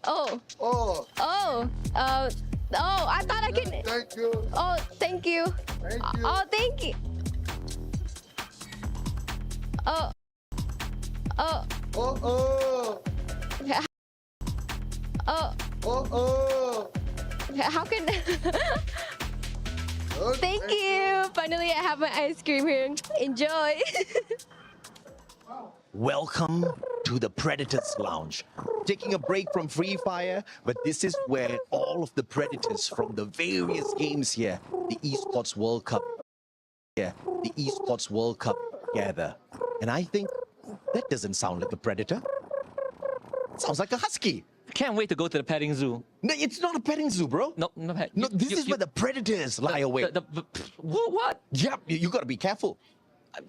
Oh. Oh, Oh. I thought I could. thank you. Oh, thank you. Thank you. Oh, thank you. Oh. Oh. Oh, oh. Oh. Oh, oh. How can? Oh, Thank you. Finally, I have my ice cream here. Enjoy. Welcome to the Predators Lounge. Taking a break from Free Fire, but this is where all of the Predators from the various games here, the Esports World Cup, gather. And I think that doesn't sound like a Predator. It sounds like a Husky. Can't wait to go to the petting zoo. No, it's not a petting zoo, bro. No, no pet. No, this is where the Predators lie away. What? Yeah, you gotta be careful.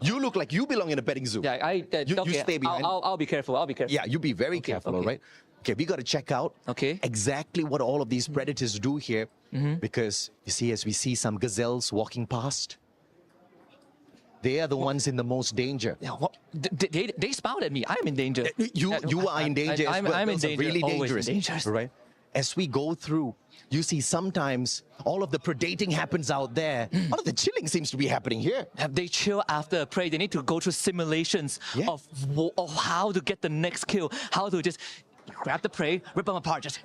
You look like you belong in a petting zoo. Yeah, You okay, stay behind. I'll be careful. I'll be careful. Yeah, you be very careful, okay. all right? Okay, we got to check out Okay. exactly what all of these predators do here. Because, you see, as we see some gazelles walking past, they are the ones in the most danger. Yeah, what? They smiled at me. I'm in danger. You are in danger as well. I'm in Those are danger. really Always dangerous. dangerous. Right? As we go through, you see sometimes all of the predating happens out there. All of the chilling seems to be happening here. They chill after a prey. They need to go through simulations Yeah. of how to get the next kill, how to just grab the prey, rip them apart, just.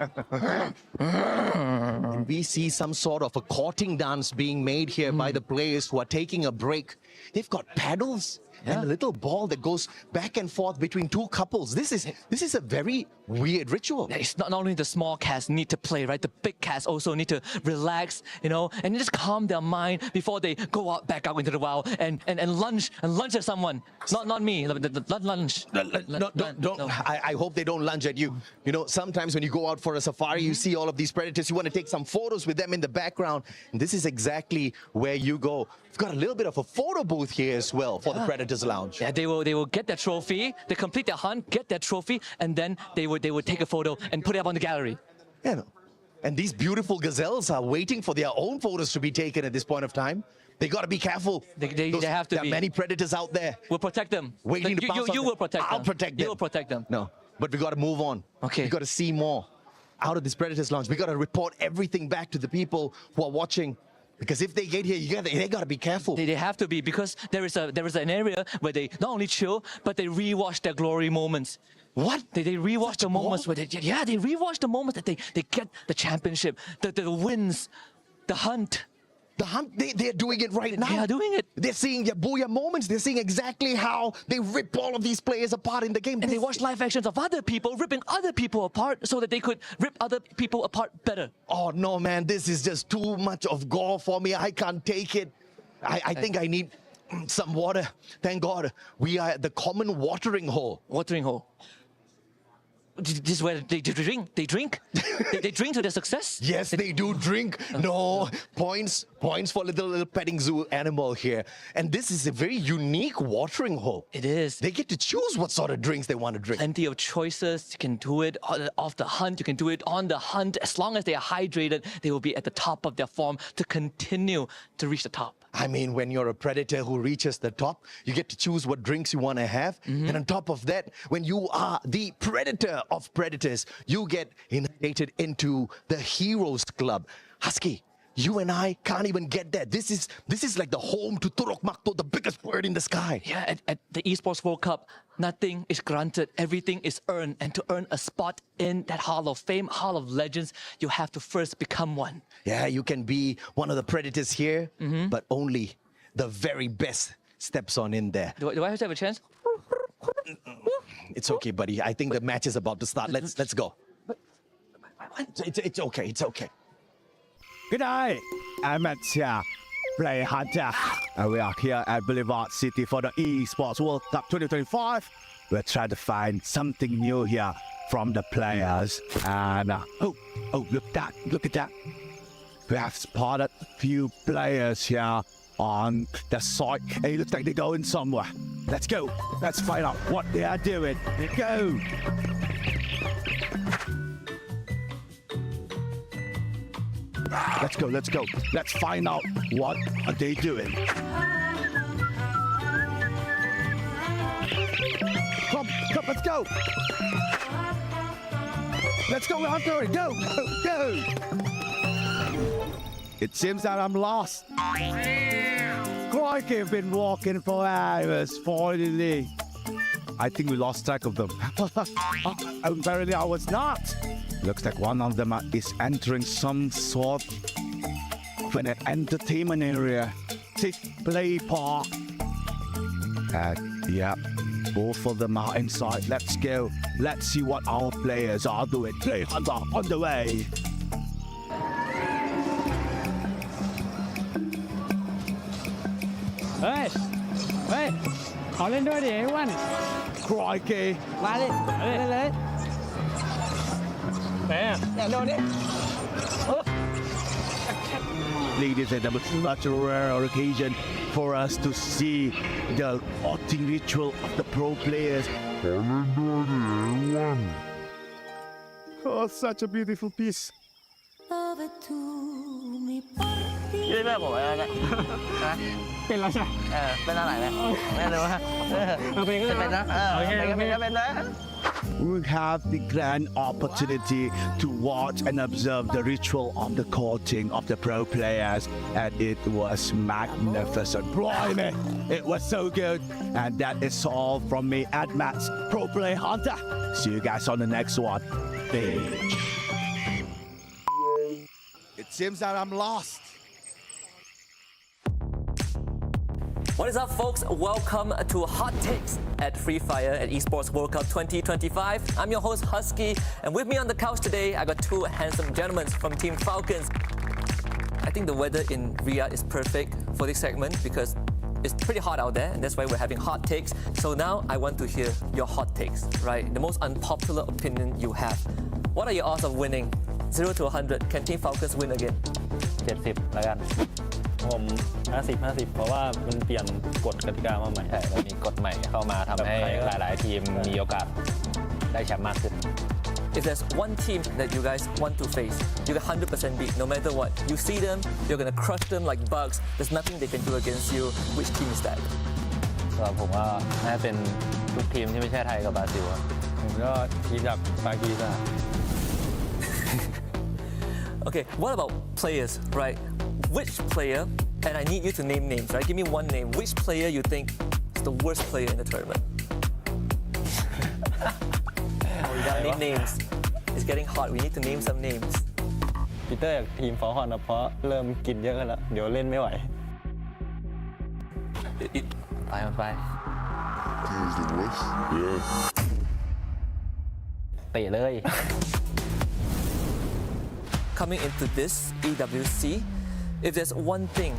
And we see some sort of a courting dance being made here by the players who are taking a break. They've got paddles and a little ball that goes back and forth between two couples. This is a very weird ritual. It's not only the small cats need to play, right? The big cats also need to relax, and just calm their mind before they go out back out into the wild and lunge at someone. Not me. Not lunge. No, don't. I hope they don't lunge at you. You know, sometimes when you go out for a safari, you see all of these predators. You want to take some photos with them in the background. And this is exactly where you go. We've got a little bit of a photo booth here as well for the Predators Lounge. Yeah, they will get their trophy. They complete their hunt, get their trophy, and then they would take a photo and put it up on the gallery. Yeah, no. And these beautiful gazelles are waiting for their own photos to be taken at this point of time. They got to be careful. They have to there be. are many predators out there. We'll protect them. Waiting to pounce on You them. will protect them. I'll protect them. You will protect them. No, but we got to move on. Okay. We got to see more out of this Predators Lounge. We got to report everything back to the people who are watching. Because if they get here, they got to be careful. They have to be, because there is an area where they not only chill, but they rewatch their glory moments. What? They rewatch Such the a moments ball? where they rewatch the moments that they get the championship, the wins, the hunt. The hunt, they're doing it right now. They are doing it. They're seeing their booyah moments. They're seeing exactly how they rip all of these players apart in the game. And they watch live actions of other people ripping other people apart so that they could rip other people apart better. Oh, no, man. This is just too much of gore for me. I can't take it. I think I need some water. Thank God. We are at the common watering hole. Watering hole. This is where they drink. They drink. they drink to their success. Yes, they do drink. No, points for little petting zoo animal here. And this is a very unique watering hole. It is. They get to choose what sort of drinks they want to drink. Plenty of choices. You can do it off the hunt. You can do it on the hunt. As long as they are hydrated, they will be at the top of their form to continue to reach the top. I mean, when you're a predator who reaches the top, you get to choose what drinks you want to have. And on top of that, when you are the predator of predators, you get initiated into the Heroes Club. Husky, you and I can't even get that. This is like the home to Turok Makto, the biggest bird in the sky. Yeah, at the Esports World Cup, nothing is granted. Everything is earned. And to earn a spot in that Hall of Fame, Hall of Legends, you have to first become one. Yeah, you can be one of the predators here, but only the very best steps on in there. Do I have to have a chance? It's okay, buddy. I think the match is about to start. Let's go. It's okay. It's okay. Good night. I'm at Play Hunter. And we are here at Boulevard City for the Esports World Cup 2025. We're trying to find something new here from the players. And look at that. We have spotted a few players here on the site. Hey, it looks like they're going somewhere. Let's go. Let's find out what they are doing. Go. Let's go. Let's find out what are they doing. Come, let's go. Let's go after it. Go, go, go. It seems that I'm lost. Crikey, I've been walking for hours, finally. I think we lost track of them. Apparently I was not. Looks like one of them is entering some sort of an entertainment area. Play park. Yeah, both of them are inside. Let's go. Let's see what our players are doing. Play Hunter on the way. Hey, hey, ขอเล่นด้วยดิไอ้อ้วน Crikey. มาดิเล่นเลยไหนอ่ะโดนดิ Ladies and gentlemen, such a rare occasion for us to see the haunting ritual of the pro players. Oh, such a beautiful piece. ยืดแม่ผมอะไรเนี่ยฮะ เป็นแล้วใช่ เป็นอะไรเนี่ยไม่รู้ฮะ เป็นก็เป็นนะ เป็นนะ We have the grand opportunity to watch and observe the ritual of the courting of the pro players, and it was magnificent. Blimey, it was so good. And that is all from me at Matt's Pro Play Hunter. See you guys on the next one. Page. It seems that I'm lost. What is up, folks? Welcome to Hot Takes at Free Fire at Esports World Cup 2025. I'm your host, Husky, and with me on the couch today, I got two handsome gentlemen from Team Falcons. I think the weather in Riyadh is perfect for this segment because it's pretty hot out there, and that's why we're having hot takes. So now I want to hear your hot takes, right? The most unpopular opinion you have. What are your odds of winning? 0 to 100. Can Team Falcons win again? 70แล้วกันผม50-50เพราะว่ามันเปลี่ยนกฎกติกามาใหม่มันมีกฎใหม่เข้ามาทำให้หลายๆทีมมีโอกาสได้แชมป์มากขึ้น If there's one team that you guys want to face, you can 100% beat no matter what. You see them, you're gonna crush them like bugs. There's nothing they can do against you. Which team is that? สำหรับผมว่าน่าจะเป็นทุกทีมที่ไม่ใช่ไทยกับบราซิลครับผมก็ทีมจากปากีสถาน Okay, what about players, right? Which player, and I need you to name names, right? Give me one name. Which player you think is the worst player in the tournament? We gotta name names. It's getting hot. We need to name some names. ปีเตอร์จากทีมฟอลคอนนะเพราะเริ่มกินเยอะกันแล้วเดี๋ยวเล่นไม่ไหวไปมันไปเตะเลย Coming into this EWC, if there's one thing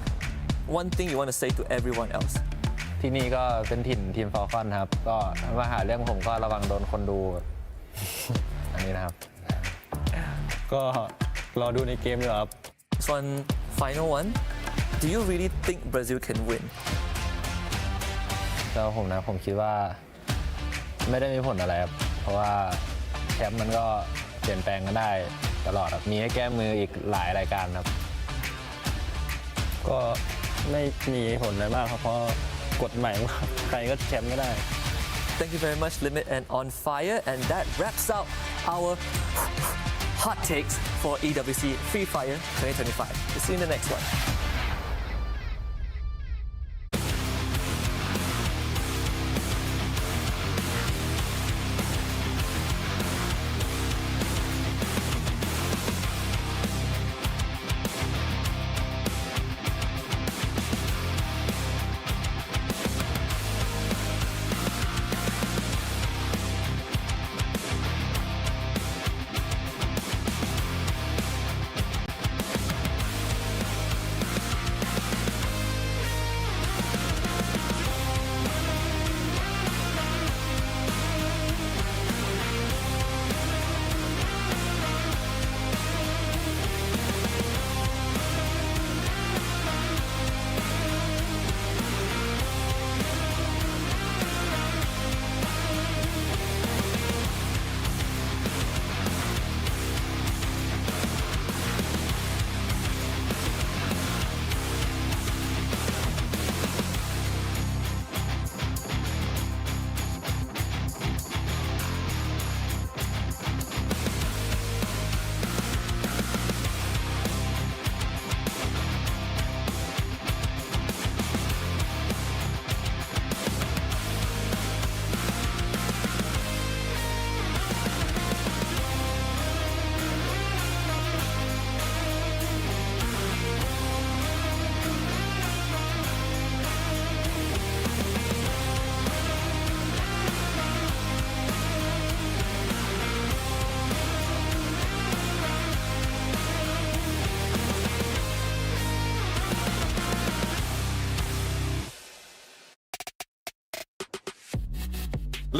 you want to say to everyone else. ที่นี่ก็เป็นถิ่นทีมฟอลคอนครับก็มาหาเรื่องผมก็ระวังโดนคนดู อันนี้นะครับ ก็รอดูในเกมดีกว่าครับ This one, final one. Do you really think Brazil can win? สำหรับผมนะผมคิดว่าไม่ได้มีผลอะไรครับเพราะว่าแชมป์มันก็เปลี่ยนแปลงกันได้ตลอดครับมีให้แก้มืออีกหลายรายการครับก็ไม่มีผลอะไรมากครับเพราะกฎใหม่ใครก็แชมป์ก็ได้ Thank you very much, Limit and On Fire, and that wraps up our hot takes for EWC Free Fire 2025. We'll see you in the next one.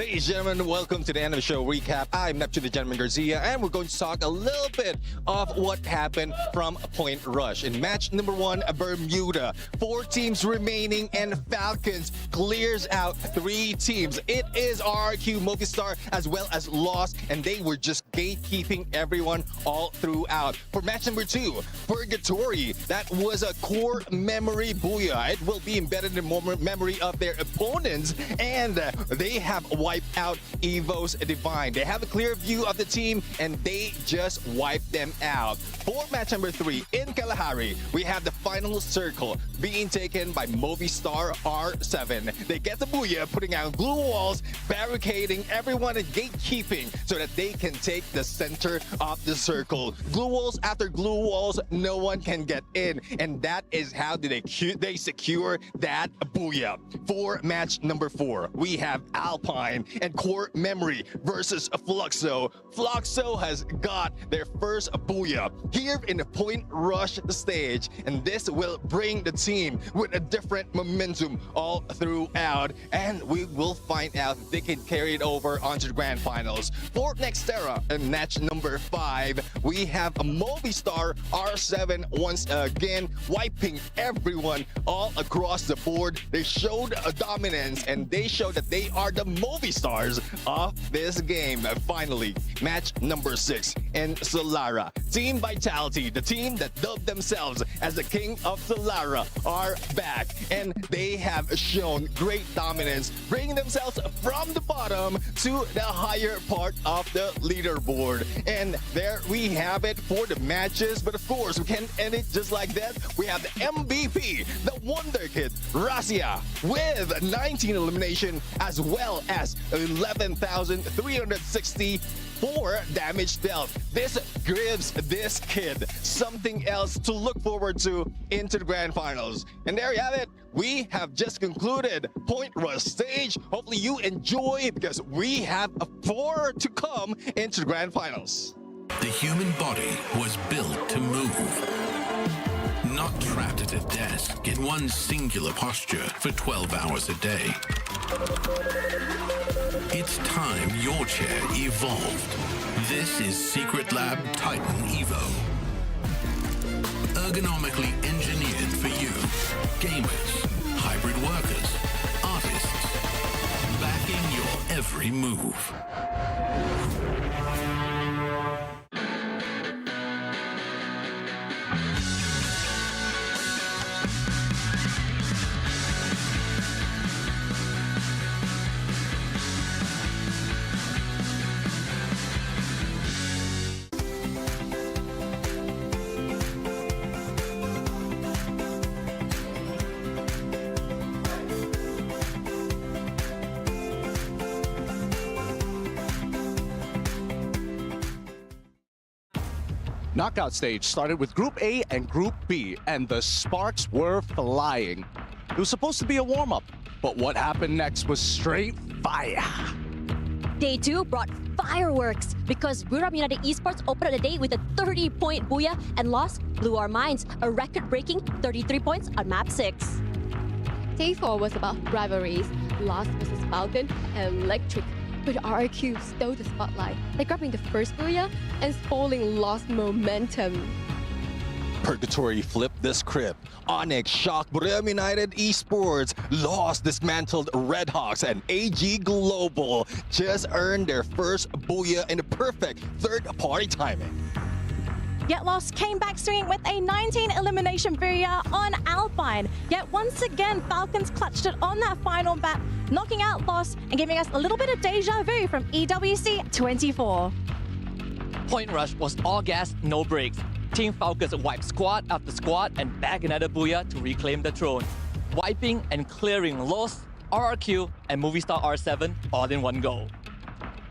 Ladies and gentlemen, welcome to the end of the show recap. I'm Neptune the Gentleman Garcia, and we're going to talk a little bit of what happened from Point Rush. In match number 1, Bermuda, 4 teams remaining, and Falcons clears out 3 teams. It is RRQ, Movistar, as well as Lost, and they were just gatekeeping everyone all throughout. For match number 2, Purgatory, that was a core memory booyah. It will be embedded in the memory of their opponents, and they have wiped out Evo's Divine. They have a clear view of the team, and they just wiped them out. For match number 3, in Kalahari, we have the final circle being taken by Movistar R7. They get the booyah, putting out glue walls, barricading everyone and gatekeeping so that they can take the center of the circle. Glue walls after glue walls, no one can get in, and that is how they secure that booyah. For match number 4, we have Alpine and Core Memory versus Fluxo. Fluxo has got their first booyah here in the Point Rush stage, and this will bring the team with a different momentum all throughout, and we will find out if they can carry it over onto the grand finals. For Nextera in match number 5, we have a Movistar R7 once again wiping everyone all across the board. They showed a dominance, and they showed that they are the Movistars of this game. Finally, match number 6 in Solara. Team Vitality, the team that dubbed themselves as the King of Solara, are back, and they have shown great dominance, bringing themselves from the bottom to the higher part of the leaderboard. And there we have it for the matches, but of course we can't end it just like that. We have the MVP, the Wonder Kid, Razia, with 19 elimination as well as 11,364 damage dealt. This gives this kid something else to look forward to into the grand finals. And there you have it. We have just concluded Point Rush stage. Hopefully you enjoy, because we have 4 to come into the grand finals. The human body was built to move, not trapped at a desk in one singular posture for 12 hours a day. It's time your chair evolved. This is Secret Lab Titan Evo. Ergonomically engineered for you, gamers, hybrid workers, artists, backing your every move. Knockout stage started with Group A and Group B, and the sparks were flying. It was supposed to be a warm-up, but what happened next was straight fire. Day 2 brought fireworks because Riyadh United Esports opened the day with a 30-point booyah, and Lost blew our minds, a record-breaking 33 points on map 6. Day 4 was about rivalries, Lost versus Falcon, and Electric. But RRQ stole the spotlight, like grabbing the first booyah and spoiling Lost momentum. Purgatory flipped the script. Onyx shocked Riyadh United Esports. Lost dismantled Red Hawks, and AG Global just earned their first booyah in the perfect third-party timing. Yet Lost came back swinging with a 19 elimination booyah on Alpine. Yet once again, Falcons clutched it on that final map, knocking out Lost and giving us a little bit of deja vu from EWC 24. Point Rush was all gas, no brakes. Team Falcons wiped squad after squad and bagged another booyah to reclaim the throne, wiping and clearing Lost, RRQ, and Movistar R7 all in one go.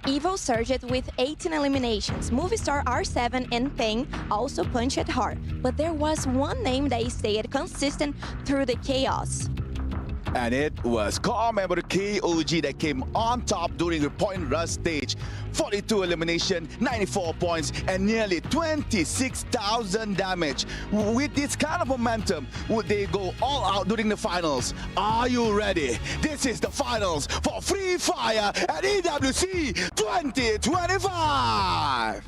Evo surged with 18 eliminations. Movistar R7 and Thing also punched hard, but there was one name that stayed consistent through the chaos. And it was core member KOG that came on top during the point rush stage. 42 elimination, 94 points, and nearly 26,000 damage. With this kind of momentum, would they go all out during the finals? Are you ready? This is the finals for Free Fire at EWC 2025.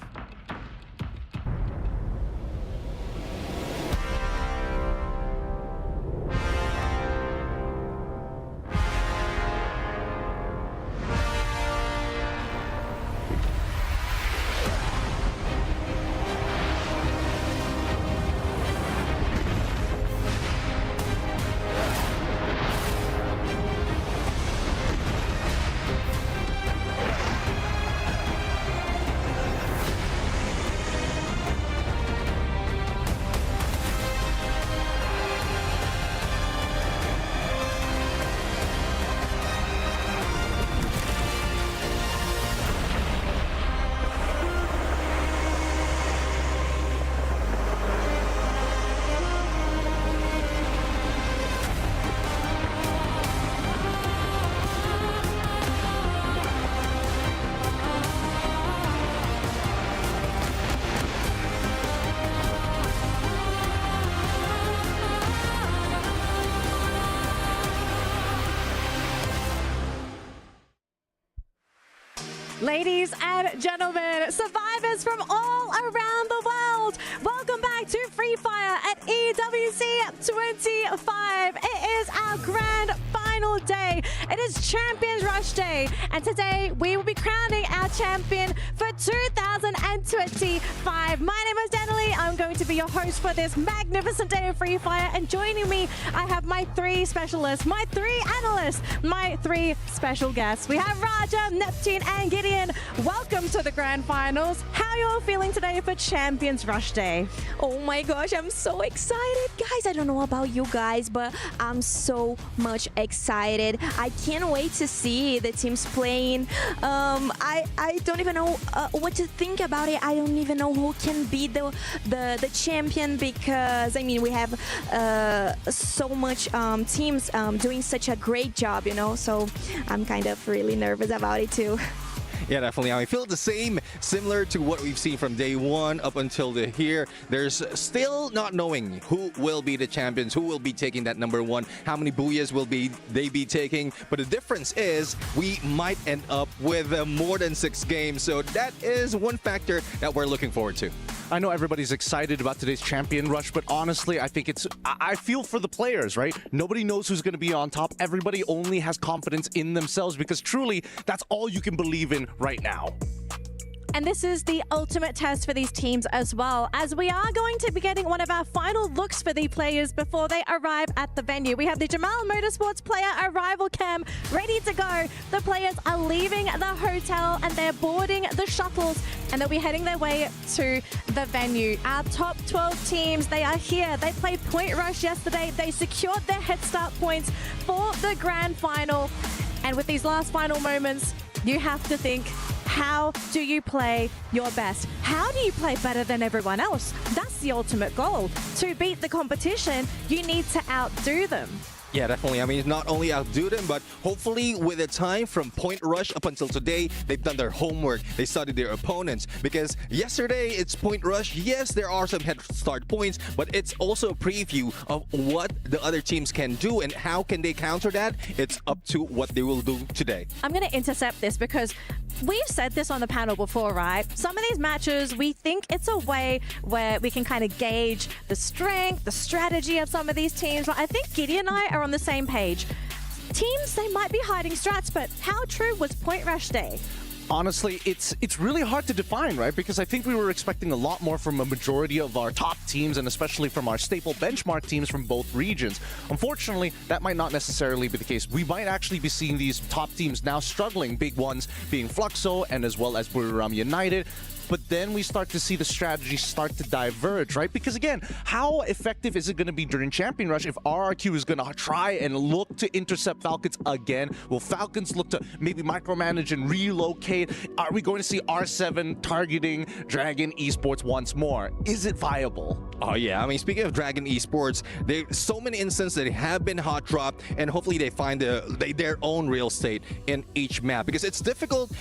Ladies and gentlemen, survivors from all around the world, welcome back to Free Fire at EWC 25. It is our grand final day. It is Champions Rush Day, and today we will be crowning our champion for 2025. My name is Danily. I'm going to be your host for this magnificent day of Free Fire, and joining me, I have my three specialists, my three analysts, my three special guests. We have Raja, Neptune, and Gideon. Welcome to the grand finals. How are you all feeling today for Champions Rush Day? Oh my gosh, I'm so excited. Guys, I don't know about you guys, but I'm so much excited. I can't wait to see the teams playing. I don't even know what to think about it. I don't even know who can be the champion, because I mean we have so much teams doing such a great job, you know, so I'm kind of really nervous about it too. Yeah, definitely. I feel the same, similar to what we've seen from day one up until here. There's still not knowing who will be the champions, who will be taking that #1, how many booyahs will they be taking. But the difference is we might end up with more than 6 games. So that is one factor that we're looking forward to. I know everybody's excited about today's champion rush, but honestly, I think I feel for the players, right? Nobody knows who's going to be on top. Everybody only has confidence in themselves, because truly, that's all you can believe in right now. And this is the ultimate test for these teams as well, as we are going to be getting one of our final looks for the players before they arrive at the venue. We have the Jamal Motorsports player arrival cam ready to go. The players are leaving the hotel and they're boarding the shuttles, and they'll be heading their way to the venue. Our top 12 teams, they are here. They played Point Rush yesterday. They secured their head start points for the grand final. And with these last final moments, you have to think, how do you play your best? How do you play better than everyone else? That's the ultimate goal. To beat the competition, you need to outdo them. Yeah, definitely. I mean, not only outdo them, but hopefully with the time from Point Rush up until today, they've done their homework. They studied their opponents, because yesterday it's Point Rush. Yes, there are some head start points, but it's also a preview of what the other teams can do and how can they counter that. It's up to what they will do today. I'm going to intercept this, because we've said this on the panel before, right? Some of these matches, we think it's a way where we can kind of gauge the strength, the strategy of some of these teams. But I think Gideon and I are on the same page. Teams, they might be hiding strats, but how true was Point Rush Day? Honestly, it's really hard to define, right? Because I think we were expecting a lot more from a majority of our top teams, and especially from our staple benchmark teams from both regions. Unfortunately, that might not necessarily be the case. We might actually be seeing these top teams now struggling, big ones being Fluxo and as well as Boulevard United. but then we start to see the strategy start to diverge, right? Because again, how effective is it going to be during Champion Rush if RRQ is going to try and look to intercept Falcons again? Will Falcons look to maybe micromanage and relocate? Are we going to see R7 targeting Dragon Esports once more? Is it viable? Oh yeah, I mean, speaking of Dragon Esports, there's so many instances that have been hot dropped, and hopefully they find their own real estate in each map, because it's difficult.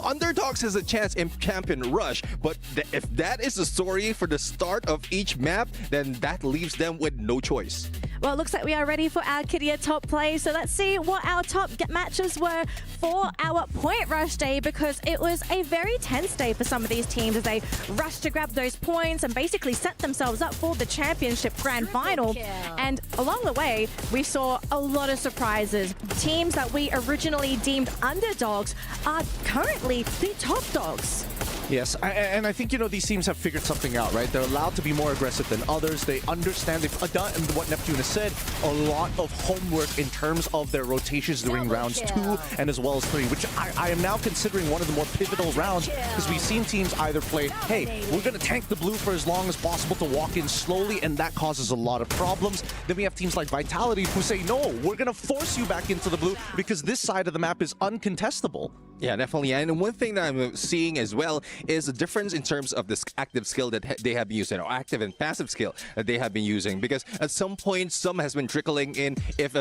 Underdogs has a chance in Champion Rush, but if that is the story for the start of each map, then that leaves them with no choice. Well, it looks like we are ready for our Career Top play. So let's see what our top matches were for our Point Rush day, because it was a very tense day for some of these teams as they rushed to grab those points and basically set themselves up for the championship grand final. And along the way, we saw a lot of surprises. Teams that we originally deemed underdogs are currently the top dogs. Yes, and I think, you know, these teams have figured something out, right? They're allowed to be more aggressive than others. They understand, they've done what Neptune has said, a lot of homework in terms of their rotations during rounds 2 and as well as 3, which I am now considering one of the more pivotal rounds, because we've seen teams either play, hey, we're going to tank the blue for as long as possible to walk in slowly, and that causes a lot of problems. Then we have teams like Vitality who say, no, we're going to force you back into the blue because this side of the map is uncontestable. Yeah, definitely. And one thing that I'm seeing as well is the difference in terms of this active skill that they have been using, or active and passive skill that they have been using. Because at some point, some has been trickling in. If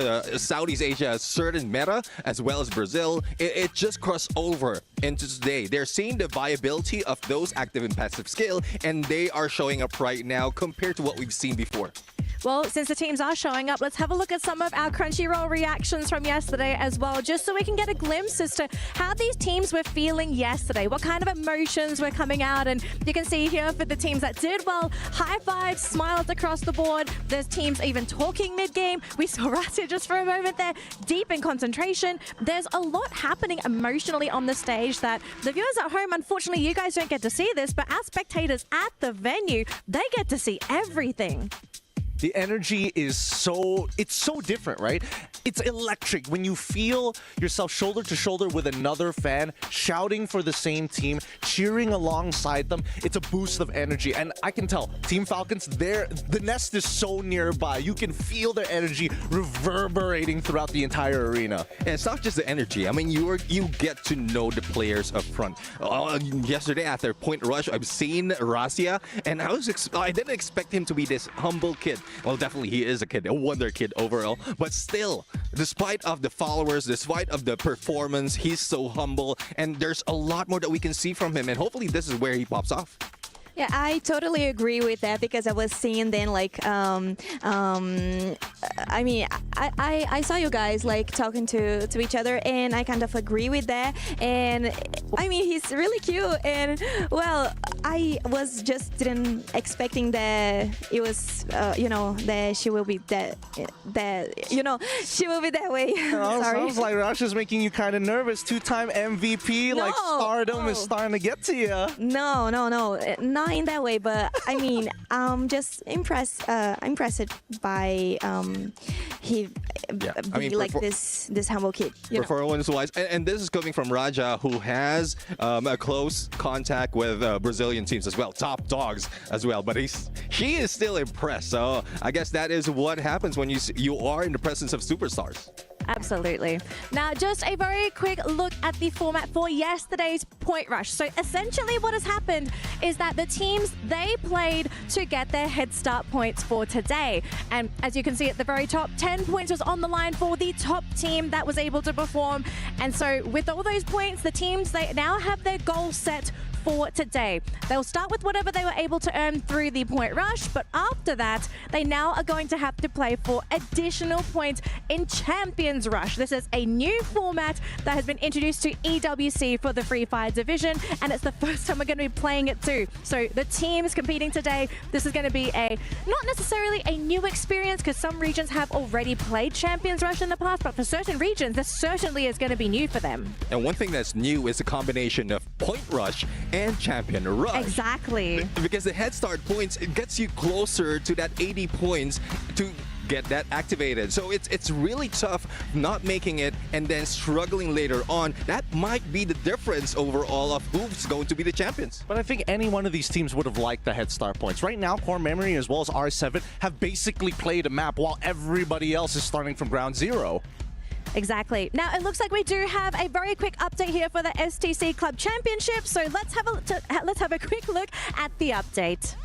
Southeast Asia has certain meta, as well as Brazil, it just crossed over into today. They're seeing the viability of those active and passive skill, and they are showing up right now compared to what we've seen before. Well, since the teams are showing up, let's have a look at some of our Crunchyroll reactions from yesterday as well, just so we can get a glimpse as to how these teams were feeling yesterday, what kind of emotions were coming out. And you can see here for the teams that did well, high fives, smiles across the board. There's teams even talking mid-game. We saw Ratia just for a moment there, deep in concentration. There's a lot happening emotionally on the stage that the viewers at home, unfortunately, you guys don't get to see this, but our spectators at the venue, they get to see everything. The energy is so different, right? It's electric when you feel yourself shoulder to shoulder with another fan, shouting for the same team, cheering alongside them. It's a boost of energy, and I can tell Team Falcons, the nest is so nearby. You can feel their energy reverberating throughout the entire arena. And it's not just the energy. I mean, you get to know the players up front. Yesterday after Point Rush, I've seen Rasia, and I didn't expect him to be this humble kid. Well, definitely he is a kid, a wonder kid overall. But still, despite of the followers, despite of the performance, he's so humble. And there's a lot more that we can see from him. And hopefully this is where he pops off. Yeah, I totally agree with that, because I was seeing then like I mean, I saw you guys like talking to each other, and I kind of agree with that. And I mean, he's really cute, and well, I was just didn't expecting that it was you know, that she will be that you know, she will be that way. Sorry. Sounds like Rasha's making you kind of nervous. 2-time MVP, like stardom is starting to get to you. No, not in that way, but I mean, I'm just impressed by he be like this humble kid. Performance-wise, and this is coming from Raja, who has a close contact with Brazilian teams as well, top dogs as well. But she is still impressed. So I guess that is what happens when you are in the presence of superstars. Absolutely. Now, just a very quick look at the format for yesterday's Point Rush. So essentially what has happened is that the teams, they played to get their head start points for today. And as you can see at the very top, 10 points was on the line for the top team that was able to perform. And so with all those points, the teams, they now have their goal set for today. They'll start with whatever they were able to earn through the Point Rush, but after that, they now are going to have to play for additional points in Champions Rush. This is a new format that has been introduced to EWC for the Free Fire division, and it's the first time we're going to be playing it too. So the teams competing today, this is going to be not necessarily a new experience, because some regions have already played Champions Rush in the past, but for certain regions, this certainly is going to be new for them. And one thing that's new is a combination of Point Rush and Champion Rush. Exactly. Because the head start points, it gets you closer to that 80 points to get that activated. So it's really tough not making it and then struggling later on. That might be the difference overall of who's going to be the champions. But I think any one of these teams would have liked the head start points. Right now, Core Memory as well as R7 have basically played a map while everybody else is starting from ground zero. Exactly. Now, it looks like we do have a very quick update here for the STC Club Championship. So let's have a quick look at the update.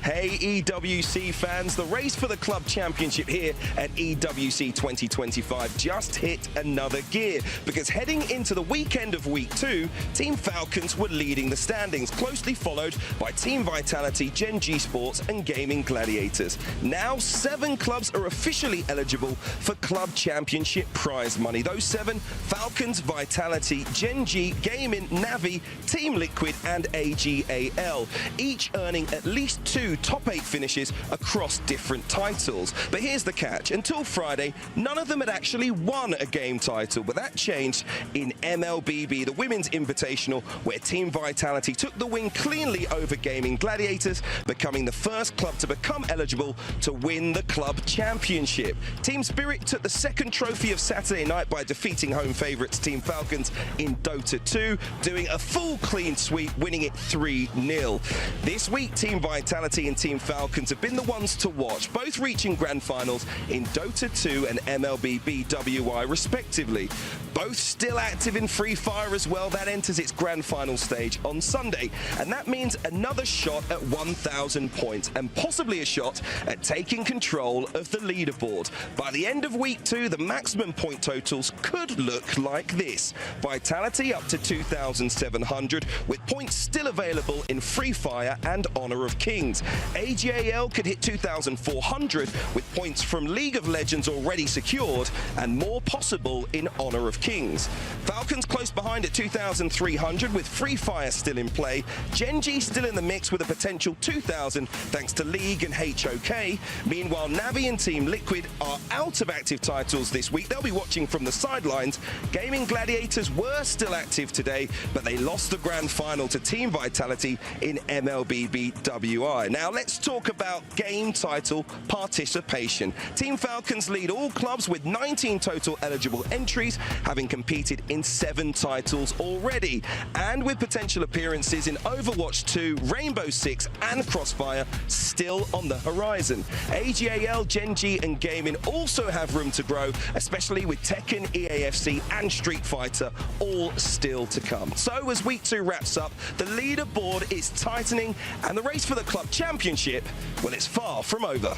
Hey EWC fans, the race for the club championship here at EWC 2025 just hit another gear because heading into the weekend of week 2, Team Falcons were leading the standings, closely followed by Team Vitality, Gen G Sports and Gaming Gladiators. Now 7 clubs are officially eligible for club championship prize money. Those 7, Falcons, Vitality, Gen G, Gaming, Navi, Team Liquid and AGAL, each earning at least 2 top 8 finishes across different titles. But here's the catch. Until Friday, none of them had actually won a game title, but that changed in MLBB, the Women's Invitational, where Team Vitality took the win cleanly over Gaming Gladiators, becoming the first club to become eligible to win the club championship. Team Spirit took the second trophy of Saturday night by defeating home favourites Team Falcons in Dota 2, doing a full clean sweep, winning it 3-0. This week, Team Vitality and Team Falcons have been the ones to watch, both reaching grand finals in Dota 2 and MLB BWI respectively. Both still active in Free Fire as well. That enters its grand final stage on Sunday, and that means another shot at 1,000 points and possibly a shot at taking control of the leaderboard. By the end of week 2, the maximum point totals could look like this. Vitality up to 2,700 with points still available in Free Fire and Honor of Kings. AGAL could hit 2,400 with points from League of Legends already secured and more possible in Honor of Kings. Falcons close behind at 2,300 with Free Fire still in play. Gen G still in the mix with a potential 2,000 thanks to League and HOK. Meanwhile, Navi and Team Liquid are out of active titles this week. They'll be watching from the sidelines. Gaming Gladiators were still active today, but they lost the grand final to Team Vitality in MLB BWI. Now let's talk about game title participation. Team Falcons lead all clubs with 19 total eligible entries, having competed in 7 titles already, and with potential appearances in Overwatch 2, Rainbow Six and Crossfire still on the horizon. AGAL, Gen G and Gaming also have room to grow, especially with Tekken, EAFC and Street Fighter all still to come. So as week 2 wraps up, the leaderboard is tightening and the race for the club championship, well, it's far from over.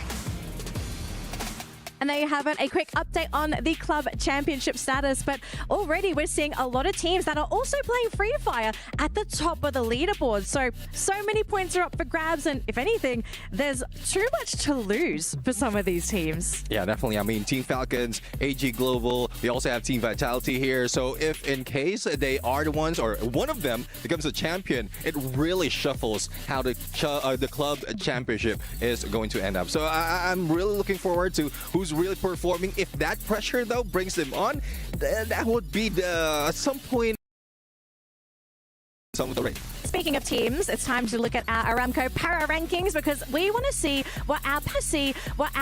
And there you have it, a quick update on the club championship status. But already we're seeing a lot of teams that are also playing Free Fire at the top of the leaderboard. So many points are up for grabs. And if anything, there's too much to lose for some of these teams. Yeah, definitely. I mean, Team Falcons, AG Global, we also have Team Vitality here. So if in case they are the ones or one of them becomes a champion, it really shuffles how the club championship is going to end up. So I'm really looking forward to who's really performing. If that pressure though brings them on, that would be at some point some of the race. Speaking of teams, it's time to look at our Aramco Para rankings because we want to see what our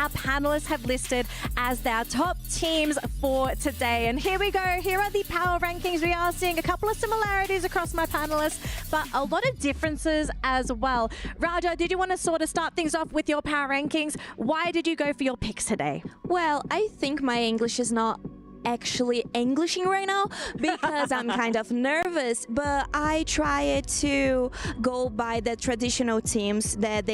panelists have listed as their top teams for today. And here we go. Here are the power rankings. We are seeing a couple of similarities across my panelists, but a lot of differences as well. Raja, did you want to sort of start things off with your power rankings? Why did you go for your picks today? Well, I think my English is not actually Englishing right now because I'm kind of nervous, but I tried to go by the traditional teams that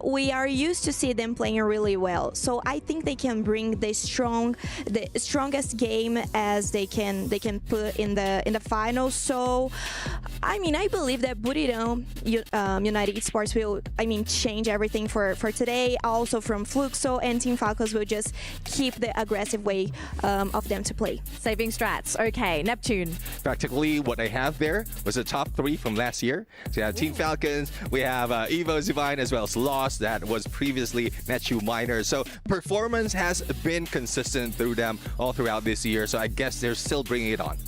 we are used to see them playing really well. So I think they can bring the strongest game as they can put in the finals. So I mean, I believe that Buridão United Esports will change everything for today. Also from Fluxo and Team Falcons will just keep the aggressive way of them to play. Saving strats. Okay, Neptune. Practically what I have there was the top 3 from last year. So you have Team Falcons, we have Evo Zivine as well as Lost, that was previously Netu Miners. So performance has been consistent through them all throughout this year. So I guess they're still bringing it on.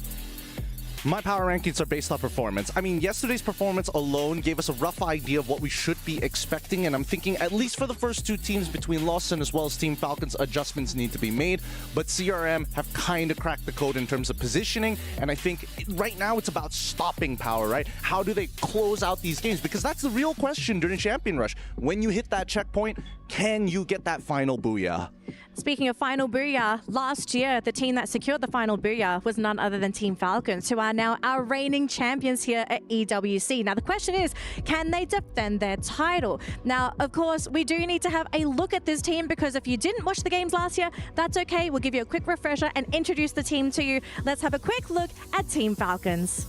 My power rankings are based on performance. I mean, yesterday's performance alone gave us a rough idea of what we should be expecting, and I'm thinking at least for the first two teams between Lawson as well as Team Falcons, adjustments need to be made. But CRM have kind of cracked the code in terms of positioning, and I think right now it's about stopping power, right? How do they close out these games? Because that's the real question during Champion Rush. When you hit that checkpoint, can you get that final booyah? Speaking of final booyah, last year the team that secured the final booyah was none other than Team Falcons, who are now our reigning champions here at EWC. Now the question is, can they defend their title? Now, of course, we do need to have a look at this team, because if you didn't watch the games last year, that's okay. We'll give you a quick refresher and introduce the team to you. Let's have a quick look at Team Falcons.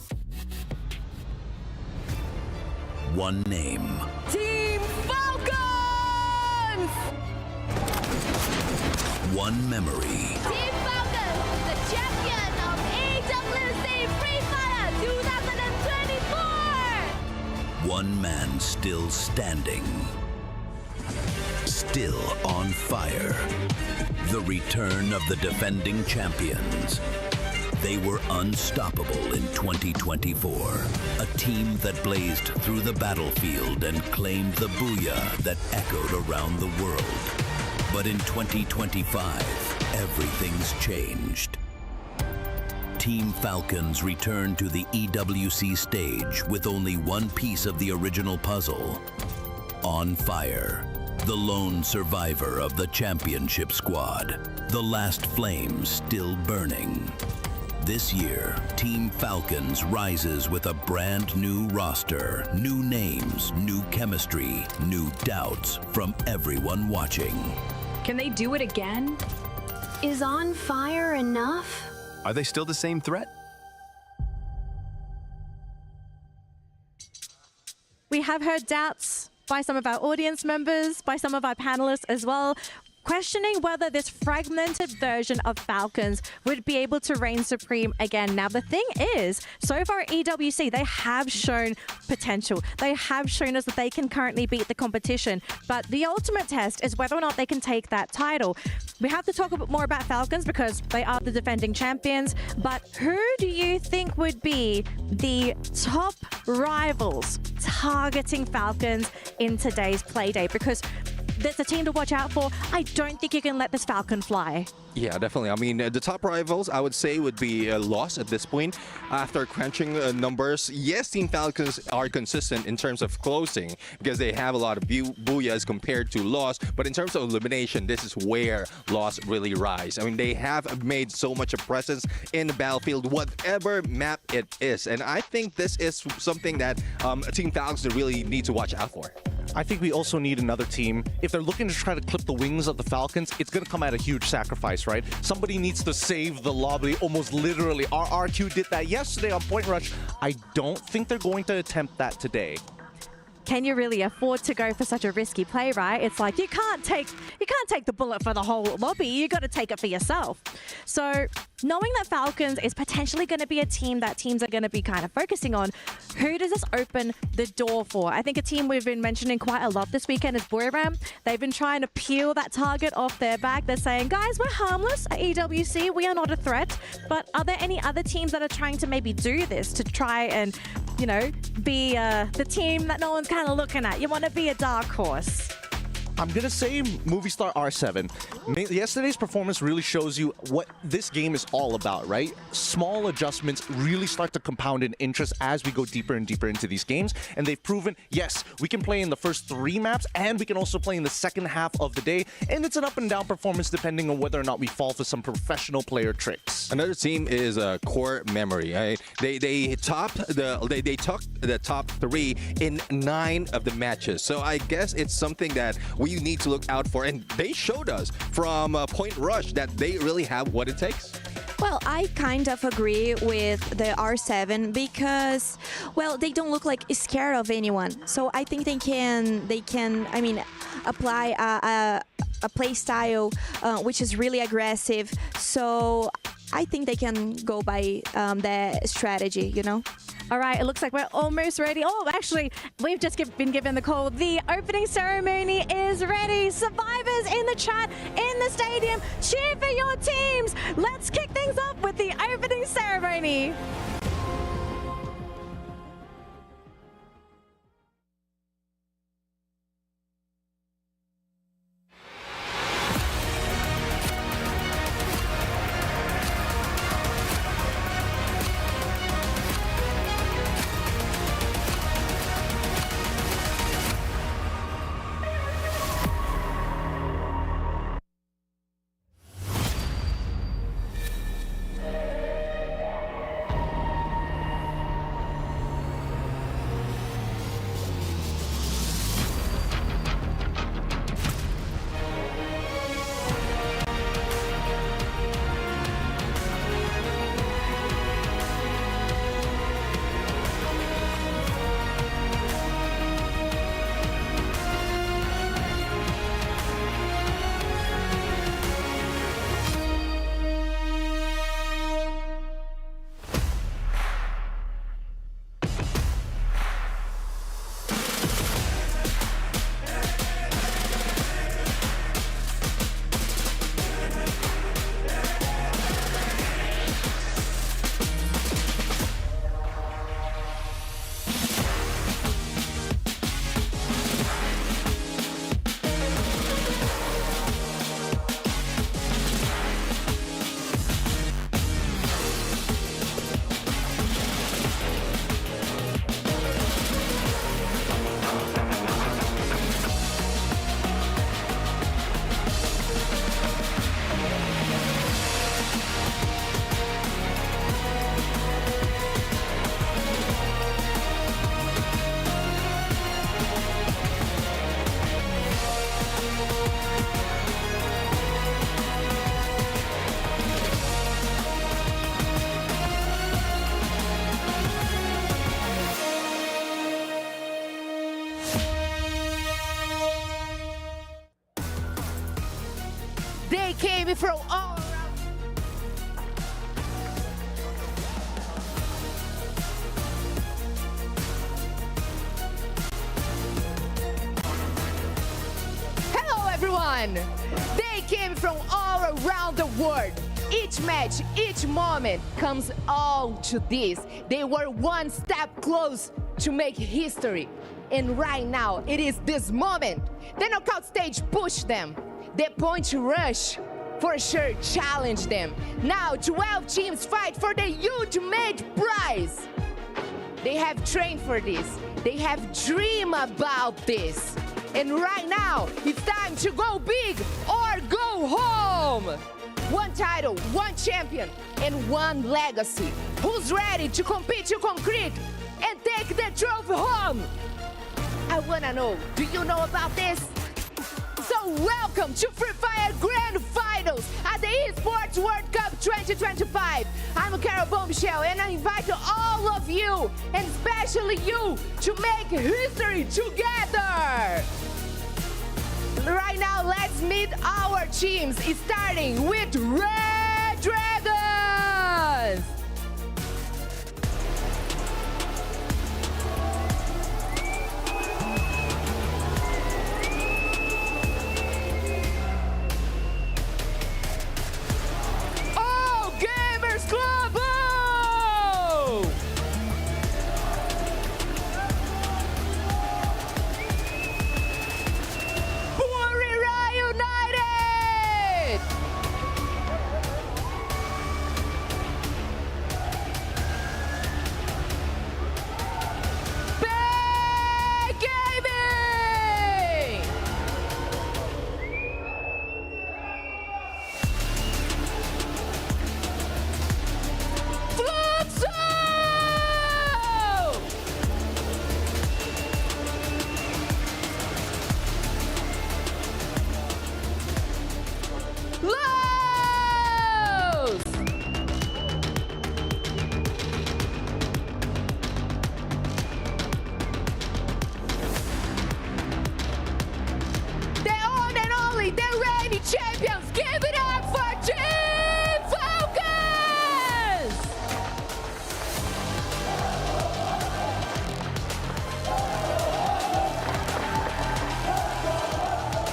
One name. Team Falcons! One memory. Team Falcons, the champion of EWC Free Fire 2024! One man still standing. Still on fire. The return of the defending champions. They were unstoppable in 2024. A team that blazed through the battlefield and claimed the booyah that echoed around the world. But in 2025, everything's changed. Team Falcons returned to the EWC stage with only one piece of the original puzzle. On fire. The lone survivor of the championship squad. The last flame still burning. This year, Team Falcons rises with a brand new roster, new names, new chemistry, new doubts from everyone watching. Can they do it again? Is on fire enough? Are they still the same threat? We have heard doubts by some of our audience members, by some of our panelists as well, questioning whether this fragmented version of Falcons would be able to reign supreme again. Now, the thing is, so far at EWC, they have shown potential. They have shown us that they can currently beat the competition. But the ultimate test is whether or not they can take that title. We have to talk a bit more about Falcons because they are the defending champions. But who do you think would be the top rivals targeting Falcons in today's playdate? Because there's a team to watch out for. I don't think you can let this Falcon fly. Yeah, definitely. I mean, the top rivals, I would say, would be lost at this point. After crunching numbers, yes, Team Falcons are consistent in terms of closing because they have a lot of booyahs compared to loss. But in terms of elimination, this is where loss really rise. I mean, they have made so much a presence in the battlefield, whatever map it is. And I think this is something that Team Falcons really need to watch out for. I think we also need another team. If they're looking to try to clip the wings of the Falcons, it's going to come at a huge sacrifice, right? Somebody needs to save the lobby, almost literally. RRQ did that yesterday on Point Rush. I don't think they're going to attempt that today. Can you really afford to go for such a risky play, right? It's like you can't take the bullet for the whole lobby. You got to take it for yourself. So knowing that Falcons is potentially going to be a team that teams are going to be kind of focusing on, who does this open the door for? I think a team we've been mentioning quite a lot this weekend is Boulevard. They've been trying to peel that target off their back. They're saying, guys, we're harmless at EWC. We are not a threat. But are there any other teams that are trying to maybe do this to try and, you know, be the team that no one's kind of looking at? You want to be a dark horse. I'm going to say Movie Star R7. Yesterday's performance really shows you what this game is all about, right? Small adjustments really start to compound in interest as we go deeper and deeper into these games. And they've proven, yes, we can play in the first 3 maps and we can also play in the second half of the day. And it's an up and down performance depending on whether or not we fall for some professional player tricks. Another team is Core Memory. Right? They took the top 3 in 9 of the matches. So I guess it's something that we need to look out for, and they showed us from Point Rush that they really have what it takes. Well, I kind of agree with the R7 because, well, they don't look like scared of anyone. So I think they can, I mean, apply a play style which is really aggressive. So I think they can go by their strategy, you know? All right, it looks like we're almost ready. Oh, actually, we've just been given the call. The opening ceremony is ready. Survivors in the chat, in the stadium, cheer for your teams. Let's kick things off with the opening ceremony. came from all around. Hello everyone! They came from all around the world. Each match, each moment comes all to this. They were one step close to make history. And right now, it is this moment. The knockout stage pushed them. The point rush, for sure, challenged them. Now 12 teams fight for the ultimate prize. They have trained for this. They have dreamed about this. And right now, it's time to go big or go home. One title, one champion, and one legacy. Who's ready to compete to concrete and take the trophy home? I wanna know, do you know about this? So welcome to Free Fire Grand Finals at the Esports World Cup 2025. I'm Carol Bombshell and I invite all of you, and especially you, to make history together. Right now, let's meet our teams, starting with Red Dragons. Oh, Gamers Club! Oh! Champions, give it up for Team Falcons!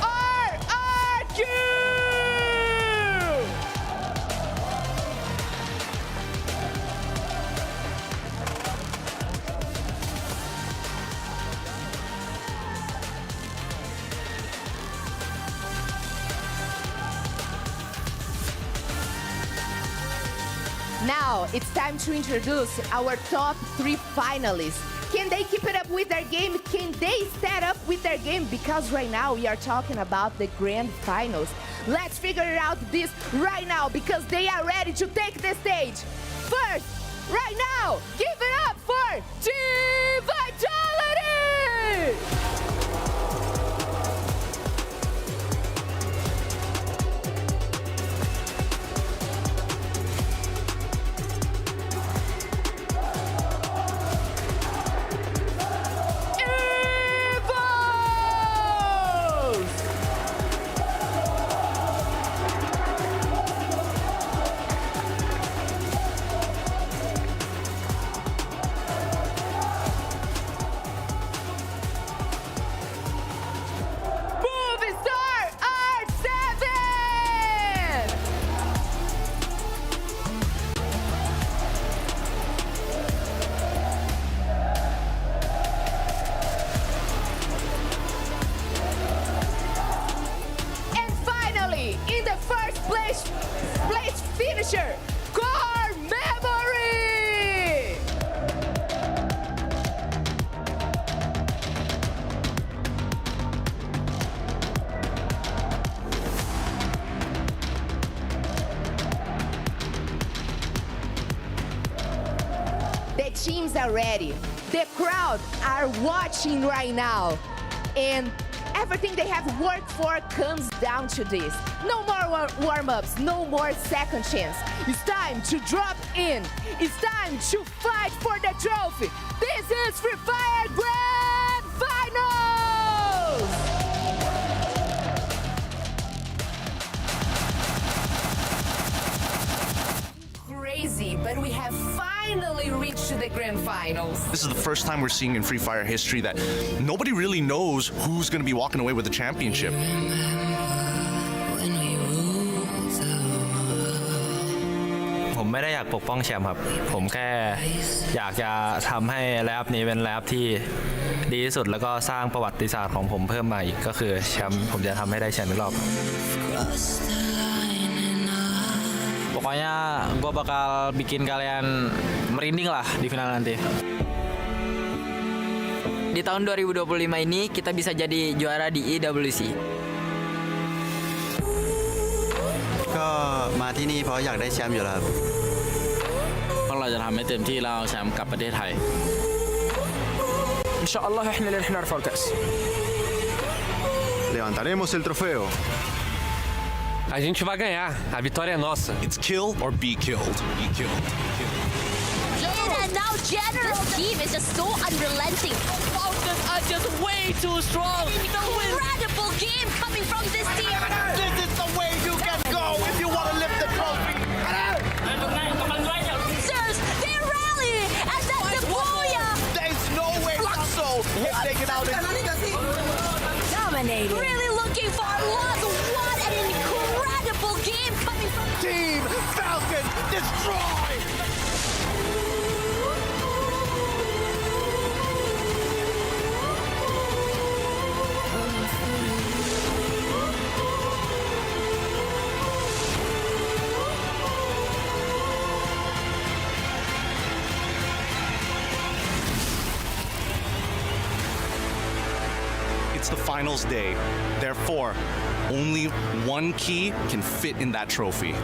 RRQ! Now, it's time to introduce our top 3 finalists. Can they keep it up with their game? Can they set up with their game? Because right now, we are talking about the grand finals. Let's figure out this right now, because they are ready to take the stage. First, right now, give it up for Team Vitality! Finisher, Core Memory! The teams are ready. The crowd are watching right now. And everything they have worked for comes down to this. No more warm-ups, no more second chance. It's time to drop in. It's time to fight for the trophy. This is Free Fire Grand Finals! crazy, but we have finally reached the grand finals. This is the first time we're seeing in Free Fire history that nobody really knows who's going to be walking away with the championship. ผมไม่ได้อยากปกป้องแชมป์ครับผมแค่อยากจะทำให้แรปนี้เป็นแรปที่ดีที่สุดแล้วก็สร้างประวัติศาสตร์ของผมเพิ่มมาอีกก็คือแชมป์ผมจะทำให้ได้แชมป์อีกรอบ Pokoknya gue bakal bikin kalian merinding lah di final nanti. Di tahun 2025 ini kita bisa jadi juara di EWC. ก็มาที่นี่เพราะอยากได้แชมป์อยู่แล้วครับเพราะเราจะทำให้เต็มที่แล้วเอาแชมป์กลับประเทศไทย إن شاء الله إحنا اللي رح نرفع الكأس. Levantaremos el trofeo. A gente vai ganhar. A vitória é nossa. It's kill or be killed. Be killed. And now General's team is just so unrelenting. Falcons are just way too strong. Incredible game coming from this team. This is the way you can go if you want to lift the trophy. Sirs, they rally, and then the Booyah. There's no way Russo is taken out. Dominated. Really looking for a loss. What an incredible game coming from Team Falcon destroy. It's the finals day. Therefore, only one key can fit in that trophy.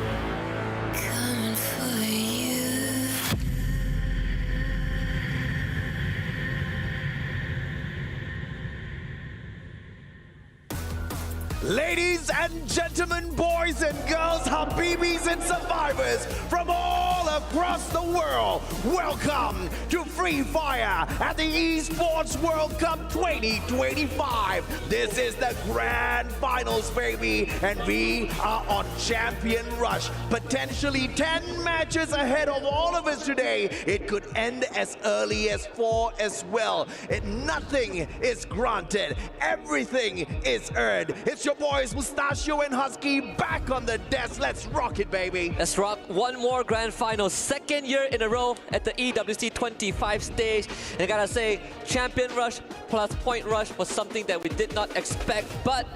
Ladies and gentlemen, boys and girls, Habibis and survivors from all across the world, welcome to Free Fire at the Esports World Cup 2025. This is the grand finals, baby, and we are on Champion Rush. Potentially 10 matches ahead of all of us today. It could end as early as 4 as well. Nothing is granted. Everything is earned. It's your boys Mustachio and Husky back on the desk. Let's rock it, baby. Let's rock one more grand final, second year in a row at the EWC 25 stage. And I gotta say, Champion Rush plus Point Rush was something that we did not expect, but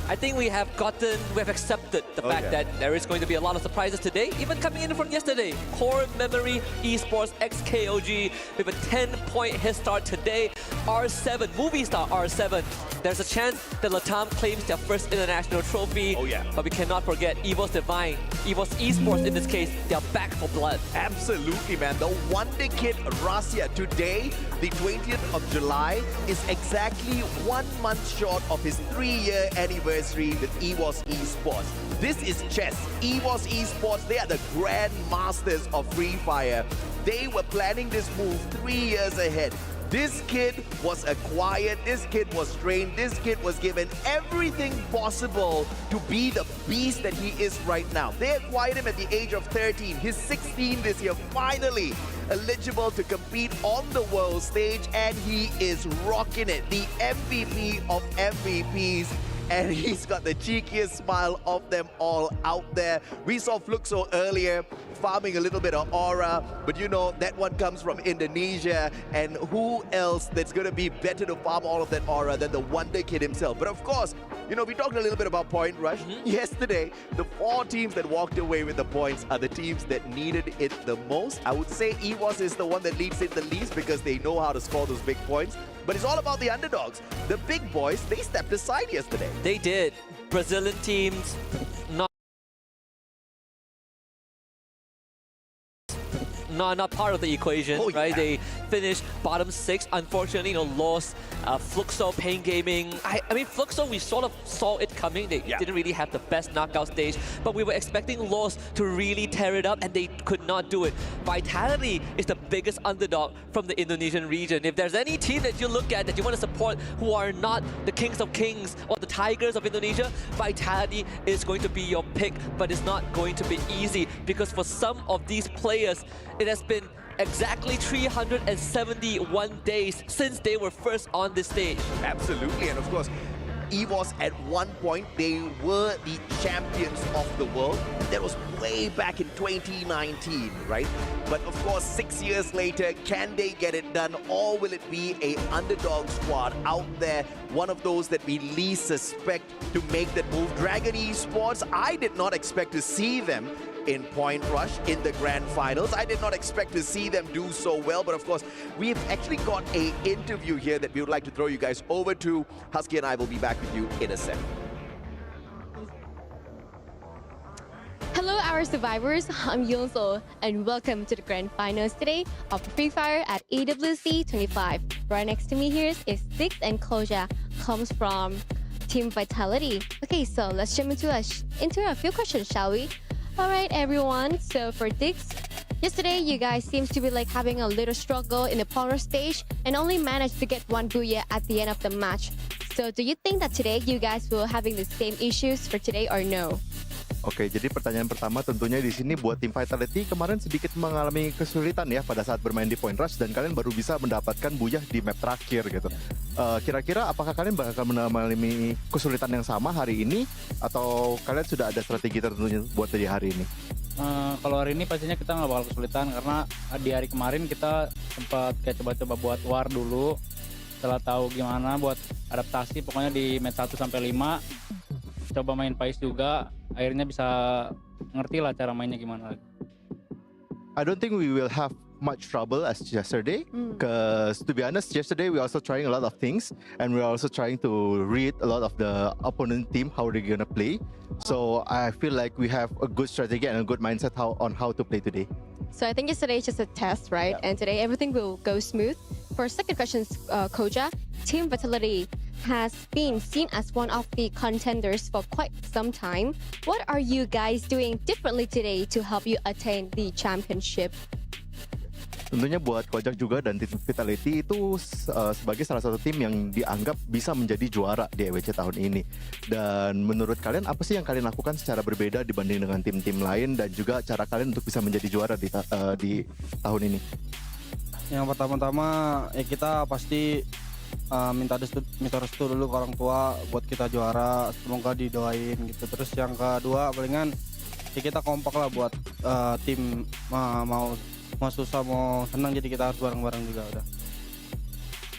I think we have accepted the fact that there is going to be a lot of surprises today, even coming in from yesterday. Core Memory Esports XKOG with a 10-point head start today. R7, movie star R7. There's a chance that Latam claims their first international trophy. Oh yeah. But we cannot forget EVOS Divine, EVOS Esports in this case, they are back for blood. Absolutely, man. The Wonder Kid Rasya today, the 20th of July, is exactly 1 month short of his 3-year anniversary with EVOS Esports. This is chess. EVOS Esports, they are the grand masters of Free Fire. They were planning this move 3 years ahead. This kid was acquired, this kid was trained, this kid was given everything possible to be the beast that he is right now. They acquired him at the age of 13. He's 16 this year, finally eligible to compete on the world stage, and he is rocking it. The MVP of MVPs. And he's got the cheekiest smile of them all out there. We saw Fluxo earlier farming a little bit of aura, but you know, that one comes from Indonesia, and who else that's going to be better to farm all of that aura than the Wonder Kid himself? But of course, you know, we talked a little bit about Point Rush. Yesterday, the 4 teams that walked away with the points are the teams that needed it the most. I would say EVOS is the one that leads it the least because they know how to score those big points. But it's all about the underdogs. The big boys, they stepped aside yesterday. They did. Brazilian teams, not part of the equation, right? They finished bottom 6. Unfortunately, lost Fluxo, Pain Gaming. I mean, Fluxo, we sort of saw it coming. They didn't really have the best knockout stage, but we were expecting Lost to really tear it up, and they could not do it. Vitality is the biggest underdog from the Indonesian region. If there's any team that you look at that you want to support who are not the Kings of Kings or the Tigers of Indonesia, Vitality is going to be your pick, but it's not going to be easy because for some of these players, it has been exactly 371 days since they were first on this stage. Absolutely, and of course, EVOS at one point, they were the champions of the world. That was way back in 2019, right? But of course, 6 years later, can they get it done, or will it be a underdog squad out there, one of those that we least suspect to make that move? Dragon Esports, I did not expect to see them in Point Rush in the grand finals. I did not expect to see them do so well, but of course, we've actually got an interview here that we would like to throw you guys over to. Husky and I will be back with you in a second. Hello, our survivors. I'm Yonso, and welcome to the grand finals today of Free Fire at EWC 25. Right next to me here is Six, and Koja comes from Team Vitality. Okay, so let's jump into a few questions, shall we? Alright everyone, so for Dix, yesterday you guys seems to be like having a little struggle in the Power stage and only managed to get one booyah at the end of the match. So do you think that today you guys will having the same issues for today or no? Oke, jadi pertanyaan pertama tentunya di sini buat tim Vitality kemarin sedikit mengalami kesulitan ya pada saat bermain di Point Rush dan kalian baru bisa mendapatkan buyah di map terakhir gitu. Kira-kira apakah kalian bakal mengalami kesulitan yang sama hari ini atau kalian sudah ada strategi tertentu buat di hari ini? Kalau hari ini pastinya kita nggak bakal kesulitan karena di hari kemarin kita sempat kayak coba-coba buat war dulu. Setelah tahu gimana buat adaptasi, pokoknya di match 1 sampai 5 coba main Pais juga, akhirnya bisa ngerti lah cara mainnya gimana. I don't think we will have much trouble as yesterday, because to be honest, yesterday we also trying a lot of things and we're also trying to read a lot of the opponent team, how they're gonna play. So I feel like we have a good strategy and a good mindset on how to play today. So I think yesterday is just a test, right? And today everything will go smooth. For second question, Koja, Team Vitality has been seen as one of the contenders for quite some time. What are you guys doing differently today to help you attain the championship? Tentunya buat Kojak juga dan tim Vitality itu sebagai salah satu tim yang dianggap bisa menjadi juara di EWC tahun ini. Dan menurut kalian apa sih yang kalian lakukan secara berbeda dibanding dengan tim-tim lain dan juga cara kalian untuk bisa menjadi juara di tahun ini? Yang pertama-tama ya kita pasti minta restu dulu ke orang tua buat kita juara, semoga didoain gitu. Terus yang kedua palingan ya kita kompak lah buat tim mau susah mau senang, jadi kita harus bareng-bareng juga udah.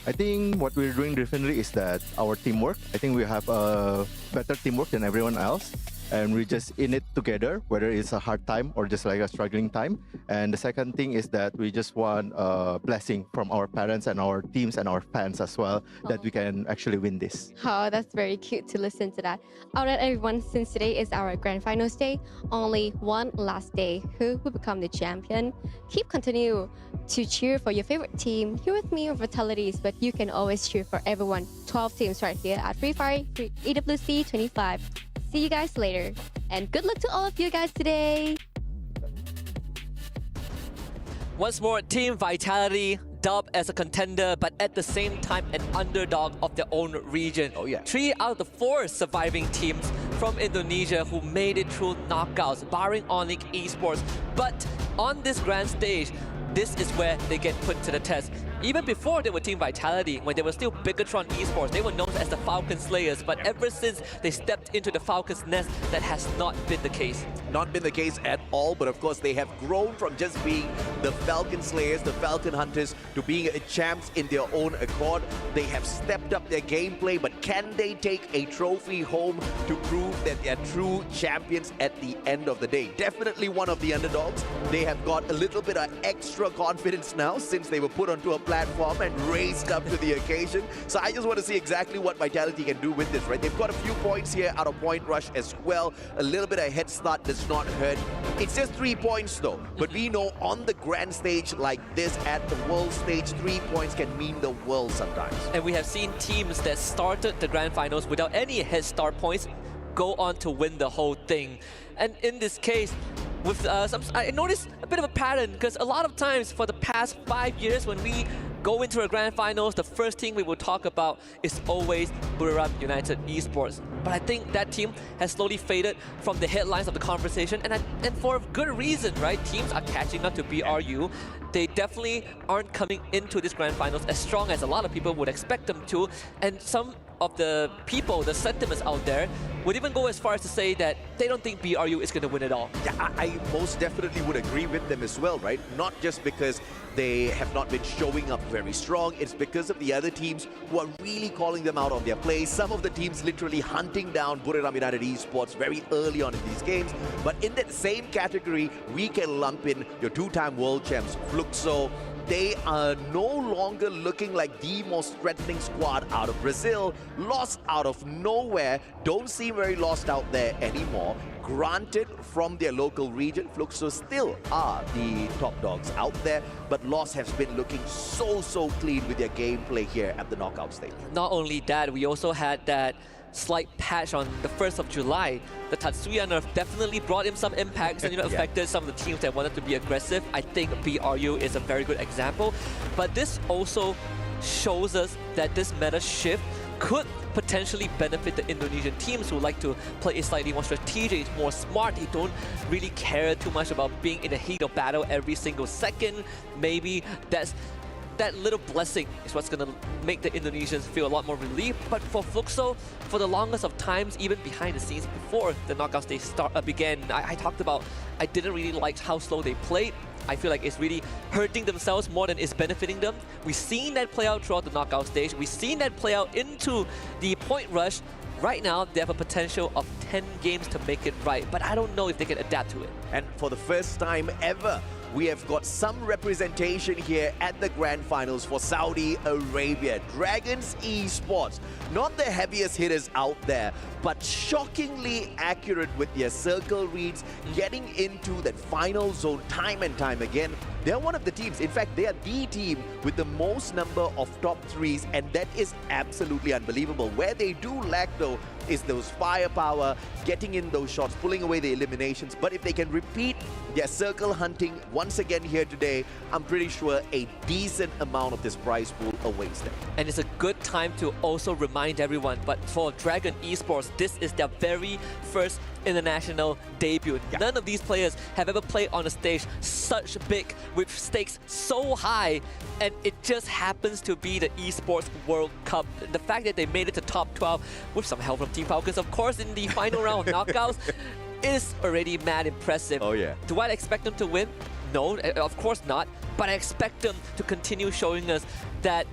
I think what we're doing differently is that our teamwork. I think we have a better teamwork than everyone else. And we're just in it together, whether it's a hard time or just like a struggling time. And the second thing is that we just want a blessing from our parents and our teams and our fans as well, that we can actually win this. Oh, that's very cute to listen to that. All right, everyone, since today is our grand finals day, only one last day. Who will become the champion? Continue to cheer for your favorite team. Here with me, Vitalities, but you can always cheer for everyone. 12 teams right here at Free Fire EWC 25. See you guys later, and good luck to all of you guys today. Once more, Team Vitality dubbed as a contender, but at the same time an underdog of their own region. Oh yeah. 3 out of the 4 surviving teams from Indonesia who made it through knockouts, barring Onyx Esports. But on this grand stage, this is where they get put to the test. Even before they were Team Vitality, when they were still Bigatron Esports, they were known as the Falcon Slayers. But ever since they stepped into the Falcon's nest, that has not been the case. Not been the case at all, but of course they have grown from just being the Falcon Slayers, the Falcon Hunters, to being champs in their own accord. They have stepped up their gameplay, but can they take a trophy home to prove that they're true champions at the end of the day? Definitely one of the underdogs. They have got a little bit of extra confidence now since they were put onto a platform and raised up to the occasion. So I just want to see exactly what Vitality can do with this, right? They've got a few points here out of Point Rush as well. A little bit of head start does not hurt. It's just 3 points though. But we know on the grand stage like this, at the world stage, 3 points can mean the world sometimes. And we have seen teams that started the grand finals without any head start points go on to win the whole thing. And in this case, with I noticed a bit of a pattern, because a lot of times for the past 5 years when we go into a grand finals, the first team we will talk about is always Boulevard United Esports. But I think that team has slowly faded from the headlines of the conversation, and for a good reason, right? Teams are catching up to BRU. They definitely aren't coming into this grand finals as strong as a lot of people would expect them to, and some of the people, the sentiments out there, would even go as far as to say that they don't think BRU is going to win it all. Yeah, I most definitely would agree with them as well, right? Not just because they have not been showing up very strong, it's because of the other teams who are really calling them out on their play. Some of the teams literally hunting down Boulevard United Esports very early on in these games. But in that same category, we can lump in your two-time world champs, Fluxo. They are no longer looking like the most threatening squad out of Brazil. Lost out of nowhere. Don't seem very lost out there anymore. Granted, from their local region, Fluxo still are the top dogs out there, but Lost has been looking so clean with their gameplay here at the knockout stage. Not only that, we also had that slight patch on the 1st of July. The Tatsuya nerf definitely brought in some impacts and affected some of the teams that wanted to be aggressive. I think BRU is a very good example. But this also shows us that this meta shift could potentially benefit the Indonesian teams who like to play it slightly more strategic, more smart. They don't really care too much about being in the heat of battle every single second. Maybe that little blessing is what's going to make the Indonesians feel a lot more relieved. But for Fluxo, for the longest of times, even behind the scenes before the knockout stage began, I talked about I didn't really like how slow they played. I feel like it's really hurting themselves more than it's benefiting them. We've seen that play out throughout the knockout stage. We've seen that play out into the point rush. Right now, they have a potential of 10 games to make it right, but I don't know if they can adapt to it. And for the first time ever, we have got some representation here at the grand finals for Saudi Arabia. Dragons Esports, not the heaviest hitters out there, but shockingly accurate with their circle reads, getting into that final zone time and time again. They're one of the teams, in fact, they are the team with the most number of top threes, and that is absolutely unbelievable. Where they do lack though is those firepower, getting in those shots, pulling away the eliminations. But if they can repeat their circle hunting once again here today, I'm pretty sure a decent amount of this prize pool awaits them. And it's a good time to also remind everyone, but for Dragon Esports, this is their very first international debut. Yeah. None of these players have ever played on a stage such big, with stakes so high, and it just happens to be the Esports World Cup. The fact that they made it to top 12 with some help from Team Falcons, of course, in the final round of knockouts, is already mad impressive. Oh yeah. Do I expect them to win? No, of course not. But I expect them to continue showing us that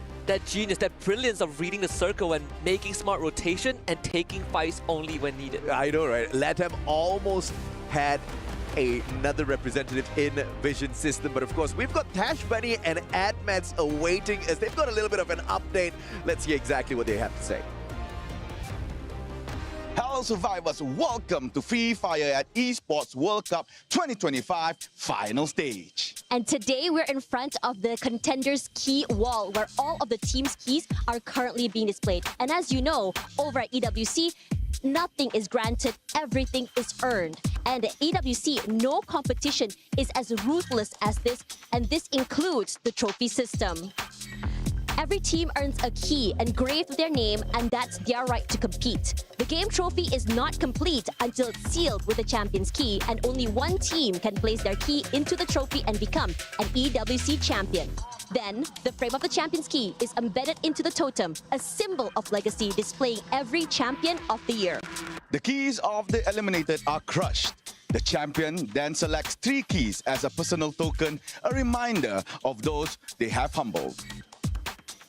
genius, that brilliance of reading the circle and making smart rotation and taking fights only when needed. I know, right? LATAM almost had another representative in Vision System, but of course we've got Tash Bunny and AdMats awaiting as they've got a little bit of an update. Let's hear exactly what they have to say. Hello survivors, welcome to Free Fire at Esports World Cup 2025 final stage. And today we're in front of the contenders key wall where all of the team's keys are currently being displayed. And as you know, over at EWC, nothing is granted, everything is earned. And at EWC, no competition is as ruthless as this, and this includes the trophy system. Every team earns a key engraved with their name, and that's their right to compete. The game trophy is not complete until it's sealed with the champion's key, and only one team can place their key into the trophy and become an EWC champion. Then, the frame of the champion's key is embedded into the totem, a symbol of legacy displaying every champion of the year. The keys of the eliminated are crushed. The champion then selects 3 keys as a personal token, a reminder of those they have humbled.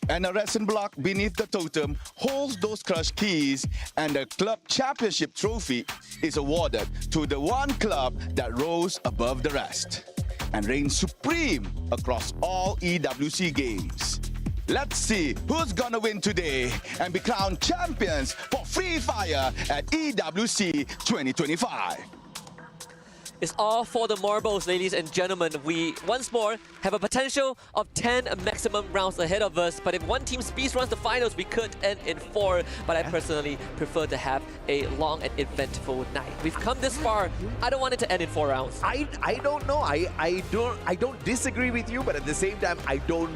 And a resin block beneath the totem holds those crushed keys, and the club championship trophy is awarded to the one club that rose above the rest and reigns supreme across all EWC games. Let's see who's gonna win today and be crowned champions for Free Fire at EWC 2025. It's all for the marbles, ladies and gentlemen. We, once more, have a potential of 10 maximum rounds ahead of us. But if one team speedruns the finals, we could end in 4. But I personally prefer to have a long and eventful night. We've come this far. I don't want it to end in 4 rounds. I don't know. I don't disagree with you, but at the same time, I don't,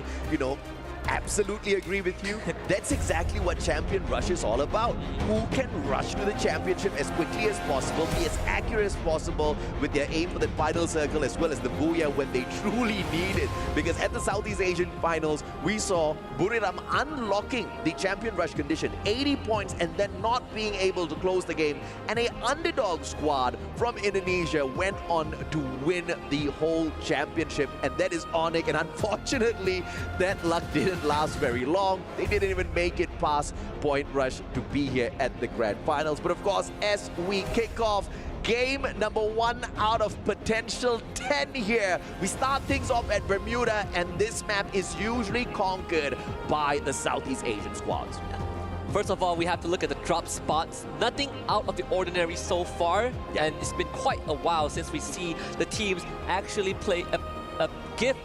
absolutely agree with you. That's exactly what Champion Rush is all about. Who can rush to the championship as quickly as possible, be as accurate as possible with their aim for the final circle as well as the Booyah when they truly need it. Because at the Southeast Asian Finals, we saw Buriram unlocking the Champion Rush condition, 80 points, and then not being able to close the game. And an underdog squad from Indonesia went on to win the whole championship, and that is Onyx. And unfortunately, that luck didn't last very long. They didn't even make it past Point Rush to be here at the Grand Finals. But of course, as we kick off game number 1 out of potential 10 here, we start things off at Bermuda, and this map is usually conquered by the Southeast Asian squads. First of all, we have to look at the drop spots. Nothing out of the ordinary so far, and it's been quite a while since we see the teams actually play give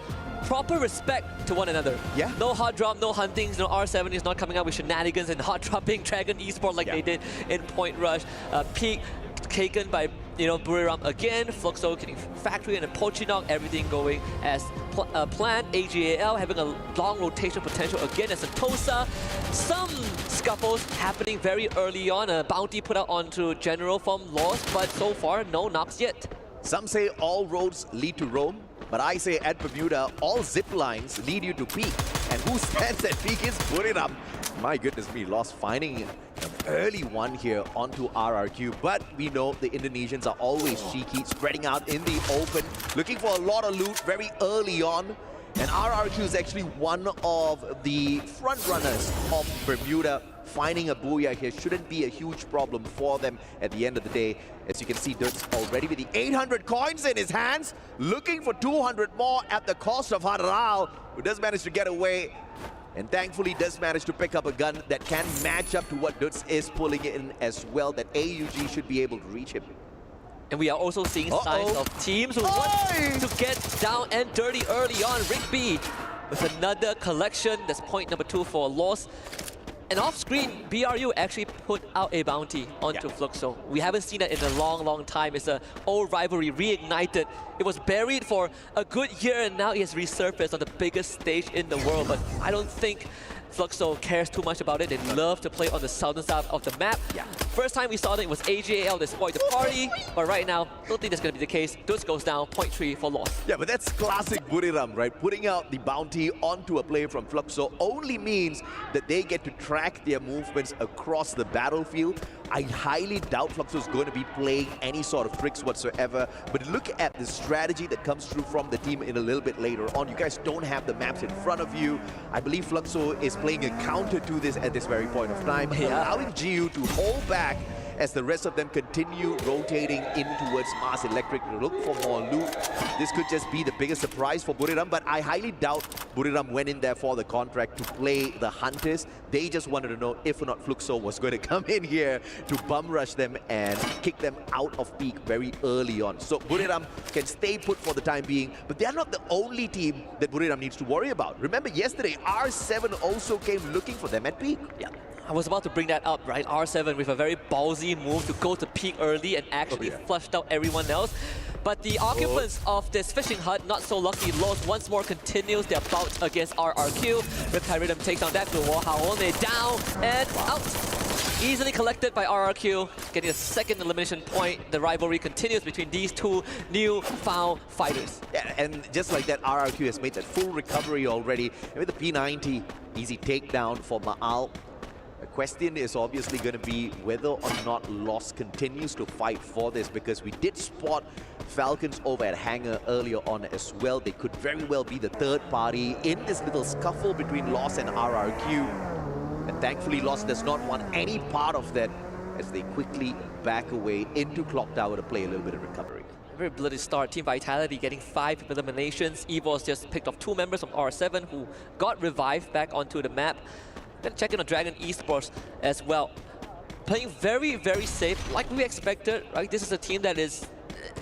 proper respect to one another. Yeah. No hot drop, no huntings, no R7 is not coming out with shenanigans and hot dropping Dragon Esports like they did in Point Rush. Peak taken by Buriram again. Fluxo getting Factory and a Pochinok, everything going as planned. AGAL having a long rotation potential again as Sentosa. Some scuffles happening very early on. A bounty put out onto General from Lost, but so far no knocks yet. Some say all roads lead to Rome, but I say at Bermuda, all zip lines lead you to Peak. And who stands at Peak is Buriram. My goodness me, Lost finding an early one here onto RRQ. But we know the Indonesians are always cheeky, spreading out in the open, looking for a lot of loot very early on. And RRQ is actually one of the front runners of Bermuda. Finding a Booyah here shouldn't be a huge problem for them at the end of the day. As you can see, Dirt's already with the 800 coins in his hands, looking for 200 more at the cost of Hadral, who does manage to get away. And thankfully does manage to pick up a gun that can match up to what Dirt's is pulling in as well, that AUG should be able to reach him. And we are also seeing signs of teams who want to get down and dirty early on. Rigby with another collection. That's point number 2 for Lost. And off-screen, BRU actually put out a bounty onto Fluxo. We haven't seen that in a long, long time. It's an old rivalry reignited. It was buried for a good year, and now it has resurfaced on the biggest stage in the world. But I don't think Fluxo cares too much about it. They love to play on the southern side of the map. First time we saw it was AGAL that spoiled the party, but right now, don't think that's going to be the case. Dutch goes down, point 3 for Lost. Yeah, but that's classic Buriram, right? Putting out the bounty onto a player from Fluxo only means that they get to track their movements across the battlefield. I highly doubt Fluxo is going to be playing any sort of tricks whatsoever. But look at the strategy that comes through from the team in a little bit later on. You guys don't have the maps in front of you. I believe Fluxo is playing a counter to this at this very point of time, allowing GU to hold back as the rest of them continue rotating in towards Mars Electric to look for more loot. This could just be the biggest surprise for Buriram, but I highly doubt Buriram went in there for the contract to play the Hunters. They just wanted to know if or not Fluxo was going to come in here to bum rush them and kick them out of Peak very early on. So Buriram can stay put for the time being, but they are not the only team that Buriram needs to worry about. Remember yesterday, R7 also came looking for them at Peak. Yeah. I was about to bring that up, right? R7 with a very ballsy move to go to Peak early and actually flushed out everyone else. But the occupants of this fishing hut, not so lucky. Lost once more continues their bout against RRQ. Riptide Rhythm takes down that blue wall. Haone down and out. Easily collected by RRQ, getting a second elimination point. The rivalry continues between these two new-found fighters. Yeah, and just like that, RRQ has made that full recovery already. And with the P90, easy takedown for Ma'al. The question is obviously going to be whether or not Lost continues to fight for this, because we did spot Falcons over at Hangar earlier on as well. They could very well be the third party in this little scuffle between Lost and RRQ. And thankfully Lost does not want any part of that as they quickly back away into Clock Tower to play a little bit of recovery. Very bloody start. Team Vitality getting 5 eliminations. EVOS just picked off 2 members from R7 who got revived back onto the map. Then check in on Dragon Esports as well. Playing very, very safe, like we expected, right? This is a team that is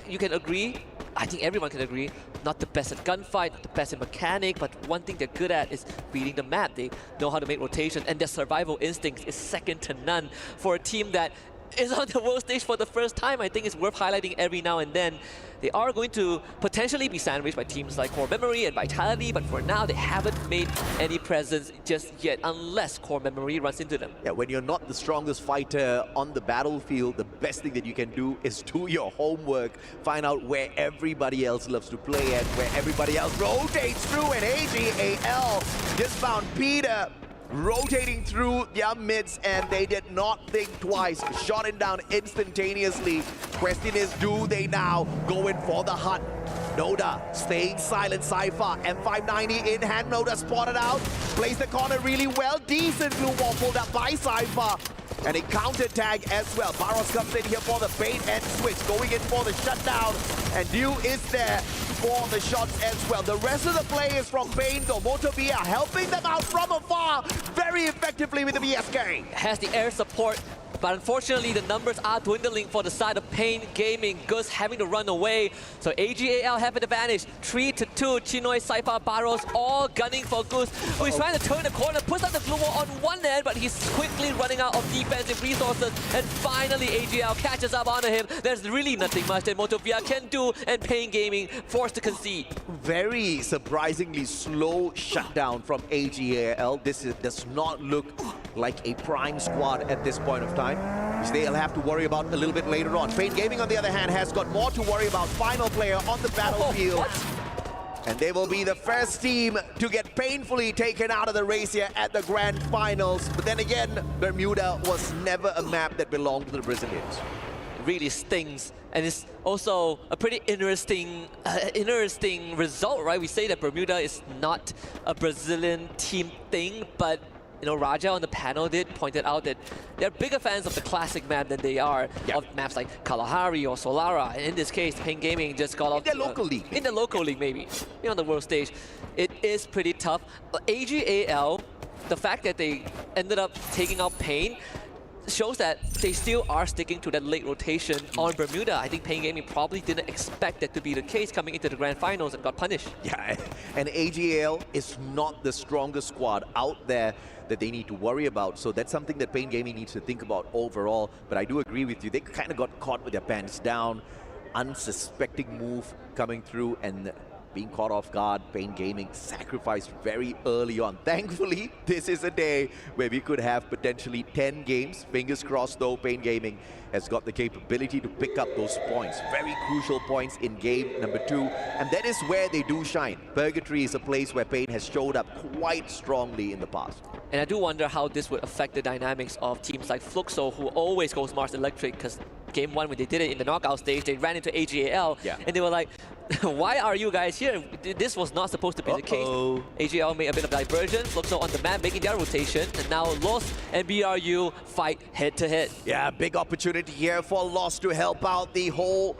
you can agree, I think everyone can agree, not the best at gunfight, not the best in mechanic, but one thing they're good at is reading the map. They know how to make rotation, and their survival instincts is second to none for a team that is on the world stage for the first time. I think it's worth highlighting every now and then. They are going to potentially be sandwiched by teams like Core Memory and Vitality, but for now they haven't made any presence just yet, unless Core Memory runs into them. Yeah, when you're not the strongest fighter on the battlefield, the best thing that you can do is do your homework, find out where everybody else loves to play and where everybody else rotates through, and AGAL just found Peter rotating through their mids, and they did not think twice. Shot it down instantaneously. Question is, do they now go in for the hunt? Noda staying silent. Cypher, M590 in hand. Noda spotted out. Plays the corner really well. Decent blue wall pulled up by Cypher. And a counter tag as well. Barros comes in here for the bait and switch, going in for the shutdown. And Dew is there for the shots as well. The rest of the players from Pain, though, Motovia helping them out from afar very effectively with the BSK. Has the air support, but unfortunately the numbers are dwindling for the side of Pain Gaming. Gus having to run away, so AGAL have an advantage. 3-2, Chinoy, Cypher, Barros all gunning for Gus, who is trying to turn the corner, puts out the blue wall on one end, but he's quickly running out of defensive resources, and finally AGAL catches up onto him. There's really nothing much that Motovia can do, and Pain Gaming forced to concede. Very surprisingly slow shutdown from AGAL. This does not look like a prime squad at this point of time, which they'll have to worry about a little bit later on. Pain Gaming, on the other hand, has got more to worry about. Final player on the battlefield. And they will be the first team to get painfully taken out of the race here at the Grand Finals. But then again, Bermuda was never a map that belonged to the Brazilians. It really stings. And it's also a pretty interesting result, right? We say that Bermuda is not a Brazilian team thing, but you know, Raja on the panel pointed out that they're bigger fans of the classic map than they are of maps like Kalahari or Solara. And in this case, Pain Gaming just got off in the local league. In the local league, maybe. You know, on the world stage. It is pretty tough. But AGAL, the fact that they ended up taking out Pain shows that they still are sticking to that late rotation on Bermuda. I think Pain Gaming probably didn't expect that to be the case coming into the Grand Finals and got punished. Yeah, and AGAL is not the strongest squad out there that they need to worry about. So that's something that Pain Gaming needs to think about overall. But I do agree with you. They kind of got caught with their pants down. Unsuspecting move coming through and being caught off guard. Pain Gaming sacrificed very early on. Thankfully, this is a day where we could have potentially 10 games. Fingers crossed though, Pain Gaming has got the capability to pick up those points. Very crucial points in game number 2. And that is where they do shine. Purgatory is a place where Pain has showed up quite strongly in the past. And I do wonder how this would affect the dynamics of teams like Fluxo, who always goes Mars Electric, because game 1, when they did it in the knockout stage, they ran into AGAL, and they were like, why are you guys here? This was not supposed to be the case. AGAL made a bit of diversion, Fluxo on the map, making their rotation, and now Lost and BRU fight head-to-head. Yeah, big opportunity here for Lost to help out the whole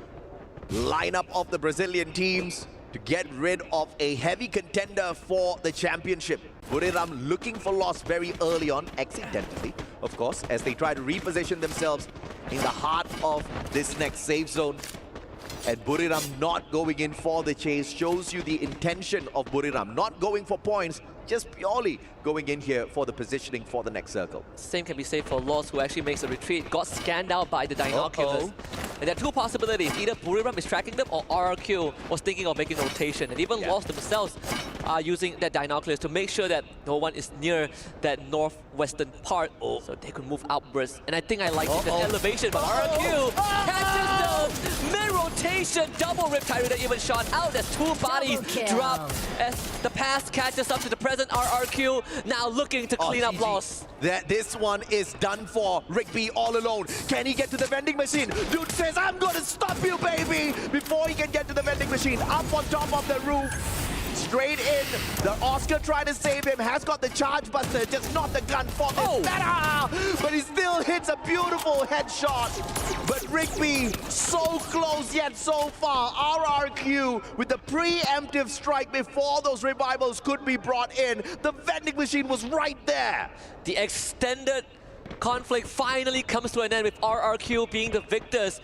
lineup of the Brazilian teams to get rid of a heavy contender for the championship. Buriram looking for Lost very early on, accidentally, of course, as they try to reposition themselves in the heart of this next safe zone. And Buriram not going in for the chase shows you the intention of Buriram, not going for points, just purely going in here for the positioning for the next circle. Same can be said for Lost, who actually makes a retreat, got scanned out by the Dinoculus. And there are two possibilities. Either Buriram is tracking them or RRQ was thinking of making a rotation. And even Lost themselves are using that Dinoculus to make sure that no one is near that northwestern part so they could move outwards. And I think I like the elevation, but RRQ catches them mid-rotation. Double Riptide that even shot out as two bodies drop as the past catches up to the present. RRQ now looking to clean up Lost. This one is done for. Rigby all alone. Can he get to the vending machine? Dude says, I'm gonna stop you, baby! Before he can get to the vending machine, up on top of the roof. Straight in. The Oscar trying to save him. Has got the charge buster, just not the gun for this better. But he still hits a beautiful headshot. But Rigby so close yet so far. RRQ with the preemptive strike before those revivals could be brought in. The vending machine was right there. The extended conflict finally comes to an end with RRQ being the victors.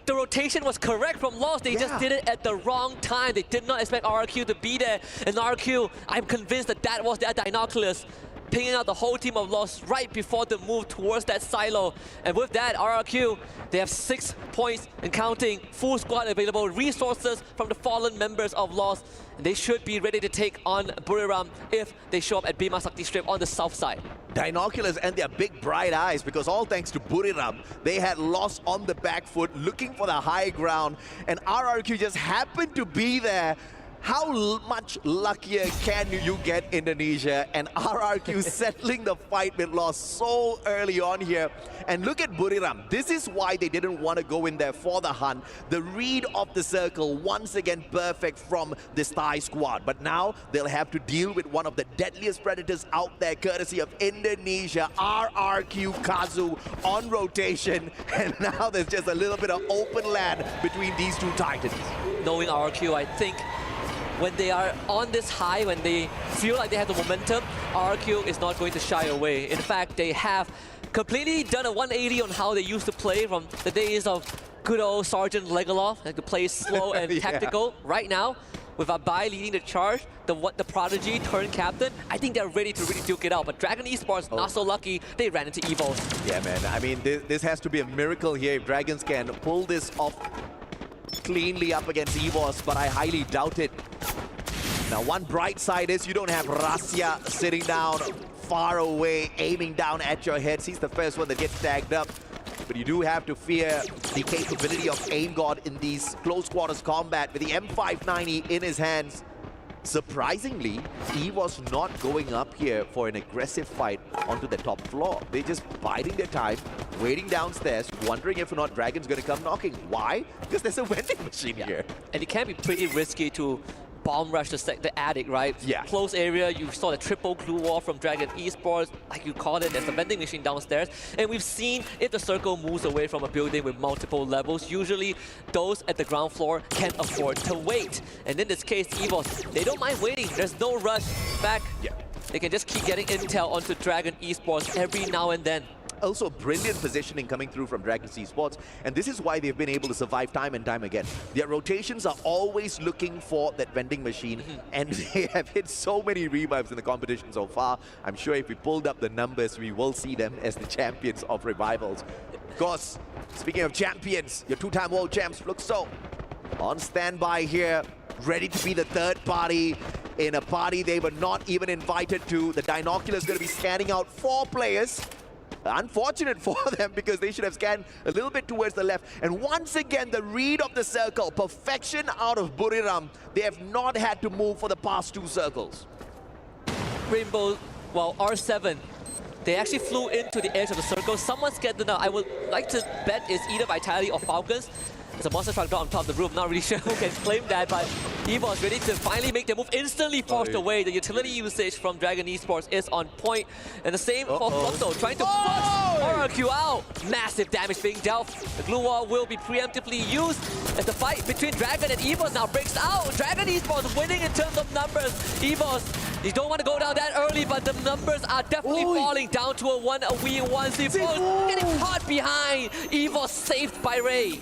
the rotation was correct from Lost. They just did it at the wrong time. They did not expect RRQ to be there. And RRQ, I'm convinced that was their Dinoculus, pinging out the whole team of Lost right before the move towards that silo. And with that, RRQ, they have 6 points and counting, full squad available, resources from the fallen members of Lost. And they should be ready to take on Buriram if they show up at Bima Sakti Strip on the south side. Dinoculus and their big bright eyes, because all thanks to Buriram, they had Lost on the back foot, looking for the high ground, and RRQ just happened to be there. How much luckier can you get, Indonesia? And RRQ settling the fight with Lost so early on here. And look at Buriram. This is why they didn't want to go in there for the hunt. The read of the circle, once again perfect from this Thai squad. But now they'll have to deal with one of the deadliest predators out there, courtesy of Indonesia, RRQ Kazu on rotation. And now there's just a little bit of open land between these two titans. Knowing RRQ, I think when they are on this high, when they feel like they have the momentum, RRQ is not going to shy away. In fact, they have completely done a 180 on how they used to play from the days of good old Sergeant Legolas, like to play slow and tactical. Right now, with Abai leading the charge, the prodigy turned captain, I think they're ready to really duke it out. But Dragon Esports, not so lucky, they ran into Evos. Yeah, man. I mean, this has to be a miracle here if Dragons can pull this off cleanly up against EVOS, but I highly doubt it. Now, one bright side is you don't have Rasya sitting down far away, aiming down at your heads. He's the first one that gets tagged up. But you do have to fear the capability of Aim God in these close quarters combat with the M590 in his hands. Surprisingly, he was not going up here for an aggressive fight onto the top floor. They're just biding their time, waiting downstairs, wondering if or not Dragon's going to come knocking. Why? Because there's a vending machine here. And it can be pretty risky to bomb rush the attic, right? Yeah. Close area, you saw the triple glue wall from Dragon Esports, like you called it, there's a vending machine downstairs. And we've seen if the circle moves away from a building with multiple levels, usually those at the ground floor can afford to wait. And in this case, EVOS, they don't mind waiting. There's no rush back. Yeah. They can just keep getting intel onto Dragon Esports every now and then. Also, brilliant positioning coming through from Dragon Esports, and this is why they've been able to survive time and time again. Their rotations are always looking for that vending machine, and they have hit so many revives in the competition so far. I'm sure if we pulled up the numbers, we will see them as the champions of revivals. Of course, speaking of champions, your two-time world champs Fluxo on standby here, ready to be the third party in a party they were not even invited to. The Dinoculus is going to be scanning out 4 players. Unfortunate for them because they should have scanned a little bit towards the left. And once again, the read of the circle, perfection out of Buriram. They have not had to move for the past 2 circles. Rainbow, well, R7, they actually flew into the edge of the circle. Someone scared them out. I would like to bet it's either Vitality or Falcons. There's a monster truck on top of the roof. Not really sure who can claim that, but EVOS ready to finally make their move, instantly forced away. The utility usage from Dragon Esports is on point. And the same for Fluxo, trying to flush RRQ out. Massive damage being dealt. The glue wall will be preemptively used as the fight between Dragon and EVOS now breaks out. Dragon Esports winning in terms of numbers. EVOS, you don't want to go down that early, but the numbers are definitely falling down to a wee 1-0. Getting caught behind. EVOS saved by Ray.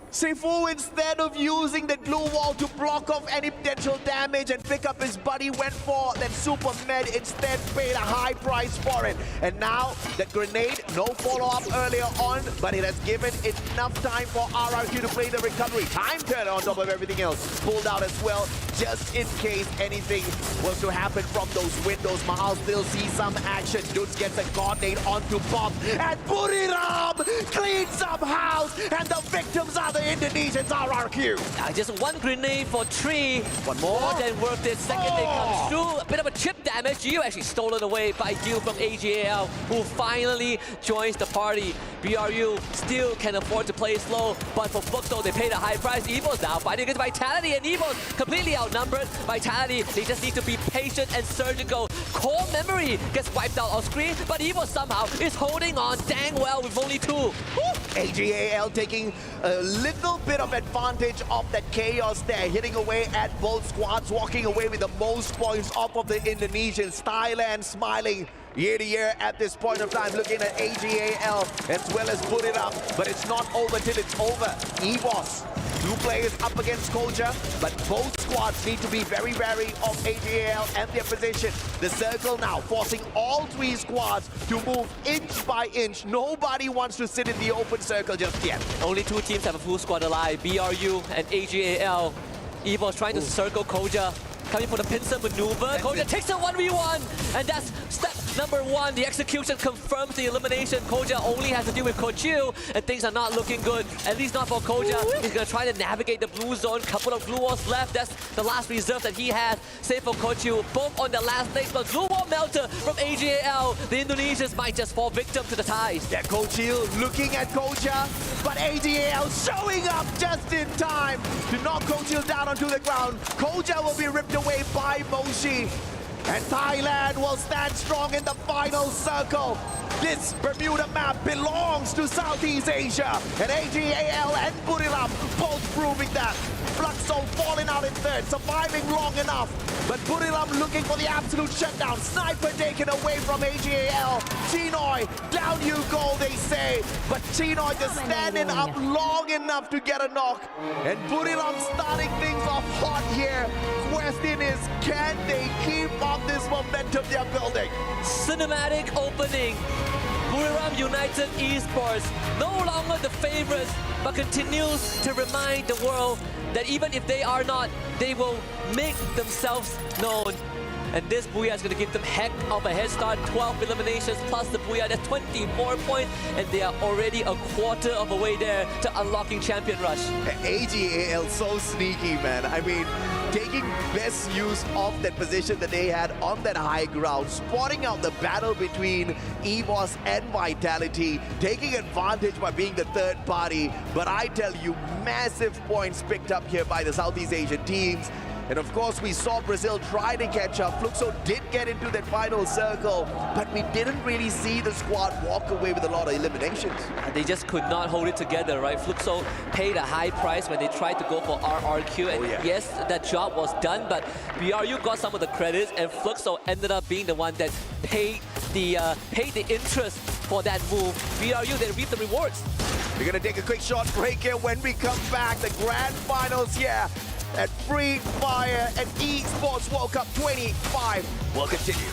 Seifu, instead of using the glue wall to block off any potential damage and pick up his buddy, went for that super med, instead paid a high price for it. And now, the grenade, no follow-up earlier on, but it has given enough time for RRQ to play the recovery. Time turner on top of everything else. Pulled out as well, just in case anything was to happen from those windows. Mahal still sees some action. Dudes gets a coordinate onto Bob, and Buriram cleans up house, and the victims are the Indonesians, RRQ. Just one grenade for 3. One more than worth it. Second they come through. A bit of a chip damage. Gio actually stolen away by Gil from AGAL, who finally joins the party. BRU still can afford to play slow, but for Fluxo, they paid a high price. EVO's now fighting against Vitality, and EVO's completely outnumbered. Vitality, they just need to be patient and surgical. Core memory gets wiped out off screen, but EVO somehow is holding on dang well with only 2. AGAL taking a little little bit of advantage of that chaos there, hitting away at both squads, walking away with the most points off of the Indonesians. Thailand smiling year to year at this point of time, looking at AGAL as well as put it up, but it's not over till it's over. EVOS, 2 players up against Koja, but both squads need to be very wary of AGAL and their position. The circle now forcing all 3 squads to move inch by inch. Nobody wants to sit in the open circle just yet. Only 2 teams have a full squad alive, BRU and AGAL. EVOS trying to circle Koja, coming for the pincer maneuver. Koja takes a 1v1, and that's step number 1. The execution confirms the elimination. Koja only has to deal with Kochiu, and things are not looking good, at least not for Koja. He's going to try to navigate the blue zone. Couple of blue walls left. That's the last reserve that he has. Save for Kochiu, both on the last stage, but blue wall melter from AGAL. The Indonesians might just fall victim to the ties. Yeah, Kochiu looking at Koja, but AGAL showing up just in time to knock Kochiu down onto the ground. Koja will be ripped away by Moshi, and Thailand will stand strong in the final circle. This Bermuda map belongs to Southeast Asia, and AGAL and Buriram both proving that. Fluxo falling out in third, surviving long enough, but Buriram looking for the absolute shutdown. Sniper taken away from AGAL. Chinoy, down you go, they say, but Chinoy just standing up long enough to get a knock, and Buriram starting things off hot here. Question is, can they keep up this momentum they're building? Cinematic opening. Buriram United Esports, no longer the favorites, but continues to remind the world that even if they are not, they will make themselves known. And this Booyah is going to give them heck of a head start. 12 eliminations plus the Booyah, that's 20 more points, and they are already a quarter of a way there to unlocking Champion Rush. AGAL so sneaky, man. I mean, taking best use of that position that they had on that high ground, spotting out the battle between EVOS and Vitality, taking advantage by being the third party. But I tell you, massive points picked up here by the Southeast Asian teams. And of course, we saw Brazil try to catch up. Fluxo did get into that final circle, but we didn't really see the squad walk away with a lot of eliminations. They just could not hold it together, right? Fluxo paid a high price when they tried to go for RRQ, and yes, that job was done, but BRU got some of the credits, and Fluxo ended up being the one that paid the interest for that move. BRU, they reaped the rewards. We're gonna take a quick short break here. When we come back, the grand finals here at Free Fire and Esports World Cup 25 will continue.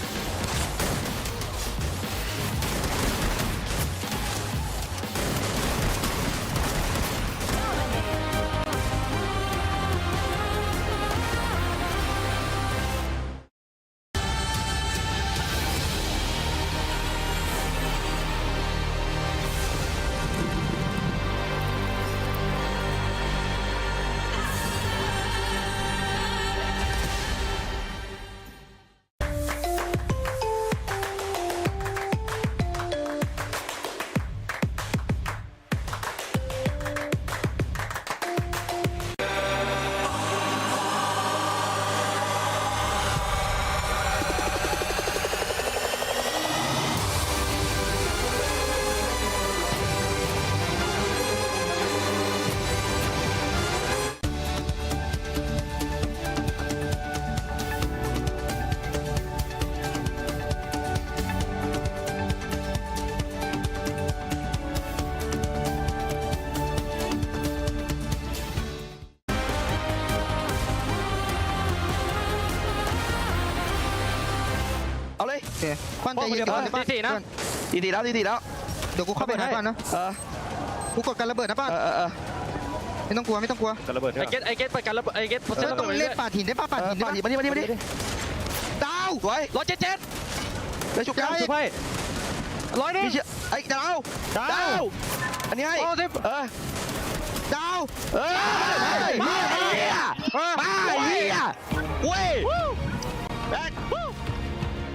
ควันใจเย็นก่อนดีทีนะดีแล้วเดี๋ยวกูเข้าไปให้กูกดการระเบิดนะป้าไม่ต้องกลัวไอเกตเปิดการระเบิดไอเกตต้องเล่นป่าหินได้ป่ะป่าหินมาดิดาว177ได้ชุบยาชุบให้100นี่ไอ้ดาวอันนี้ให้ดาวมาเว้ย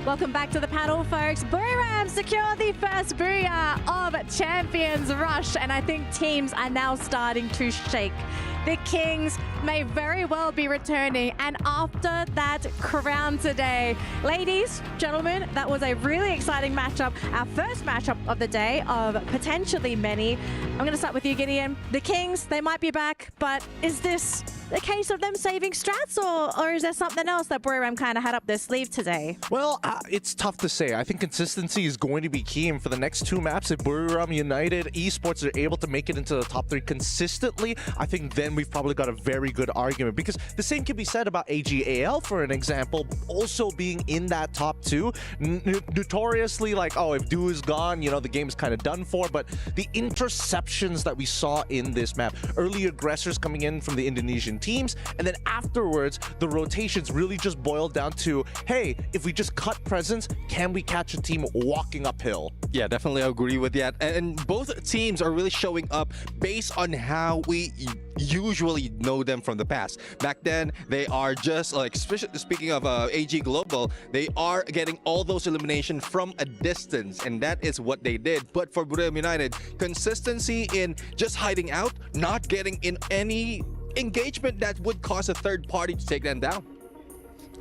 Welcome back to the panel, folks. Buriram secure the first Booyah of Champions Rush, and I think teams are now starting to shake. The Kings may very well be returning. And after that crown today, ladies, gentlemen, that was a really exciting matchup. Our first matchup of the day of potentially many. I'm going to start with you, Gideon. The Kings, they might be back, but is this a case of them saving strats, or is there something else that Buriram kind of had up their sleeve today? Well, it's tough to say. I think consistency is going to be key, and for the next two maps, if Buriram United Esports are able to make it into the top 3 consistently, I think then we've probably got a very good argument, because the same can be said about AGAL, for an example, also being in that top 2. Notoriously, like, oh, if Du is gone, you know, the game's kind of done for, but the interceptions that we saw in this map, early aggressors coming in from the Indonesian teams, and then afterwards the rotations really just boiled down to, hey, if we just cut presence, can we catch a team walking uphill? Yeah, definitely agree with that. And both teams are really showing up based on how we usually know them from the past. Back then, they are just like, speaking of AG Global, they are getting all those eliminations from a distance, and that is what they did. But for Buriram United, consistency in just hiding out, not getting in any engagement that would cause a third party to take them down.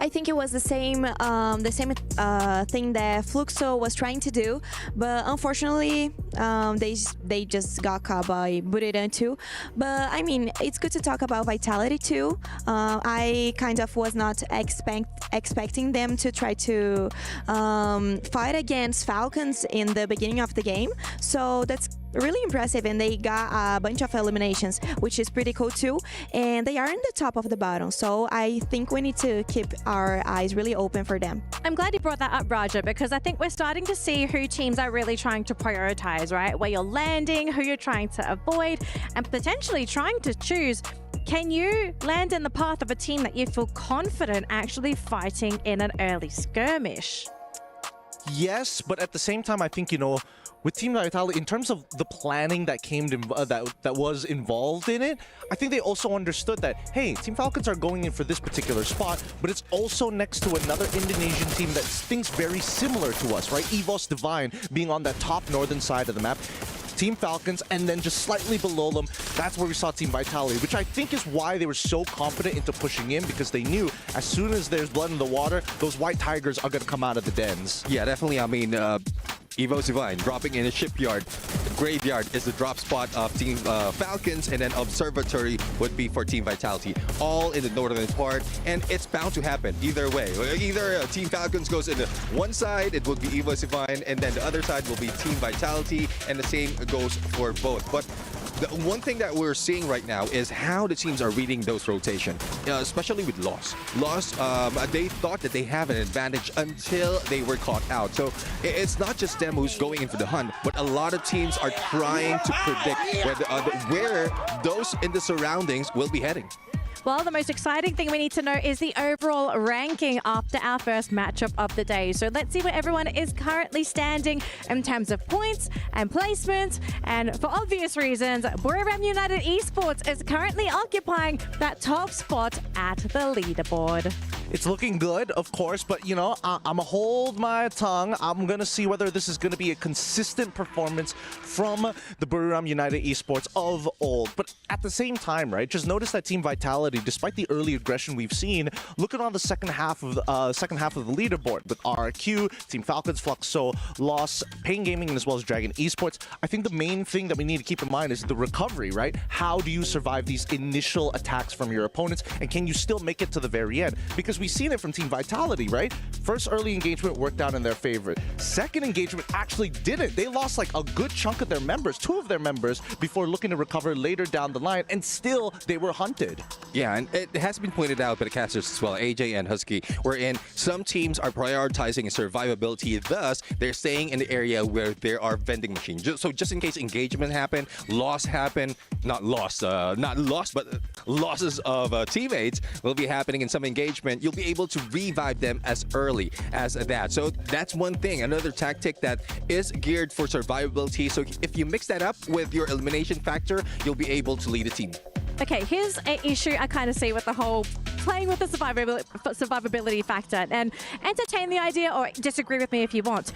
I think it was the same thing that Fluxo was trying to do, but unfortunately, they just got caught by Buriram too. But I mean, it's good to talk about Vitality too. I kind of was not expecting them to try to fight against Falcons in the beginning of the game, so that's really impressive, and they got a bunch of eliminations, which is pretty cool too, and they are in the top of the bottom, so I think we need to keep our eyes really open for them. I'm glad you brought that up, Raja, because I think we're starting to see who teams are really trying to prioritize, right? Where you're landing, who you're trying to avoid, and potentially trying to choose, can you land in the path of a team that you feel confident actually fighting in an early skirmish? Yes, but at the same time, I think, you know, with Team Vitality, in terms of the planning that came to, that was involved in it, I think they also understood that, hey, Team Falcons are going in for this particular spot, but it's also next to another Indonesian team that thinks very similar to us, right? EVOS Divine being on that top northern side of the map. Team Falcons, and then just slightly below them, that's where we saw Team Vitality, which I think is why they were so confident into pushing in, because they knew as soon as there's blood in the water, those white tigers are going to come out of the dens. Yeah, definitely. I mean, EVOS Divine dropping in a shipyard. Graveyard is the drop spot of Team Falcons, and then Observatory would be for Team Vitality, all in the northern part, and it's bound to happen either way. Either Team Falcons goes into one side, it would be EVOS Divine, and then the other side will be Team Vitality, and the same goes for both. But the one thing that we're seeing right now is how the teams are reading those rotations, especially with Lost. They thought that they have an advantage until they were caught out. So it's not just them who's going in for the hunt, but a lot of teams are trying to predict where those in the surroundings will be heading. Well, the most exciting thing we need to know is the overall ranking after our first matchup of the day. So let's see where everyone is currently standing in terms of points and placement. And for obvious reasons, Buriram United Esports is currently occupying that top spot at the leaderboard. It's looking good, of course, but, you know, I'm going to hold my tongue. I'm going to see whether this is going to be a consistent performance from the Buriram United Esports of old. But at the same time, right, just notice that Team Vitality, despite the early aggression we've seen, look at on the second half of the leaderboard with RRQ, Team Falcons, Fluxo, Lost, Pain Gaming, as well as Dragon Esports. I think the main thing that we need to keep in mind is the recovery, right? How do you survive these initial attacks from your opponents, and can you still make it to the very end? Because we've seen it from Team Vitality, right? First early engagement worked out in their favor. Second engagement actually didn't. They lost like a good chunk of their members, 2 of their members, before looking to recover later down the line, and still they were hunted. Yeah, and it has been pointed out by the casters as well, AJ and Husky, wherein some teams are prioritizing survivability, thus they're staying in the area where there are vending machines. So just in case engagement happen, loss happen, not lost, but losses of teammates will be happening in some engagement, you'll be able to revive them as early as that. So that's one thing, another tactic that is geared for survivability. So if you mix that up with your elimination factor, you'll be able to lead a team. Okay, here's an issue I kind of see with the whole playing with the survivability factor, and entertain the idea or disagree with me if you want.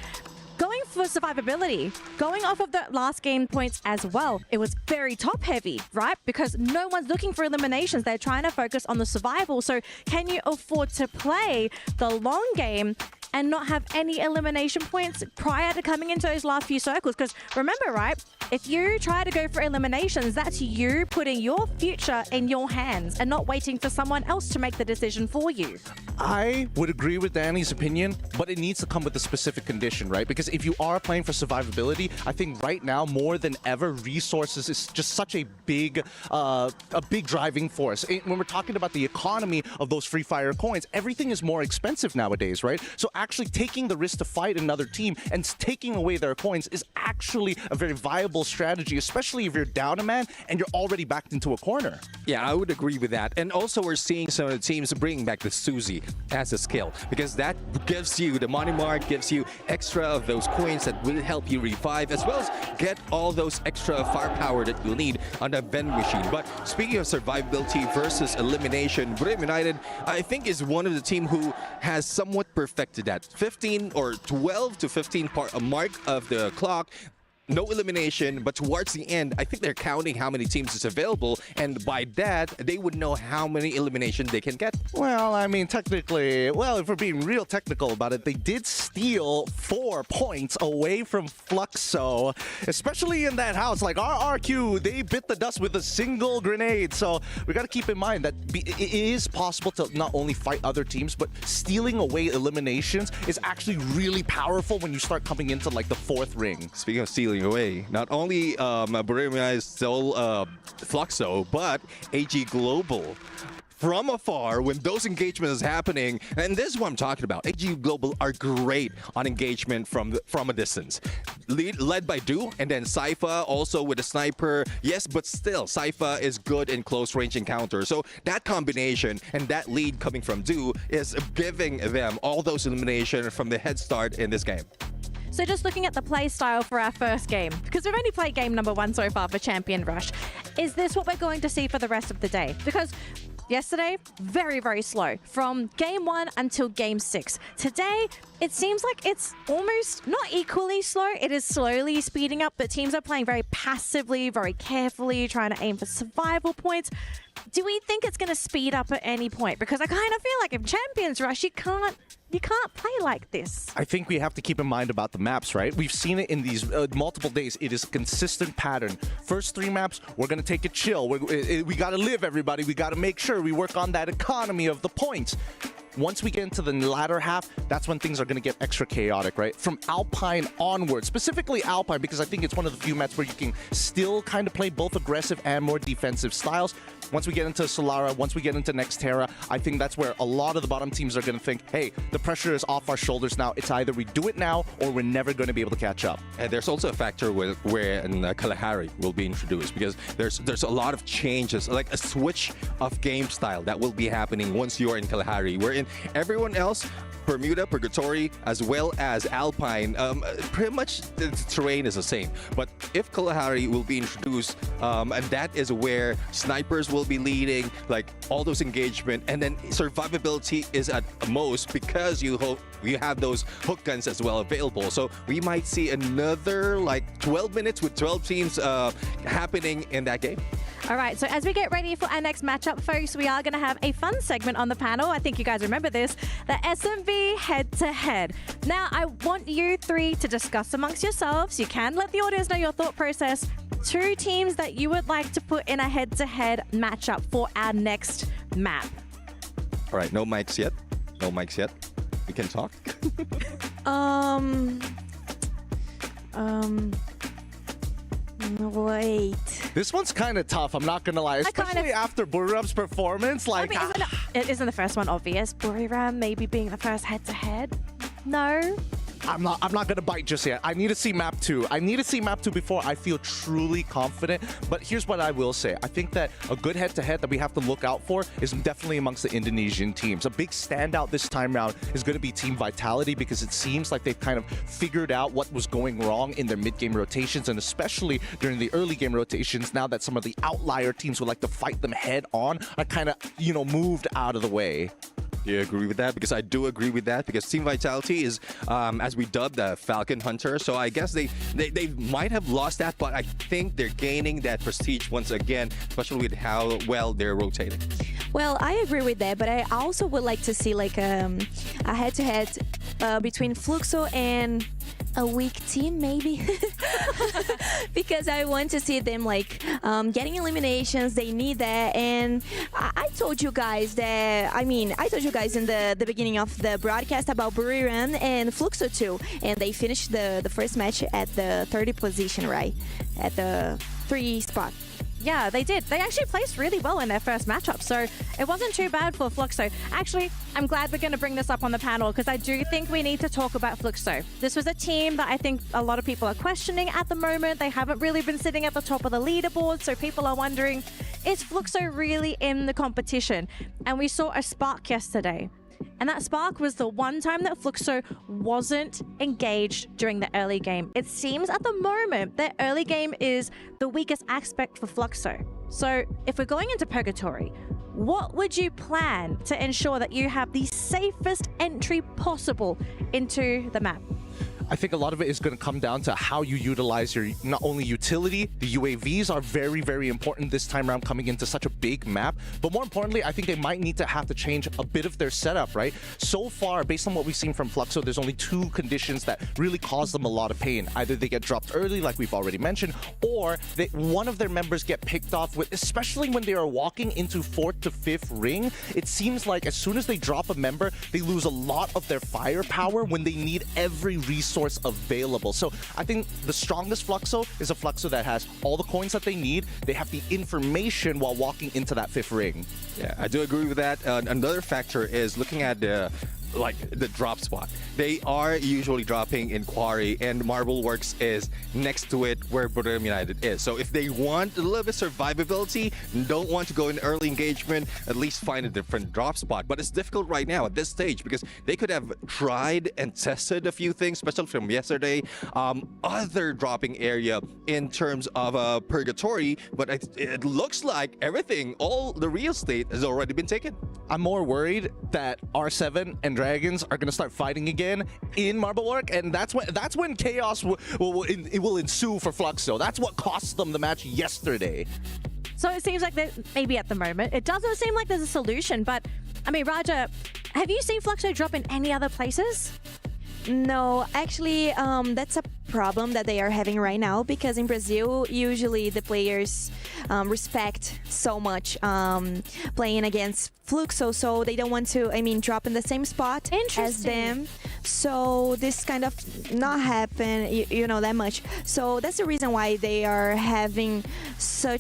going for survivability, going off of the last game points as well, it was very top heavy, right? Because no one's looking for eliminations. They're trying to focus on the survival. So can you afford to play the long game and not have any elimination points prior to coming into those last few circles? Because remember, right, if you try to go for eliminations, that's you putting your future in your hands and not waiting for someone else to make the decision for you. I would agree with Danny's opinion, but it needs to come with a specific condition, right? Because if you are playing for survivability, I think right now more than ever, resources is just such a big driving force. When we're talking about the economy of those Free Fire coins, everything is more expensive nowadays, right? So actually taking the risk to fight another team and taking away their coins is actually a very viable strategy, especially if you're down a man and you're already backed into a corner. Yeah, I would agree with that. And also we're seeing some of the teams bringing back the Suzy as a skill, because that gives you the money mark, gives you extra of those coins that will help you revive, as well as get all those extra firepower that you'll need on the vending machine. But speaking of survivability versus elimination, Boulevard United, I think, is one of the team who has somewhat perfected that. 15 or 12 to 15 mark of the clock. No elimination, but towards the end, I think they're counting how many teams is available, and by that, they would know how many eliminations they can get. Well, I mean, technically, well, if we're being real technical about it, they did steal 4 points away from Fluxo, especially in that house. Like, RRQ, they bit the dust with a single grenade, so we got to keep in mind that it is possible to not only fight other teams, but stealing away eliminations is actually really powerful when you start coming into, like, the 4th ring. Speaking of stealing away, not only Boulevard stole Fluxo, but AG Global. From afar, when those engagements is happening, and this is what I'm talking about. AG Global are great on engagement from a distance. Led by Du, and then Sypha also with a sniper. Yes, but still, Sypha is good in close range encounters. So that combination and that lead coming from Du is giving them all those eliminations from the head start in this game. So just looking at the play style for our first game, because we've only played game number 1 so far for Champion Rush, is this what we're going to see for the rest of the day? Because yesterday, very, very slow from game 1 until game 6. Today, it seems like it's almost not equally slow. It is slowly speeding up, but teams are playing very passively, very carefully, trying to aim for survival points. Do we think it's going to speed up at any point? Because I kind of feel like if Champions Rush, you can't play like this. I think we have to keep in mind about the maps, right? We've seen it in these multiple days. It is a consistent pattern. First 3 maps, we're going to take it chill. We got to live, everybody. We got to make sure we work on that economy of the points. Once we get into the latter half, that's when things are going to get extra chaotic, right? From Alpine onward, specifically Alpine, because I think it's one of the few maps where you can still kind of play both aggressive and more defensive styles. Once we get into Solara, once we get into Nextera, I think that's where a lot of the bottom teams are going to think, hey, the pressure is off our shoulders now. It's either we do it now or we're never going to be able to catch up. And there's also a factor where Kalahari will be introduced, because there's a lot of changes, like a switch of game style that will be happening once you're in Kalahari. Wherein everyone else, Bermuda, Purgatory, as well as Alpine, pretty much the terrain is the same. But if Kalahari will be introduced, and that is where snipers will be leading, like all those engagement, and then survivability is at most, because you have those hook guns as well available. So we might see another like 12 minutes with 12 teams happening in that game. All right, so as we get ready for our next matchup, folks, we are going to have a fun segment on the panel. I think you guys remember this, the SMV head-to-head. Now, I want you 3 to discuss amongst yourselves. You can let the audience know your thought process. 2 teams that you would like to put in a head-to-head matchup for our next map. All right, no mics yet. No mics yet. We can talk. Wait. This one's kind of tough, I'm not going to lie. Especially after Burirab's performance. Like, I mean, isn't the first one obvious? Burirab maybe being the first head-to-head? No? I'm not going to bite just yet. I need to see map 2. I need to see map 2 before I feel truly confident. But here's what I will say. I think that a good head-to-head that we have to look out for is definitely amongst the Indonesian teams. A big standout this time round is going to be Team Vitality, because it seems like they've kind of figured out what was going wrong in their mid-game rotations, and especially during the early game rotations, now that some of the outlier teams would like to fight them head-on, are kind of, moved out of the way. Do you agree with that? Because I do agree with that, because Team Vitality is, as we dubbed, the Falcon Hunter. So I guess they might have lost that, but I think they're gaining that prestige once again, especially with how well they're rotating. Well, I agree with that, but I also would like to see like a head-to-head between Fluxo and a weak team, maybe. Because I want to see them like getting eliminations. They need that, and I told you guys that. I told you guys in the beginning of the broadcast about Buriram and Fluxo too, and they finished the first match at the 30th position, right, at the 3 spot. Yeah, they did. They actually placed really well in their first matchup, so it wasn't too bad for Fluxo. Actually, I'm glad we're going to bring this up on the panel because I do think we need to talk about Fluxo. This was a team that I think a lot of people are questioning at the moment. They haven't really been sitting at the top of the leaderboard, so people are wondering, is Fluxo really in the competition? And we saw a spark yesterday. And that spark was the one time that Fluxo wasn't engaged during the early game. It seems at the moment that early game is the weakest aspect for Fluxo. So if we're going into Purgatory, what would you plan to ensure that you have the safest entry possible into the map? I think a lot of it is going to come down to how you utilize your not only utility. The UAVs are very, very important this time around coming into such a big map. But more importantly, I think they might need to have to change a bit of their setup, right? So far, based on what we've seen from Fluxo, there's only 2 conditions that really cause them a lot of pain. Either they get dropped early, like we've already mentioned, or one of their members get picked off with, especially when they are walking into 4th to 5th ring. It seems like as soon as they drop a member, they lose a lot of their firepower when they need every resource available. So I think the strongest Fluxo is a Fluxo that has all the coins that they need. They have the information while walking into that 5th ring. Yeah, I do agree with that. Another factor is looking at the drop spot. They are usually dropping in Quarry, and Marble Works is next to it where Buriram United is. So if they want a little bit of survivability, don't want to go in early engagement, at least find a different drop spot. But it's difficult right now at this stage because they could have tried and tested a few things, especially from yesterday. Other dropping area in terms of Purgatory, but it looks like everything, all the real estate has already been taken. I'm more worried that R7 and Dragons are going to start fighting again in Marblework, and that's when chaos will ensue for Fluxo. That's what cost them the match yesterday. So it seems like that maybe at the moment, it doesn't seem like there's a solution, but I mean, Raja, have you seen Fluxo drop in any other places? No, actually, that's a problem that they are having right now because in Brazil, usually the players respect so much playing against Fluxo, so they don't want to, drop in the same spot as them. So this kind of not happen, that much. So that's the reason why they are having so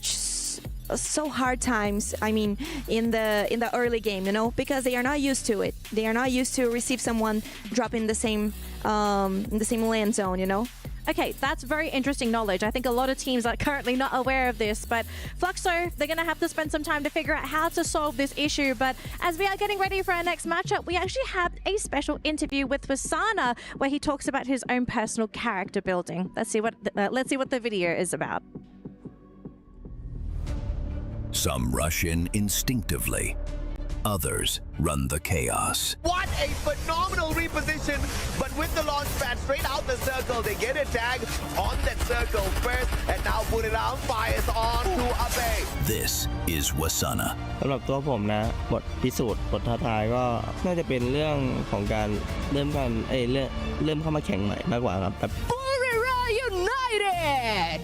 hard times, in the early game, because they are not used to it. They are not used to receive someone drop in the same land zone, Okay, that's very interesting knowledge. I think a lot of teams are currently not aware of this, but Fluxo, they're going to have to spend some time to figure out how to solve this issue. But as we are getting ready for our next matchup, we actually have a special interview with Vasana where he talks about his own personal character building. Let's see what the video is about. Some rush in instinctively. Others run the chaos. What a phenomenal reposition, but with the launch pad straight out the circle, they get a tag on that circle first, and now Boulevard fires on to Abe. This is Wasana. สำหรับตัวผมนะบทพิสูจน์บทท้าทายก็น่าจะเป็นเรื่องของการเริ่มเข้ามาแข่งใหม่มากกว่าครับ Boulevard United!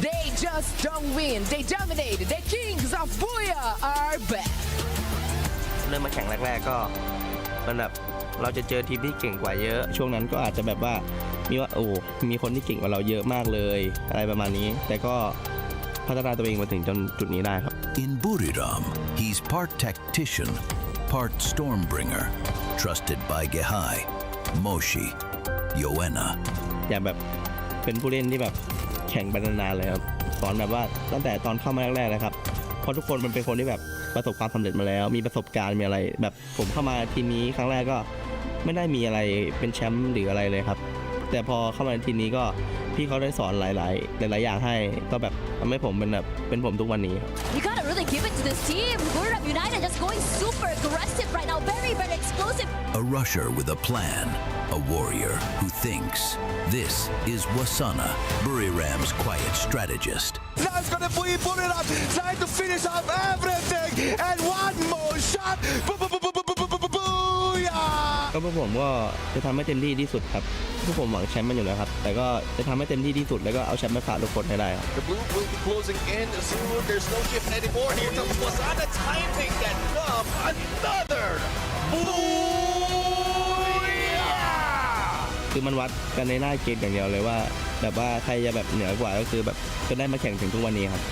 They just don't win, they dominate. The kings of Booyah are back. เริ่มมาแข่งแรกๆก็มันแบบเราจะเจอทีมที่เก่งกว่าเยอะช่วงนั้นก็อาจจะแบบว่ามีคนที่เก่งกว่าเราเยอะมากเลยอะไรประมาณนี้แต่ก็พัฒนาตัวเองมาถึงจนจุดนี้ได้ครับ In Buriram, he's part tactician, part stormbringer, trusted by Gehai, Moshi, Yoena. อยากแบบเป็นผู้เล่นที่แบบแข่งไปนานๆเลยครับสอนแบบว่าตั้งแต่ตอนเข้ามาแรกๆเลยครับเพราะทุกคนมันเป็นคนที่แบบประสบความสำเร็จมาแล้วมีประสบการณ์มีอะไรแบบผมเข้ามาทีมนี้ครั้งแรกก็ไม่ได้มีอะไรเป็นแชมป์หรืออะไรเลยครับ แต่พอเข้ามาในทีมนี้ก็พี่เขาได้สอนหลายอย่างให้ก็แบบทำให้ผมเป็นผมทุกวันนี้ You gotta really give it to this team. Buram United just going super aggressive right now. Very, very explosive. A rusher with a plan, a warrior who thinks. This is Wasana, Buriram's quiet strategist. Now it's gonna be Buriram trying to finish off everything, and one more shot. Booyah! ก็พวกผมก็จะทำให้เต็มที่ที่สุดครับพวกผมหวังแชมป์มันอยู่แล้วครับแต่ก็จะทำให้เต็มที่ที่สุดแล้วก็เอาแชมป์มาฝากทุกคนให้ได้ครับ The blue will be closing in soon. There's no shift anymore. Here comes Wasana timing that up. Another booyah! คือมันวัดกันในหน้าเกมอย่างเดียวเลยว่าแบบว่าใครจะแบบเหนือกว่าก็คือแบบจนได้มาแข่งถึงทุกวันนี้ครับ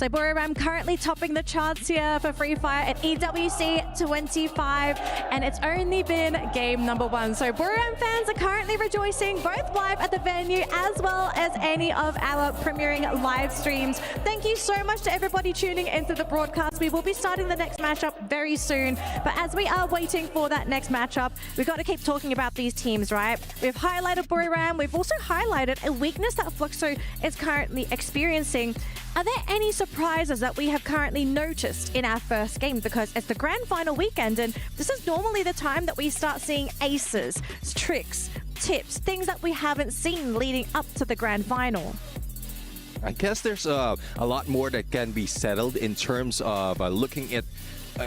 So Buriram currently topping the charts here for Free Fire at EWC 25, and it's only been game number 1. So Buriram fans are currently rejoicing both live at the venue as well as any of our premiering live streams. Thank you so much to everybody tuning into the broadcast. We will be starting the next matchup very soon, but as we are waiting for that next matchup, we've got to keep talking about these teams, right? We've highlighted Buriram. We've also highlighted a weakness that Fluxo is currently experiencing. Are there any surprises that we have currently noticed in our first game? Because it's the grand final weekend, and this is normally the time that we start seeing aces, tricks, tips, things that we haven't seen leading up to the grand final. I guess there's a lot more that can be settled in terms of looking at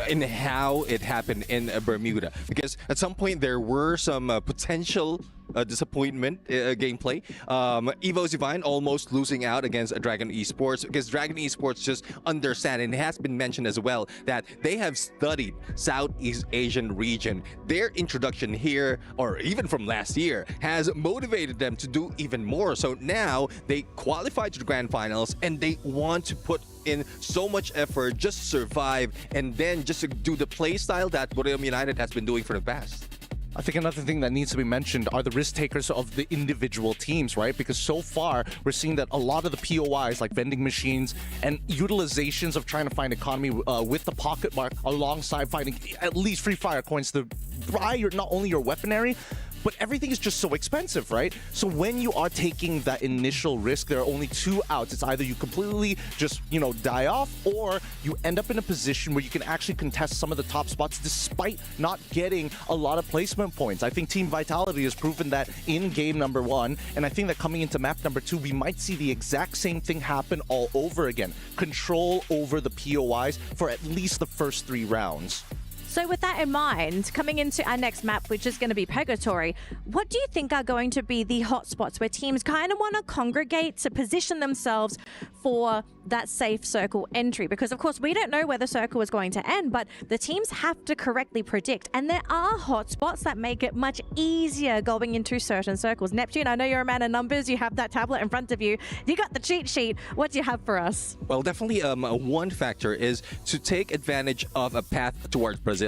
in how it happened in Bermuda, because at some point there were some potential disappointment gameplay. EVOC Free almost losing out against Dragon Esports, because Dragon Esports just understand, and it has been mentioned as well, that they have studied Southeast Asian region. Their introduction here, or even from last year, has motivated them to do even more. So now they qualified to the grand finals, and they want to put in so much effort just to survive, and then just to do the play style that Buriram United has been doing for the past. I think another thing that needs to be mentioned are the risk takers of the individual teams, right? Because so far, we're seeing that a lot of the POIs, like vending machines and utilizations of trying to find economy with the pocket mark alongside finding at least Free Fire coins to buy not only your weaponry, but everything is just so expensive, right? So when you are taking that initial risk, there are only two outs. It's either you completely just, die off, or you end up in a position where you can actually contest some of the top spots despite not getting a lot of placement points. I think Team Vitality has proven that in game number 1, and I think that coming into map number 2, we might see the exact same thing happen all over again. Control over the POIs for at least the first 3 rounds. So with that in mind, coming into our next map, which is going to be Purgatory, what do you think are going to be the hotspots where teams kind of want to congregate to position themselves for that safe circle entry? Because, of course, we don't know where the circle is going to end, but the teams have to correctly predict. And there are hotspots that make it much easier going into certain circles. Neptune, I know you're a man of numbers. You have that tablet in front of you. You got the cheat sheet. What do you have for us? Well, definitely one factor is to take advantage of a path towards Brasilia.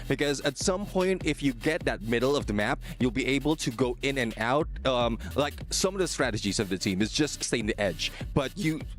Because at some point, if you get that middle of the map, you'll be able to go in and out. Like some of the strategies of the team is just stay in the edge. But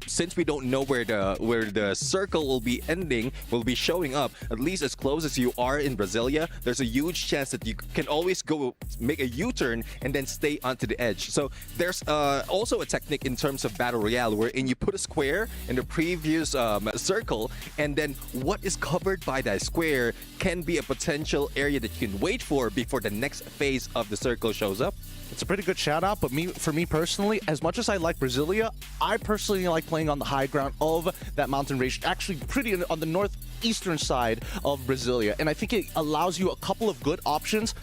since we don't know where the circle will be ending, will be showing up, at least as close as you are in Brasilia, there's a huge chance that you can always go make a U-turn and then stay onto the edge. So there's also a technique in terms of Battle Royale wherein you put a square in the previous circle, and then what is covered by that square can be a potential area that you can wait for before the next phase of the circle shows up. It's a pretty good shout out, but for me personally, as much as I like Brasilia, I personally like playing on the high ground of that mountain range, actually pretty on the northeastern side of Brasilia. And I think it allows you a couple of good options,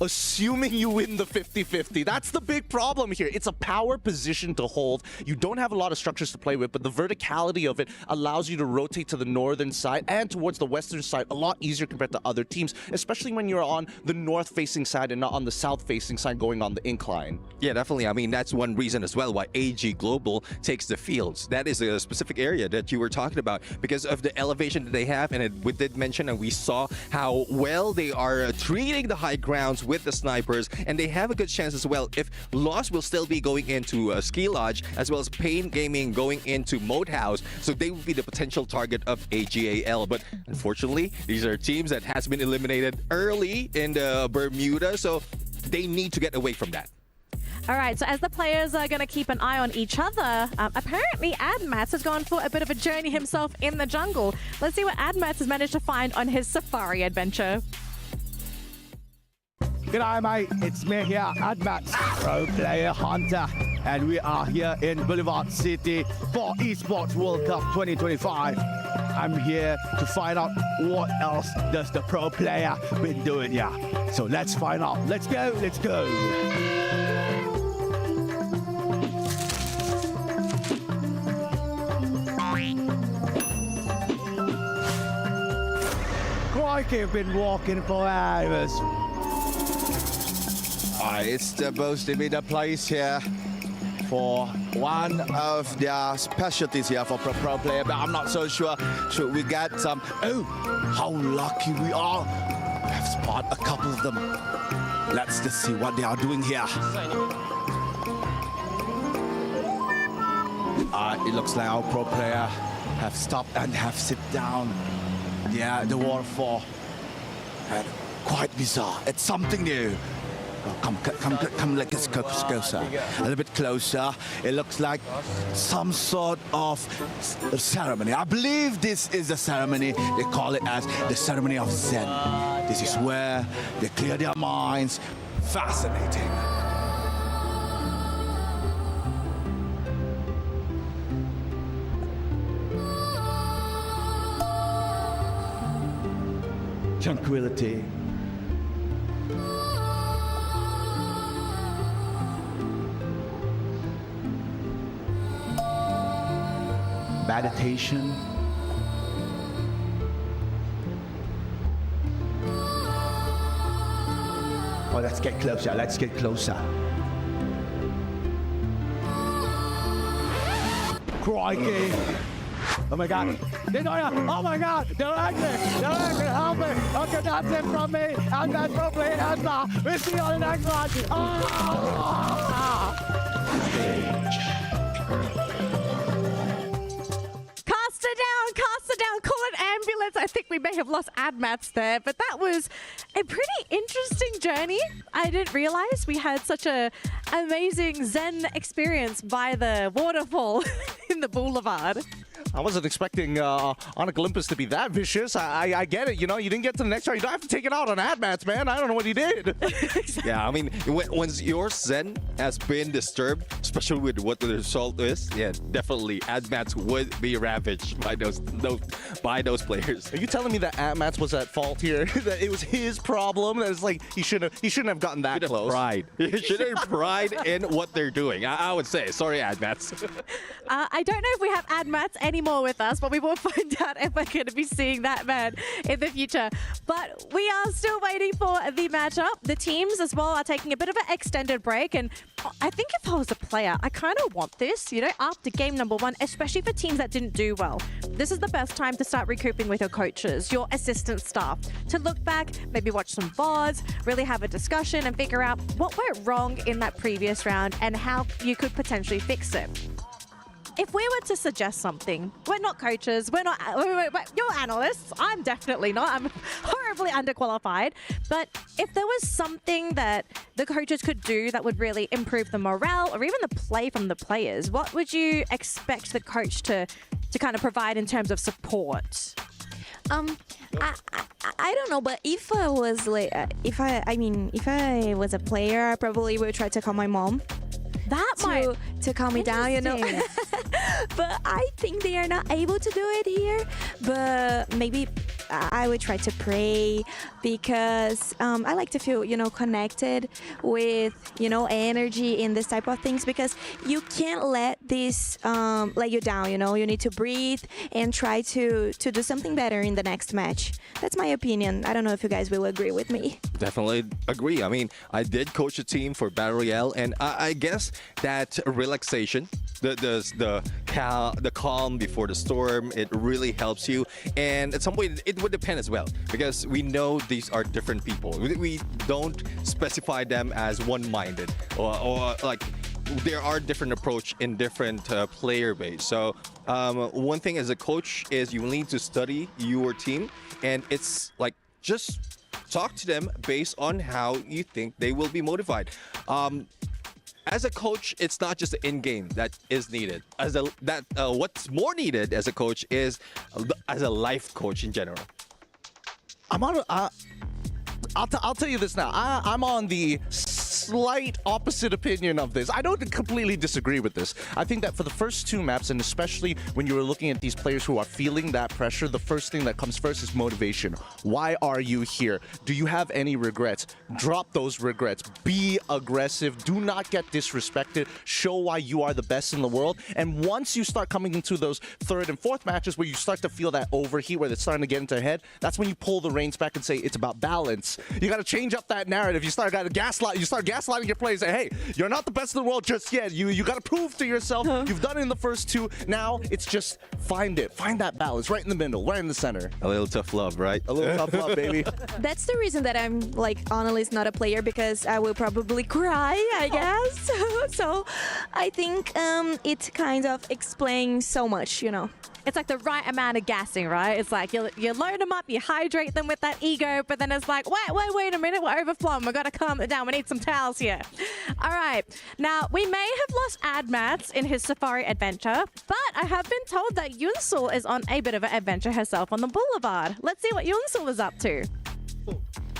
assuming you win the 50-50. That's the big problem here. It's a power position to hold. You don't have a lot of structures to play with, but the verticality of it allows you to rotate to the northern side and towards the western side a lot easier compared to other teams, especially when you're on the north-facing side and not on the south-facing side going on the incline. Yeah, definitely. I mean, that's one reason as well why AG Global takes the fields. That is a specific area that you were talking about because of the elevation that they have, and we did mention and we saw how well they are treating the high ground rounds with the snipers, and they have a good chance as well if Lost will still be going into Ski Lodge, as well as Pain Gaming going into Mode House, so they will be the potential target of AGAL. But unfortunately, these are teams that has been eliminated early in the Bermuda, so they need to get away from that. All right, so as the players are going to keep an eye on each other, apparently Admats has gone for a bit of a journey himself in the jungle. Let's see what Admats has managed to find on his safari adventure. G'day, mate. It's me here, Admats, pro player hunter, and we are here in Boulevard City for Esports World Cup 2025. I'm here to find out what else does the pro player been doing here. So let's find out. Let's go. Let's go. Crikey, I've been walking for hours. It's supposed to be the place here for one of their specialties here for pro player, but I'm not so sure. Should we get some? Oh, how lucky we are. We have spotted a couple of them. Let's just see what they are doing here. It looks like our pro player have stopped and have sit down. Yeah, the waterfall. And quite bizarre. It's something new. Come like this closer. A little bit closer. It looks like some sort of ceremony. I believe this is a ceremony. They call it as the ceremony of Zen. This is where they clear their minds. Fascinating. Tranquility. Meditation. Oh, let's get closer. Let's get closer. Crikey. Oh my God. Oh my God. They're angry. Help me. Okay, that's it from me. And that's probably an answer. We'll see you on the next one. Cast her down, call an ambulance. I think we may have lost Admats there, but that was a pretty interesting journey. I didn't realize we had such a amazing Zen experience by the waterfall in the Boulevard. I wasn't expecting Onyx Olympus to be that vicious. I get it, you know, you didn't get to the next round. You don't have to take it out on Admats, man. I don't know what he did. Yeah, I mean, when your Zen has been disturbed, especially with what the result is, yeah, definitely Admats would be ravaged by those players. Are you telling me that Admats was at fault here? That it was his problem? That it's like he shouldn't have gotten that close. You should have pride in what they're doing. I would say. Sorry, Admats. I don't know if we have Admats anymore with us, but we will find out if we're going to be seeing that man in the future. But we are still waiting for the matchup. The teams as well are taking a bit of an extended break, and I think if I was a player, I kind of want this, you know, after game number one, especially for teams that didn't do well. This is the best time to start recouping with your coaches, your assistant staff, to look back, maybe watch some VODs, really have a discussion and figure out what went wrong in that previous round and how you could potentially fix it. If we were to suggest something, we're not coaches, we're you're analysts. I'm definitely not. I'm horribly underqualified. But if there was something that the coaches could do that would really improve the morale or even the play from the players, what would you expect the coach to kind of provide in terms of support? I don't know, but if I was like, if I was a player, I probably would try to call my mom. To calm me down, you know. But I think they are not able to do it here. But maybe I would try to pray, because I like to feel, you know, connected with, you know, energy in this type of things, because you can't let this let you down, you know. You need to breathe and try to do something better in the next match. That's my opinion. I don't know if you guys will agree with me. Definitely agree. I mean, I did coach a team for Battle Royale, and I guess that relaxation, the calm before the storm, it really helps you. And at some point, it would depend as well, because we know these are different people. We don't specify them as one-minded, or like there are different approach in different player base. So one thing as a coach is you need to study your team, and it's like just talk to them based on how you think they will be motivated. As a coach, it's not just the in-game that is needed. What's more needed as a coach is as a life coach in general. I'll tell you this now. I'm on the slight opposite opinion of this. I don't completely disagree with this. I think that for the first two maps, and especially when you are looking at these players who are feeling that pressure, the first thing that comes first is motivation. Why are you here? Do you have any regrets? Drop those regrets. Be aggressive. Do not get disrespected. Show why you are the best in the world. And once you start coming into those third and fourth matches where you start to feel that overheat, where it's starting to get into head, that's when you pull the reins back and say it's about balance. You got to change up that narrative. You start gaslighting your players. Say, hey, you're not the best in the world just yet. You got to prove to yourself. You've done it in the first two. Now it's just find that balance right in the middle, right in the center. A little tough love, right? A little tough love, baby. That's the reason that I'm like honestly not a player, because I will probably cry, I guess. So I think it kind of explains so much, you know. It's like the right amount of gassing, right? It's like you load them up, you hydrate them with that ego, but then it's like, wait a minute, we're overflowing. We've got to calm it down. We need some towels here. All right. Now, we may have lost Admats in his safari adventure, but I have been told that Yunsul is on a bit of an adventure herself on the Boulevard. Let's see what Yunsul was up to.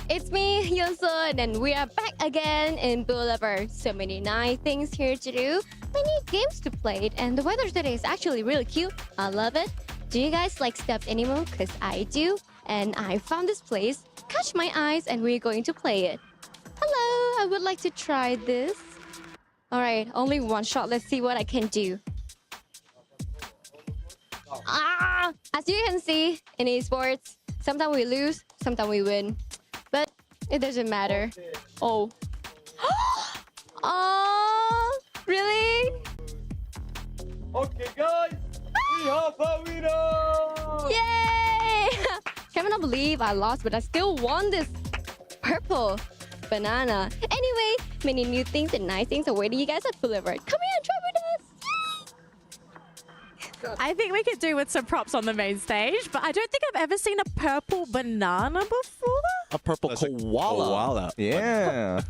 It's me, Yunsul, and we are back again in Boulevard. So many nice things here to do, many games to play, and the weather today is actually really cute. I love it. Do you guys like stuffed animal? Because I do. And I found this place, catch my eyes, and we're going to play it. Hello, I would like to try this. All right, only one shot. Let's see what I can do. As you can see in esports, sometimes we lose, sometimes we win. But it doesn't matter. Oh. Oh, really? Okay, guys, we have a winner! Yay! Cannot believe I lost, but I still won this purple banana. Anyway, many new things and nice things awaiting you guys at Boulevard. Come here and try with us! I think we could do with some props on the main stage, but I don't think I've ever seen a purple banana before. A purple koala. Yeah.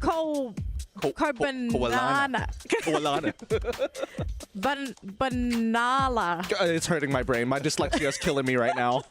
Banana. Banana. It's hurting my brain. My dyslexia is killing me right now.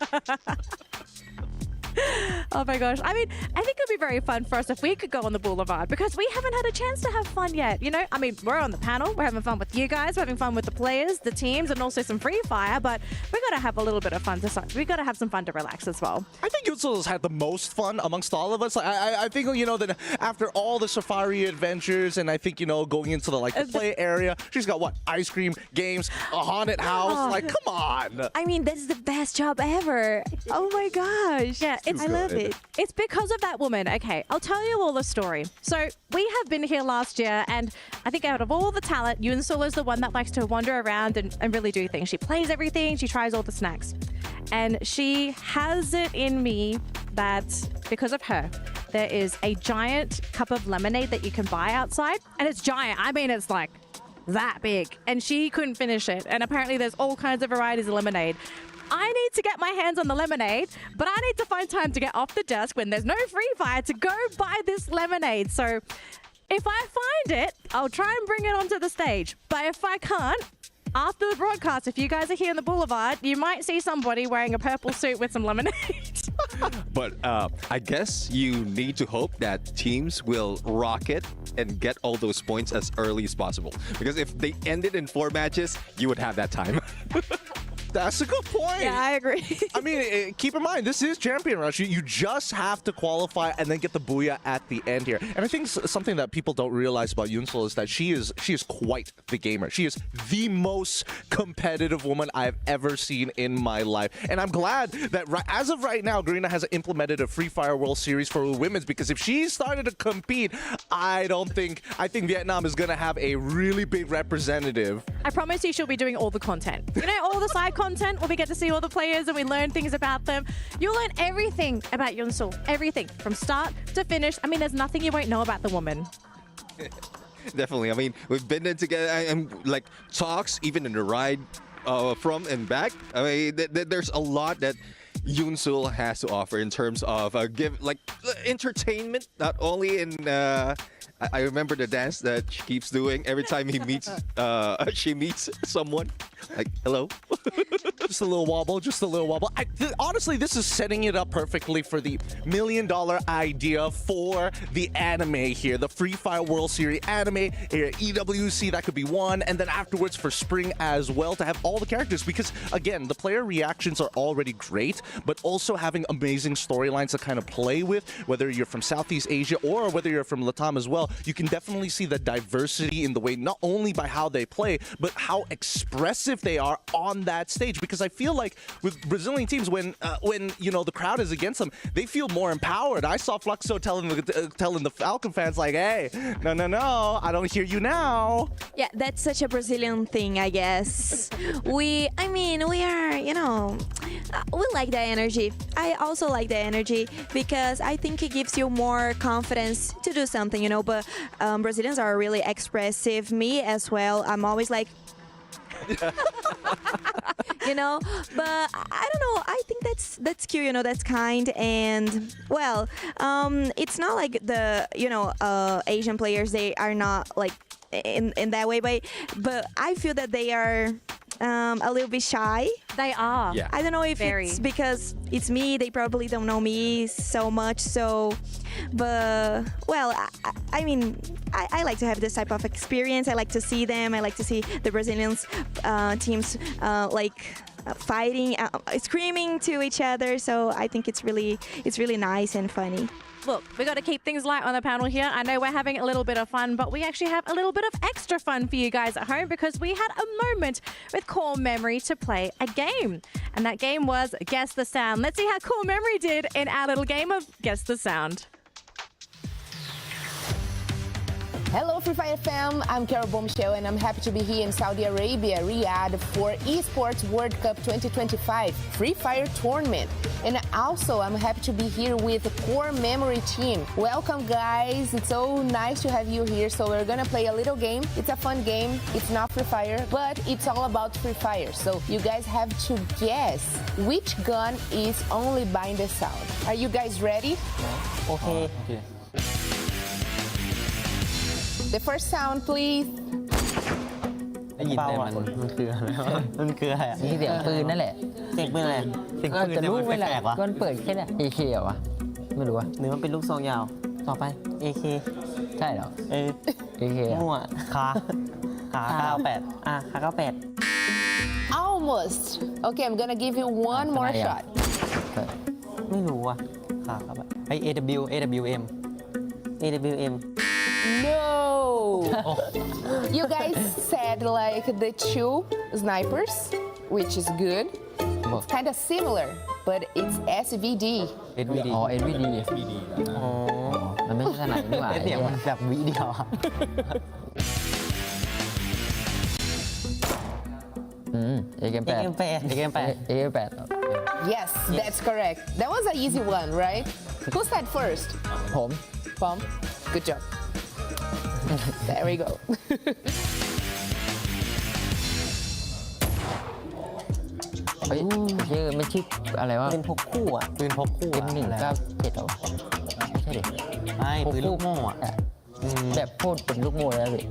Oh my gosh. I mean, I think it would be very fun for us if we could go on the Boulevard, because we haven't had a chance to have fun yet. You know, I mean, we're on the panel, we're having fun with you guys, we're having fun with the players, the teams, and also some Free Fire, but we got to have a little bit of fun we got to have some fun to relax as well. I think Yunsul has had the most fun amongst all of us. I think, you know, that after all the safari adventures, and I think, you know, going into the play area, she's got what? Ice cream, games, a haunted house. Oh. Like, come on. I mean, this is the best job ever. Oh my gosh. Yeah, I love it. It's because of that woman. Okay, I'll tell you all the story. So we have been here last year, and I think out of all the talent, Yunsul is the one that likes to wander around and really do things. She plays everything. She tries all the snacks. And she has it in me that because of her, there is a giant cup of lemonade that you can buy outside. And it's giant. I mean, it's like that big. And she couldn't finish it. And apparently there's all kinds of varieties of lemonade. I need to get my hands on the lemonade, but I need to find time to get off the desk when there's no Free Fire to go buy this lemonade. So if I find it, I'll try and bring it onto the stage. But if I can't, after the broadcast, if you guys are here in the Boulevard, you might see somebody wearing a purple suit with some lemonade. But I guess you need to hope that teams will rock it and get all those points as early as possible. Because if they ended in 4 matches, you would have that time. That's a good point. Yeah, I agree. I mean, keep in mind, this is Champion Rush. You just have to qualify and then get the booyah at the end here. And I think something that people don't realize about Yunsel is that she is quite the gamer. She is the most competitive woman I've ever seen in my life. And I'm glad that as of right now, Garena has implemented a Free Fire World Series for women's, because if she started to compete, I think Vietnam is going to have a really big representative. I promise you she'll be doing all the content. You know, all the side content where we get to see all the players and we learn things about them. You'll learn everything about Yunsel. Everything from start to finish. I mean, there's nothing you won't know about the woman. Definitely. I mean, we've been in together and like talks even in the ride from and back. I mean, there's a lot that Yunsel has to offer in terms of entertainment, not only in I remember the dance that she keeps doing every time she meets someone. Like, hello. Just a little wobble, just a little wobble. Honestly, this is setting it up perfectly for the $1 million idea for the anime here. The Free Fire World Series anime, EWC, that could be one. And then afterwards for spring as well, to have all the characters. Because, again, the player reactions are already great, but also having amazing storylines to kind of play with, whether you're from Southeast Asia or whether you're from Latam as well, you can definitely see the diversity in the way, not only by how they play, but how expressive they are on that stage. Because I feel like with Brazilian teams, when you know the crowd is against them, they feel more empowered. I saw Fluxo telling the Falcon fans like, "Hey, no, I don't hear you now." Yeah, that's such a Brazilian thing, I guess. We are, you know, we like that energy. I also like the energy because I think it gives you more confidence to do something, you know. But Brazilians are really expressive. Me as well. I'm always like, you know, but I don't know. I think that's cute, you know, that's kind. And well, it's not like the, you know, Asian players, they are not like in that way, but I feel that they are a little bit shy. They are. Yeah. I don't know if it's because it's me. They probably don't know me so much. So, but well, I mean, I like to have this type of experience. I like to see them. I like to see the Brazilians teams fighting, screaming to each other. So I think it's really nice and funny. Look, we got to keep things light on the panel here. I know we're having a little bit of fun, but we actually have a little bit of extra fun for you guys at home because we had a moment with Core Memory to play a game. And that game was Guess the Sound. Let's see how Core Memory did in our little game of Guess the Sound. Hello Free Fire fam, I'm Carol Bombshell and I'm happy to be here in Saudi Arabia, Riyadh for Esports World Cup 2025 Free Fire tournament. And also I'm happy to be here with the Core Memory team. Welcome guys, it's so nice to have you here. So we're gonna play a little game. It's a fun game, it's not Free Fire, but it's all about Free Fire. So you guys have to guess which gun is only by the sound. Are you guys ready? Okay. The first sound, please. ได้ยินแต่มันคืออะไรมันคืออะไรเสียงปืนนั่นแหละเสียงปืนอะไรเสียงปืนจะรู้ไหมล่ะมันเปิดแค่เนี่ย AK เหรอวะไม่รู้ว่าหรือมันเป็นลูกซองยาวต่อไป AK ใช่เหรอAK มั่วขา98ขา98 Almost. Okay, I'm gonna give you one more shot. ไม่รู้ว่ะขา98ไอ้ AWM No! You guys said like the two snipers, which is good. It's kind of similar, but it's SVD. SVD อ๋อ SVD อ๋อมันไม่ใช่ไหนนี่หว่าเสียงมันแบบวิเดียวAK8 Yes, that's correct. That was an easy one, right? Who said first? ผม Pom. Good job. There we go. เฮ้ยชื่อไม่ชื่ออะไรวะปืนพกคู่อ่ะปืนพกคู่เป็น197เหรอไม่ใช่ดิไม่ปืนลูกโม่อ่ะแบบพูดเป็นลูกโม่แล้วสิ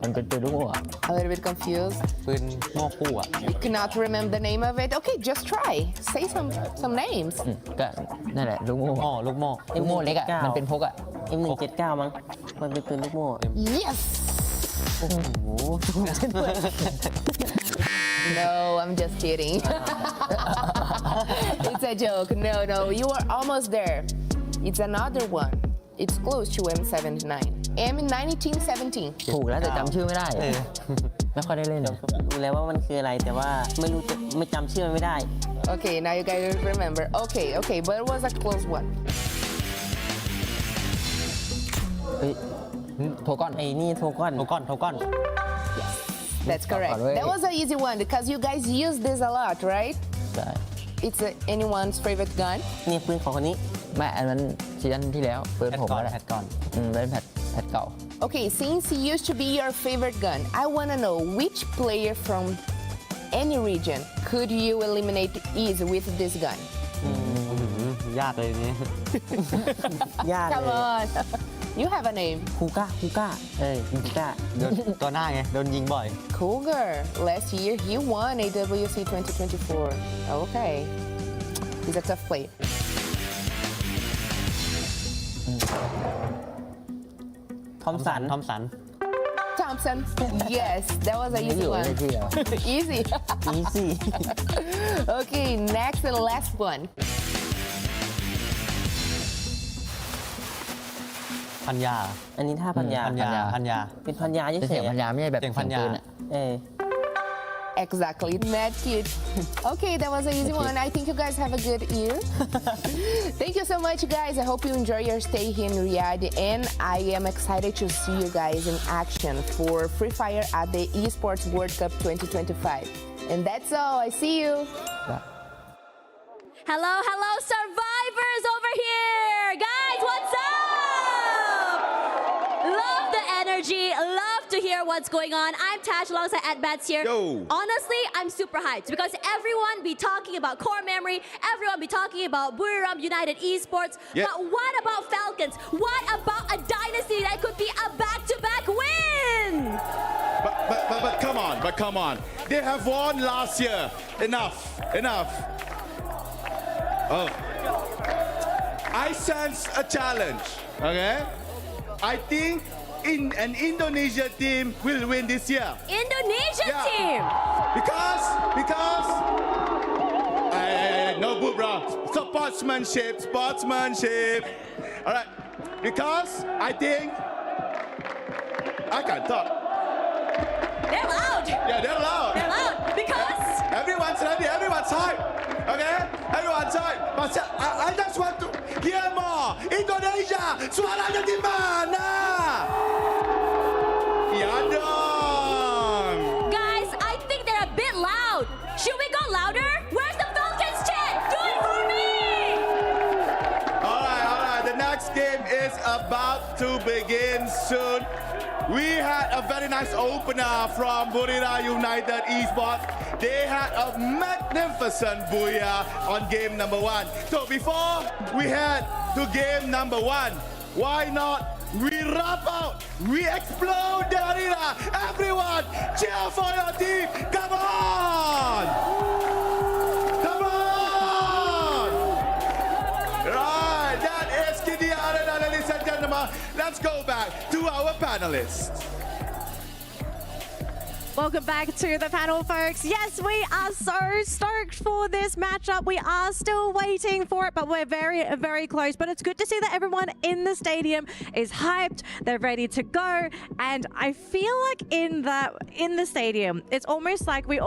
มันเป็นปืนลูกโม่อ่ะ A little bit confused. ปืนโม่คู่อ่ะ You cannot remember the name of it. Okay, just try. Say some names. ก็นั่นแหละลูกโม่ลูกโม่เล็กอ่ะมันเป็นพกอ่ะ M179 มั้งมันเป็นปืนลูกโม่ Yes. โอ้โห No, I'm just kidding. It's a joke. No, you are almost there. It's another one. It's close to M79. M1917. ถูกแล้วแต่จำชื่อไม่ได้ ไม่ค่อยได้เล่นรู้แล้วว่ามันคืออะไรแต่ว่าไม่จำชื่อมันไม่ได้ Okay, now you guys remember. Okay, but it was a close one. โทก้อนไอ้นี่โทก้อน That's correct. That was an easy one because you guys use this a lot, right? ใช่ It's anyone's favorite gun. นี่ปืนของคนนี้ไม่อันนั้นซีซั่นที่แล้วปืนผมแหละแพทก่อนเป็นแพทเก่า Okay, since it used to be your favorite gun, I want to know which player from any region could you eliminate easy with this gun? ยากเลยนี่ ยากเลย Come on. You have a name. คูก้าคูก้าตัวหน้าไงโดนยิงบ่อย Cougar. Last year he won EWC 2024. Okay. He's a tough player. Thompson Thompson. Yes, that was an easy one. Easy. Okay, next and last one. พันยาอันนี้ท่าพันยาเป็นพันยาเฉยๆพันยาไม่ใช่แบบพันยาExactly, mad cute. Okay, that was an easy one. I think you guys have a good year. Thank you so much, guys. I hope you enjoy your stay here in Riyadh, and I am excited to see you guys in action for Free Fire at the Esports World Cup 2025. And that's all. I see you. Hello, survivors over here. Guys, what's up? Love the energy. Love to hear what's going on. I'm Tash alongside Bats here. Yo. Honestly, I'm super hyped because everyone be talking about core memory. Everyone be talking about Boulevard United Esports. Yeah. But what about Falcons? What about a dynasty that could be a back-to-back win? But come on. They have won last year. Enough. Oh. I sense a challenge. Okay? I think an Indonesia team will win this year. Indonesia team. Because no good, bro. Sportsmanship. All right. Because I think I can't talk. They're loud. Yeah, they're loud. Because everyone's ready. Everyone's hyped. Okay? Everyone's hyped. But I just want to hear more. Indonesia, suaranya di mana? Ya dong. Guys, I think they're a bit loud. Should we go louder? Where's the Falcons chant? Do it for me! All right. The next game is about to begin soon. We had a very nice opener from Boulevard United Esports. They had a magnificent booyah on game number 1. So before we head to game number 1, why not we rap out, we explode the arena. Everyone, cheer for your team. Come on! Right, that is Kiddy Arena, ladies and gentlemen. Let's go back to our panelists. Welcome back to the panel, folks. Yes, we are so stoked for this matchup. We are still waiting for it, but we're very, very close. But it's good to see that everyone in the stadium is hyped. They're ready to go. And I feel like in the stadium, it's almost like we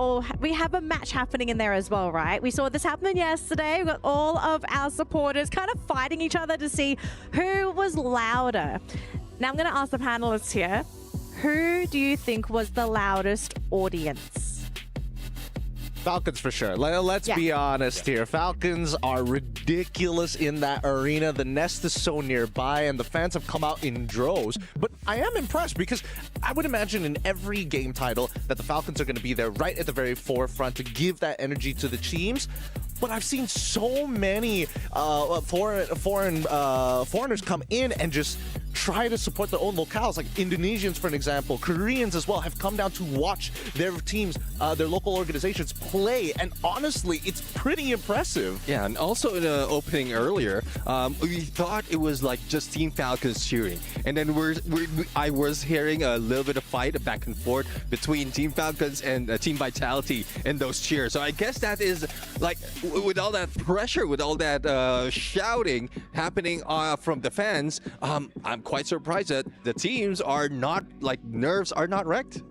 have a match happening in there as well, right? We saw this happen yesterday. We got all of our supporters kind of fighting each other to see who was louder. Now I'm going to ask the panelists here. Who do you think was the loudest audience? Falcons for sure. Let's be honest here. Falcons are ridiculous in that arena. The nest is so nearby and the fans have come out in droves. But I am impressed because I would imagine in every game title that the Falcons are going to be there right at the very forefront to give that energy to the teams. But I've seen so many foreigners come in and just try to support their own locales. Like Indonesians, for an example, Koreans as well, have come down to watch their teams, their local organizations play. And honestly, it's pretty impressive. Yeah, and also in the opening earlier, we thought it was like just Team Falcons cheering. And then I was hearing a little bit of fight back and forth between Team Falcons and Team Vitality in those cheers. So I guess that is like, with all that pressure, with all that shouting happening from the fans, I'm quite surprised that the teams are not, like, nerves are not wrecked.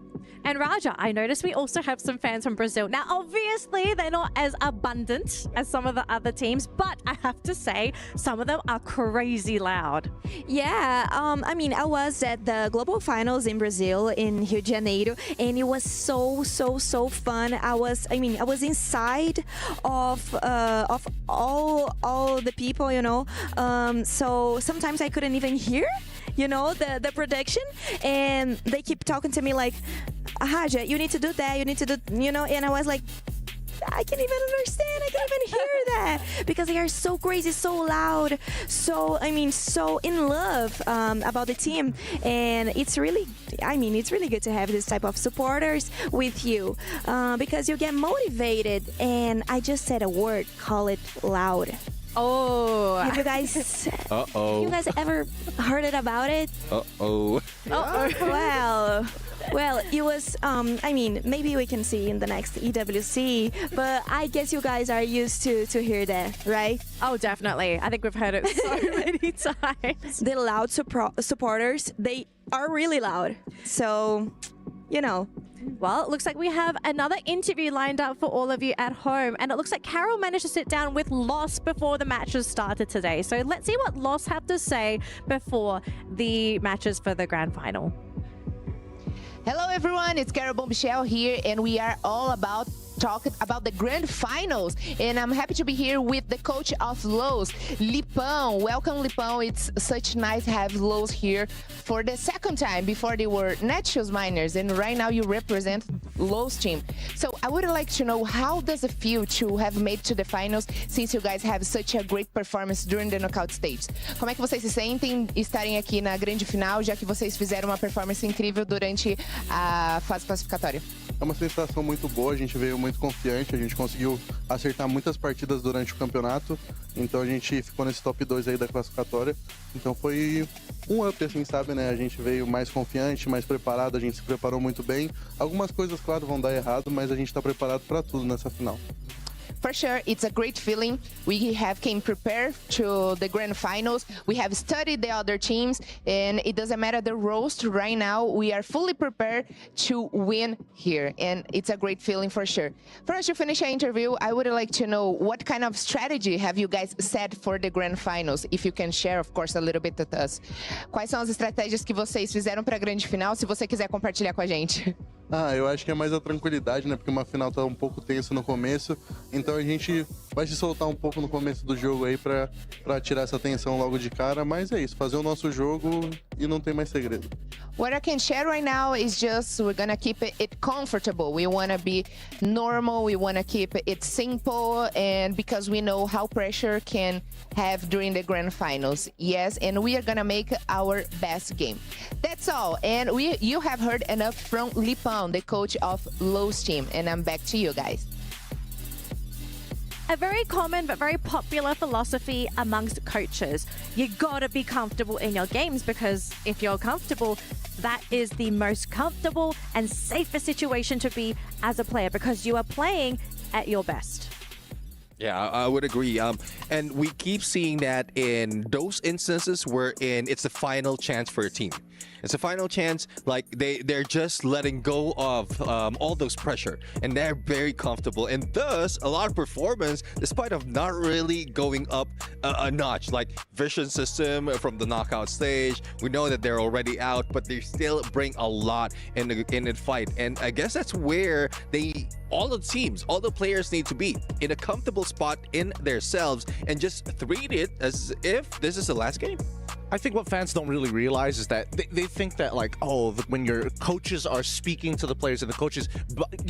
And Raja, I noticed we also have some fans from Brazil. Now, obviously, they're not as abundant as some of the other teams, but I have to say, some of them are crazy loud. Yeah, I mean, I was at the Global Finals in Brazil, in Rio de Janeiro, and it was so fun. I was inside of all the people, you know. So sometimes I couldn't even hear, you know, the production, and they keep talking to me like, Haja, you need to do that, you need to do, you know, and I was like, I can't even understand, I can't even hear that, because they are so crazy, so loud, so in love about the team. And it's really, it's really good to have this type of supporters with you, because you get motivated. And I just said a word, call it loud. Oh, have you guys you guys ever heard about it? Well, it was, maybe we can see in the next EWC, but I guess you guys are used to hear that, right? Oh, definitely. I think we've heard it so many times. The loud supporters, they are really loud. So, you know. Well, it looks like we have another interview lined up for all of you at home. And it looks like Carol managed to sit down with Loss before the matches started today. So let's see what Loss have to say before the matches for the grand final. Hello everyone, it's Carol Bombshell here, and we are all about talking about the grand finals, and I'm happy to be here with the coach of Lowe's, Lipão. Welcome, Lipão. It's such nice to have Lowe's here for the second time. Before they were Netshoes Miners, and right now you represent Lowe's team. So I would like to know, how does it feel to have made to the finals, since you guys have such a great performance during the knockout stage? Como é que vocês se sentem estarem aqui na grande final, já que vocês fizeram uma performance incrível durante a fase classificatória? É uma sensação muito boa, a gente veio muito confiante, a gente conseguiu acertar muitas partidas durante o campeonato, então a gente ficou nesse top 2 aí da classificatória, então foi um up, assim, sabe, né? A gente veio mais confiante, mais preparado, a gente se preparou muito bem. Algumas coisas, claro, vão dar errado, mas a gente está preparado para tudo nessa final. For sure, it's a great feeling. We have came prepared to the grand finals. We have studied the other teams, and it doesn't matter the roast. Right now, we are fully prepared to win here, and it's a great feeling for sure. For us to finish our interview, I would like to know, what kind of strategy have you guys set for the grand finals? If you can share, of course, a little bit with us. Quais são as estratégias que vocês fizeram para a grande final, se você quiser compartilhar com a gente? Eu acho que é mais a tranquilidade, né? Porque uma final tá um pouco tenso no começo, então a gente vai se soltar um pouco no começo do jogo aí pra tirar essa tensão logo de cara, mas é isso, fazer o nosso jogo e não tem mais segredo. What I can share right now is just, we're gonna keep it comfortable. We wanna be normal, we wanna keep it simple, and because we know how pressure can have during the grand finals. Yes, and we are gonna make our best game. That's all, and you have heard enough from Lipão, the coach of Lowe's team, and I'm back to you guys. A very common but very popular philosophy amongst coaches. You gotta be comfortable in your games, because if you're comfortable, that is the most comfortable and safest situation to be as a player, because you are playing at your best. Yeah, I would agree. And we keep seeing that in those instances wherein it's the final chance for a team. It's a final chance, like they're just letting go of all those pressure, and they're very comfortable, and thus a lot of performance, despite of not really going up a notch. Like vision system from the knockout stage, we know that they're already out, but they still bring a lot in the fight. And I guess that's where all the teams, all the players need to be in a comfortable spot in themselves and just treat it as if this is the last game. I think what fans don't really realize is that they think that like, oh, when your coaches are speaking to the players and the coaches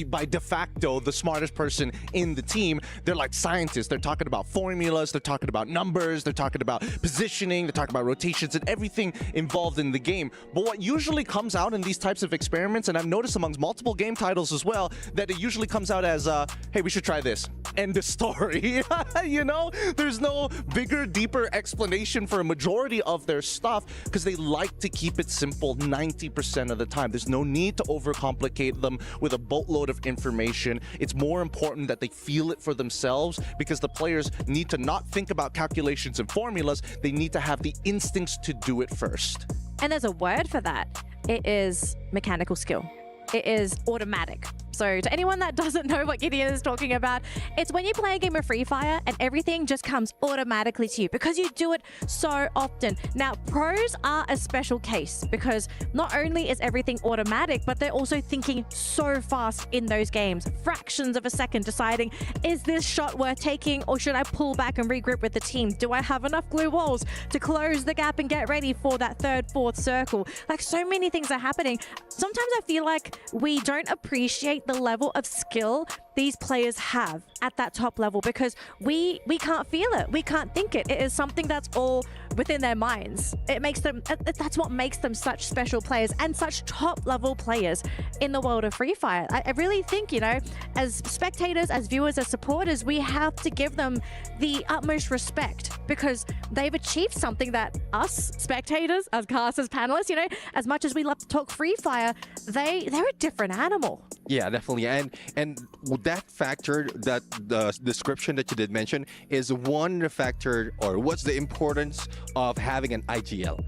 by de facto the smartest person in the team, they're like scientists. They're talking about formulas, they're talking about numbers, they're talking about positioning, they're talking about rotations and everything involved in the game. But what usually comes out in these types of experiments, and I've noticed amongst multiple game titles as well, that it usually comes out as, hey, we should try this. End of story. You know, there's no bigger, deeper explanation for a majority of their stuff because they like to keep it simple 90% of the time. There's no need to overcomplicate them with a boatload of information. It's more important that they feel it for themselves because the players need to not think about calculations and formulas. They need to have the instincts to do it first. And there's a word for that. It is mechanical skill. It is automatic. So to anyone that doesn't know what Gideon is talking about, it's when you play a game of Free Fire and everything just comes automatically to you because you do it so often. Now, pros are a special case because not only is everything automatic, but they're also thinking so fast in those games. Fractions of a second deciding, is this shot worth taking or should I pull back and regroup with the team? Do I have enough glue walls to close the gap and get ready for that third, fourth circle? Like so many things are happening. Sometimes I feel like we don't appreciate the level of skill these players have at that top level because we can't feel it, we can't think it. It is something that's all within their minds. It makes them, that's what makes them such special players and such top level players in the world of Free Fire. I really think, you know, as spectators, as viewers, as supporters, we have to give them the utmost respect because they've achieved something that us spectators, as cast, as panelists, you know, as much as we love to talk Free Fire, they're a different animal. Yeah, definitely. And that factor, that the description that you did mention is one factor, or what's the importance of having an IGL.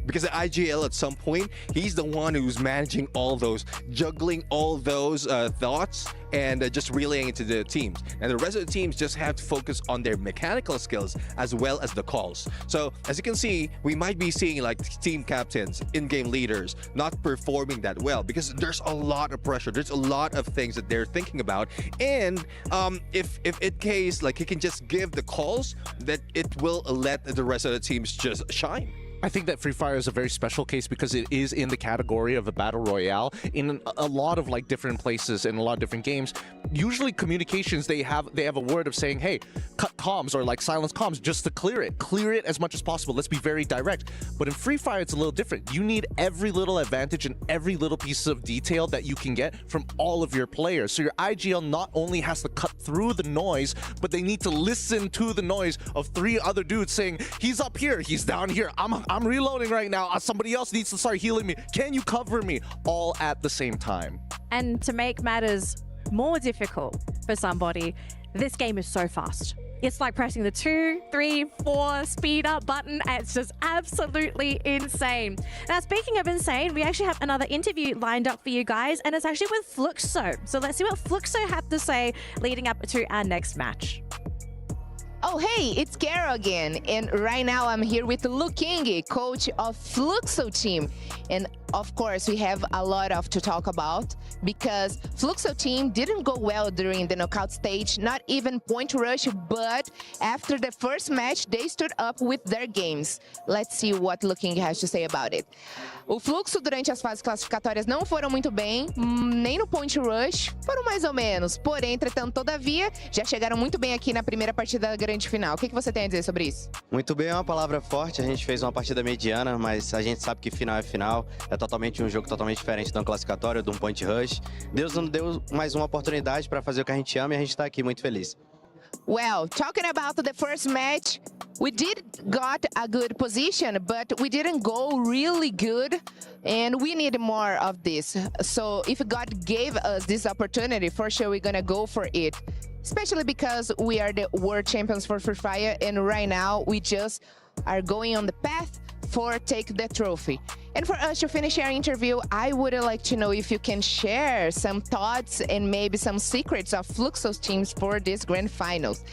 Because the IGL at some point, he's the one who's managing all those, juggling all those thoughts and just relaying it to the teams. And the rest of the teams just have to focus on their mechanical skills as well as the calls. So as you can see, we might be seeing like team captains, in-game leaders not performing that well because there's a lot of pressure. There's a lot of things that they're thinking about. And if in case like he can just give the calls, that it will let the rest of the teams just shine. I think that Free Fire is a very special case because it is in the category of a battle royale in a lot of like different places in a lot of different games. Usually communications, they have a word of saying, hey, cut comms or like silence comms just to clear it as much as possible. Let's be very direct. But in Free Fire, it's a little different. You need every little advantage and every little piece of detail that you can get from all of your players. So your IGL not only has to cut through the noise, but they need to listen to the noise of 3 other dudes saying, he's up here, he's down here, I'm reloading right now. Somebody else needs to start healing me. Can you cover me? All at the same time. And to make matters more difficult for somebody, this game is so fast. It's like pressing the 2, 3, 4 speed up button. And it's just absolutely insane. Now, speaking of insane, we actually have another interview lined up for you guys, and it's actually with Fluxo. So let's see what Fluxo had to say leading up to our next match. Oh, hey, it's Kara again. And right now I'm here with Luke King, coach of Fluxo team. And of course, we have a lot to talk about because Fluxo team didn't go well during the knockout stage, not even point rush, but after the first match, they stood up with their games. Let's see what Luke King has to say about it. O Fluxo durante as fases classificatórias não foram muito bem, nem no point rush, foram mais ou menos. Porém, entretanto, todavia, já chegaram muito bem aqui na primeira partida da grande final. O que você tem a dizer sobre isso? Muito bem, é uma palavra forte. A gente fez uma partida mediana, mas a gente sabe que final é final. É totalmente um jogo totalmente diferente de um classificatório, de um point rush. Deus nos deu mais uma oportunidade para fazer o que a gente ama e a gente está aqui muito feliz. Well, talking about the first match, we got a good position, but we didn't go really good, and we need more of this. So if God gave us this opportunity, for sure we're gonna go for it. Especially because we are the world champions for Free Fire, and right now we just are going on the path for take the trophy. And for us to finish our interview, I would like to know if you can share some thoughts and maybe some secrets of Fluxo's teams for this grand finals.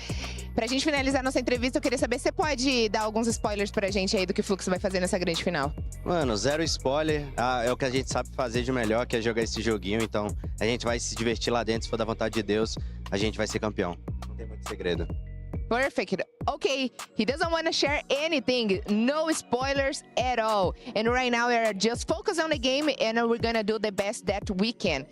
Pra gente finalizar nossa entrevista, eu queria saber se você pode dar alguns spoilers pra gente aí do que o Fluxo vai fazer nessa grande final. Mano, zero spoiler. É o que a gente sabe fazer de melhor, que é jogar esse joguinho. Então, a gente vai se divertir lá dentro, se for da vontade de Deus, a gente vai ser campeão. Não tem muito segredo. Perfect. Okay, he doesn't want to share anything. No spoilers at all. And right now we're just focused on the game and we're gonna do the best that we can.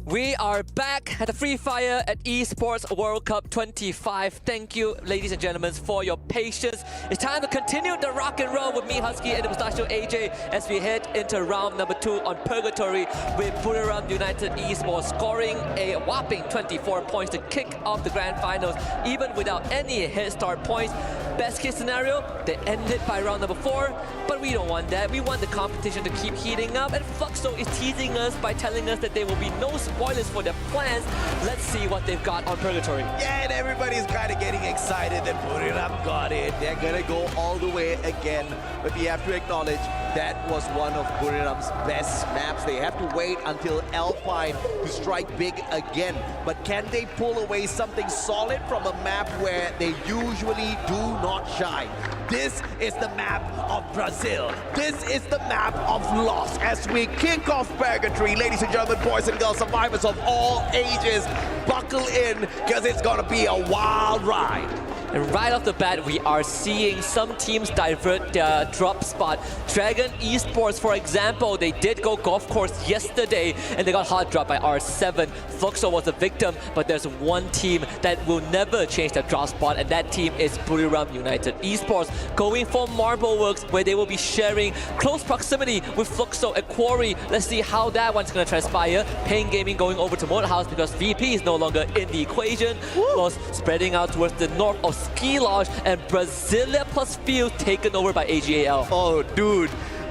We are back at the Free Fire at Esports World Cup 25. Thank you, ladies and gentlemen, for your patience. It's time to continue the rock and roll with me, Husky, and the Mustachio AJ as we head into round number 2 on Purgatory with Buriram United Esports scoring a whopping 24 points to kick off the grand finals, even without any head start points. Best case scenario, they ended by round number 4, but we don't want that. We want the competition to keep heating up, and Fluxo is teasing us by telling us that there will be no spoilers for their plans. Let's see what they've got on Purgatory. Yeah, and everybody's kind of getting excited that Buriram got it. They're gonna go all the way again, but we have to acknowledge that was one of Buriram's best maps. They have to wait until Alpine to strike big again, but can they pull away something solid from a map where they usually do not shine? This is the map of Brazil. This is the map of loss. As we kick off Purgatory, ladies and gentlemen, boys and girls, survivors of all ages, buckle in, because it's gonna be a wild ride. And right off the bat, we are seeing some teams divert their drop spot. Dragon Esports, for example, they did go golf course yesterday and they got hot dropped by R7. Fluxo was a victim, but there's one team that will never change their drop spot, and that team is Buriram United Esports, going for Marbleworks, where they will be sharing close proximity with Fluxo at Quarry. Let's see how that one's going to transpire. Pain Gaming going over to Motorhouse because VP is no longer in the equation. Plus spreading out towards the north of Ski Lodge, and Brasilia plus Field taken over by AGAL. Oh, dude.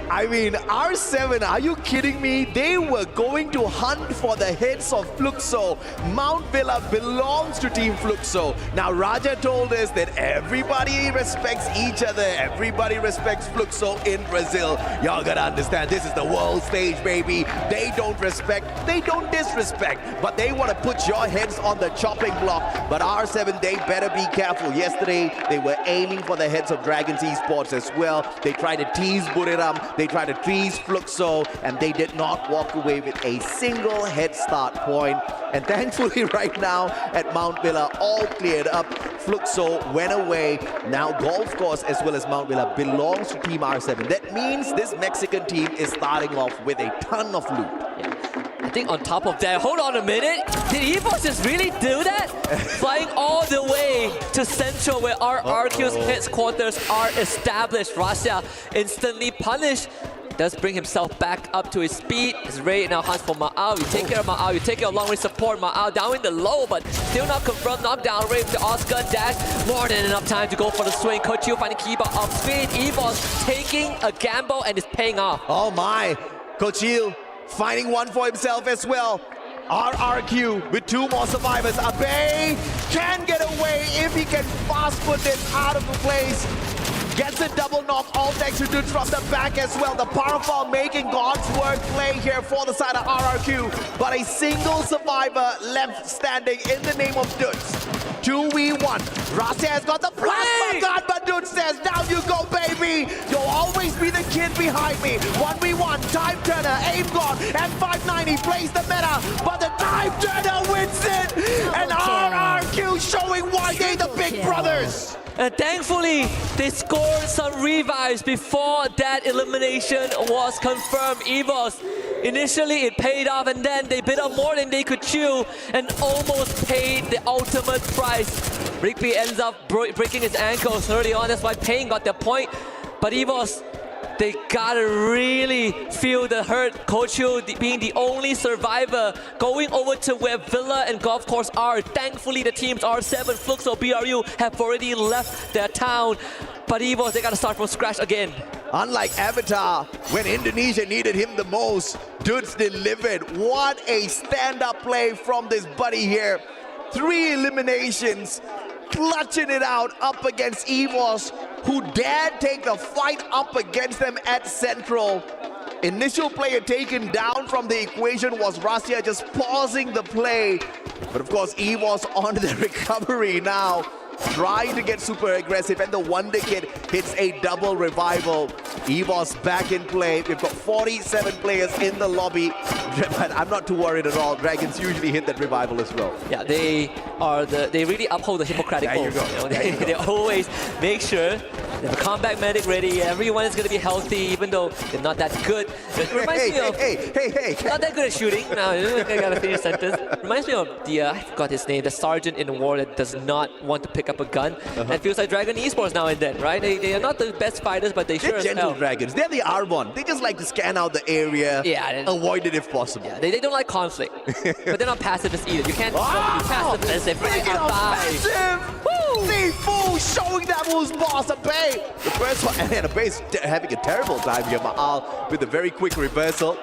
I mean, R7, are you kidding me? They were going to hunt for the heads of Fluxo. Mount Villa belongs to Team Fluxo. Now, Raja told us that everybody respects each other. Everybody respects Fluxo in Brazil. Y'all gotta understand, this is the world stage, baby. They don't respect, they don't disrespect, but they want to put your heads on the chopping block. But R7, they better be careful. Yesterday, they were aiming for the heads of Dragons Esports as well. They tried to tease Buriram. They tried to tease Fluxo, and they did not walk away with a single head start point. And thankfully right now at Mount Villa, all cleared up. Fluxo went away. Now golf course as well as Mount Villa belongs to Team R7. That means this Mexican team is starting off with a ton of loot. I think on top of that, hold on a minute, did Esports just really do that? Flying all the way to Central where our RQ's headquarters are established. Russia instantly punished. Does bring himself back up to his speed. His Ray now hunts for Ma'au. You take care of Ma'au, you take care of long range support. Ma'au down in the low, but still not confirmed. Knockdown Ray with the Oscar dash. More than enough time to go for the swing. Kochiu finding Kiba off speed. Esports taking a gamble and it's paying off. Oh my, Kochiu finding one for himself as well. RRQ with 2 more survivors. Abe can get away if he can fast put this out of the place. Gets a double knock, all executes from the back as well. The Powerful making God's work play here for the side of RRQ. But a single survivor left standing in the name of Dudes. 2v1. Rasya has got the plasma gun, but Dudes says, down you go, baby. You'll always be the kid behind me. 1v1, Time Turner, aim gone, and 590 plays the meta, but the Time Turner wins it. And RRQ showing why they the big brothers. And thankfully, they scored some revives before that elimination was confirmed. EVOS, initially it paid off, and then they bit off more than they could chew and almost paid the ultimate price. Rigby ends up breaking his ankles early on, that's why Payne got their point. But EVOS, they gotta really feel the hurt. Kochiu being the only survivor, going over to where Villa and Golf Course are. Thankfully, the teams R7, Fluxo, BRU have already left their town. But EVOS, they gotta start from scratch again. Unlike Avatar, when Indonesia needed him the most, Dudes delivered. What a stand-up play from this buddy here. 3 eliminations, clutching it out up against EVOS, who dared take the fight up against them at Central. Initial player taken down from the equation was Russia, just pausing the play. But of course, EVOS on the recovery now, trying to get super aggressive, and the Wonder Kid hits a double revival. EVOS back in play. We've got 47 players in the lobby. But I'm not too worried at all. Dragons usually hit that revival as well. Yeah, they really uphold the Hippocratic oath. They always make sure they have a combat medic ready. Everyone is going to be healthy, even though they're not that good. It reminds me of not that good at shooting. No, I gotta finish sentence. Reminds me of the I forgot his name, the sergeant in the war that does not want to pick up a gun. And feels like Dragon Esports now and then, right? They are not the best fighters, but they're sure as gentle hell. dragons. They're the R1. They just like to scan out the area, avoid it if possible. Yeah, they don't like conflict, but they're not pacifists either. You can't be pacifist if you're passive. Sifu showing that who's boss. Abe. The first one, and Abe's having a terrible time here. Ma'al with a very quick reversal.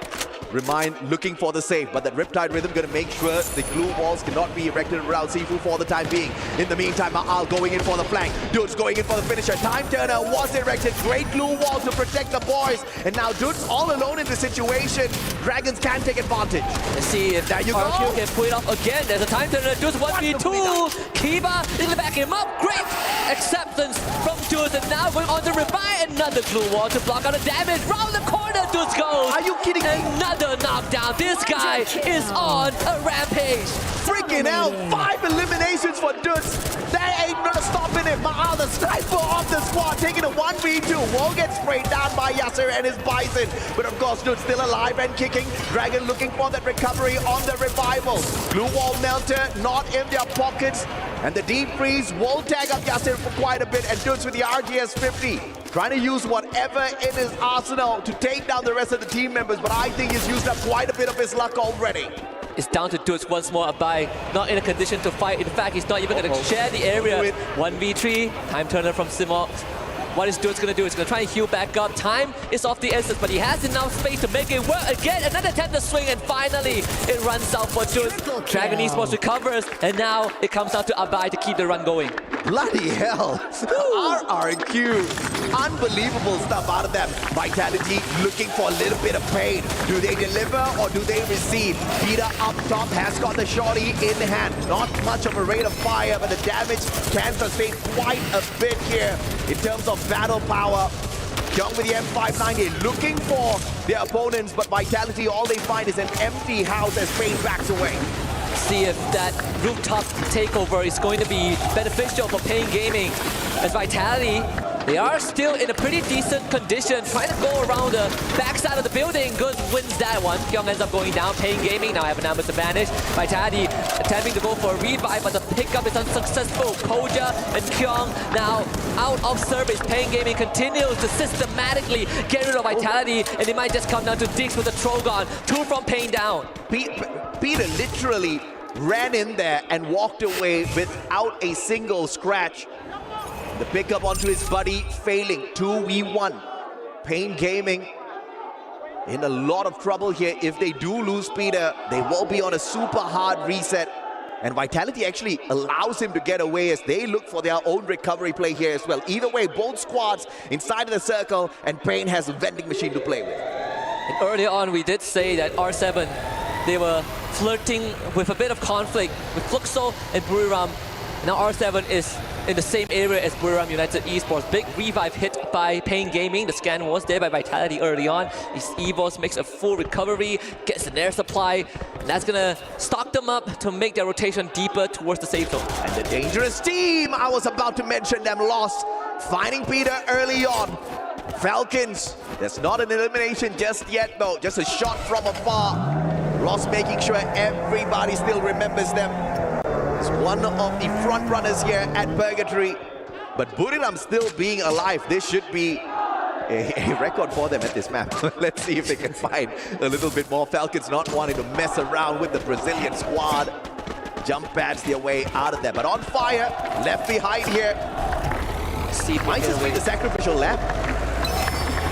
Remind looking for the save, but that Riptide Rhythm going to make sure the glue walls cannot be erected around Sifu for the time being. In the meantime, Ma'al going in for the flank. Dudes going in for the finisher. Time Turner was erected. Great glue wall to protect the boys. And now Dudes all alone in the situation. Dragons can take advantage. Let's see if that RQ can pull it off again. There's a Time Turner. Dudes 1v2. Kiba in the back him up. Great acceptance from Dudes. And now going on to revive another glue wall to block out the damage. Round the corner, Dudes goes. Are you kidding me? Another knockdown. This guy is on a rampage. Freaking hell, 5 eliminations for Dudes. That ain't gonna stop in it. Ma'al, the sniper of the squad, taking a 1v2. Won't get sprayed down by Yasser and his Bison. But of course, Dudes still alive and kicking. Dragon looking for that recovery on the revival. Blue wall melter, not in their pockets. And the deep freeze will tag up Yasser for quite a bit. And Dudes with the RGS 50. Trying to use whatever in his arsenal to take down the rest of the team members, but I think he's used up quite a bit of his luck already. It's down to Dudes once more. Abai not in a condition to fight. In fact, he's not even going to share the area. 1v3, Time Turner from Simox. What is Dudes going to do? He's going to try and heal back up. Time is of the essence, but he has enough space to make it work again. Another attempt to swing, and finally it runs out for Dudes. Dragon Esports recovers, and now it comes down to Abai to keep the run going. Bloody hell. RRQ. Unbelievable stuff out of them. Vitality looking for a little bit of pain. Do they deliver or do they receive? Peter up top has got the shorty in hand. Not much of a rate of fire, but the damage can sustain quite a bit here in terms of battle power. Young with the M590 looking for their opponents, but Vitality, all they find is an empty house as Pain backs away. See if that rooftop takeover is going to be beneficial for Pain Gaming. As Vitality, they are still in a pretty decent condition, trying to go around the backside of the building. Good wins that one. Kyung ends up going down. Pain Gaming now have a numbers advantage. Vitality attempting to go for a revive, but the pickup is unsuccessful. Koja and Kyung now out of service. Pain Gaming continues to systematically get rid of Vitality, and it might just come down to Dix with the Trogon. 2 from Pain down. Peter literally ran in there and walked away without a single scratch. The pickup onto his buddy failing. 2v1. Pain Gaming in a lot of trouble here. If they do lose Peter, they will be on a super hard reset. And Vitality actually allows him to get away as they look for their own recovery play here as well. Either way, both squads inside of the circle, and Pain has a vending machine to play with. And earlier on, we did say that R7, they were flirting with a bit of conflict with Fluxo and Buriram. Now R7 is in the same area as Buriram United Esports. Big revive hit by Pain Gaming. The scan was there by Vitality early on. His EVOS makes a full recovery, gets an air supply, and that's gonna stock them up to make their rotation deeper towards the safe zone. And the dangerous team, I was about to mention them, lost. Finding Peter early on. Falcons, there's not an elimination just yet though, just a shot from afar. Ross making sure everybody still remembers them. He's one of the front runners here at Purgatory. But Buriram still being alive, this should be a record for them at this map. Let's see if they can find a little bit more. Falcons not wanting to mess around with the Brazilian squad. Jump pads their way out of there, but on fire, left behind here. See, might just be the sacrificial lap.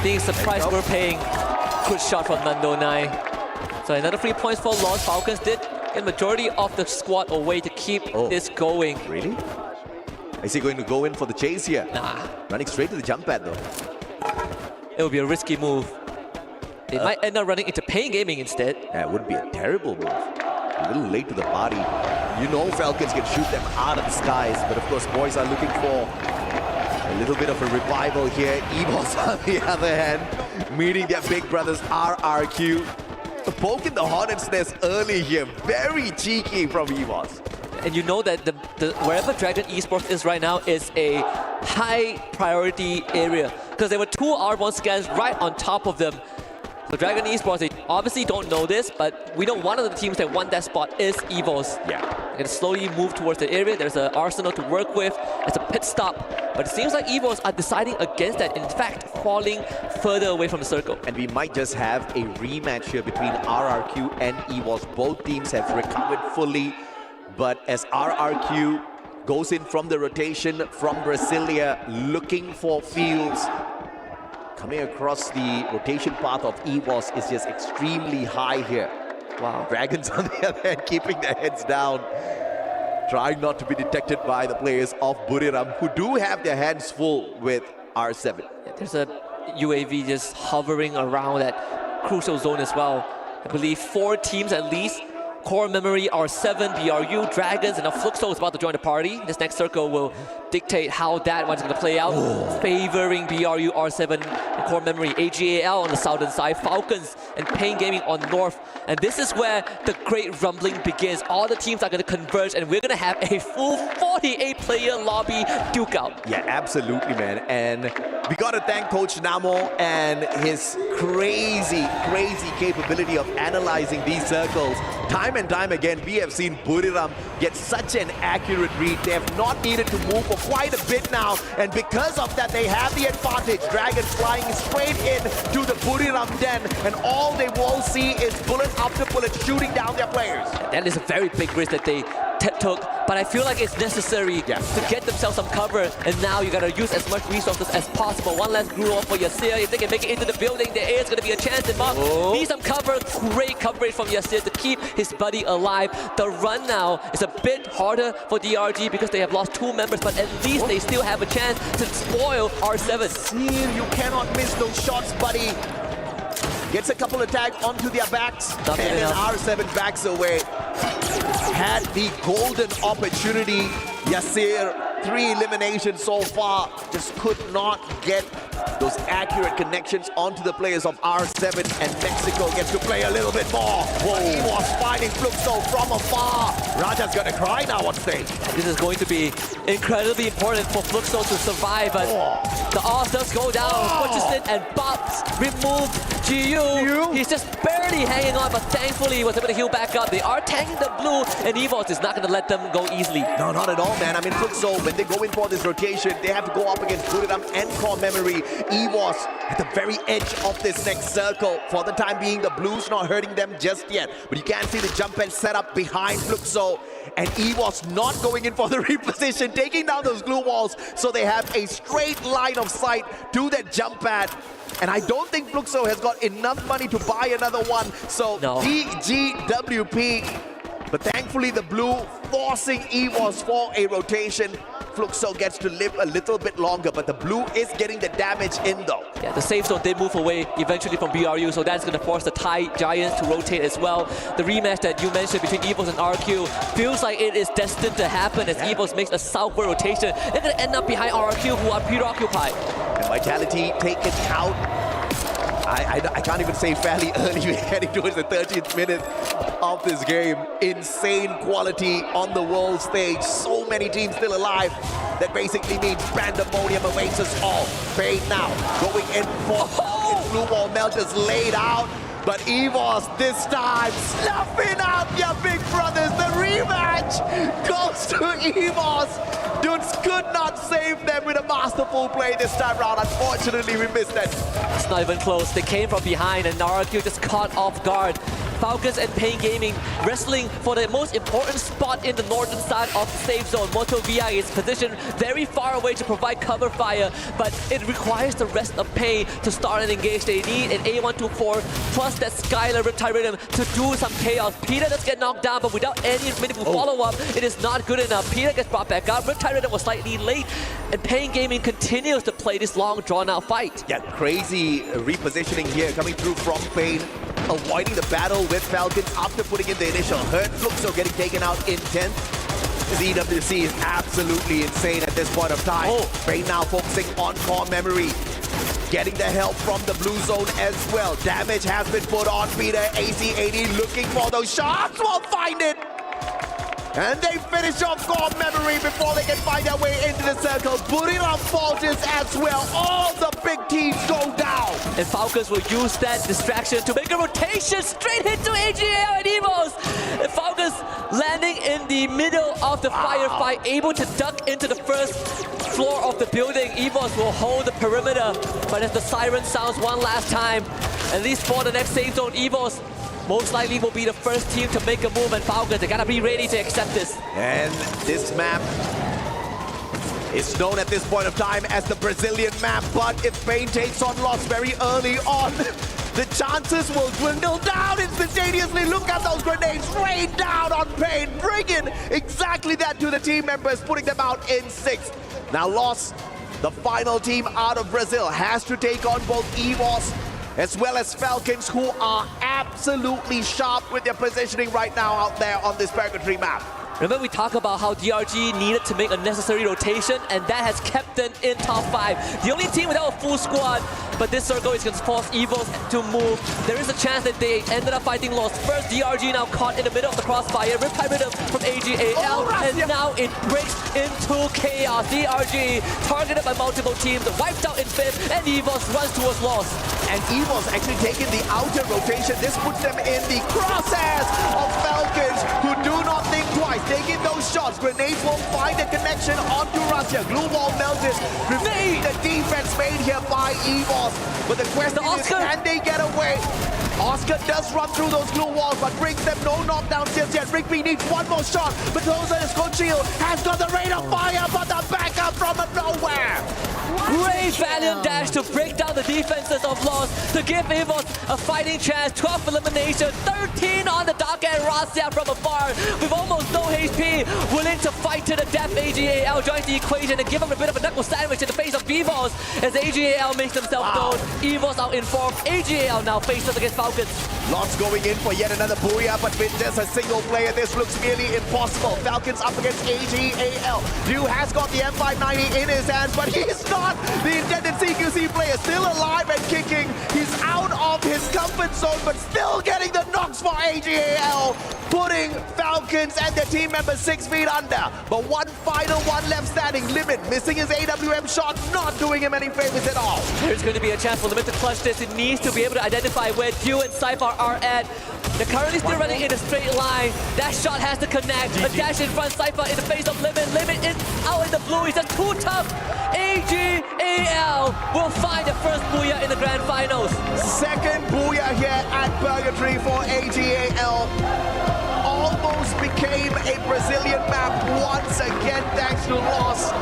Being surprised we're paying. Good shot from Nando 9. So another 3 points for Lost. Falcons did get majority of the squad away to keep this going. Really? Is he going to go in for the chase here? Nah. Running straight to the jump pad though. It would be a risky move. They might end up running into Pain Gaming instead. Yeah, it would be a terrible move. A little late to the party. You know Falcons can shoot them out of the skies, but of course boys are looking for a A little bit of a revival here. EVOS on the other hand, meeting their big brothers RRQ. A poke in the hornet's nest early here. Very cheeky from EVOS. And you know that wherever Dragon Esports is right now is a high priority area because there were 2 R1 scans right on top of them. So Dragon Esports, they obviously don't know this, but we know one of the teams that won that spot is EVOS. Yeah. They're going to slowly move towards the area. There's an arsenal to work with. It's a pit stop. But it seems like EVOS are deciding against that, in fact, falling further away from the circle. And we might just have a rematch here between RRQ and EVOS. Both teams have recovered fully. But as RRQ goes in from the rotation from Brasilia, looking for fields, coming across the rotation path of EVOS is just extremely high here. Wow. Dragons on the other hand keeping their heads down, trying not to be detected by the players of Buriram, who do have their hands full with R7. Yeah, there's a UAV just hovering around that crucial zone as well. I believe 4 teams at least. Core Memory, R7, BRU, Dragons, and now Fluxo is about to join the party. This next circle will dictate how that one's going to play out. Favoring BRU, R7, and Core Memory, AGAL on the southern side, Falcons and Pain Gaming on north. And this is where the great rumbling begins. All the teams are going to converge, and we're going to have a full 48-player lobby duke out. Yeah, absolutely, man. And we got to thank Coach Namo and his crazy capability of analyzing these circles. Time and time again, we have seen Buriram get such an accurate read. They have not needed to move for quite a bit now, and because of that, they have the advantage. Dragons flying straight in to the Buriram den, and all they will see is bullet after bullet shooting down their players. That is a very big risk that they took, but I feel like it's necessary to get themselves some cover, and now you gotta use as much resources as possible. One last glue off for Yasir. If they can make it into the building, there is gonna be a chance. And Mark needs some cover. Great coverage from Yasir to keep his buddy alive. The run now is a bit harder for DRG because they have lost 2 members, but at least they still have a chance to spoil R7. Yasir, you cannot miss those shots, buddy. Gets a couple of tags onto their backs, and then R7 backs away. Had the golden opportunity. Yasir, 3 eliminations so far, just could not get those accurate connections onto the players of R7, and Mexico gets to play a little bit more. He was fighting Fluxo from afar. Raja's gonna cry now on stage. This is going to be incredibly important for Fluxo to survive, but the odds does go down. Hutchison and Bobs removed GU. He's just barely hanging on, but thankfully he was able to heal back up. They are tanking the blue, and EVOS is not going to let them go easily. No, not at all, man. I mean, Fluxo, when they go in for this rotation, they have to go up against Gulid and Core Memory. EVOS at the very edge of this next circle. For the time being, the blue's not hurting them just yet, but you can see the jump pad set up behind Fluxo, and EVOS not going in for the reposition, taking down those glue walls, so they have a straight line of sight to that jump pad. And I don't think Fluxo has got enough money to buy another one, so DGWP. But thankfully the blue forcing EVOS for a rotation. Fluxo gets to live a little bit longer, but the blue is getting the damage in though. Yeah, the safe zone did move away eventually from BRU, so that's going to force the Thai Giants to rotate as well. The rematch that you mentioned between EVOS and RQ feels like it is destined to happen as EVOS makes a southward rotation. They're going to end up behind RQ, who are preoccupied. And Vitality taken out. I can't even say fairly early. We're heading towards the 13th minute of this game. Insane quality on the world stage. So many teams still alive. That basically means Pandemonium awaits us all. Fade now, going in for blue wall melters laid out. But EVOS this time snuffing out your big brothers. The rematch goes to EVOS. Dudes could not save them with a masterful play this time round. Unfortunately, we missed it. It's not even close. They came from behind and RQ just caught off guard. Falcons and Pain Gaming wrestling for the most important spot in the northern side of the safe zone. Moto VI is positioned very far away to provide cover fire, but it requires the rest of Pain to start and engage. They need an A124 plus that Skylar Riptide Rhythm to do some chaos. Peter does get knocked down, but without any meaningful follow-up, it is not good enough. Peter gets brought back up. Riptide Rhythm was slightly late, and Pain Gaming continues to play this long, drawn-out fight. Yeah, crazy repositioning here coming through from Pain. Avoiding the battle with Falcons after putting in the initial hurt. Fluxo getting taken out in 10th. EWC is absolutely insane at this point of time. Right now focusing on core memory. Getting the help from the blue zone as well. Damage has been put on Peter. AC80 looking for those shots. Won't find it. And they finish off core memory before they can find their way into the circle. Buriram falters as well. All the big teams go down. And Falcons will use that distraction to make a rotation straight into AGL and EVOS. And Falcons landing in the middle of the firefight, able to duck into the first floor of the building. EVOS will hold the perimeter, but as the siren sounds one last time, at least for the next safe zone, EVOS most likely will be the first team to make a move, and Falcons, they gotta be ready to accept this. And this map is known at this point of time as the Brazilian map, but if Pain takes on Lost very early on, the chances will dwindle down instantaneously. Look at those grenades rain down on Pain, bringing exactly that to the team members, putting them out in 6. Now Lost, the final team out of Brazil, has to take on both EVOS as well as Falcons, who are absolutely sharp with their positioning right now out there on this Purgatory map. Remember we talked about how DRG needed to make a necessary rotation, and that has kept them in top 5. The only team without a full squad, but this circle is going to force EVOS to move. There is a chance that they ended up fighting Lost first. DRG now caught in the middle of the crossfire. Riptide Rhythm from AGAL, and now it breaks into chaos. DRG targeted by multiple teams, wiped out in 5th, and EVOS runs towards Lost. And EVOS actually taking the outer rotation. This puts them in the crosshairs of Falcons, who do not think twice. Taking those shots, grenades won't find a connection onto Russia. Glue wall melted, removing the defense made here by EVOS. But the question is, can they get away? Oscar does run through those glue walls, but brings them no knockdowns just yet. Rigby needs one more shot, but Mendoza's coach shield has got the rate of fire, but the backup from nowhere. Great valiant dash to break down the defenses of Lost, to give EVOS a fighting chance. 12 elimination, 13 on the dock, and Razia from afar with almost no HP, willing to fight to the death. AGAL joins the equation and give him a bit of a knuckle sandwich in the face of EVOS as AGAL makes themselves known. EVOS out in form. AGAL now faces against Falcons. Lots going in for yet another booyah, but with just a single player, this looks nearly impossible. Falcons up against AGAL. Ryu has got the M590 in his hands, but he's not the intended CQC player. Still alive and kicking. He's out of his comfort zone, but still getting the knocks for AGAL, putting Falcons and their team members 6 feet under. But one final one left standing. Limit missing his AWM shot, not doing him any favors at all. There's going to be a chance for Limit to clutch this. It needs to be able to identify where Dew and Cypher are at. They're currently still running in a straight line. That shot has to connect. A dash in front, Cypher in the face of Limit. Limit is out in the blue. He's just too tough. AGAL will find the first booyah in the grand finals. Second booyah here at Purgatory for AGAL. Almost became a Brazilian map once again thanks to Lost.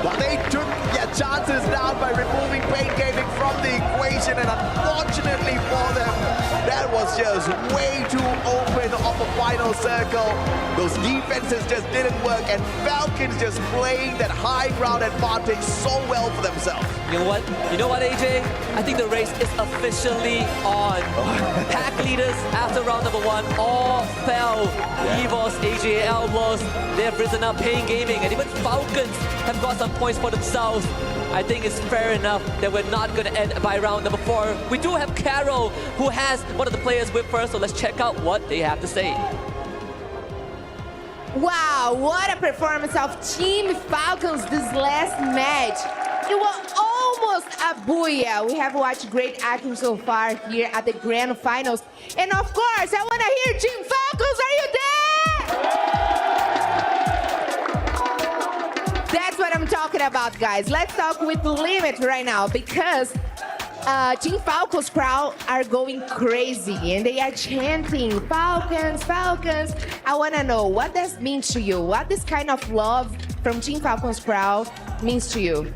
But they took their chances down by removing Pain Gaming from the equation, and unfortunately for them, that was just way too open of a final circle. Those defenses just didn't work, and Falcons just playing that high ground advantage so well for themselves. You know what? You know what, AJ? I think the race is officially on. Pack leaders after round number 1 all fell. EVOS, AGAL lost. They have risen up, Pain Gaming, and even Falcons have got some points for themselves. I think it's fair enough that we're not going to end by round number 4. We do have Carol, who has one of the players with first, so let's check out what they have to say. Wow, what a performance of Team Falcons this last match. It was almost a booyah. We have watched great acting so far here at the grand finals. And of course, I want to hear Team Falcons, are you there? That's what I'm talking about, guys. Let's talk with Limit right now, because Team Falcons crowd are going crazy and they are chanting Falcons, Falcons. I want to know what that means to you. What this kind of love from Team Falcons crowd means to you.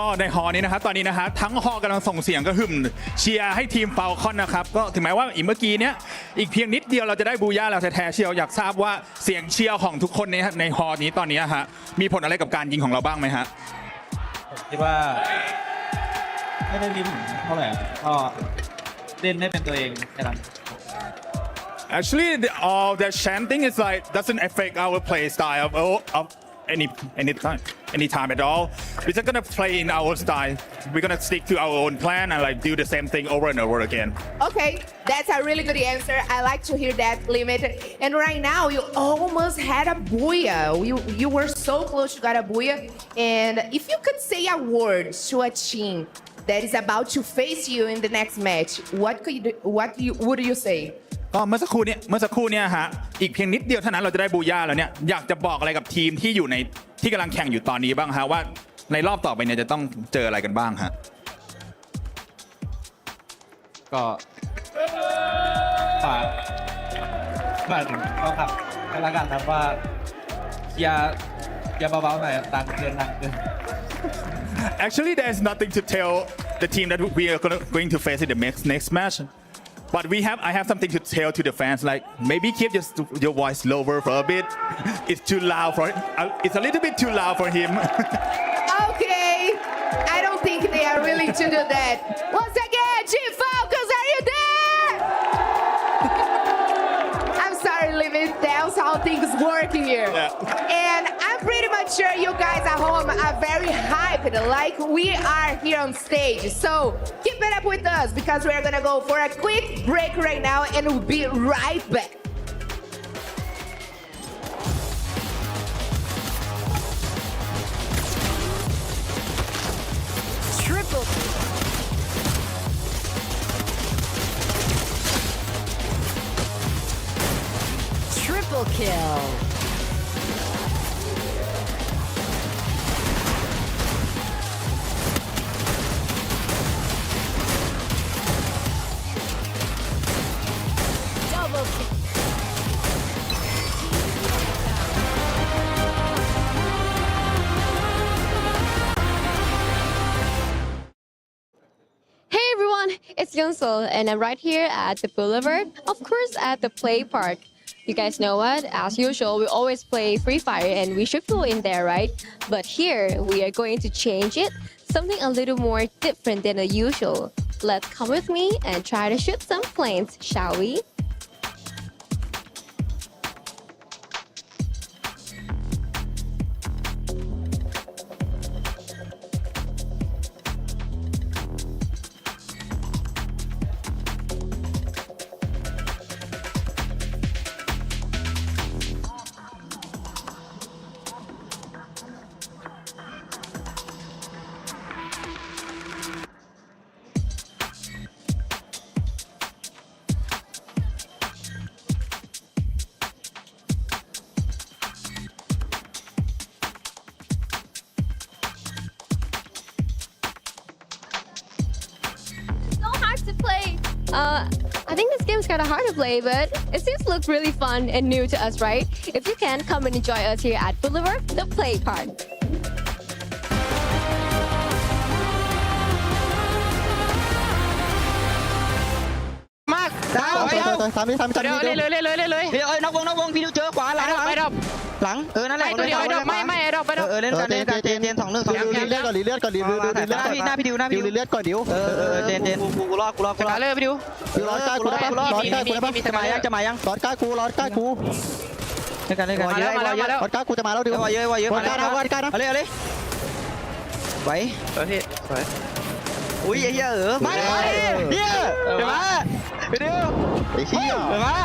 ก็ในฮอนี้นะครับตอนนี้นะฮะทั้งฮอกำลังส่งเสียงกระหึ่มเชียร์ให้ทีมฟาลคอนนะครับก็ถึงแม้ว่าอีกเมื่อกี้เนี้ยอีกเพียงนิดเดียวเราจะได้บูย่าแล้วแท้ๆเชียวอยากทราบว่าเสียงเชียร์ของทุกคนในฮอนี้ตอนนี้ฮะมีผลอะไรกับการยิงของเราบ้างไหมฮะคิดว่าไม่ได้ลิ้นเท่าไหร่ก็เล่นได้เป็นตัวเองแค่นั้น Actually, all the chanting is like doesn't affect our play style of any time at all. We're just gonna play in our style. We're gonna stick to our own plan and like do the same thing over and over again. Okay, that's a really good answer. I like to hear that, Limit. And right now, you almost had a booyah. You were so close to get a booyah. And if you could say a word to a team that is about to face you in the next match, what would you say? ก็เมื่อสักครู่เนี่ยฮะอีกเพียงนิดเดียวเท่านั้นเราจะได้บูย่าแล้วเนี่ยอยากจะบอกอะไรกับทีมที่อยู่ในที่กำลังแข่งอยู่ตอนนี้บ้างฮะว่าในรอบต่อไปเนี่ยจะต้องเจออะไรกันบ้างฮะก็ฝากถึงก็ขับกันละกันครับว่าอย่าเบาๆหน่อยดังเกิน Actually, there's nothing to tell the team that we are going to face in the next match. But I have something to tell to the fans. Like maybe keep your voice lower for a bit. It's too loud for. It's a little bit too loud for him. Okay, I don't think they are willing to do that. Once again, Team Falcons, are you there? I'm sorry, Limit. That's how things work here. Yeah. And I'm pretty much sure you guys at home are very hyped, like we are here on stage. So keep it up with us because we're gonna go for a quick break right now, and we'll be right back. Triple kill. Double kill. Hey everyone, it's Yeonsol and I'm right here at the Boulevard, of course at the play park. You guys know what? As usual, we always play Free Fire and we should go in there, right? But here, we are going to change it. Something a little more different than the usual. Let's come with me and try to shoot some planes, shall we? To play. I think this game's kind of hard to play, but it seems to look really fun and new to us, right? If you can, come and enjoy us here at Boulevard, the play park. Mark, down. เลยนอกวงพี่ดูเจอขวาหลังนั่นแหละตัวเดียวไม่เล่นกันเจน2-1รีเลือดก่อนหน้าพี่ดิวรีเลือดก่อนดิวเจนกูรอเลยพี่ดิวรอใกล้กูได้ปะมีจะมายังรอใกล้กูเล่นกันมาแล้วรอใกล้กูจะมาแล้วดิวเยอะมาแล้วเอาเลยไหวพี่อุ้ยไอ้เหี้ยมาเลยเดี๋ยวมาพี่ดิวไอ้เหี้ยเดี๋ยวมา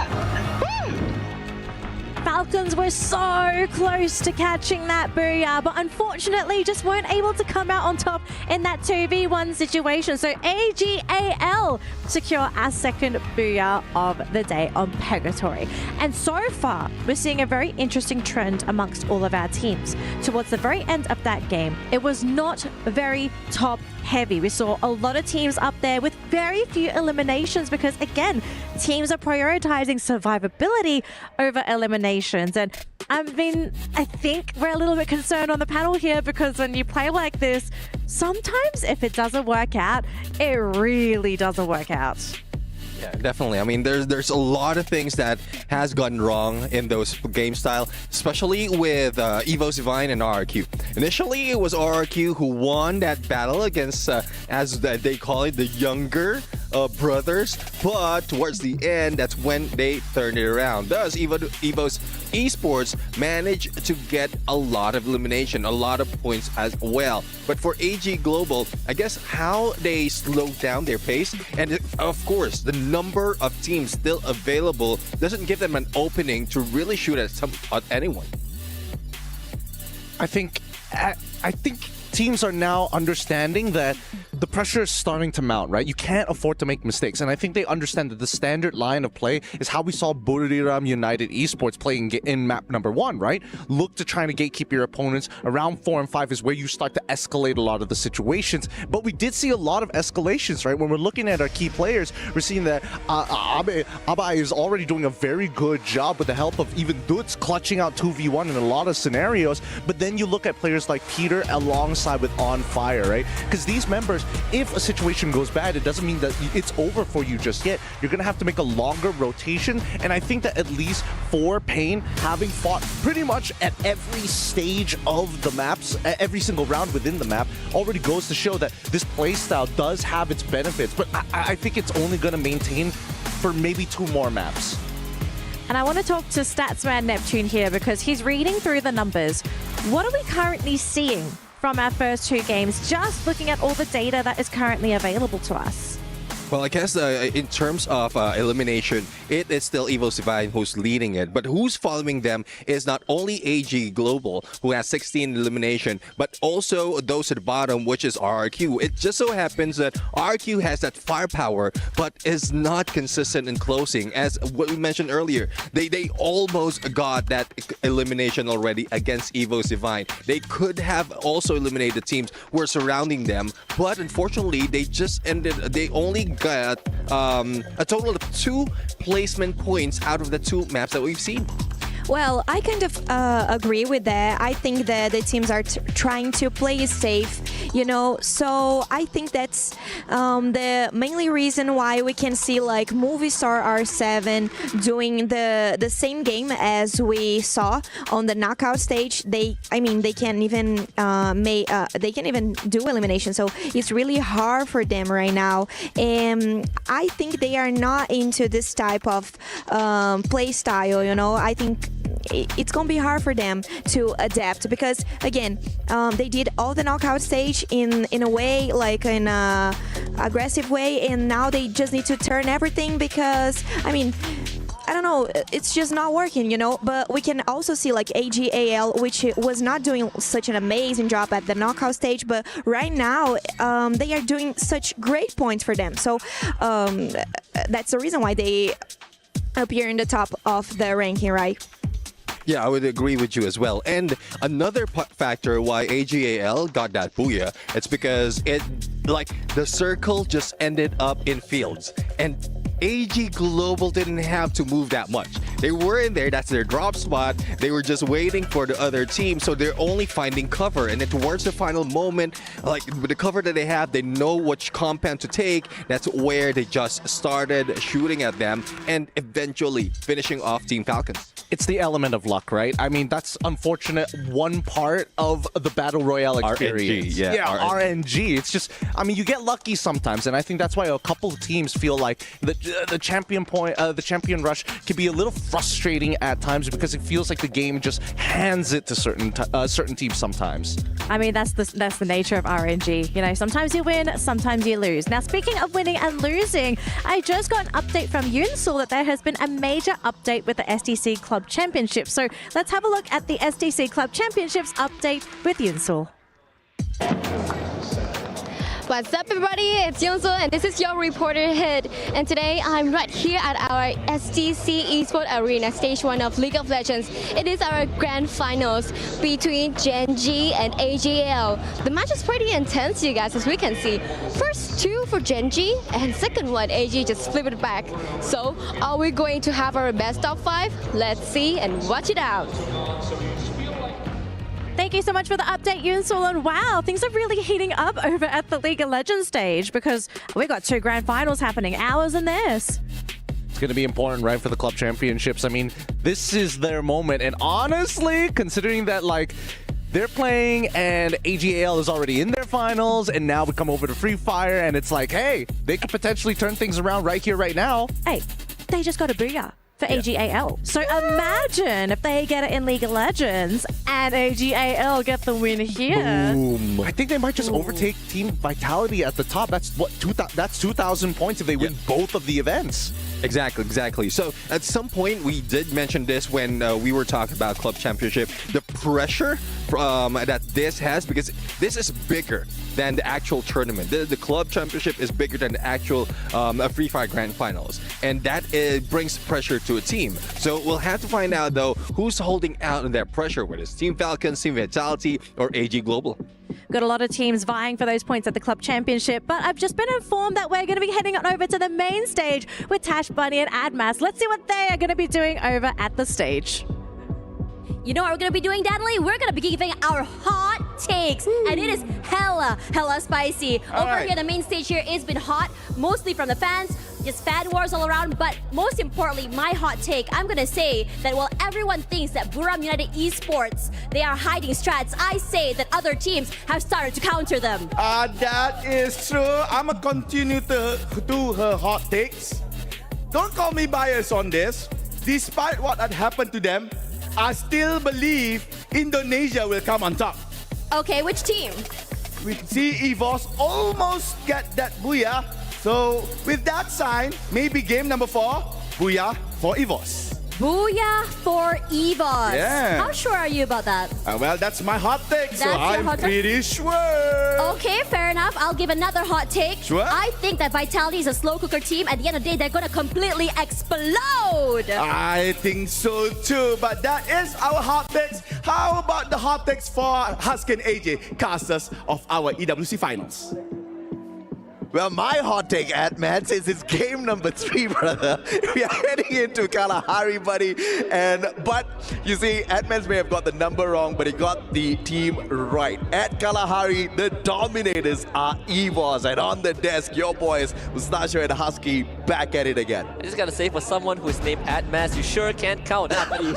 Falcons were so close to catching that booyah, but unfortunately just weren't able to come out on top in that 2v1 situation. So AGAL secure our second booyah of the day on Purgatory. And so far, we're seeing a very interesting trend amongst all of our teams. Towards the very end of that game, it was not very top heavy. We saw a lot of teams up there with very few eliminations because, again, teams are prioritizing survivability over eliminations. And I mean, I think we're a little bit concerned on the panel here because when you play like this, sometimes if it doesn't work out, it really doesn't work out. Yeah, definitely. I mean, there's a lot of things that has gone wrong in those game style, especially with EWC Free and RRQ. Initially, it was RRQ who won that battle against, as they call it, the younger brothers, but towards the end, that's when they turned it around. Thus, Evo's Esports managed to get a lot of elimination, a lot of points as well. But for AG Global, I guess how they slowed down their pace, and of course, the number of teams still available doesn't give them an opening to really shoot at anyone. I think teams are now understanding that the pressure is starting to mount, right? You can't afford to make mistakes. And I think they understand that the standard line of play is how we saw Buriram United Esports playing in map number 1, right? Look to trying to gatekeep your opponents. Around 4 and 5 is where you start to escalate a lot of the situations. But we did see a lot of escalations, right? When we're looking at our key players, we're seeing that Abai is already doing a very good job with the help of even Dutz clutching out 2v1 in a lot of scenarios. But then you look at players like Peter alongside with On Fire, right? Because these members, if a situation goes bad, it doesn't mean that it's over for you just yet. You're going to have to make a longer rotation. And I think that at least for Pain, having fought pretty much at every stage of the maps, every single round within the map, already goes to show that this playstyle does have its benefits. But I think it's only going to maintain for maybe 2 more maps. And I want to talk to Statsman Neptune here because he's reading through the numbers. What are we currently seeing from our first 2 games, just looking at all the data that is currently available to us? Well, I guess in terms of elimination, it is still EWC who's leading it. But who's following them is not only AG Global, who has 16 elimination, but also those at the bottom, which is RRQ. It just so happens that RRQ has that firepower, but is not consistent in closing. As what we mentioned earlier, they almost got that elimination already against EWC. They could have also eliminated teams who were surrounding them, but unfortunately, they only got a total of 2 placement points out of the 2 maps that we've seen. Well, I kind of agree with that. I think that the teams are trying to play safe, you know. So I think that's the mainly reason why we can see like Movistar R7 doing the same game as we saw on the knockout stage. They can even do elimination. So it's really hard for them right now. And I think they are not into this type of play style, you know. I think it's gonna be hard for them to adapt because again they did all the knockout stage in a way, like in a aggressive way, and now they just need to turn everything because I don't know, it's just not working, you know. But we can also see like AGAL, which was not doing such an amazing job at the knockout stage, but right now they are doing such great points for them. So that's the reason why they appear in the top of the ranking, right? Yeah, I would agree with you as well. And another factor why AGAL got that booyah, it's because the circle just ended up in fields. And AG Global didn't have to move that much. They were in there, that's their drop spot. They were just waiting for the other team, so they're only finding cover. And then towards the final moment, like with the cover that they have, they know which compound to take. That's where they just started shooting at them and eventually finishing off Team Falcons. It's the element of luck, right? I mean, that's unfortunate one part of the Battle Royale experience. RNG, yeah, RNG. It's just, I mean, you get lucky sometimes, and I think that's why a couple of teams feel like the champion rush can be a little frustrating at times because it feels like the game just hands it to certain teams sometimes. I mean, that's the nature of RNG. You know, sometimes you win, sometimes you lose. Now, speaking of winning and losing, I just got an update from Yunsul that there has been a major update with the SDC Club Championship. So let's have a look at the SDC Club Championships update with Yunsul. What's up, everybody? It's Yunsul, and this is your reporter Hit. And today I'm right here at our SDC Esports Arena, Stage 1 of League of Legends. It is our grand finals between Gen G and AGL. The match is pretty intense, you guys, as we can see. First 2 for Gen G, and second one, AG just flipped it back. So, are we going to have our best of 5? Let's see and watch it out. Thank you so much for the update, Yunsul. And wow, things are really heating up over at the League of Legends stage because we got 2 grand finals happening, ours and theirs. It's going to be important, right, for the club championships. I mean, this is their moment. And honestly, considering that, like, they're playing and AGAL is already in their finals, and now we come over to Free Fire and it's like, hey, they could potentially turn things around right here, right now. Hey, they just got a booyah for AGAL. So imagine if they get it in League of Legends and AGAL get the win here. Boom. I think they might just overtake Team Vitality at the top. That's what 2,000 points if they win both of the events. Exactly. So at some point, we did mention this when we were talking about Club Championship. The pressure that this has, because this is bigger than the actual tournament. The Club Championship is bigger than the actual Free Fire Grand Finals. And that brings pressure to a team. So we'll have to find out, though, who's holding out on that pressure, whether it's Team Falcons, Team Vitality, or AG Global. Got a lot of teams vying for those points at the Club Championship, but I've just been informed that we're going to be heading on over to the main stage with Tash Bunny and Admas. Let's see what they are going to be doing over at the stage. You know what we're going to be doing, Danley? We're going to be giving our hot takes, and it is hella spicy. Over here, the main stage here has been hot, mostly from the fans, just fan wars all around, but most importantly, my hot take, I'm going to say that while everyone thinks that Buram United Esports, they are hiding strats, I say that other teams have started to counter them. That is true. I'm going to continue to do her hot takes. Don't call me biased on this. Despite what had happened to them, I still believe Indonesia will come on top. Okay, which team? We see EVOS almost get that booyah. So with that sign, maybe game number 4, booyah for EVOS. Booyah for EVOS. Yeah. How sure are you about that? Well, that's my hot take, so I'm pretty sure. Okay, fair enough. I'll give another hot take. Sure. I think that Vitality is a slow cooker team. At the end of the day, they're going to completely explode. I think so too, but that is our hot takes. How about the hot takes for Husky and AJ, casters of our EWC finals? Well, my hot take, Atman, since it's game number 3, brother, we are heading into Kalahari, buddy. But you see, Atman may have got the number wrong, but he got the team right. At Kalahari, the dominators are EVOS, and on the desk, your boys, Mustacho and Husky, back at it again. I just gotta say, for someone who is named Atmas, you sure can't count, huh, buddy?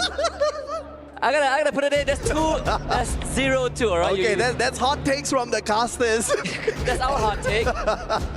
I gotta put it in. That's 0-2, all right? Okay, that's hot takes from the casters. That's our hot take.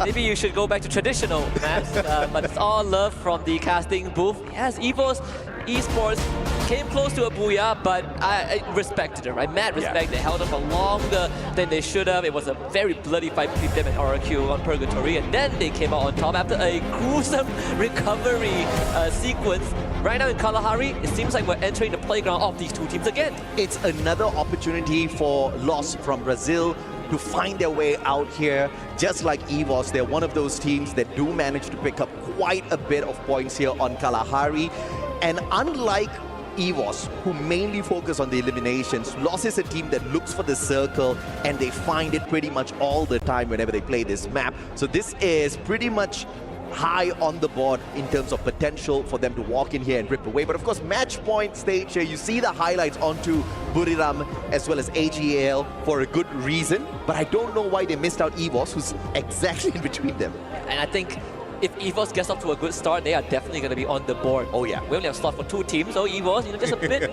Maybe you should go back to traditional maps, but it's all love from the casting booth. Yes, EVOS Esports came close to a booyah, but I respected it, right? Mad respect. They held up for longer than they should have. It was a very bloody fight between them and RQ on Purgatory, and then they came out on top after a gruesome recovery sequence. Right now in Kalahari, it seems like we're entering the playground of these two teams again. It's another opportunity for Lost from Brazil to find their way out here. Just like EVOS, they're one of those teams that do manage to pick up quite a bit of points here on Kalahari. And unlike EVOS, who mainly focus on the eliminations, Lost is a team that looks for the circle, and they find it pretty much all the time whenever they play this map. So this is pretty much high on the board in terms of potential for them to walk in here and rip away. But of course, match point stage here, you see the highlights onto Buriram as well as AGAL for a good reason. But I don't know why they missed out EVOS, who's exactly in between them. And I think if EVOS gets off to a good start, they are definitely going to be on the board. Oh yeah. We only have slot for 2 teams, so EVOS, just a bit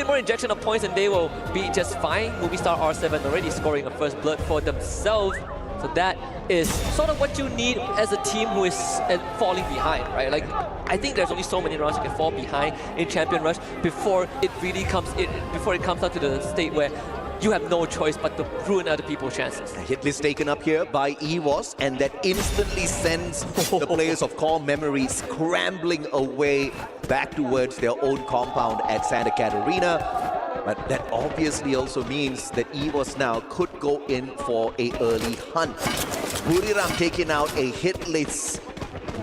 more injection of points and they will be just fine. Movistar R7 already scoring a first blood for themselves. So that is sort of what you need as a team who is falling behind, right? Like, I think there's only so many rounds you can fall behind in Champion Rush before it really comes out to the state where you have no choice but to ruin other people's chances. A hit list taken up here by EVOS, and that instantly sends the players of Core Memory scrambling away back towards their own compound at Santa Catarina. But that obviously also means that EVOS now could go in for an early hunt. Buriram taking out a hit list,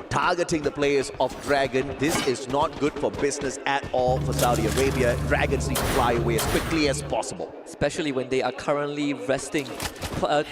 targeting the players of Dragon. This is not good for business at all for Saudi Arabia. Dragons need to fly away as quickly as possible. Especially when they are currently resting,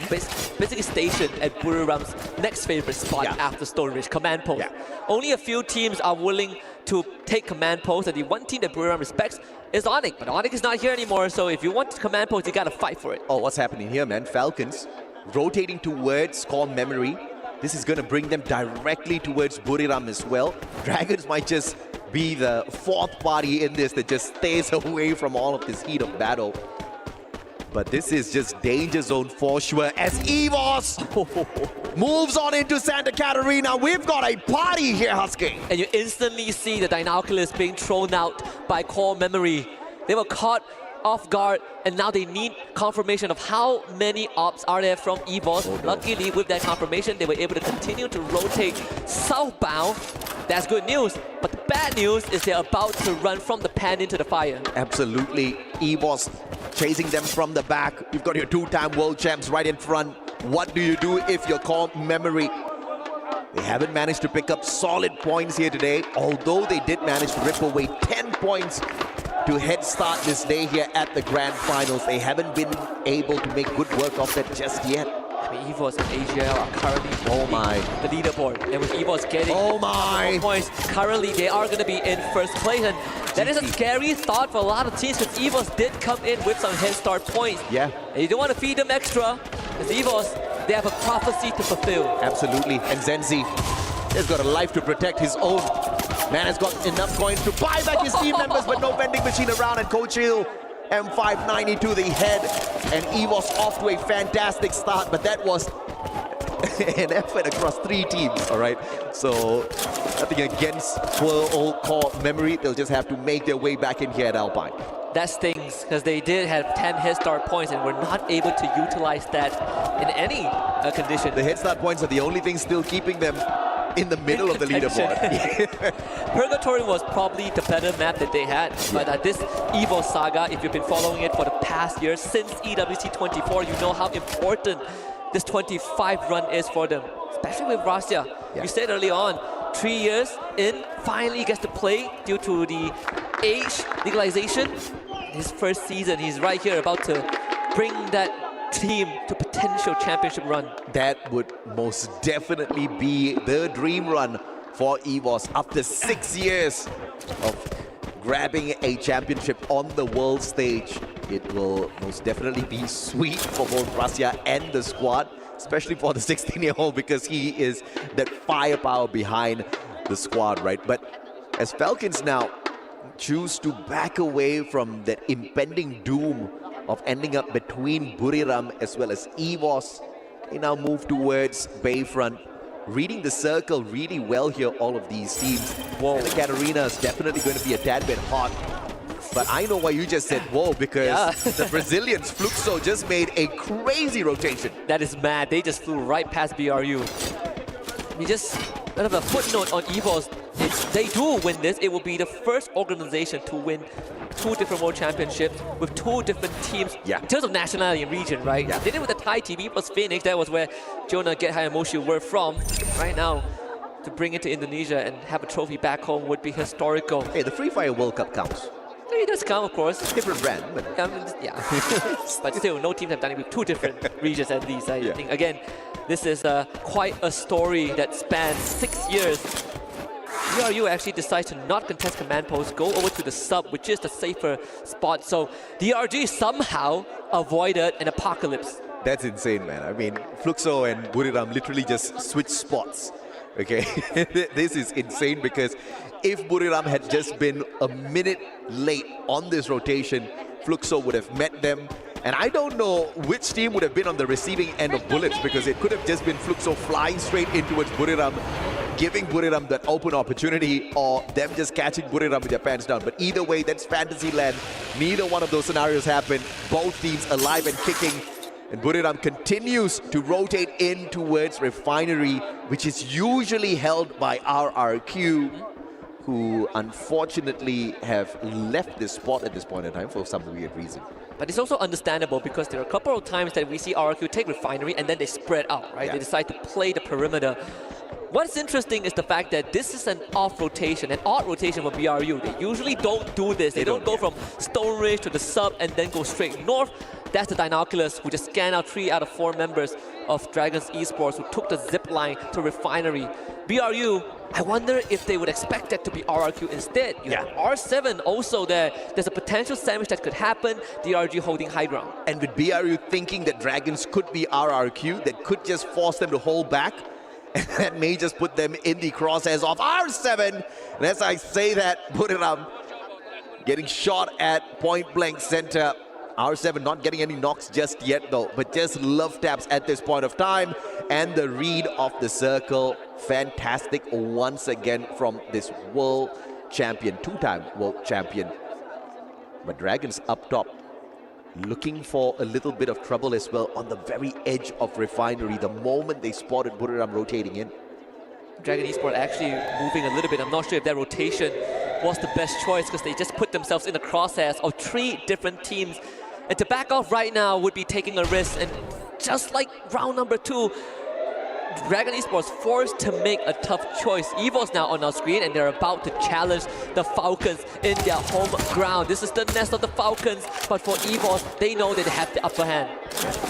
basically stationed at Buriram's next favorite spot after Stone Ridge, Command Post. Only a few teams are willing to take Command Post, and the one team that Buriram respects is Onyx. But Onyx is not here anymore, so if you want Command Post, you gotta fight for it. Oh, what's happening here, man? Falcons rotating towards Core Memory. This is gonna bring them directly towards Buriram as well. Dragons might just be the 4th party in this that just stays away from all of this heat of battle. But this is just danger zone for sure as EVOS moves on into Santa Catarina. We've got a party here, Husky. And you instantly see the Dinoculus being thrown out by core memory. They were caught off guard, and now they need confirmation of how many ops are there from EVOS. Luckily, with that confirmation, they were able to continue to rotate southbound. That's good news, but the bad news is they're about to run from the pan into the fire. Absolutely. EVOS chasing them from the back. You've got your two-time world champs right in front. What do you do if you're core memory? They haven't managed to pick up solid points here today, although they did manage to rip away 10 points to head start this day here at the grand finals. They haven't been able to make good work of that just yet. I mean, EVOS and AGL are currently the leaderboard, and with EVOS getting more points, currently they are going to be in first place, and that is a scary thought for a lot of teams because EVOS did come in with some head start points. Yeah. And you don't want to feed them extra, because EVOS, they have a prophecy to fulfill. Absolutely, and Zenzi has got a life to protect his own. Man has got enough coins to buy back his team members, but no vending machine around, and Coach Hill, M590 to the head, and EVOS off to a fantastic start, but that was an effort across 3 teams, all right? So nothing against poor old core memory. They'll just have to make their way back in here at Alpine. That stings, because they did have 10 head start points and were not able to utilize that in any condition. The head start points are the only thing still keeping them in the middle of the leaderboard. Purgatory was probably the better map that they had, but this EVOS saga, if you've been following it for the past years, since EWC 24, you know how important this 25 run is for them, especially with Rasya. You said early on, 3 years in, finally gets to play due to the age legalization. His first season, he's right here about to bring that team to potential championship run. That would most definitely be the dream run for EVOS after 6 years of grabbing a championship on the world stage. It will most definitely be sweet for both Rasya and the squad, especially for the 16-year-old, because he is that firepower behind the squad, right? But as Falcons now choose to back away from that impending doom of ending up between Buriram as well as EVOS, they now move towards Bayfront, reading the circle really well here, all of these teams. Whoa. And the Katarina is definitely going to be a tad bit hot. But I know why you just said whoa, because the Brazilians, Fluxo, just made a crazy rotation. That is mad. They just flew right past BRU. You just, kind of a footnote on EVOS, if they do win this, it will be the first organization to win 2 different world championships with 2 different teams in terms of nationality and region, right? They did it with the Thai TV plus Phoenix. That was where Jonah Gethai and Moshi were from. Right now, to bring it to Indonesia and have a trophy back home would be historical. Hey, the Free Fire World Cup counts. It does count, of course. Different brand, but but still, no teams have done it with 2 different regions at least. I think, again, this is quite a story that spans 6 years. BRU actually decides to not contest command post, go over to the sub, which is the safer spot. So DRG somehow avoided an apocalypse. That's insane, man. I mean, Fluxo and Buriram literally just switched spots. Okay, this is insane because if Buriram had just been a minute late on this rotation, Fluxo would have met them. And I don't know which team would have been on the receiving end of bullets, because it could have just been Fluxo flying straight in towards Buriram, giving Buriram that open opportunity, or them just catching Buriram with their pants down. But either way, that's fantasy land. Neither one of those scenarios happened. Both teams alive and kicking. And Buriram continues to rotate in towards Refinery, which is usually held by RRQ, who unfortunately have left this spot at this point in time for some weird reason. But it's also understandable because there are a couple of times that we see RRQ take Refinery and then they spread out, right? They decide to play the perimeter. What's interesting is the fact that this is an off rotation, an odd rotation for BRU. They usually don't do this. They don't go from Stone Ridge to the sub and then go straight north. That's the Dinoculus, who just scanned out 3 out of 4 members of Dragons Esports, who took the zip line to Refinery. BRU, I wonder if they would expect that to be RRQ instead. You have R7 also there. There's a potential sandwich that could happen. DRG holding high ground. And with BRU thinking that Dragons could be RRQ, that could just force them to hold back, and that may just put them in the crosshairs of R7. And as I say that, Buriram getting shot at point blank center. R7 not getting any knocks just yet though, but just love taps at this point of time. And the read of the circle, fantastic once again from this world champion, two-time world champion. But Dragons up top, looking for a little bit of trouble as well on the very edge of Refinery the moment they spotted Buriram rotating in. Dragon Esports actually moving a little bit. I'm not sure if that rotation was the best choice because they just put themselves in the crosshairs of 3 different teams. And to back off right now would be taking a risk. And just like round number 2, Dragon Esports forced to make a tough choice. EVO's now on our screen and they're about to challenge the Falcons in their home ground. This is the nest of the Falcons, but for EVO's, they know that they have the upper hand.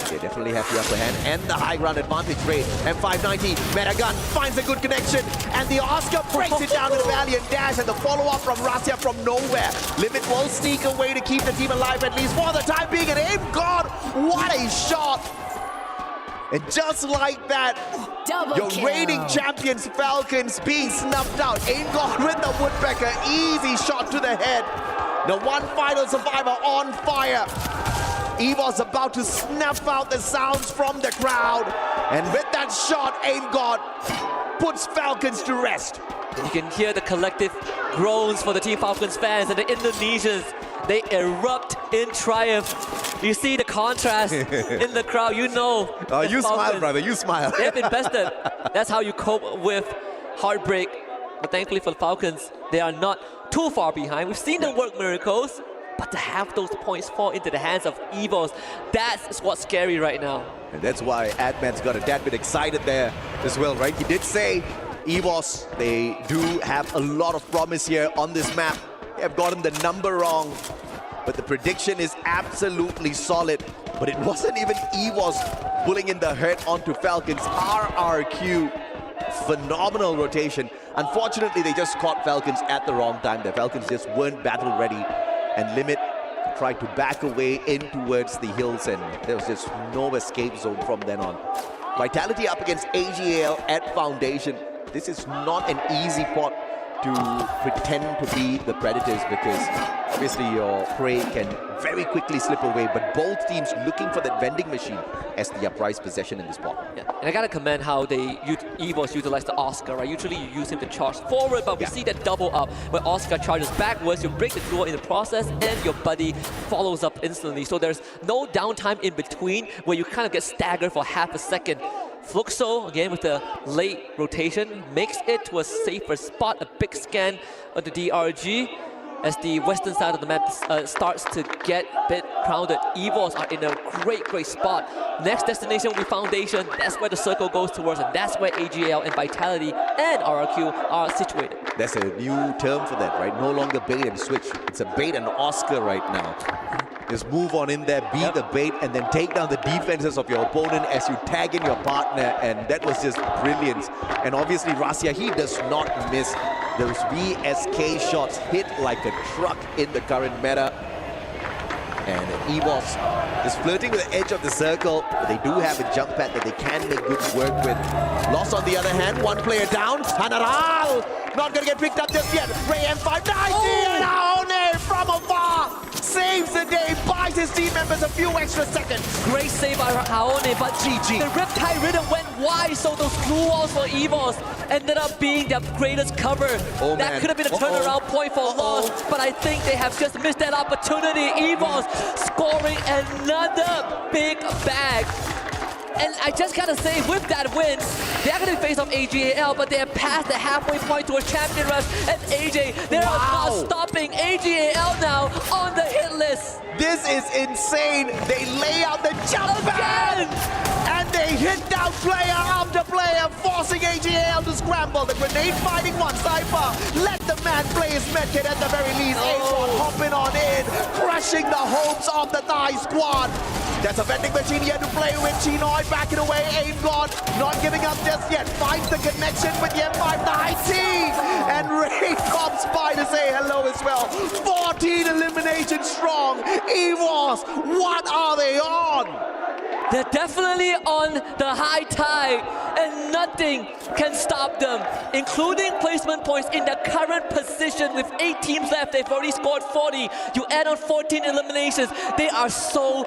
They definitely have the upper hand and the high ground advantage rate. M590, Metagun finds a good connection and the Oscar breaks it down to the Valiant dash and the follow-up from Rasya from nowhere. Limit will sneak away to keep the team alive at least for the time being, and aim God, what a shot! And just like that, your reigning champions Falcons being snuffed out. Aimgod with the Woodpecker, easy shot to the head. The one final survivor on fire. EVO's about to snuff out the sounds from the crowd. And with that shot, Aimgod puts Falcons to rest. You can hear the collective groans for the Team Falcons fans and the Indonesians. They erupt in triumph. You see the contrast in the crowd, you know. Oh, you smile, brother, you smile. They've invested. That's how you cope with heartbreak. But thankfully for the Falcons, they are not too far behind. We've seen them work miracles, but to have those points fall into the hands of EVOs, that's what's scary right now. And that's why Adman's got a tad bit excited there as well, right? He did say EVOs, they do have a lot of promise here on this map. They have gotten the number wrong, but the prediction is absolutely solid. But it wasn't even EVOs pulling in the hurt onto Falcons. RRQ, phenomenal rotation. Unfortunately, they just caught Falcons at the wrong time. The Falcons just weren't battle ready, and Limit tried to back away in towards the hills, and there was just no escape zone from then on. Vitality up against AGL at Foundation. This is not an easy pot to pretend to be the Predators, because obviously your prey can very quickly slip away, but both teams looking for that vending machine as the uprise possession in this spot. Yeah, and I gotta commend how they EVOs utilize the Oscar, right? Usually you use him to charge forward, but we see that double up where Oscar charges backwards, you break the duel in the process, and your buddy follows up instantly. So there's no downtime in between where you kind of get staggered for half a second. Fluxo, again with the late rotation, makes it to a safer spot, a big scan of the DRG as the western side of the map starts to get a bit crowded. EVOs are in a great spot. Next destination will be Foundation. That's where the circle goes towards, and that's where AGL and Vitality and RRQ are situated. That's a new term for that, right? No longer bait and switch. It's a bait and Oscar right now. Just move on in there, be the bait, and then take down the defenses of your opponent as you tag in your partner, and that was just brilliant. And obviously Rasya, he does not miss. Those VSK shots hit like a truck in the current meta. And EVOs is flirting with the edge of the circle, but they do have a jump pad that they can make good work with. Lost on the other hand, one player down. Hanaral not gonna get picked up just yet. Ray M590 and Aone from afar saves the day, buys his team members a few extra seconds. Great save by Aone, but GG. The Riptide Rhythm went wide, so those glue walls for EVOs ended up being their greatest cover. That could have been a turnaround point for Lost, but I think they have just missed that opportunity. EVOs scoring another big bag. And I just gotta say, with that win, they're gonna face off AGL, but they're past the halfway point to a champion rush. And AJ, they're not stopping AGL now on the hit list. This is insane. They lay out the jump pad, and they hit down player after player, forcing AGL to scramble. The grenade fighting one, Cypher. Let the man play his medkit at the very least. A1 hopping on in, crushing the hopes of the Thai squad. There's a vending machine here to play with. Chinoy backing away. Aimgod not giving up just yet. Finds the connection with the M590. And Ray comes by to say hello as well. 14 eliminations strong. EVOs, what are they on? They're definitely on the high tide. and nothing can stop them, including placement points in the current position with 8 teams left. They've already scored 40. You add on 14 eliminations. They are so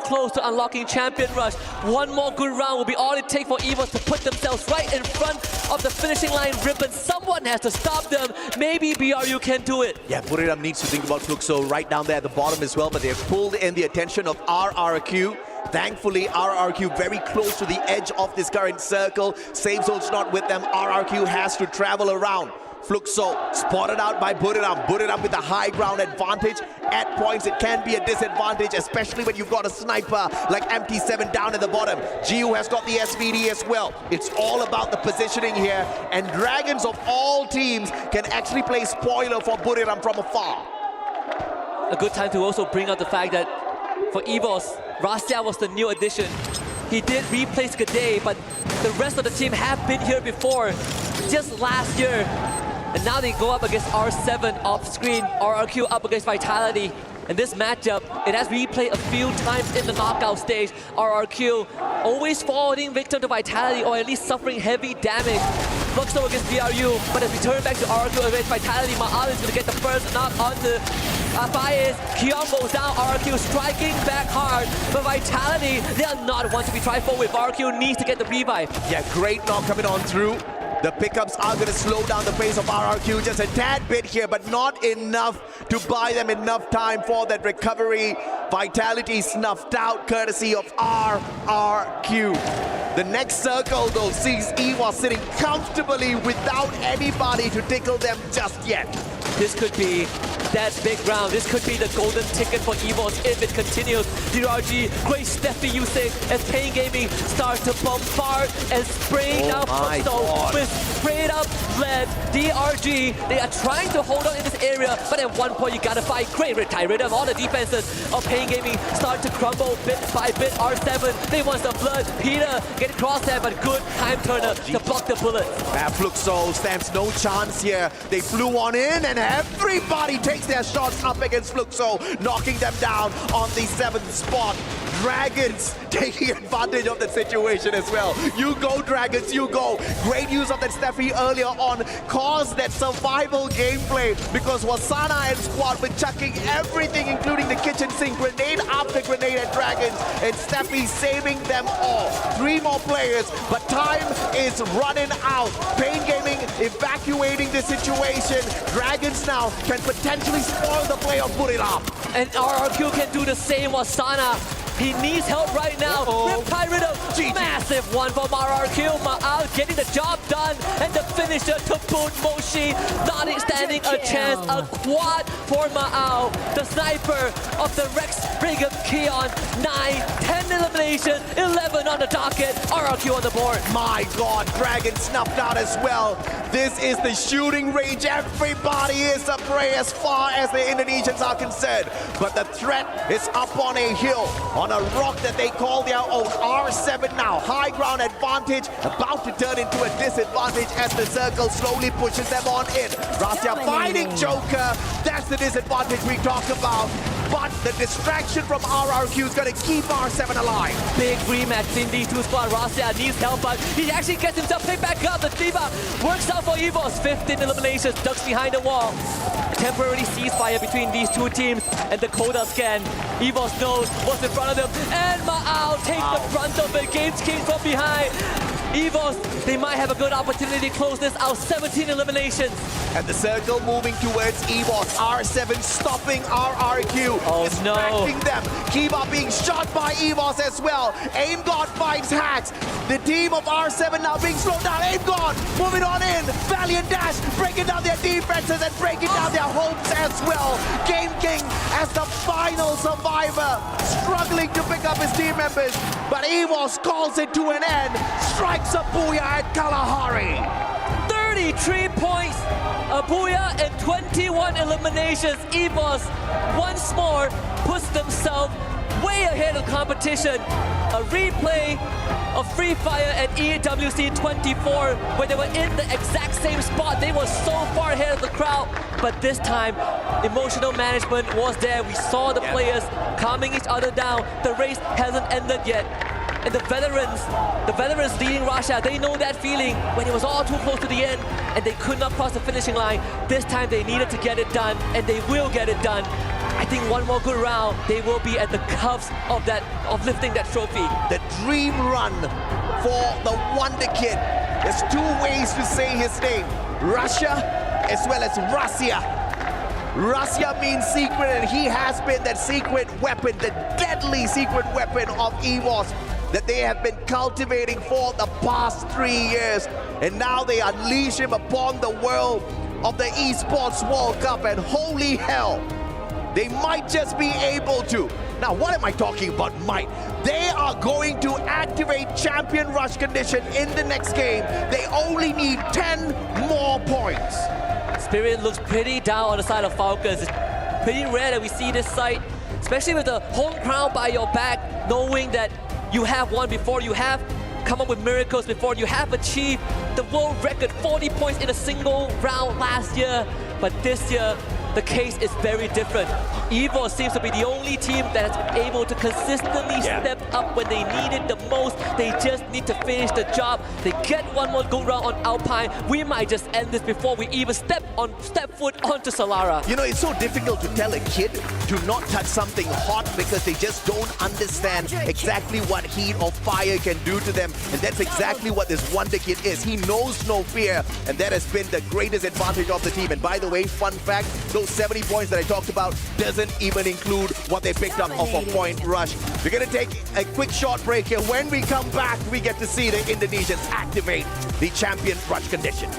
close to unlocking Champion Rush. One more good round will be all it takes for EVOS to put themselves right in front of the finishing line ribbon. Someone has to stop them. Maybe BRU can do it. Yeah, Buriram needs to think about Fluxo right down there at the bottom as well, but they've pulled in the attention of RRQ. Thankfully, RRQ very close to the edge of this current circle. Safe zone's not with them. RRQ has to travel around. Fluxo spotted out by Buriram. Buriram with the high ground advantage. At points, it can be a disadvantage, especially when you've got a sniper like MT7 down at the bottom. GU has got the SVD as well. It's all about the positioning here, and Dragons of all teams can actually play spoiler for Buriram from afar. A good time to also bring up the fact that for EVOS, Rastia was the new addition. He did replace Gade, but the rest of the team have been here before, just last year. And now they go up against R7 off screen, RRQ up against Vitality. And this matchup, it has replayed a few times in the knockout stage. RRQ always falling victim to Vitality, or at least suffering heavy damage. Fluxo against BRU, but as we turn back to RRQ against Vitality, Ma'al is going to get the first knock onto Faiz. Keon goes down, RRQ striking back hard. But Vitality, they are not one to be trifled with. RRQ needs to get the revive. Yeah, great knock coming on through. The pickups are going to slow down the pace of RRQ just a tad bit here, but not enough to buy them enough time for that recovery. Vitality snuffed out courtesy of RRQ. The next circle, though, sees EVOS sitting comfortably without anybody to tickle them just yet. This could be that big round. This could be the golden ticket for EVOS if it continues. DRG, great Steffi usage as Pain Gaming starts to bombard and spray down Fluxo with sprayed up lead. DRG, they are trying to hold on in this area, but at one point you gotta fight. Great retire rhythm. All the defenses of Pain Gaming start to crumble bit by bit. R7, they want some blood. Peter get crosshair, but good time turner to block the bullet. Fluxo stands no chance here. They flew on in and everybody takes their shots up against Fluxo, knocking them down on the 7th spot. Dragons taking advantage of the situation as well. You go, Dragons, you go. Great use of that Steffi earlier on caused that survival gameplay because Wasana and squad were chucking everything, including the kitchen sink, grenade after grenade at Dragons, and Steffi saving them all. 3 more players, but time is running out. Pain Gaming evacuating the situation. Dragons now can potentially spoil the play of Buriram. And RRQ can do the same. Wasana, he needs help right now. Riptide Rhythm, massive one from RRQ. Ma'al getting the job done, and the finisher to boot. Moshi not standing a chance. A quad for Ma'al. The sniper of the Rex Brigham Keon. 9, 10 eliminations, 11 on the docket. RRQ on the board. My God, Dragon snuffed out as well. This is the shooting range. Everybody is a prey as far as the Indonesians are concerned. But the threat is up on a hill, on a rock that they call their own. R7 now, high ground advantage, about to turn into a disadvantage as the circle slowly pushes them on in. Rastia fighting Joker. That's the disadvantage we talk about. But the distraction from RRQ is going to keep R7 alive. Big rematch in these two squads. Rastia needs help, but he actually gets himself picked back up. The diva works out for EVOS. 15 eliminations, ducks behind the wall. Temporary ceasefire between these two teams, and the Coda scan. EVOS knows what's in front of them, and Ma'al takes the front of it. Games King from behind. EVOS, they might have a good opportunity to close this out. 17 eliminations. And the circle moving towards EVOS. R7 stopping RRQ. Distracting them. Kiba being shot by EVOS as well. Aim God finds hacks. The team of R7 now being slowed down. Aim God moving on in. Valiant Dash breaking down their defenses and breaking down their hopes as well. Game King as the final survivor, struggling to pick up his team members. But EVOS calls it to an end. Strikes a booyah at Kalahari. 33 points, a booyah and 21 eliminations. EVOS once more puts themselves way ahead of competition. A replay of Free Fire at EWC 24 where they were in the exact same spot. They were so far ahead of the crowd, but this time emotional management was there. We saw the players calming each other down. The race hasn't ended yet. And the veterans leading Russia, they know that feeling when it was all too close to the end and they could not cross the finishing line. This time they needed to get it done, and they will get it done. I think one more good round, they will be at the cusp of lifting that trophy. The dream run for the Wonder Kid. There's two ways to say his name, Russia as well as Russia. Russia means secret, and he has been that secret weapon, the deadly secret weapon of EVOS that they have been cultivating for the past 3 years. And now they unleash him upon the world of the Esports World Cup, and holy hell, they might just be able to. Now, what am I talking about, might? They are going to activate champion rush condition in the next game. They only need 10 more points. Spirit looks pretty down on the side of Falcons. It's pretty rare that we see this site, especially with the home crowd by your back, knowing that you have won before, you have come up with miracles before, you have achieved the world record 40 points in a single round last year. But this year, the case is very different. EVOS seems to be the only team that has been able to consistently step up when they need it the most. They just need to finish the job. They get one more good round on Alpine. We might just end this before we even step foot onto Solara. You know, it's so difficult to tell a kid to not touch something hot because they just don't understand exactly what heat or fire can do to them. And that's exactly what this Wonder Kid is. He knows no fear, and that has been the greatest advantage of the team. And by the way, fun fact, those 70 points that I talked about doesn't even include what they picked up off a point rush. We're going to take a quick short break here. When we come back, we get to see the Indonesians activate the champion rush condition.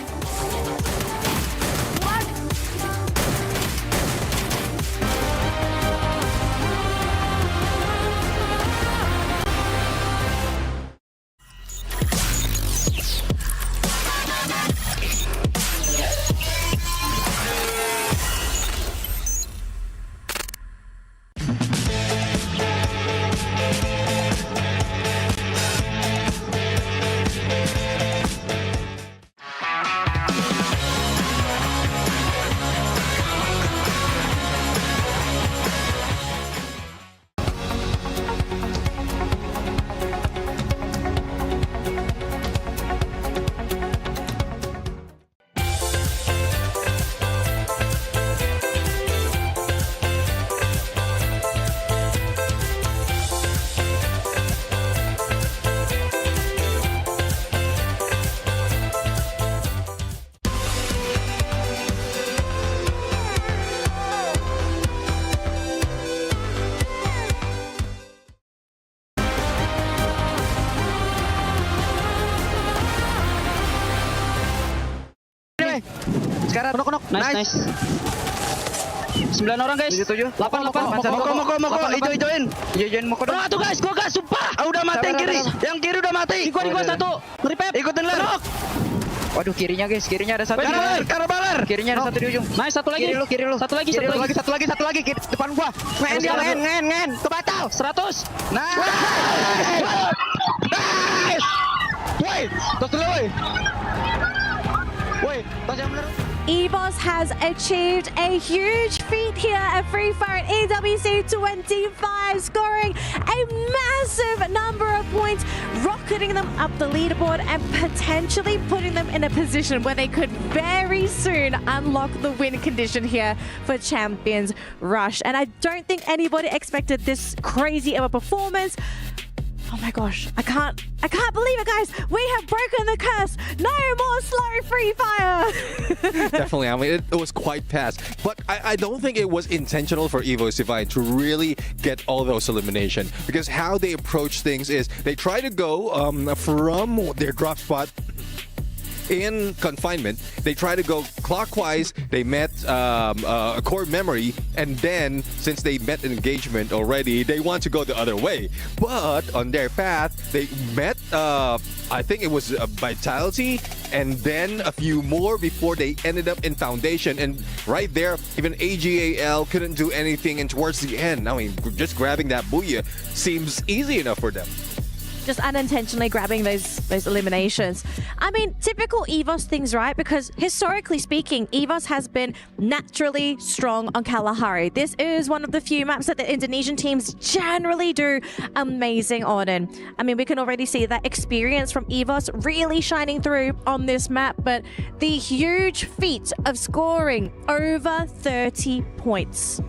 Sekarang knock. Nice. 9 orang guys. 7. 8. Moko. Hijauin Moko. Tuh guys, gua gas sumpah. Udah mati yang kiri. Yang kiri udah mati. Di gua satu. Repep. Ikutin ler. Waduh, kirinya guys, kirinya ada satu. Karabaler. Kirinya ada satu di ujung. Nice, satu lagi. Kiri lu. Satu lagi. Depan gua. Ngen. Kebatal. 100. Nice. Woi, tos dulu woi. Woi, tos yang bener. EVOS has achieved a huge feat here at Free Fire at EWC 25, scoring a massive number of points, rocketing them up the leaderboard and potentially putting them in a position where they could very soon unlock the win condition here for Champions Rush. And I don't think anybody expected this crazy of a performance. Oh my gosh, I can't believe it, guys. We have broken the curse. No more slow Free Fire. Definitely, I mean, it was quite fast. But I don't think it was intentional for EVOS Divine to really get all those elimination. Because how they approach things is they try to go from their drop spot in confinement. They try to go clockwise. They met a core memory, and then since they met an engagement already, they want to go the other way. But on their path, they met I think it was Vitality, and then a few more before they ended up in Foundation. And right there, even AGAL couldn't do anything. And towards the end, I mean, just grabbing that Booyah seems easy enough for them. just unintentionally grabbing those eliminations. I mean, typical EVOS things, right? Because historically speaking, EVOS has been naturally strong on Kalahari. This is one of the few maps that the Indonesian teams generally do amazing on. And I mean, we can already see that experience from EVOS really shining through on this map. But the huge feat of scoring over 30 points.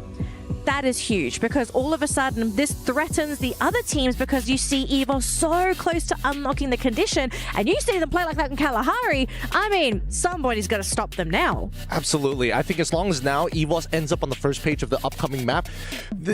That is huge because all of a sudden this threatens the other teams because you see EVOS so close to unlocking the condition and you see them play like that in Kalahari. I mean, somebody's got to stop them now. Absolutely. I think as long as now EVOS ends up on the first page of the upcoming map,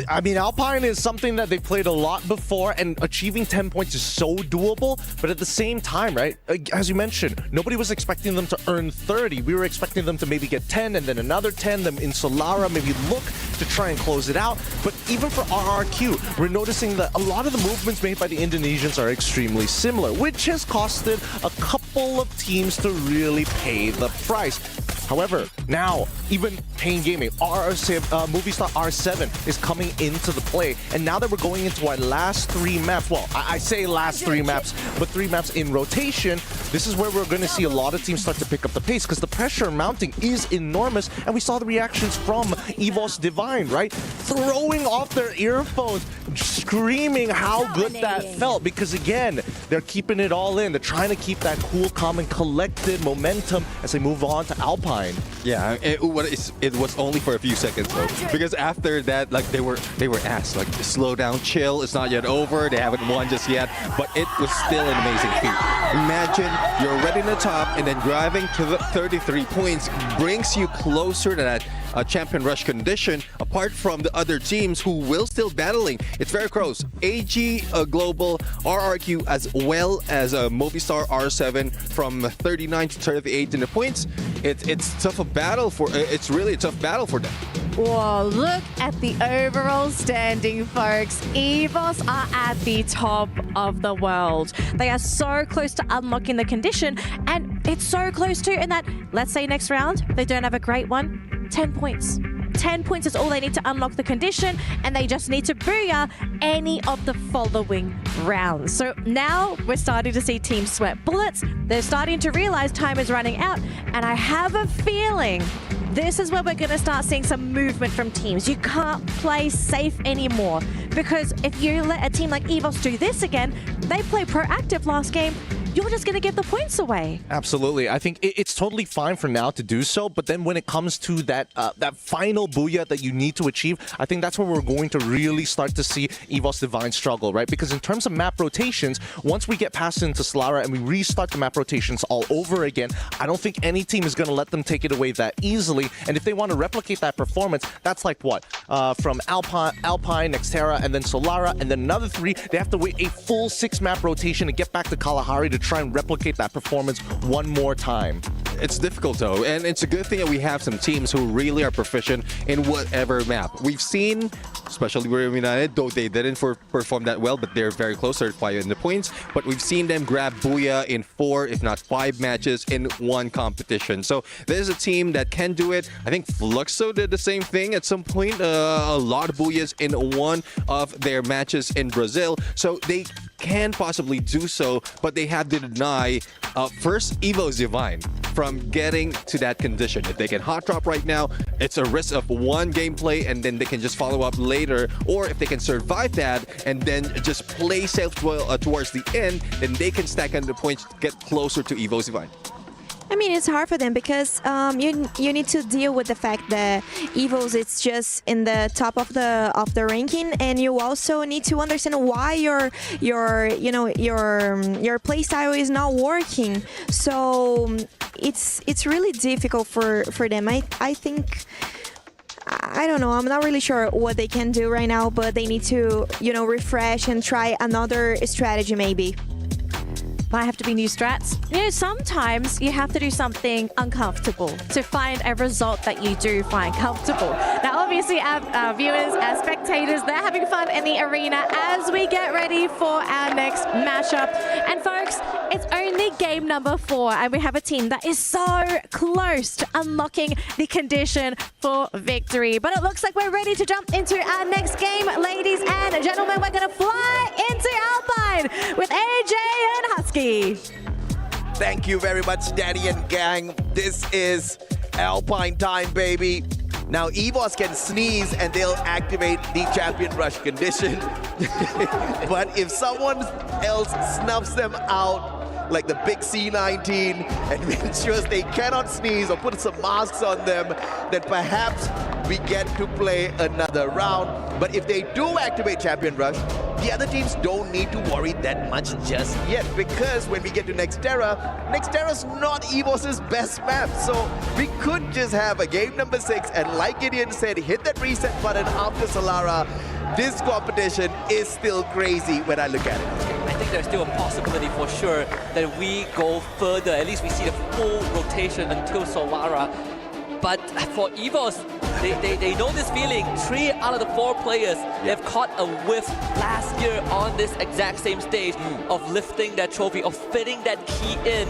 I mean, Alpine is something that they played a lot before and achieving 10 points is so doable. But at the same time, right, as you mentioned, nobody was expecting them to earn 30. We were expecting them to maybe get 10 and then another 10, them in Solara, maybe look to try and close it out. But even for RRQ, we're noticing that a lot of the movements made by the Indonesians are extremely similar, which has costed a couple of teams to really pay the price. However, now, even Pain Gaming, Movistar R7 is coming into the play. And now that we're going into our last 3 maps, well, I say last 3 maps, but 3 maps in rotation, this is where we're going to see a lot of teams start to pick up the pace because the pressure mounting is enormous. And we saw the reactions from EVOS Divine, right? Throwing off their earphones, screaming how good that felt because, again, they're keeping it all in. They're trying to keep that cool, calm, and collected momentum as they move on to Alpine. Yeah, it was only for a few seconds though, because after that, like they were asked, like, slow down, chill. It's not yet over. They haven't won just yet, but it was still an amazing feat. Imagine you're already in the top, and then driving to the 33 points brings you closer to that champion rush condition. Apart from the other teams who will still battling, it's very close. AG Global, RRQ, as well as Movistar R7 from 39 to 38 in the points. It's tough a battle for. It's really a tough battle for them. Whoa, look at the overall standing, folks. EVOS are at the top of the world. They are so close to unlocking the condition, and it's so close too in that, let's say next round, they don't have a great one, 10 points. 10 points is all they need to unlock the condition, and they just need to booyah any of the following rounds. So now we're starting to see teams sweat bullets. They're starting to realize time is running out, and I have a feeling this is where we're going to start seeing some movement from teams. You can't play safe anymore because if you let a team like EVOS do this again, they played proactive last game, you're just going to give the points away. Absolutely. I think it's totally fine for now to do so, but then when it comes to that final booyah that you need to achieve, I think that's where we're going to really start to see EVOS Divine struggle, right? Because in terms of map rotations, once we get past into Solara and we restart the map rotations all over again, I don't think any team is going to let them take it away that easily. And if they want to replicate that performance, that's like what? From Alpine, Nextera, and then Solara, and then another 3, they have to wait a full 6 map rotation to get back to Kalahari to try and replicate that performance one more time. It's difficult though, and it's a good thing that we have some teams who really are proficient in whatever map. We've seen, especially Riyadh United, though they didn't perform that well, but they're very close to 5 in the points. But we've seen them grab booyah in 4, if not 5 matches in one competition. So there's a team that can do it. I think Fluxo did the same thing at some point. A lot of booyahs in one of their matches in Brazil. So they can possibly do so, but they have to deny first EVOS Divine from getting to that condition. If they can hot drop right now, it's a risk of one gameplay and then they can just follow up later. Or if they can survive that and then just play safe towards the end, then they can stack on the points to get closer to EVOS Divine. I mean, it's hard for them because you need to deal with the fact that EVOS it's just in the top of the ranking, and you also need to understand why your play style is not working. So it's really difficult for them. I think. I don't know. I'm not really sure what they can do right now, but they need to, refresh and try another strategy maybe. Might have to be new strats. Sometimes you have to do something uncomfortable to find a result that you do find comfortable. Now, obviously, our viewers, our spectators, they're having fun in the arena as we get ready for our next matchup. And folks, It's only game number 4, and we have a team that is so close to unlocking the condition for victory. But it looks like we're ready to jump into our next game. Ladies and gentlemen, we're going to fly into Alpine with AJ and Husky. Thank you very much, Danny and gang. This is Alpine time, baby. Now, EVOS can sneeze and they'll activate the champion rush condition. But if someone else snuffs them out, like the big C19, and ensures they cannot sneeze or put some masks on them, then perhaps we get to play another round. But if they do activate champion rush, the other teams don't need to worry that much just yet, because when we get to Nextera's not EVOS's best map. So we could just have a game number 6, and like Gideon said, hit that reset button after Solara. This competition is still crazy when I look at it. I think there's still a possibility for sure that we go further. At least we see the full rotation until Solara. But for EVOS, they know this feeling. 3 out of the 4 players, they've caught a whiff last year on this exact same stage of lifting that trophy, of fitting that key in.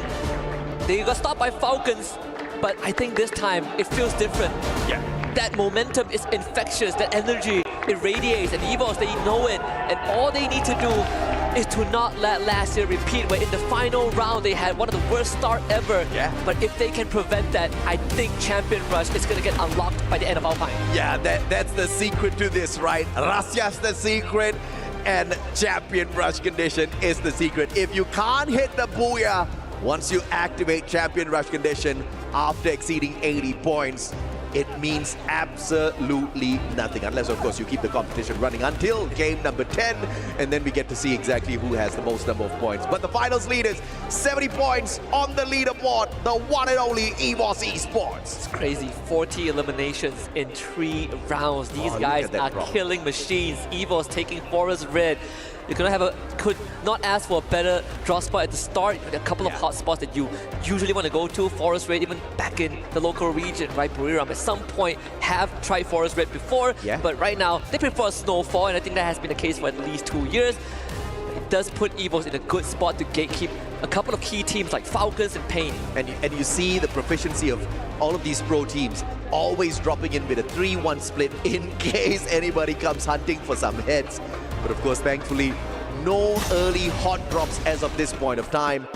They got stopped by Falcons, but I think this time it feels different. Yeah. That momentum is infectious, that energy, it radiates, and EVOS, they know it. And all they need to do is to not let last year repeat, where in the final round they had one of the worst start ever. Yeah. But if they can prevent that, I think Champion Rush is going to get unlocked by the end of Alpine. Yeah, that's the secret to this, right? Rasya's the secret, and Champion Rush condition is the secret. If you can't hit the Booyah once you activate Champion Rush condition after exceeding 80 points, it means absolutely nothing, unless of course you keep the competition running until game number 10, and then we get to see exactly who has the most number of points. But the finals leaders, 70 points on the leaderboard, the one and only EVOS Esports. It's crazy, 40 eliminations in 3 rounds. These guys are killing machines. EVOS taking Forest Red. You could not ask for a better draw spot at the start. A couple of hot spots that you usually want to go to. Forest Red, even back in the local region, right? Buriram at some point have tried Forest Red before, but right now they prefer Snowfall, and I think that has been the case for at least 2 years. It does put EVOS in a good spot to gatekeep a couple of key teams like Falcons and Pain. And you see the proficiency of all of these pro teams always dropping in with a 3-1 split in case anybody comes hunting for some heads. But of course, thankfully, no early hot drops as of this point of time.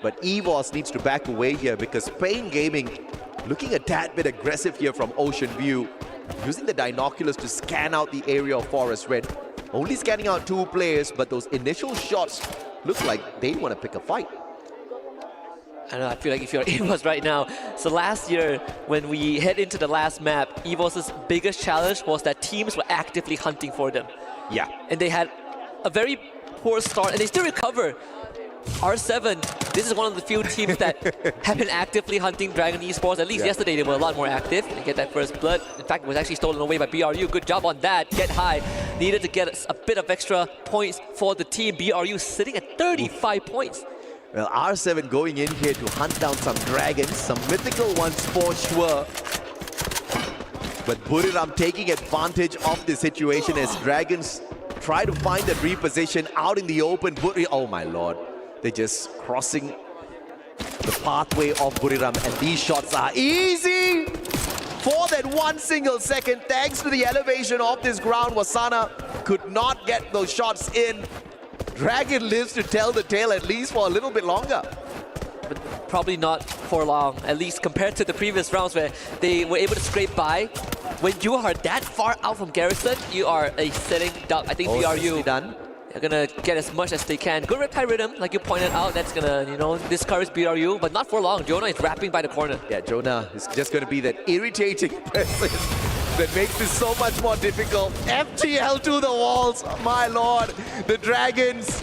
But EVOS needs to back away here, because Pain Gaming looking a tad bit aggressive here from Ocean View, using the binoculars to scan out the area of Forest Red. Only scanning out 2 players, but those initial shots look like they want to pick a fight. I don't know, I feel like if you're EVOS right now. So last year, when we head into the last map, EVOS's biggest challenge was that teams were actively hunting for them. Yeah. And they had a very poor start, and they still recover. R7, this is one of the few teams that have been actively hunting Dragon Esports. At least yesterday they were a lot more active and get that first blood. In fact, it was actually stolen away by BRU. Good job on that. Get high. Needed to get a bit of extra points for the team. BRU sitting at 35 points. Well, R7 going in here to hunt down some dragons, some mythical ones for sure. But Buriram taking advantage of the situation as dragons try to find that reposition out in the open. Oh my lord. They're just crossing the pathway of Buriram, and these shots are easy for that 1 single second. Thanks to the elevation of this ground, Wasana could not get those shots in. Dragon lives to tell the tale at least for a little bit longer. But probably not for long, at least compared to the previous rounds where they were able to scrape by. When you are that far out from Garrison, you are a sitting duck. I think BRU done. They're gonna get as much as they can. Good reptile rhythm, like you pointed out, that's gonna, discourage BRU, but not for long. Jonah is wrapping by the corner. Yeah, Jonah is just gonna be that irritating presence that makes this so much more difficult. FTL to the walls, my lord. The Dragons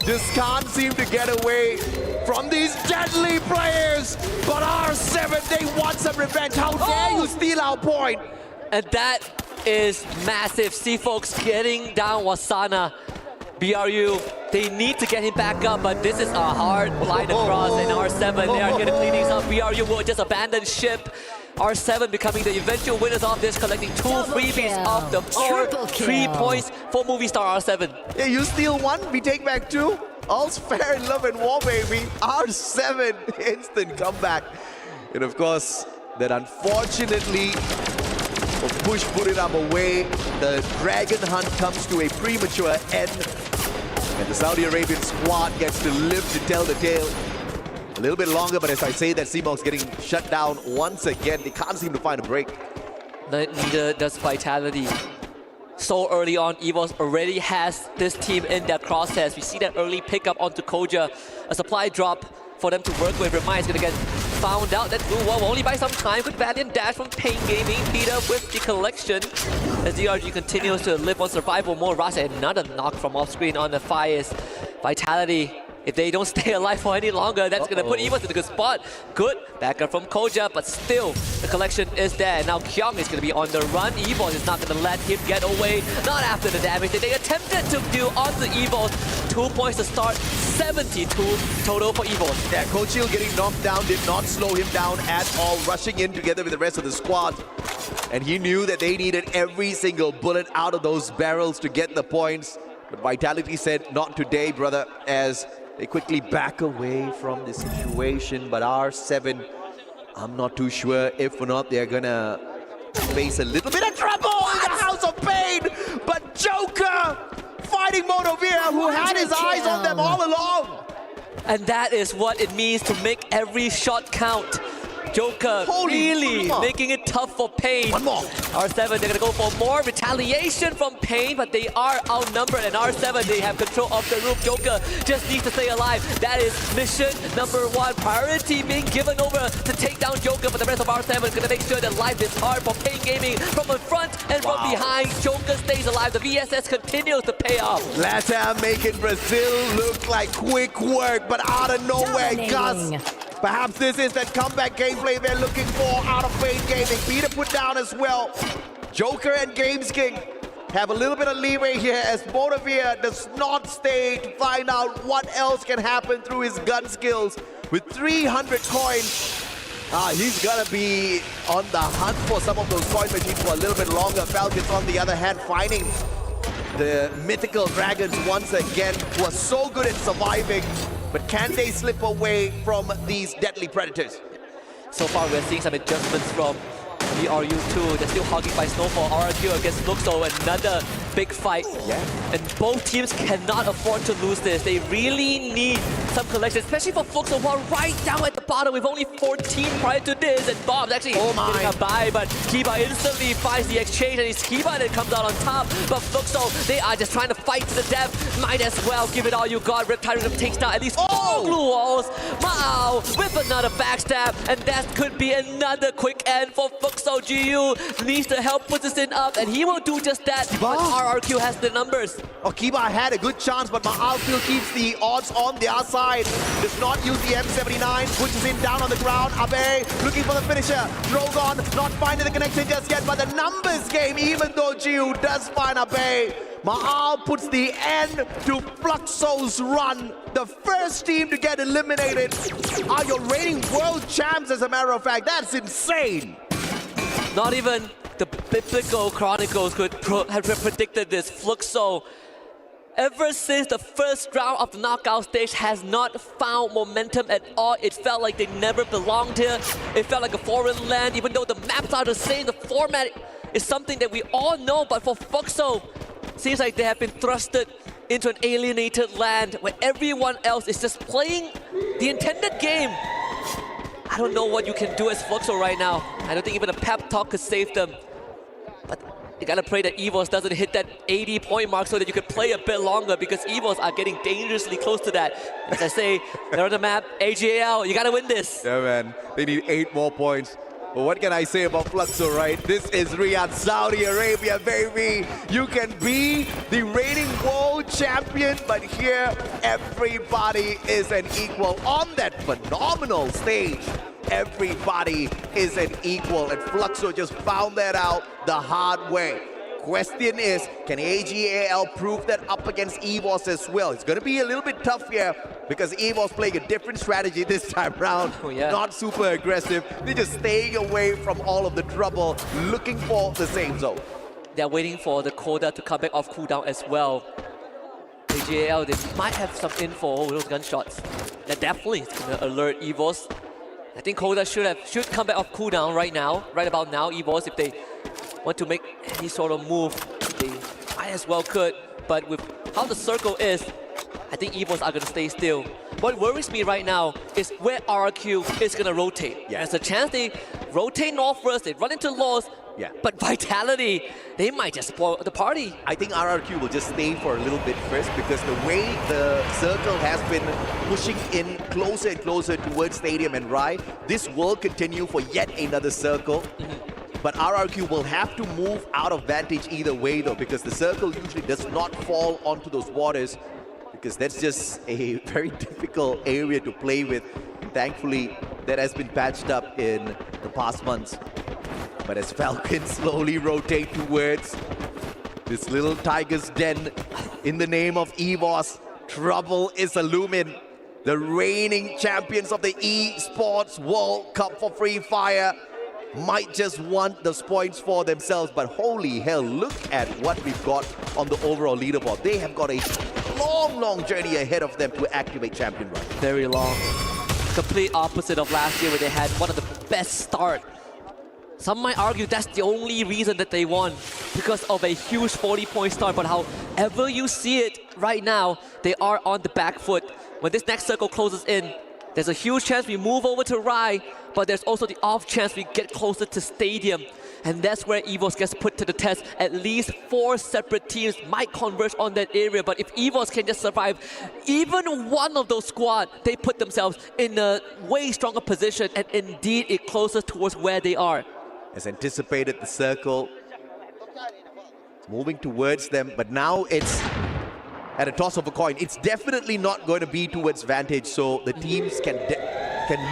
just can't seem to get away from these deadly players. But R7, they want some revenge. How dare you steal our point? And that is massive. See folks getting down Wasana. BRU, they need to get him back up, but this is a hard line across, and R7, they are getting cleaning up. BRU will just abandon ship. R7 becoming the eventual winners of this, collecting 2 freebies off the board. 3 points for movie star R7. Yeah, you steal 1, we take back 2. All's fair in love and war, baby. R7 instant comeback. And of course, that unfortunately will push Buriram away. The Dragon Hunt comes to a premature end. And the Saudi Arabian squad gets to live to tell the tale. A little bit longer, but as I say that, CMOG's getting shut down once again. They can't seem to find a break. Neither does Vitality. So early on, EVOS already has this team in their crosshairs. We see that early pickup onto Koja. A supply drop for them to work with. Remind is going to get found out. That blue wall will only buy some time. Good valiant dash from Pain Gaming. Peter with the collection. As DRG continues to live on survival mode. Rasa, another knock from off screen on the Fires. Vitality, if they don't stay alive for any longer, that's going to put EVOS in a good spot. Good backup from Koja, but still, the collection is there. Now Kyung is going to be on the run. EVOS is not going to let him get away. Not after the damage that they attempted to do onto EVOS. 2 points to start, 72 total for EVOS. Yeah, Kochil getting knocked down did not slow him down at all. Rushing in together with the rest of the squad. And he knew that they needed every single bullet out of those barrels to get the points. But Vitality said, not today, brother, as they quickly back away from the situation. But R7, I'm not too sure if or not they're gonna face a little bit of trouble in the House of Pain. But Joker fighting Motovia, who had his eyes on them all along. And that is what it means to make every shot count. Joker really making it tough for Pain. One more. R7, they're going to go for more retaliation from Pain, but they are outnumbered. And R7, they have control of the roof. Joker just needs to stay alive. That is mission number 1. Priority being given over to take down Joker, but the rest of R7 is going to make sure that life is hard for Pain Gaming from in front and from behind. Joker stays alive. The VSS continues to pay off. Latam making Brazil look like quick work, but out of nowhere, Gus. Perhaps this is that comeback gameplay they're looking for out of Pain Gaming. Peter put down as well. Joker and Games King have a little bit of leeway here as Motovia does not stay to find out what else can happen through his gun skills. With 300 coins, he's gonna be on the hunt for some of those coin machines for a little bit longer. Falcons, on the other hand, finding the mythical dragons once again, who are so good at surviving. But can they slip away from these deadly predators? So far, we're seeing some adjustments from the RU2. They're still hogging by Snowfall. RRQ against Luxo, another big fight. Yeah. And both teams cannot afford to lose this. They really need some collection, especially for Fluxo, who are right down at the bottom with only 14 prior to this. And Bob's actually getting a buy, but Kiba instantly finds the exchange, and it's Kiba that comes out on top. But Fluxo, they are just trying to fight to the death. Might as well give it all you got. Riptide Rhythm takes down at least 4 glue walls. Mao with another backstab, and that could be another quick end for Fluxo. GU needs to help put this in up, and he will do just that. But RRQ has the numbers. Kiba had a good chance, but Ma'al still keeps the odds on their side. Does not use the M79, pushes him down on the ground. Abe looking for the finisher. Drogon not finding the connection just yet, but the numbers game, even though GU does find Abe. Ma'al puts the end to Fluxo's run. The first team to get eliminated are your reigning world champs, as a matter of fact. That's insane. Not even the biblical chronicles could have predicted this. Fluxo, ever since the first round of the knockout stage, has not found momentum at all. It felt like they never belonged here. It felt like a foreign land, even though the maps are the same. The format is something that we all know, but for Fluxo, seems like they have been thrusted into an alienated land where everyone else is just playing the intended game. I don't know what you can do as Fluxo right now. I don't think even a pep talk could save them. But you gotta pray that EVOS doesn't hit that 80-point mark so that you can play a bit longer, because EVOS are getting dangerously close to that. As I say, they're on the map. AGL, you gotta win this. Yeah, man. They need 8 more points. But what can I say about Fluxo, right? This is Riyadh, Saudi Arabia, baby. You can be the reigning world champion, but here everybody is an equal. On that phenomenal stage, everybody is an equal. And Fluxo just found that out the hard way. Question is, can AGAL prove that up against EVOS as well? It's going to be a little bit tough here because EVOS playing a different strategy this time around. Not super aggressive. They're just staying away from all of the trouble, looking for the same zone. They're waiting for the Coda to come back off cooldown as well. AJL, they might have some info with those gunshots. That definitely is going to alert EVOS. I think Koda should come back off cooldown right about now. EVOS, if they want to make any sort of move, they might as well could. But with how the circle is, I think EVOS are going to stay still. What worries me right now is where RRQ is going to rotate. Yeah. There's a chance they rotate north first, they run into Lost. Yeah. But Vitality, they might just spoil the party. I think RRQ will just stay for a little bit first because the way the circle has been pushing in closer and closer towards Stadium and Rai, this will continue for yet another circle. But RRQ will have to move out of vantage either way though, because the circle usually does not fall onto those waters, because that's just a very difficult area to play with. Thankfully, that has been patched up in the past months. But as Falcons slowly rotate towards this little tiger's den in the name of EVOS, trouble is looming. The reigning champions of the Esports World Cup for Free Fire might just want those points for themselves, but holy hell, look at what we've got on the overall leaderboard. They have got a long journey ahead of them to activate champion run. Very long. Complete opposite of last year where they had one of the best start. Some might argue that's the only reason that they won, because of a huge 40-point start. But however you see it right now, they are on the back foot. When this next circle closes in, there's a huge chance we move over to Rai, but there's also the off chance we get closer to Stadium. And that's where EVOS gets put to the test. At least 4 separate teams might converge on that area, but if EVOS can just survive even one of those squads, they put themselves in a way stronger position, and indeed it closes towards where they are. As anticipated, the circle moving towards them, but now it's at a toss of a coin. It's definitely not going to be towards vantage, so the teams can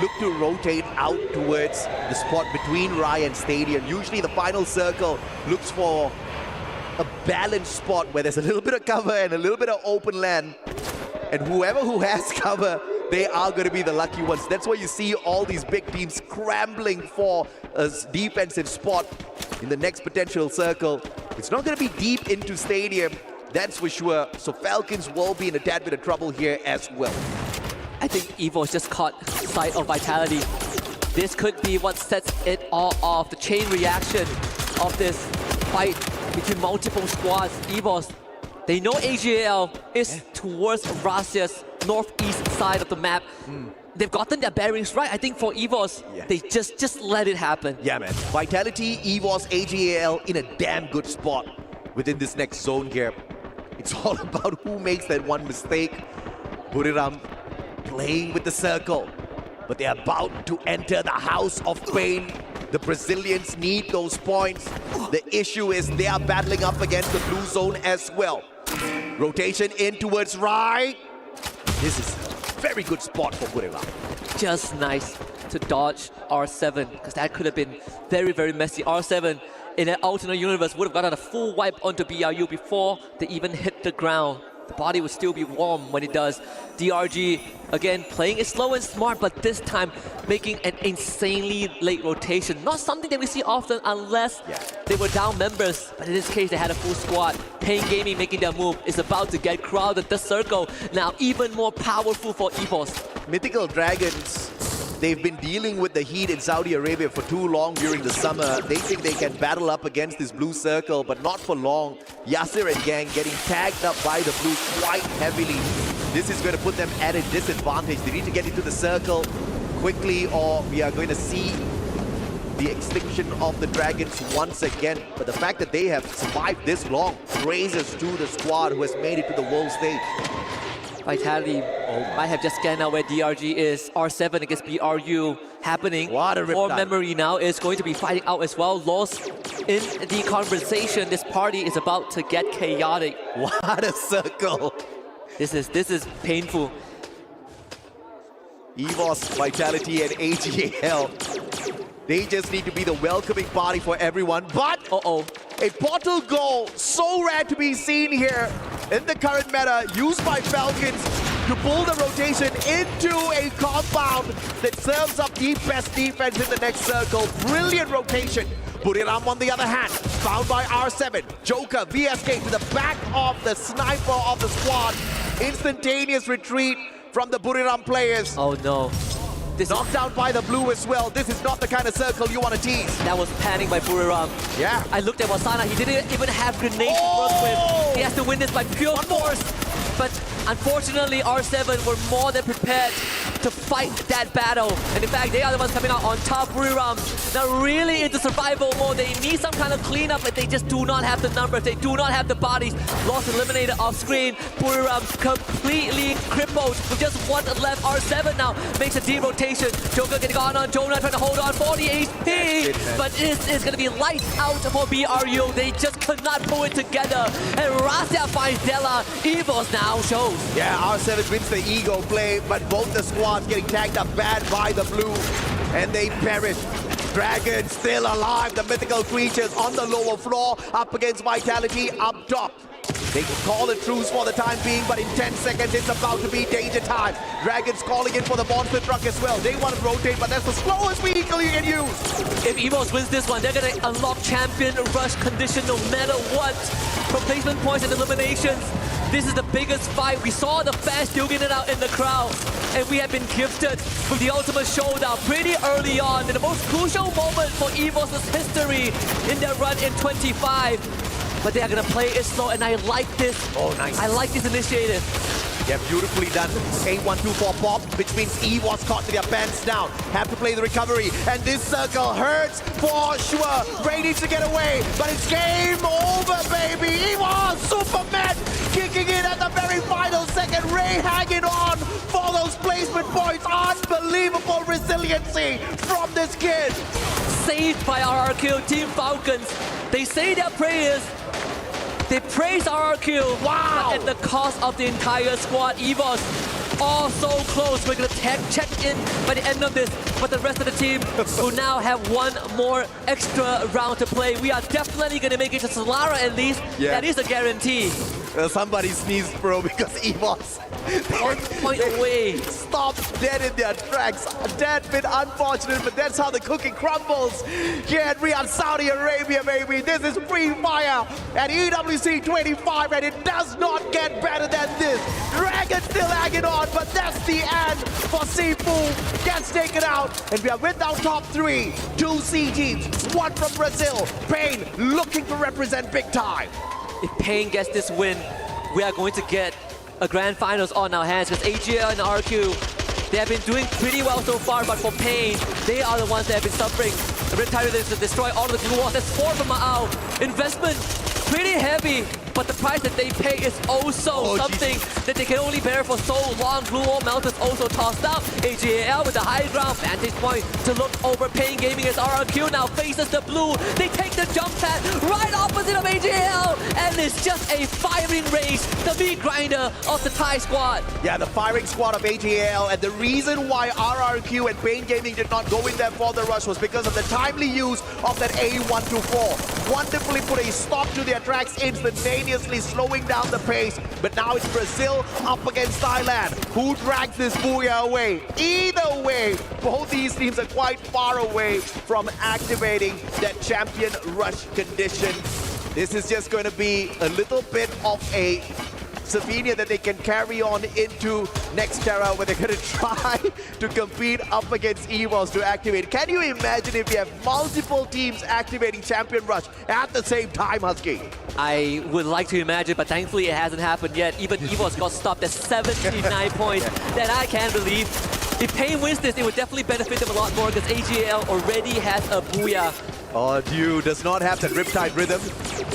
look to rotate out towards the spot between Rai and Stadium. Usually the final circle looks for a balanced spot where there's a little bit of cover and a little bit of open land, and whoever who has cover, they are going to be the lucky ones. That's why you see all these big teams scrambling for a defensive spot in the next potential circle. It's not going to be deep into Stadium, that's for sure. So Falcons will be in a tad bit of trouble here as well. I think EVOS just caught sight of Vitality. This could be what sets it all off. The chain reaction of this fight between multiple squads. EVOS, they know AGL is towards Russia's northeast side of the map. They've gotten their bearings right. I think for EVOS, they just let it happen. Yeah, man. Vitality, EVOS, AGL in a damn good spot within this next zone here. It's all about who makes that one mistake. Buriram playing with the circle, but they're about to enter the House of Pain. The Brazilians need those points. The issue is they are battling up against the blue zone as well. Rotation in towards Rai. This is a very good spot for Buriram. Just nice to dodge R7, because that could have been very messy. R7 in an alternate universe would have gotten a full wipe onto BRU before they even hit the ground. The body would still be warm when it does. DRG, again, playing it slow and smart, but this time making an insanely late rotation. Not something that we see often unless they were down members, but in this case, they had a full squad. Pain Gaming making their move is about to get crowded. The circle now even more powerful for EVOS. Mythical Dragons, they've been dealing with the heat in Saudi Arabia for too long during the summer. They think they can battle up against this blue circle, but not for long. Yasser and gang getting tagged up by the blue quite heavily. This is going to put them at a disadvantage. They need to get into the circle quickly, or we are going to see the extinction of the Dragons once again. But the fact that they have survived this long praises to the squad who has made it to the world stage. Vitality might have just scanned out where DRG is. R7 against BRU happening. What a rip Core time. Memory now is going to be fighting out as well. Lost in the conversation. This party is about to get chaotic. What a circle. This is painful. EVOS, Vitality, and AGL. They just need to be the welcoming party for everyone. But a portal goal, so rare to be seen here in the current meta, used by Falcons to pull the rotation into a compound that serves up the best defense in the next circle. Brilliant rotation Buriram on the other hand, found by R7. Joker, VSK to the back of the sniper of the squad. Instantaneous retreat from the Buriram players. Oh no. Knocked down by the blue as well. This is not the kind of circle you want to tease. That was panic by Buriram. Yeah. I looked at Wasana. He didn't even have grenades to work with. He has to win this by pure force. But unfortunately, R7 were more than prepared to fight that battle. And in fact, they are the ones coming out on top. Buriram now really into survival mode. They need some kind of cleanup, but they just do not have the numbers. They do not have the bodies. Lost eliminated off screen. Buriram completely crippled with just one left. R7 now makes a D-rotation. Joker getting on Jonah, trying to hold on 40 HP. But this is going to be lights out for BRU. They just could not pull it together. And Rastia finds Della. Evos now shows. Yeah, R7 wins the ego play, but both the squads getting tagged up bad by the blue, and they perish. Dragon still alive, the mythical creatures on the lower floor, up against Vitality up top. They can call a truce for the time being, but in 10 seconds it's about to be danger time. Dragon's calling in for the monster truck as well. They want to rotate, but that's the slowest vehicle you can use. If Evos wins this one, they're going to unlock champion rush condition no matter what. For placement points and eliminations, this is the biggest fight. We saw the fans duking it out in the crowd, and we have been gifted with the ultimate showdown pretty early on in the most crucial moment for Evos' history in their run in 25. But they are going to play it slow, and I like this. Oh, nice. I like this initiative. Yeah, beautifully done. 8-1-2-4 pop, which means Evos caught to their pants down. Have to play the recovery, and this circle hurts for sure. Ray needs to get away, but it's game over, baby. Evos, Superman, kicking in at the very final second. Ray hanging on for those placement points. Unbelievable resiliency from this kid. Saved by RRQ, Team Falcons. They say their prayers. They praise RRQ. Wow! At the cost of the entire squad. Evos all so close. We're going to check in by the end of this. But the rest of the team will now have one more extra round to play. We are definitely going to make it to Solara at least. Yeah. That is a guarantee. Somebody sneezed, bro, because Evos 1 point away. Stopped dead in their tracks. A tad bit unfortunate, but that's how the cookie crumbles here at Riyadh, Saudi Arabia, baby. This is Free Fire at EWC 25, and it does not get better than this. Dragon still hanging on, but that's the end for Sifu. Gets taken out, and we are with our top three. 2 C teams, 1 from Brazil. Pain looking to represent big time. If Pain gets this win, we are going to get a grand finals on our hands, because AGL and RQ, they have been doing pretty well so far, but for Pain, they are the ones that have been suffering. The Riptide is to destroy all of the blue walls. That's 4 from Ma'au. Investment, pretty heavy, but the price that they pay is also something that they can only bear for so long. Blue wall melt is also tossed out. AGL with the high ground vantage point to look over Pain Gaming as RRQ now faces the blue. They take the jump pad right opposite of AGL, and it's just a firing race. The meat grinder of the Thai squad. Yeah, the firing squad of AGL, and the reason why RRQ and Pain Gaming did not go in there for the rush was because of the timely use of that A124. Wonderfully put a stop to their tracks instantaneously, slowing down the pace. But now it's Brazil up against Thailand. Who drags this Booyah away? Either way, both these teams are quite far away from activating that champion rush condition. This is just going to be a little bit of a souvenir that they can carry on into next Terra, where they're going to try to compete up against Evos to activate. Can you imagine if you have multiple teams activating Champion Rush at the same time, Husky? I would like to imagine, but thankfully it hasn't happened yet. Even Evos got stopped at 79 points. That I can't believe. If Pain wins this, it would definitely benefit them a lot more, because AGL already has a Booyah. Oh, Dew does not have that Riptide rhythm,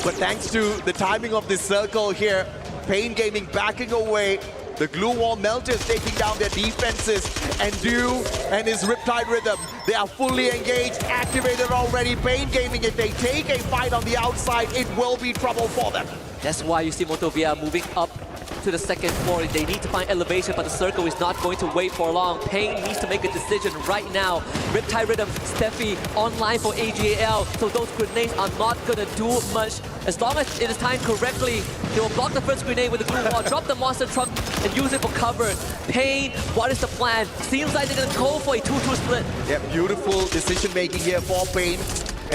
but thanks to the timing of this circle here, Pain Gaming backing away, the glue wall melters taking down their defenses, and Dew and his Riptide rhythm, they are fully engaged, activated already. Pain Gaming, if they take a fight on the outside, it will be trouble for them. That's why you see Motovia moving up to the second floor. They need to find elevation, but the circle is not going to wait for long. Pain needs to make a decision right now. Riptide Rhythm, Steffi online for AGL, so those grenades are not going to do much. As long as it is timed correctly, they will block the first grenade with the blue wall, drop the monster truck, and use it for cover. Pain, what is the plan? Seems like they're going to go for a 2-2 split. Yeah, beautiful decision making here for Pain.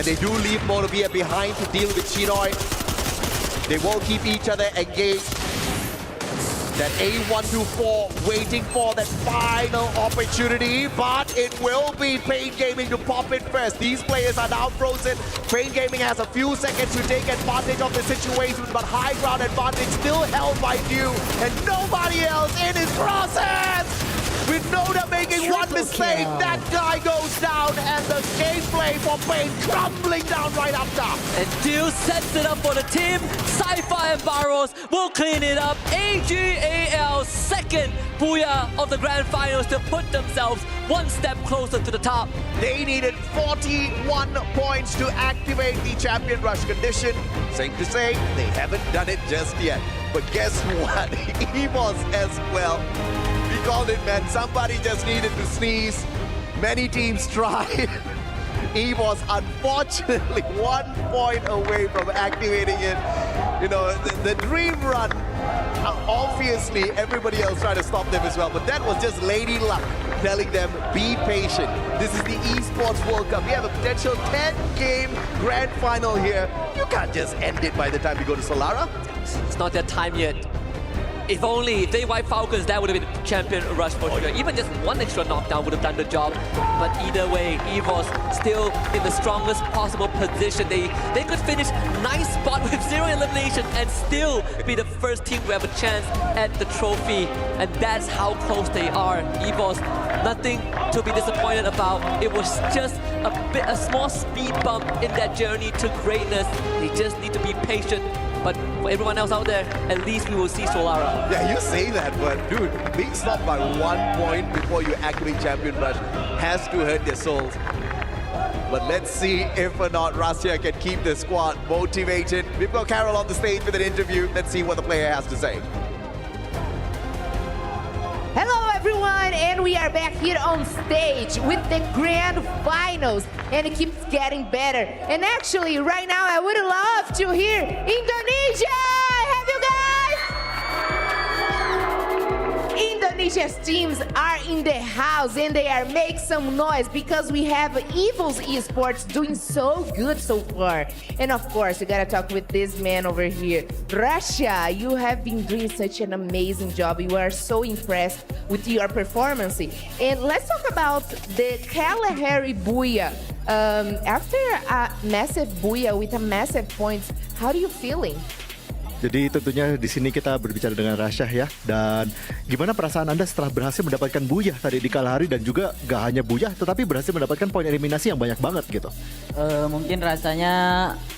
And they do leave Moravia behind to deal with Shinoy. They will keep each other engaged. That A124 waiting for that final opportunity, but it will be Pain Gaming to pop it first. These players are now frozen. Pain Gaming has a few seconds to take advantage of the situation, but high ground advantage still held by Dew, and nobody else in his crosshairs. With Noda making one mistake, that guy goes down, and the gameplay for Pain crumbling down right up top. And Dew sets it up for the team. Sci-Fi and Barros will clean it up. AGAL second booyah of the grand finals to put themselves one step closer to the top. They needed 41 points to activate the champion rush condition. Safe to say, they haven't done it just yet. But guess what? EVOS as well. We called it, man. Somebody just needed to sneeze. Many teams tried. EVOS unfortunately 1 point away from activating it. You know, the dream run, obviously everybody else tried to stop them as well, but that was just lady luck telling them, be patient. This is the Esports World Cup. We have a potential 10-game grand final here. You can't just end it by the time you go to Solara. It's not their time yet. If only if they wipe Falcons, that would have been champion rush for sure. Even just one extra knockdown would have done the job. But either way, EVOS still in the strongest possible position. They could finish 9th spot with 0 elimination and still be the first team to have a chance at the trophy. And that's how close they are. EVOS, nothing to be disappointed about. It was just a small speed bump in that journey to greatness. They just need to be patient. But for everyone else out there, at least we will see Solara. Yeah, you say that, but dude, being stopped by 1 point before you activate Champion Rush has to hurt their souls. But let's see if or not Russia can keep the squad motivated. We've got Carol on the stage with an interview. Let's see what the player has to say. Hello everyone, and we are back here on stage with the grand finals, and it keeps getting better. And actually, right now, I would love to hear Indonesia! Have you guys? Indonesia's teams are in the house, and they are making some noise because we have Evil's Esports doing so good so far. And of course, we gotta talk with this man over here. Russia, you have been doing such an amazing job. You are so impressed with your performance. And let's talk about the Kalahari Booyah. After a massive Booyah with a massive points, how are you feeling? Jadi tentunya di sini kita berbicara dengan Rasya ya. Dan gimana perasaan Anda setelah berhasil mendapatkan buyah tadi di Kalahari dan juga gak hanya buyah tetapi berhasil mendapatkan poin eliminasi yang banyak banget gitu. Mungkin rasanya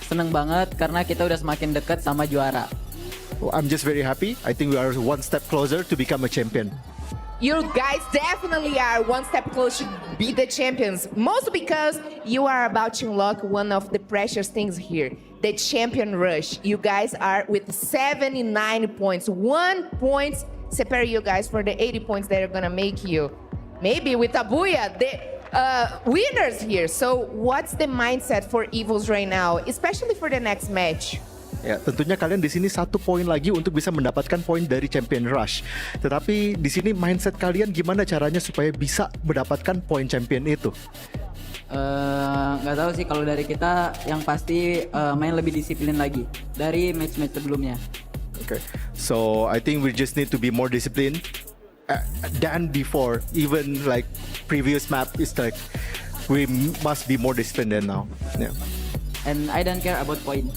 seneng banget karena kita udah semakin dekat sama juara. I'm just very happy. I think we are one step closer to become a champion. You guys definitely are one step closer to be the champions. Mostly because you are about to unlock one of the precious things here. The champion rush. You guys are with 79 points. 1 point separate you guys for the 80 points that are gonna make you, maybe with a booyah, the winners here. So what's the mindset for Evils right now, especially for the next match? Ya, tentunya kalian di sini 1 poin lagi untuk bisa mendapatkan poin dari Champion Rush. Tetapi di sini mindset kalian gimana caranya supaya bisa mendapatkan poin champion itu? Nggak tahu sih, kalau dari kita yang pasti main lebih disiplin lagi dari match-match sebelumnya. Okay, so I think we just need to be more disciplined than before. Even like previous map is like we must be more disciplined than now. Yeah. And I don't care about point.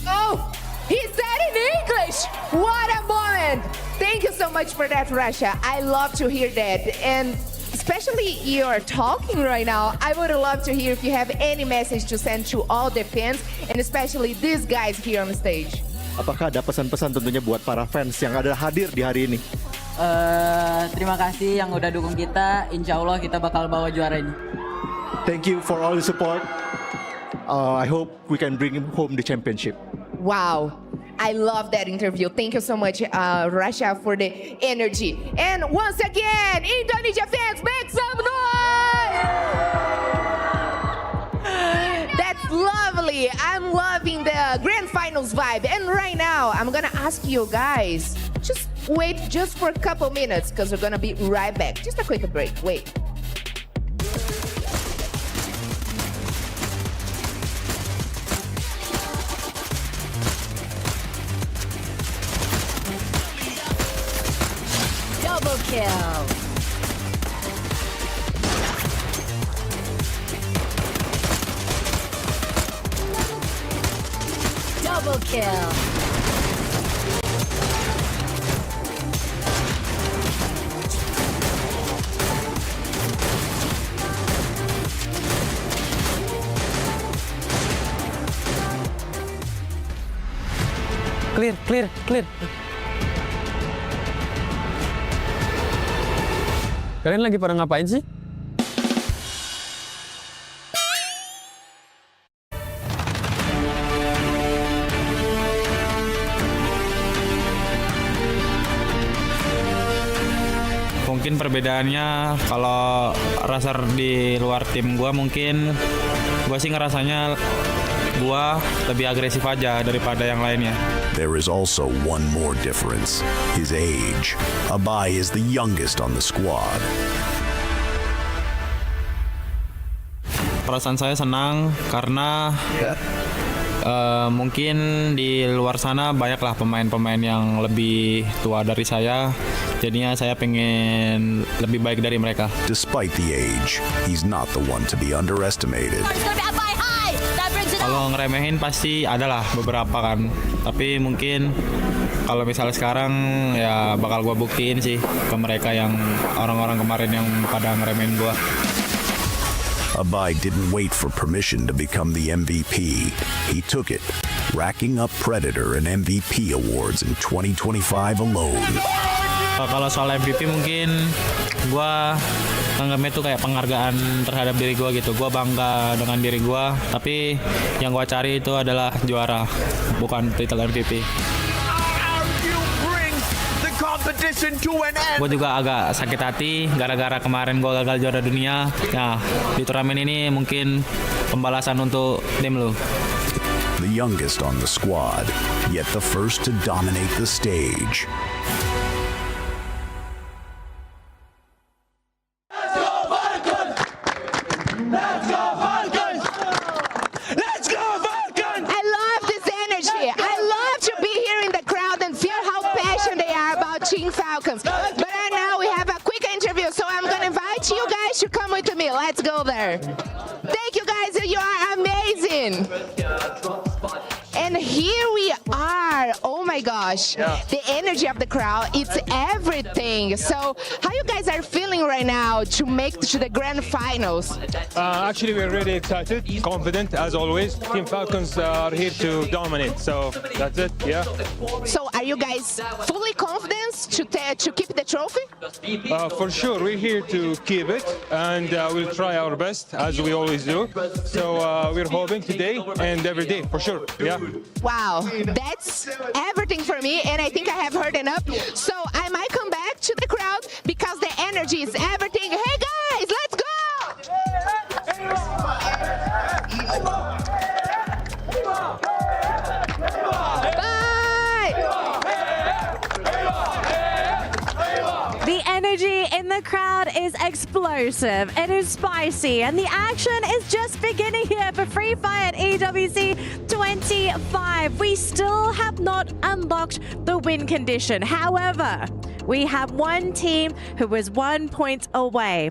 Oh, he said in English. What a moment! Thank you so much for that, Russia. I love to hear that. And especially you're talking right now, I would love to hear if you have any message to send to all the fans and especially these guys here on the stage. Apakah ada pesan-pesan tentunya buat para fans yang ada hadir di hari ini? Terima kasih yang udah dukung kita. Insya Allah kita bakal bawa juara ini. Thank you for all the support. I hope we can bring home the championship. Wow. I love that interview. Thank you so much, Russia, for the energy. And once again, Indonesia fans, make some noise! That's lovely. I'm loving the grand finals vibe. And right now, I'm gonna ask you guys, just wait just for a couple minutes because we're gonna be right back. Just a quick break. Wait. kill. Double kill. Clear. Kalian lagi pada ngapain sih? Mungkin perbedaannya kalau Raser di luar tim gua, mungkin gua sih ngerasanya gua lebih agresif aja daripada yang lainnya. There is also one more difference. His age. Abai is the youngest on the squad. Perasaan saya senang karena mungkin di luar sana banyaklah pemain-pemain yang lebih tua dari saya. Jadinya saya pengen lebih baik dari mereka. Despite the age, he's not the one to be underestimated. Kalau ngeremehin pasti adalah beberapa kan. Tapi mungkin kalau misalnya sekarang ya bakal gua buktiin sih ke mereka yang orang-orang kemarin yang pada ngeremehin gua. Abai didn't wait for permission to become the MVP. He took it, racking up Predator and MVP awards in 2025 alone. Kalau soal MVP mungkin gua anggapnya itu kayak penghargaan terhadap diri gua gitu. Gua bangga dengan diri gua, tapi yang gua cari itu adalah juara, bukan title MVP. Gue juga agak sakit hati gara-gara kemarin gue gagal juara dunia. Nah, di turnamen ini mungkin pembalasan untuk tim lu. The youngest on the squad, yet the first to dominate the stage. Falcons. But now we have a quick interview, so I'm going to invite you guys to come with me. Let's go there. Thank you guys, you are amazing. And here we are. Oh my gosh, the energy of the crowd, it's everything. So how you guys are feeling right now to make it to the grand finals? Actually, we're really excited, confident as always. Team Falcons are here to dominate, so that's it, yeah. So are you guys fully confident to keep the trophy? For sure, we're here to keep it, and we'll try our best, as we always do. So we're hoping today and every day, for sure, yeah. Wow, that's everything for me, and I think I have heard enough. So I might come back to the crowd because the energy is everything. Hey guys, let's go! The energy in the crowd is explosive, it is spicy, and the action is just beginning here for Free Fire at EWC 25. We still have not unlocked the win condition. However, we have one team who is 1 point away.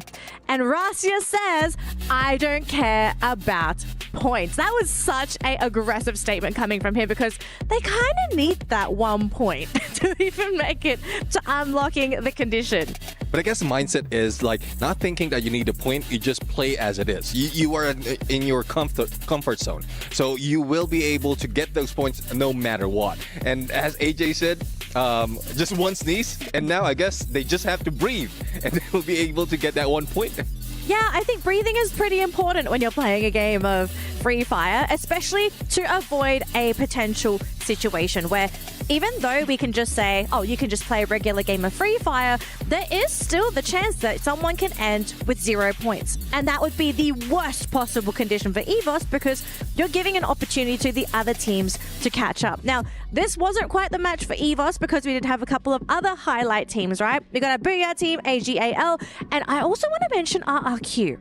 And Rasya says, I don't care about points. That was such an aggressive statement coming from him because they kind of need that 1 point to even make it to unlocking the condition. But I guess the mindset is like not thinking that you need a point, you just play as it is. You are in your comfort zone. So you will be able to get those points no matter what. And as AJ said, just one sneeze, and now I guess they just have to breathe, and they will be able to get that 1 point. Yeah, I think breathing is pretty important when you're playing a game of Free Fire, especially to avoid a potential situation where even though we can just say, oh, you can just play a regular game of Free Fire, there is still the chance that someone can end with 0 points. And that would be the worst possible condition for EVOS because you're giving an opportunity to the other teams to catch up. Now, this wasn't quite the match for EVOS because we did have a couple of other highlight teams, right? We got a Booyah team, AGAL, and I also want to mention RRQ.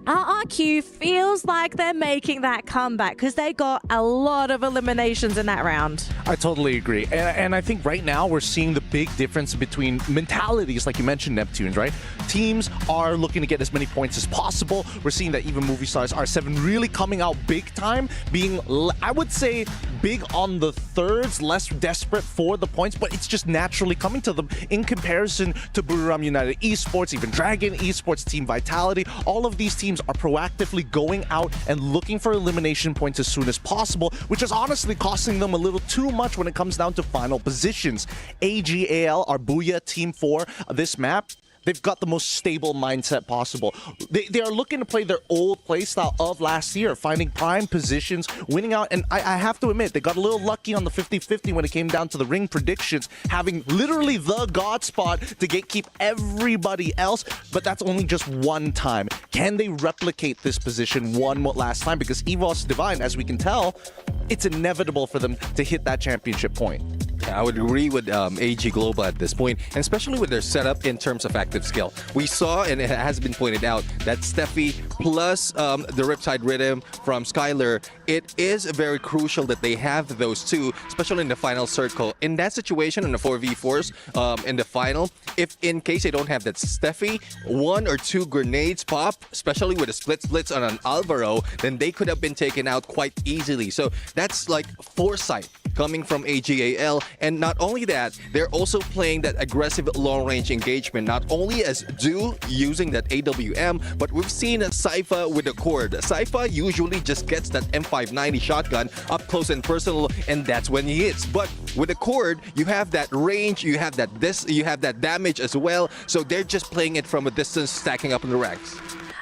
RRQ feels like they're making that comeback because they got a lot of eliminations in that round. I totally agree. And I think right now we're seeing the big difference between mentalities, like you mentioned, Neptunes, right? Teams are looking to get as many points as possible. We're seeing that even Movie Stars R7 really coming out big time, being, I would say, big on the thirds, less desperate for the points, but it's just naturally coming to them in comparison to Buriram United Esports, even Dragon Esports, Team Vitality. All of these teams are proactively going out and looking for elimination points as soon as possible, which is honestly costing them a little too much when it comes down to final positions. AGAL, our Booyah Team 4, this map, they've got the most stable mindset possible. They are looking to play their old playstyle of last year, finding prime positions, winning out. And I have to admit, they got a little lucky on the 50-50 when it came down to the ring predictions, having literally the God spot to gatekeep everybody else. But that's only just one time. Can they replicate this position one last time? Because EVOS Divine, as we can tell, it's inevitable for them to hit that championship point. Yeah, I would agree with AG Global at this point, and especially with their setup in terms of active skill. We saw, and it has been pointed out, that Steffi plus the Riptide Rhythm from Skylar, it is very crucial that they have those two, especially in the final circle. In that situation, in the 4v4s, in the final, if in case they don't have that Steffi, 1 or 2 grenades pop, especially with a splits on an Alvaro, then they could have been taken out quite easily. So that's like foresight coming from AGAL. And not only that, they're also playing that aggressive long-range engagement, not only as Do using that AWM, but we've seen Sypha with the Cord. Sypha usually just gets that M590 shotgun up close and personal, and that's when he hits. But with the Cord, you have that range, you have that damage as well, so they're just playing it from a distance, stacking up in the racks.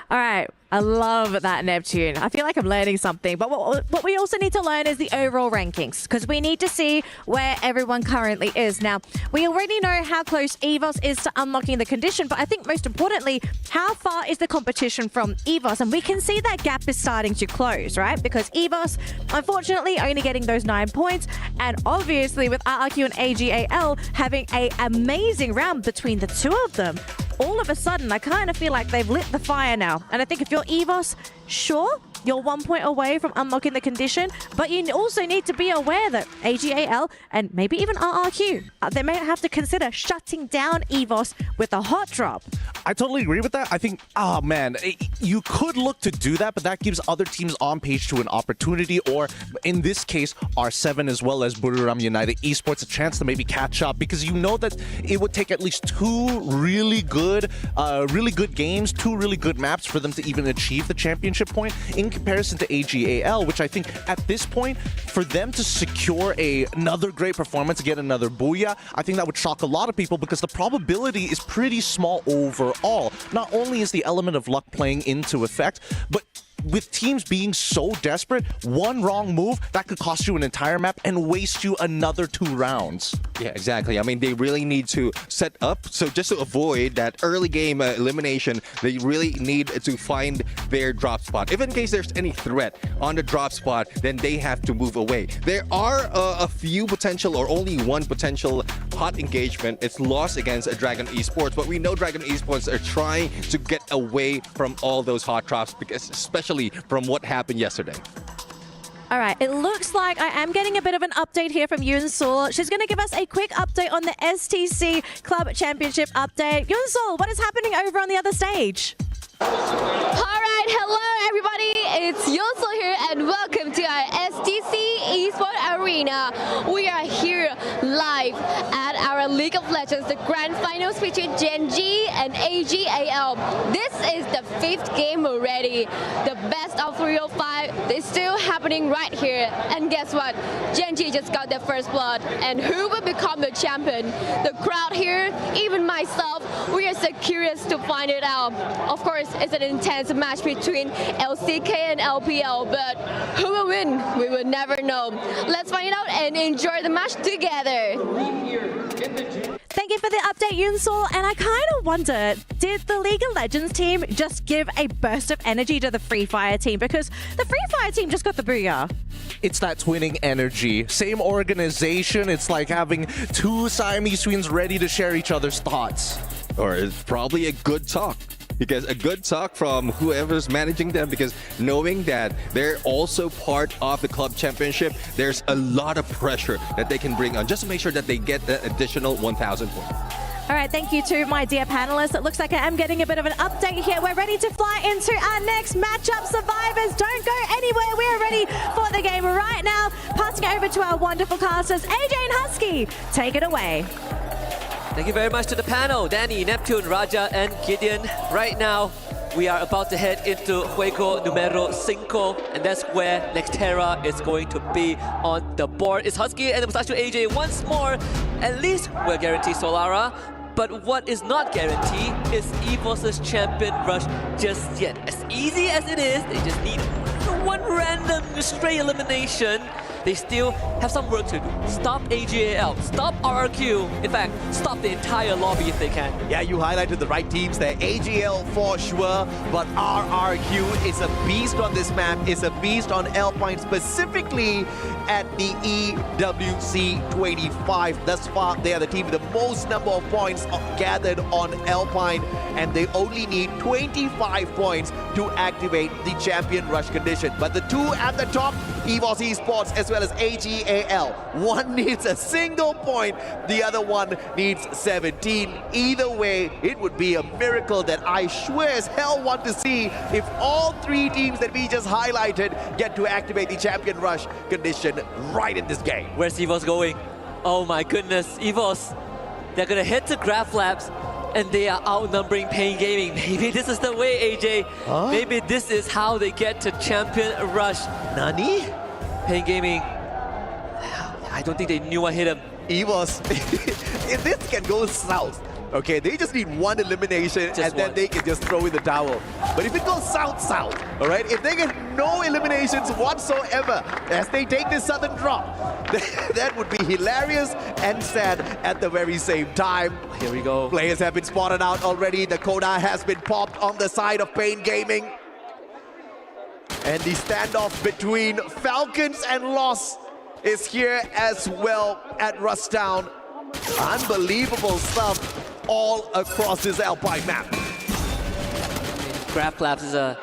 All right, I love that, Neptune. I feel like I'm learning something. But what we also need to learn is the overall rankings, because we need to see where everyone currently is. Now, we already know how close EVOS is to unlocking the condition, but I think most importantly, how far is the competition from EVOS? And we can see that gap is starting to close, right? Because EVOS, unfortunately, only getting those 9 points. And obviously, with RRQ and AGAL having an amazing round between the two of them, all of a sudden, I kind of feel like they've lit the fire now. And I think if you're EVOS, sure, you're 1 point away from unlocking the condition, but you also need to be aware that AGAL and maybe even RRQ, they may have to consider shutting down EVOS with a hot drop. I totally agree with that. I think, oh man, you could look to do that, but that gives other teams on page 2 an opportunity, or in this case, R7 as well as Buriram United Esports a chance to maybe catch up, because you know that it would take at least 2 really good games, 2 really good maps for them to even achieve the championship point in comparison to AGAL, which I think at this point, for them to secure another great performance, get another Booyah, I think that would shock a lot of people because the probability is pretty small overall. Not only is the element of luck playing into effect, but with teams being so desperate, one wrong move, that could cost you an entire map and waste you another 2 rounds. Yeah, exactly. I mean, they really need to set up. So just to avoid that early game elimination, they really need to find their drop spot. If in case there's any threat on the drop spot, then they have to move away. There are a few potential, or only one potential hot engagement. It's lost against Dragon Esports, but we know Dragon Esports are trying to get away from all those hot drops, because especially from what happened yesterday. All right, it looks like I am getting a bit of an update here from Yunsul. She's going to give us a quick update on the STC Club Championship update. Yunsul, what is happening over on the other stage? All right, hello everybody, it's Yunsul here and welcome to our STC Esports Arena. We are here live at our League of Legends, the grand finals between Gen G and AGAL. This is the 5th game already. The best of 305 is still happening right here. And guess what? Gen G just got their first blood. And who will become the champion? The crowd here, even myself, we are so curious to find it out. Of course, it's an intense match between LCK and LPL, but who will win? We will never know. Let's find out and enjoy the match together. Thank you for the update, Yunsul. And I kind of wonder, did the League of Legends team just give a burst of energy to the Free Fire team? Because the Free Fire team just got the Booyah. It's that twinning energy. Same organization. It's like having 2 Siamese twins ready to share each other's thoughts. Or it's probably a good talk. because a good talk from whoever's managing them, because knowing that they're also part of the club championship, there's a lot of pressure that they can bring on just to make sure that they get the additional 1,000 points. All right, thank you to my dear panelists. It looks like I am getting a bit of an update here. We're ready to fly into our next matchup. Survivors, don't go anywhere. We're ready for the game right now. Passing it over to our wonderful casters, AJ and Husky. Take it away. Thank you very much to the panel, Danny, Neptune, Raja, and Gideon. Right now, we are about to head into Juego Numero 5, and that's where Nextera is going to be on the board. It's Husky and the Mustache AJ once more. At least we're guaranteed Solara. But what is not guaranteed is EVOS's champion rush just yet. As easy as it is, they just need one random stray elimination. They still have some work to do. Stop AGAL, stop RRQ. In fact, stop the entire lobby if they can. Yeah, you highlighted the right teams there. AGL for sure, but RRQ is a beast on this map. It's a beast on Alpine, specifically at the EWC 25. Thus far, they are the team with the most number of points gathered on Alpine, and they only need 25 points to activate the champion rush condition. But the two at the top, EVOS Esports as well as AGAL. One needs a single point, the other one needs 17. Either way, it would be a miracle that I swear as hell want to see if all three teams that we just highlighted get to activate the champion rush condition right in this game. Where's EVOS going? Oh my goodness, EVOS. They're gonna head to Graph Labs and they are outnumbering Pain Gaming. Maybe this is the way, AJ. Huh? Maybe this is how they get to champion rush. Nani? Pain Gaming, I don't think they knew I hit him. EVOS, if this can go south, okay, they just need one elimination then they can just throw in the towel. But if it goes south, all right, if they get no eliminations whatsoever as they take this southern drop, that would be hilarious and sad at the very same time. Here we go. Players have been spotted out already. The Coda has been popped on the side of Pain Gaming. And the standoff between Falcons and Lost is here as well at Rustown. Unbelievable stuff all across this Alpine map. Graph Labs is a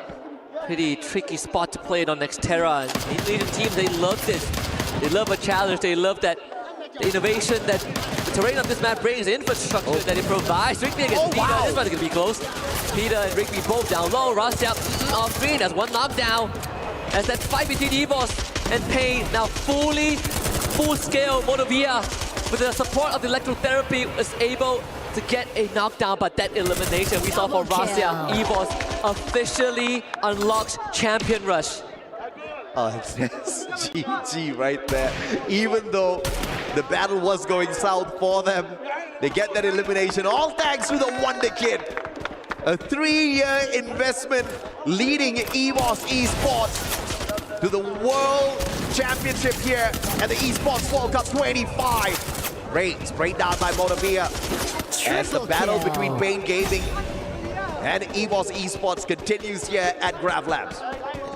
pretty tricky spot to play it on Nextera. And Legion teams, they love this. They love a challenge. They love that the innovation that the terrain of this map brings, the infrastructure that it provides. Rigby against Peter. This one's gonna be close. Peter and Rigby both down low. Rusty up off screen. That's one knockdown. As that fight between EVOS and Pain now full scale. Motovia with the support of the electrotherapy was able to get a knockdown, but that elimination we saw for Rasia, EVOS officially unlocks champion rush. Oh, that's GG right there. Even though the battle was going south for them, they get that elimination, all thanks to the Wonder Kid. A 3-year investment leading EVOS Esports to the World Championship here at the Esports World Cup 25. Great, sprayed down by Motovia. As the battle between Pain Gaming and EVOS Esports continues here at Graph Labs.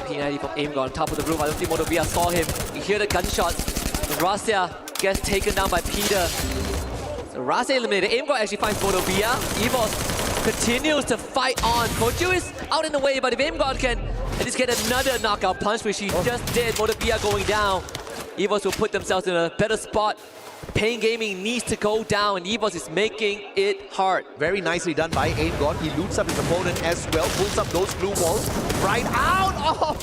P90 from Aim got on top of the roof. I don't think Motovia saw him. You hear the gunshots. Rasia gets taken down by Peter. So Rasia eliminated. Aim God actually finds Motovia. EVOS continues to fight on. Koju is out in the way, but if Aim God can at least get another knockout punch, which he just did, Motovia going down, EVOS will put themselves in a better spot. Pain Gaming needs to go down, and EVOS is making it hard. Very nicely done by Aim God. He loots up his opponent as well, pulls up those blue walls right out of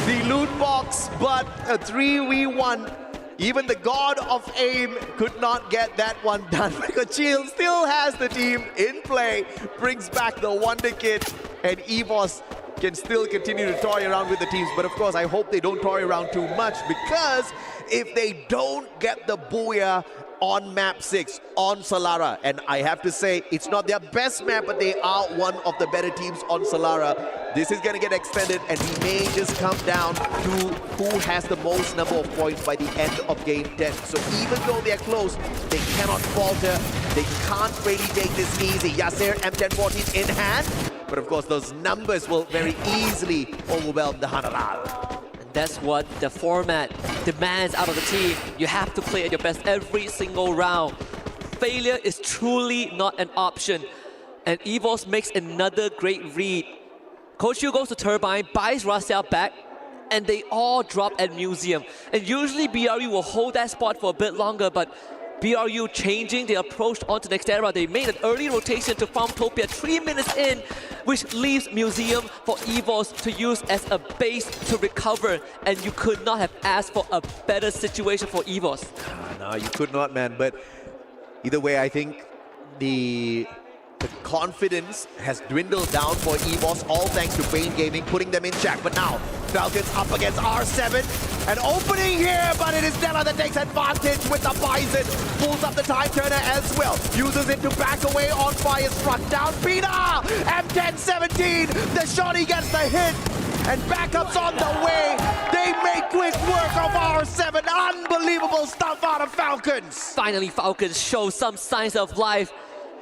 the loot box, but a 3v1. Even the god of aim could not get that one done because Chill still has the team in play, brings back the Wonder Kid, and EVOS can still continue to toy around with the teams. But of course, I hope they don't toy around too much, because if they don't get the Booyah on map 6 on Solara, and I have to say it's not their best map, but they are one of the better teams on Solara, this is going to get extended, and we may just come down to who has the most number of points by the end of game 10. So even though they're close, they cannot falter. They can't really take this easy. Yasser M1014 in hand, but of course those numbers will very easily overwhelm the Hanaral. That's what the format demands out of the team. You have to play at your best every single round. Failure is truly not an option. And EVOS makes another great read. Coach Yu goes to Turbine, buys Rasia back, and they all drop at Museum. And usually BRU will hold that spot for a bit longer, but BRU changing their approach onto Nextera. They made an early rotation to Farmtopia 3 minutes in, which leaves Museum for EVOS to use as a base to recover. And you could not have asked for a better situation for EVOS. No, you could not, man. But either way, I think the confidence has dwindled down for EVOS, all thanks to Bane Gaming putting them in check. But now, Falcons up against R7. An opening here, but it is Della that takes advantage with the Bison. Pulls up the time turner as well. Uses it to back away on fire. Struck down Pina! M10-17! The shotty gets the hit. And backups on the way. They make quick work of R7. Unbelievable stuff out of Falcons. Finally, Falcons show some signs of life.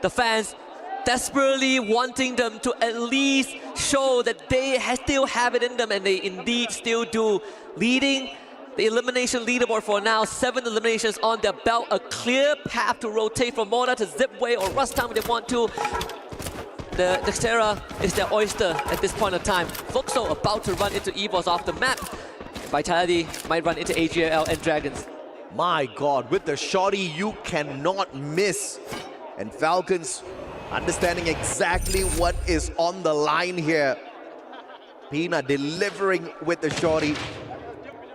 The fans desperately wanting them to at least show that they still have it in them, and they indeed still do. Leading the elimination leaderboard for now, 7 eliminations on their belt, a clear path to rotate from Mona to Zipway or Rust Time if they want to. The Nextera is their oyster at this point of time. Fluxo about to run into EVOS off the map. Vitality might run into AGL and Dragons. My God, with the shotty, you cannot miss. And Falcons understanding exactly what is on the line here. Pina delivering with the shorty.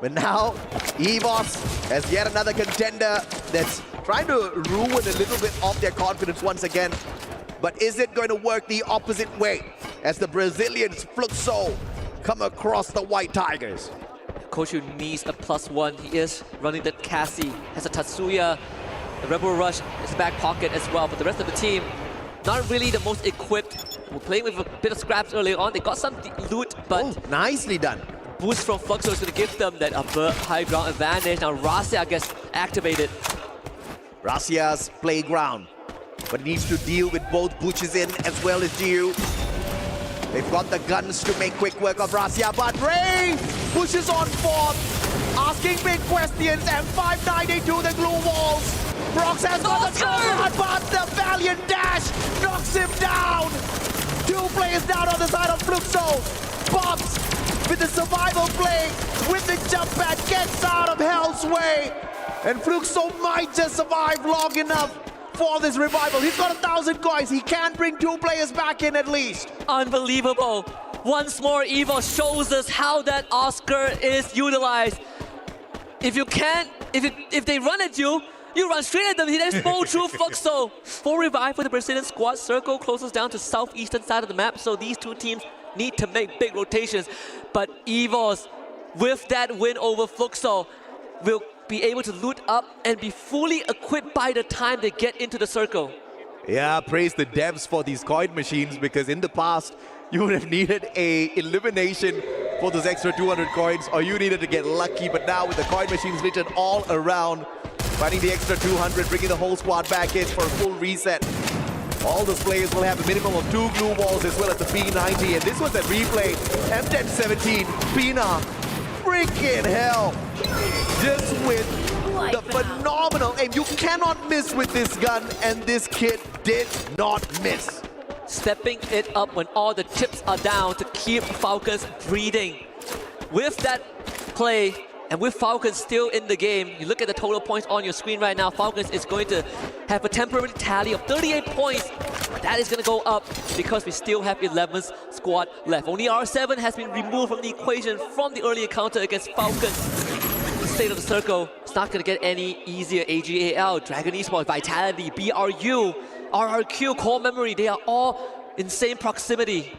But now, EVOS has yet another contender that's trying to ruin a little bit of their confidence once again. But is it going to work the opposite way as the Brazilians Fluxo come across the White Tigers? Coach Yu needs a +1. He is running the Cassie, has a Tatsuya. The Rebel Rush is back pocket as well, but the rest of the team not really the most equipped. We're playing with a bit of scraps earlier on. They got some loot, but nicely done. Boost from Fluxo is going to give them that high ground advantage. Now Rasia gets activated. Rasia's playground, but needs to deal with both Butches in as well as Giu. They've got the guns to make quick work of Rasia, but Ray pushes on fourth, asking big questions, and 592 the glue walls. Brox has got the strong, but the valiant dash knocks him down. 2 players down on the side of Fluxo. Bobs with the survival play, with the jump pad, gets out of hell's way. And Fluxo might just survive long enough for this revival. He's got 1,000 coins. He can bring 2 players back in at least. Unbelievable. Once more, EVO shows us how that Oscar is utilized. If you can't, if they run at you, you run straight at them. He then fall through Fluxo. Full revive for the Brazilian squad. Circle closes down to southeastern side of the map, so these 2 teams need to make big rotations. But EVOS, with that win over Fluxo, will be able to loot up and be fully equipped by the time they get into the circle. Yeah, praise the devs for these coin machines, because in the past, you would have needed a elimination for those extra 200 coins, or you needed to get lucky. But now with the coin machines littered all around, finding the extra 200, bringing the whole squad back in for a full reset. All those players will have a minimum of 2 glue walls as well as the P90. And this was a replay. M10-17, Pina, freaking hell. Just with the phenomenal aim. You cannot miss with this gun, and this kid did not miss. Stepping it up when all the chips are down to keep Falcons breathing. With that play, and with Falcons still in the game, you look at the total points on your screen right now, Falcons is going to have a temporary tally of 38 points. That is going to go up because we still have 11th squad left. Only R7 has been removed from the equation from the early encounter against Falcons. The state of the circle, it's not going to get any easier. AGAL, Dragon Esports, Vitality, BRU, RRQ, Core Memory, they are all in same proximity.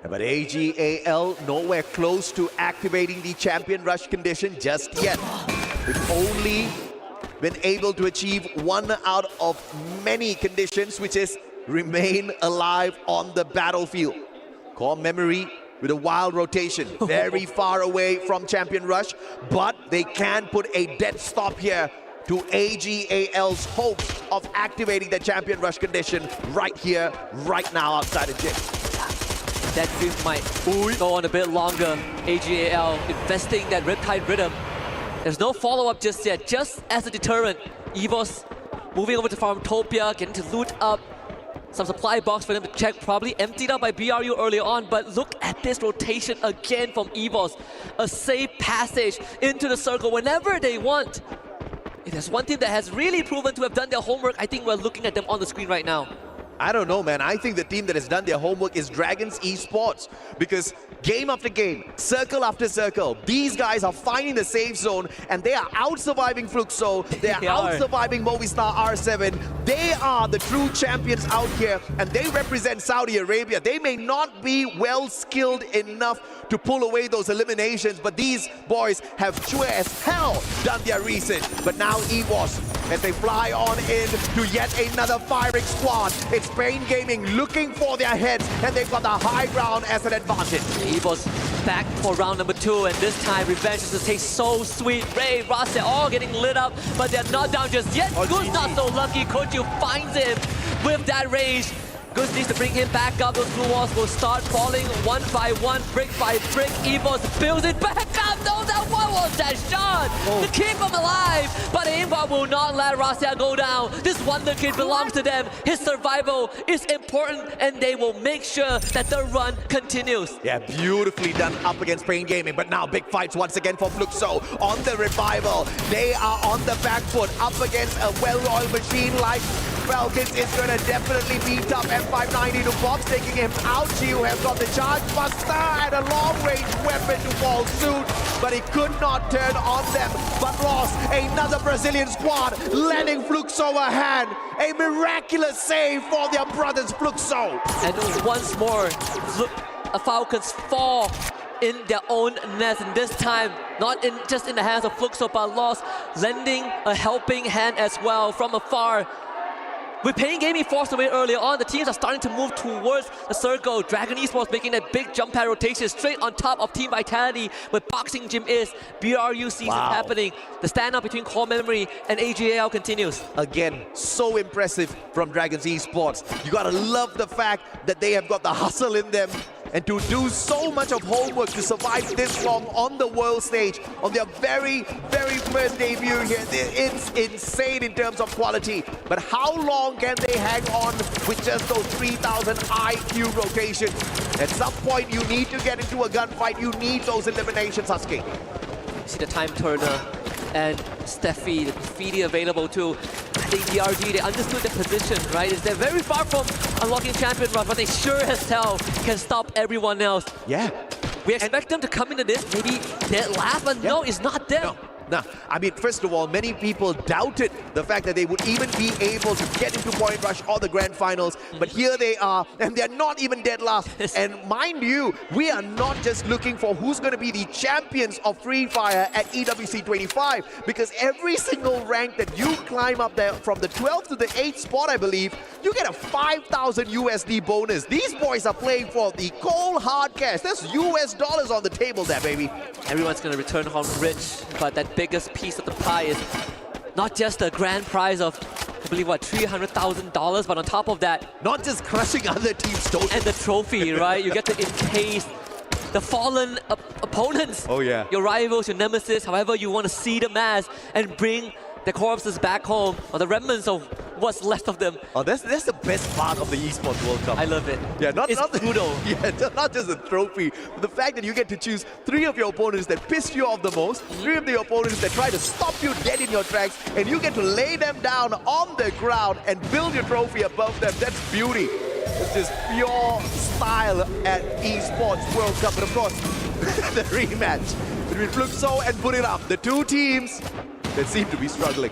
But AGAL nowhere close to activating the champion rush condition just yet. We've only been able to achieve 1 out of many conditions, which is remain alive on the battlefield. Core Memory with a wild rotation, very far away from champion rush, but they can put a dead stop here to AGAL's hopes of activating the champion rush condition right here, right now outside of Jim. That dream might go on a bit longer. AGAL investing that Riptide rhythm. There's no follow-up just yet, just as a deterrent. EVOS moving over to Farmtopia, getting to loot up. some supply box for them to check, probably emptied out by BRU early on, but look at this rotation again from EVOS. A safe passage into the circle whenever they want. If there's one team that has really proven to have done their homework, I think we're looking at them on the screen right now. I don't know, man. I think the team that has done their homework is Dragons Esports, because game after game, circle after circle, these guys are finding the safe zone and they are out-surviving Fluxo, they are out-surviving Movistar R7. They are the true champions out here and they represent Saudi Arabia. They may not be well-skilled enough to pull away those eliminations, but these boys have sure as hell done their research. But now EVOS, as they fly on in to yet another firing squad. It's Pain Gaming looking for their heads, and they've got the high ground as an advantage. EVOS back for round number 2, and this time revenge is to taste so sweet. Ray, Ross, they're all getting lit up, but they're not down just yet. Goose not so lucky. Koju finds him with that rage. Goose needs to bring him back up. Those blue walls will start falling one by one, brick by brick. EVOS builds it back up. No, that one was that shot to keep him alive. But aimbot will not let Rasia go down. This Wonder Kid belongs to them. His survival is important, and they will make sure that the run continues. Yeah, beautifully done up against Pain Gaming. But now big fights once again for Fluxo on the revival. They are on the back foot up against a well-oiled machine like Falcons is going to definitely beat up M590 to Box, taking him out. Gio has got the charge buster and a long-range weapon to fall suit, but he could not turn on them. But Ross, another Brazilian squad, lending Fluxo a hand. A miraculous save for their brothers Fluxo. And once more, Falcons fall in their own nest, and this time not just in the hands of Fluxo, but Lost lending a helping hand as well from afar. With Pain Gaming forced away earlier on, the teams are starting to move towards the circle. Dragon Esports making a big jump pad rotation straight on top of Team Vitality where Boxing Gym is. BRU sees it happening. The standout between Core Memory and AGAL continues. Again, so impressive from Dragons Esports. You gotta love the fact that they have got the hustle in them, and to do so much of homework to survive this long on the world stage on their very, very first debut here. It's insane in terms of quality. But how long can they hang on with just those 3,000 IQ rotations? At some point, you need to get into a gunfight. You need those eliminations, Husky. See the time turner and Steffi, the graffiti available too. I think DRG, they understood the position, right? They're very far from unlocking champion run, but they sure as hell can stop everyone else. Yeah. We expect them to come into this, maybe dead last, but no, it's not them. No, I mean, first of all, many people doubted the fact that they would even be able to get into Point Rush or the Grand Finals, but here they are, and they're not even dead last. And mind you, we are not just looking for who's going to be the champions of Free Fire at EWC 25, because every single rank that you climb up there, from the 12th to the 8th spot, I believe, you get a 5,000 USD bonus. These boys are playing for the cold hard cash. There's US dollars on the table there, baby. Everyone's going to return home rich, but that biggest piece of the pie is not just the grand prize of, I believe, what, $300,000, but on top of that, not just crushing other teams' totals. And the trophy, right? You get to encase the fallen opponents. Oh, yeah. Your rivals, your nemesis, however you want to see them as, and bring the corpses back home, or the remnants of what's left of them. Oh, that's the best part of the Esports World Cup. I love it. Yeah, not brutal. Yeah, not just a trophy, but the fact that you get to choose 3 of your opponents that pissed you off the most, 3 of the opponents that try to stop you dead in your tracks, and you get to lay them down on the ground and build your trophy above them. That's beauty. It's just pure style at Esports World Cup. But of course, the rematch between Fluxo and Put It Up, the two teams that seem to be struggling.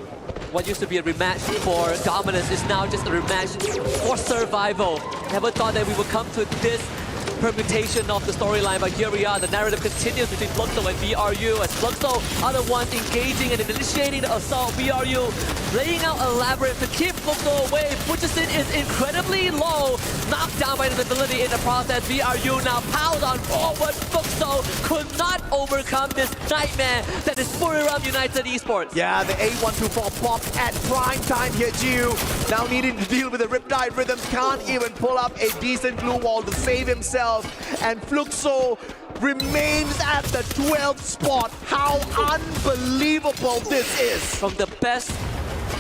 What used to be a rematch for dominance is now just a rematch for survival. Never thought that we would come to this permutation of the storyline, but here we are. The narrative continues between Fluxo and BRU, as Fluxo are the ones engaging and initiating the assault. BRU laying out a labyrinth to keep Fluxo away. Butcherson is incredibly low, knocked down by the ability in the process. BRU now piles on forward. Fluxo could not overcome this nightmare that is Buriram United Esports. Yeah, the A124 popped at prime time here. Gio now needing to deal with the Riptide Rhythms, can't even pull up a decent blue wall to save himself. And Fluxo remains at the 12th spot. How unbelievable this is. From the best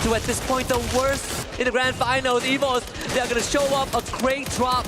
to, at this point, the worst in the grand finals. EVOS They're going to show up a great drop.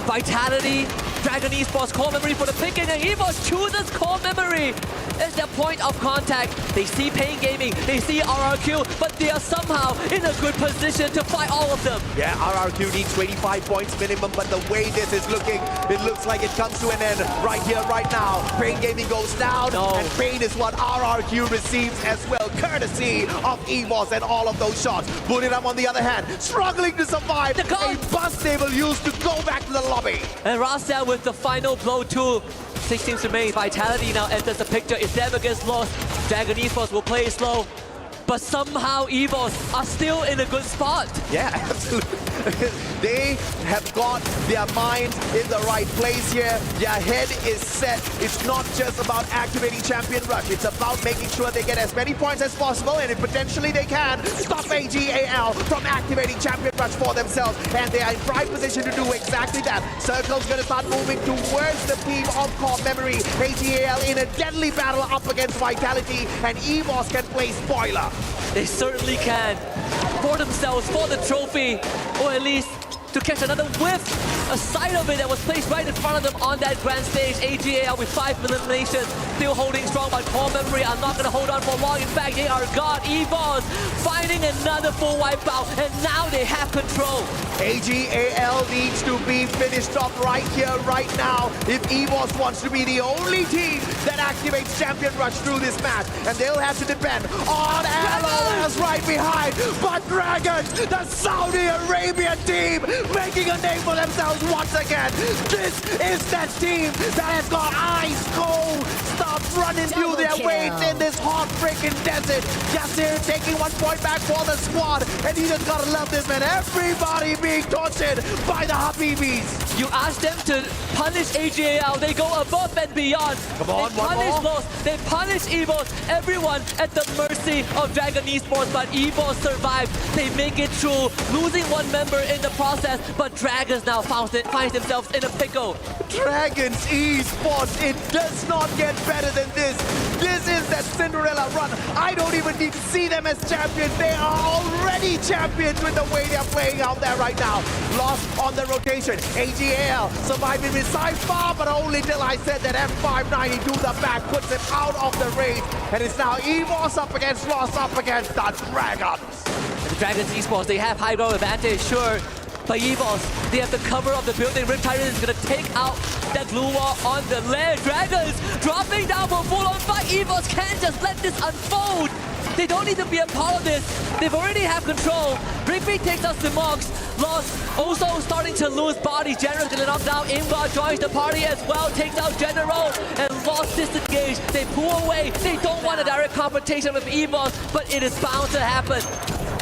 Vitality, Dragon Esports core memory for the picking, and EVOS chooses core memory as their point of contact. They see Pain Gaming, they see RRQ, but they are somehow in a good position to fight all of them. Yeah, RRQ needs 25 points minimum, but the way this is looking, it looks like it comes to an end right here, right now. Pain Gaming goes down, and Pain is what RRQ receives as well, courtesy of EVOS and all of those shots. Budiram, on the other hand, struggling to survive. A bus they will use to go back to the lobby. And Rasta with the final blow too. 6 teams remain. Vitality now enters the picture. It's them against Lost. Dragon Esports will play slow. But somehow EVOS are still in a good spot. Yeah, absolutely. They have got their minds in the right place here. Their head is set. It's not just about activating Champion Rush. It's about making sure they get as many points as possible, and if potentially they can stop AGAL from activating Champion Rush for themselves. And they are in prime position to do exactly that. Circle's going to start moving towards the team of Core Memory. AGAL in a deadly battle up against Vitality, and EVOS can play spoiler. They certainly can. For themselves, for the trophy, or at least to catch another whiff, a sight of it that was placed right in front of them on that grand stage. AGAL with 5 eliminations, still holding strong, but Core Memory are not going to hold on for long. In fact, they are gone. EVOS finding another full wipeout, and now they have control. AGAL needs to be finished off right here, right now, if EVOS wants to be the only team that activates Champion Rush through this match. And they'll have to depend on LOS right behind. But Dragons, the Saudi Arabian team, making a name for themselves once again. This is that team that has got ice cold stuff running through their veins in this hot freaking desert. Yasir taking 1 point back for the squad, and you just gotta love this, man. Everybody being tortured by the Habibis. You ask them to punish AGAL, they go above and beyond. Come on, they punish Lost, they punish EVOS, everyone at the mercy of Dragon Esports, but EVOS survived. They make it through, losing 1 member in the process, but Dragons now finds themselves in a pickle. Dragons Esports, it does not get better than this. This is that Cinderella run. I don't even need to see them as champions. They are already champions with the way they're playing out there right now. Lost on the rotation. AGAL surviving with Cypher, but only till I said that F590 to the back puts him out of the race. And it's now EVOS up against Lost, up against the Dragons. And the Dragons Esports, they have high ground advantage, sure. But EVOS, they have the cover of the building. Riptide is going to take out that glue wall on the ledge. Dragons dropping down for full-on fight. EVOS can't just let this unfold. They don't need to be a part of this. They've already have control. Rigby takes out Simox. Lost also starting to lose body. General's going to knock down. Imgar joins the party as well. Takes out General. And Lost disengaged. They pull away. They don't want a direct confrontation with EVOS, but it is bound to happen.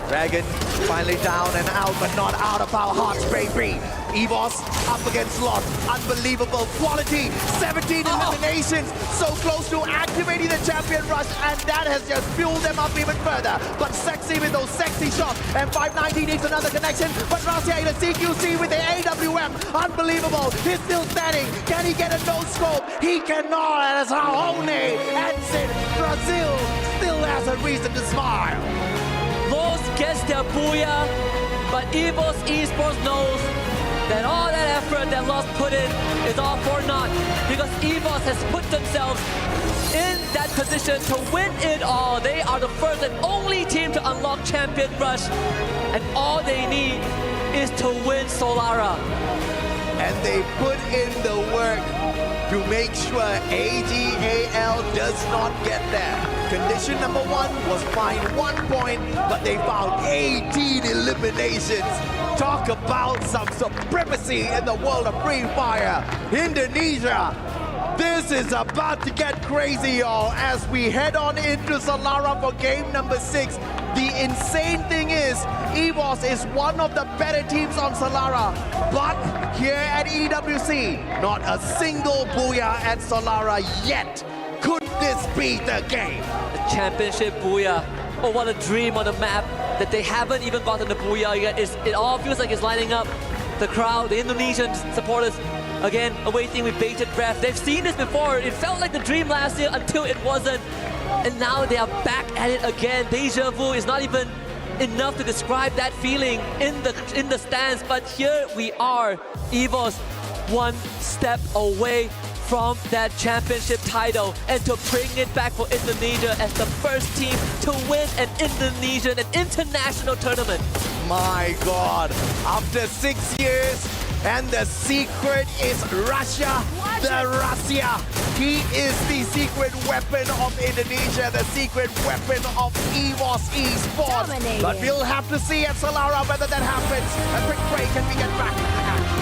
Dragon finally down and out, but not out of our hearts, baby. EVOS up against Lost. Unbelievable quality. 17 eliminations. So close to activating the Champion Rush, and that has just fueled them up even further. But Sexy with those sexy shots. And 590 needs another connection. But Rasia in a CQC with the AWM. Unbelievable. He's still standing. Can he get a no-scope? He cannot. And it's Raone ends it. Brazil still has a reason to smile. Lost gets their booyah, but EVOS Esports knows that all that effort that Lost put in is all for naught, because EVOS has put themselves in that position to win it all. They are the first and only team to unlock Champion Rush, and all they need is to win Solara. And they put in the work to make sure AGAL does not get there. Condition number 1 was find 1 point, but they found 18 eliminations. Talk about some supremacy in the world of Free Fire. Indonesia, this is about to get crazy, y'all, as we head on into Solara for game number 6. The insane thing is, EVOS is one of the better teams on Solara, but here at EWC, not a single booyah at Solara yet. Could this be the game? The championship booyah. Oh, what a dream on the map that they haven't even gotten the booyah yet. It all feels like it's lining up. The crowd, the Indonesian supporters, again, awaiting with bated breath. They've seen this before. It felt like the dream last year until it wasn't. And now they are back at it again. Deja vu is not even enough to describe that feeling in the stands. But here we are, EVOS one step away from that championship title, and to bring it back for Indonesia as the first team to win an Indonesian, an international tournament. My God, after 6 years, and the secret is Russia, the Russia. He is the secret weapon of Indonesia, the secret weapon of EVOS Esports. Dominating. But we'll have to see at Solara whether that happens. A quick break and we get back to the action.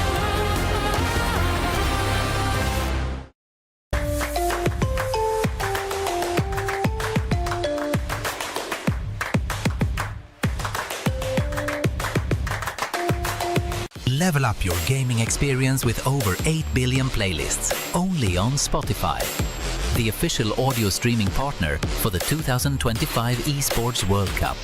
Level up your gaming experience with over 8 billion playlists, only on Spotify, the official audio streaming partner for the 2025 Esports World Cup.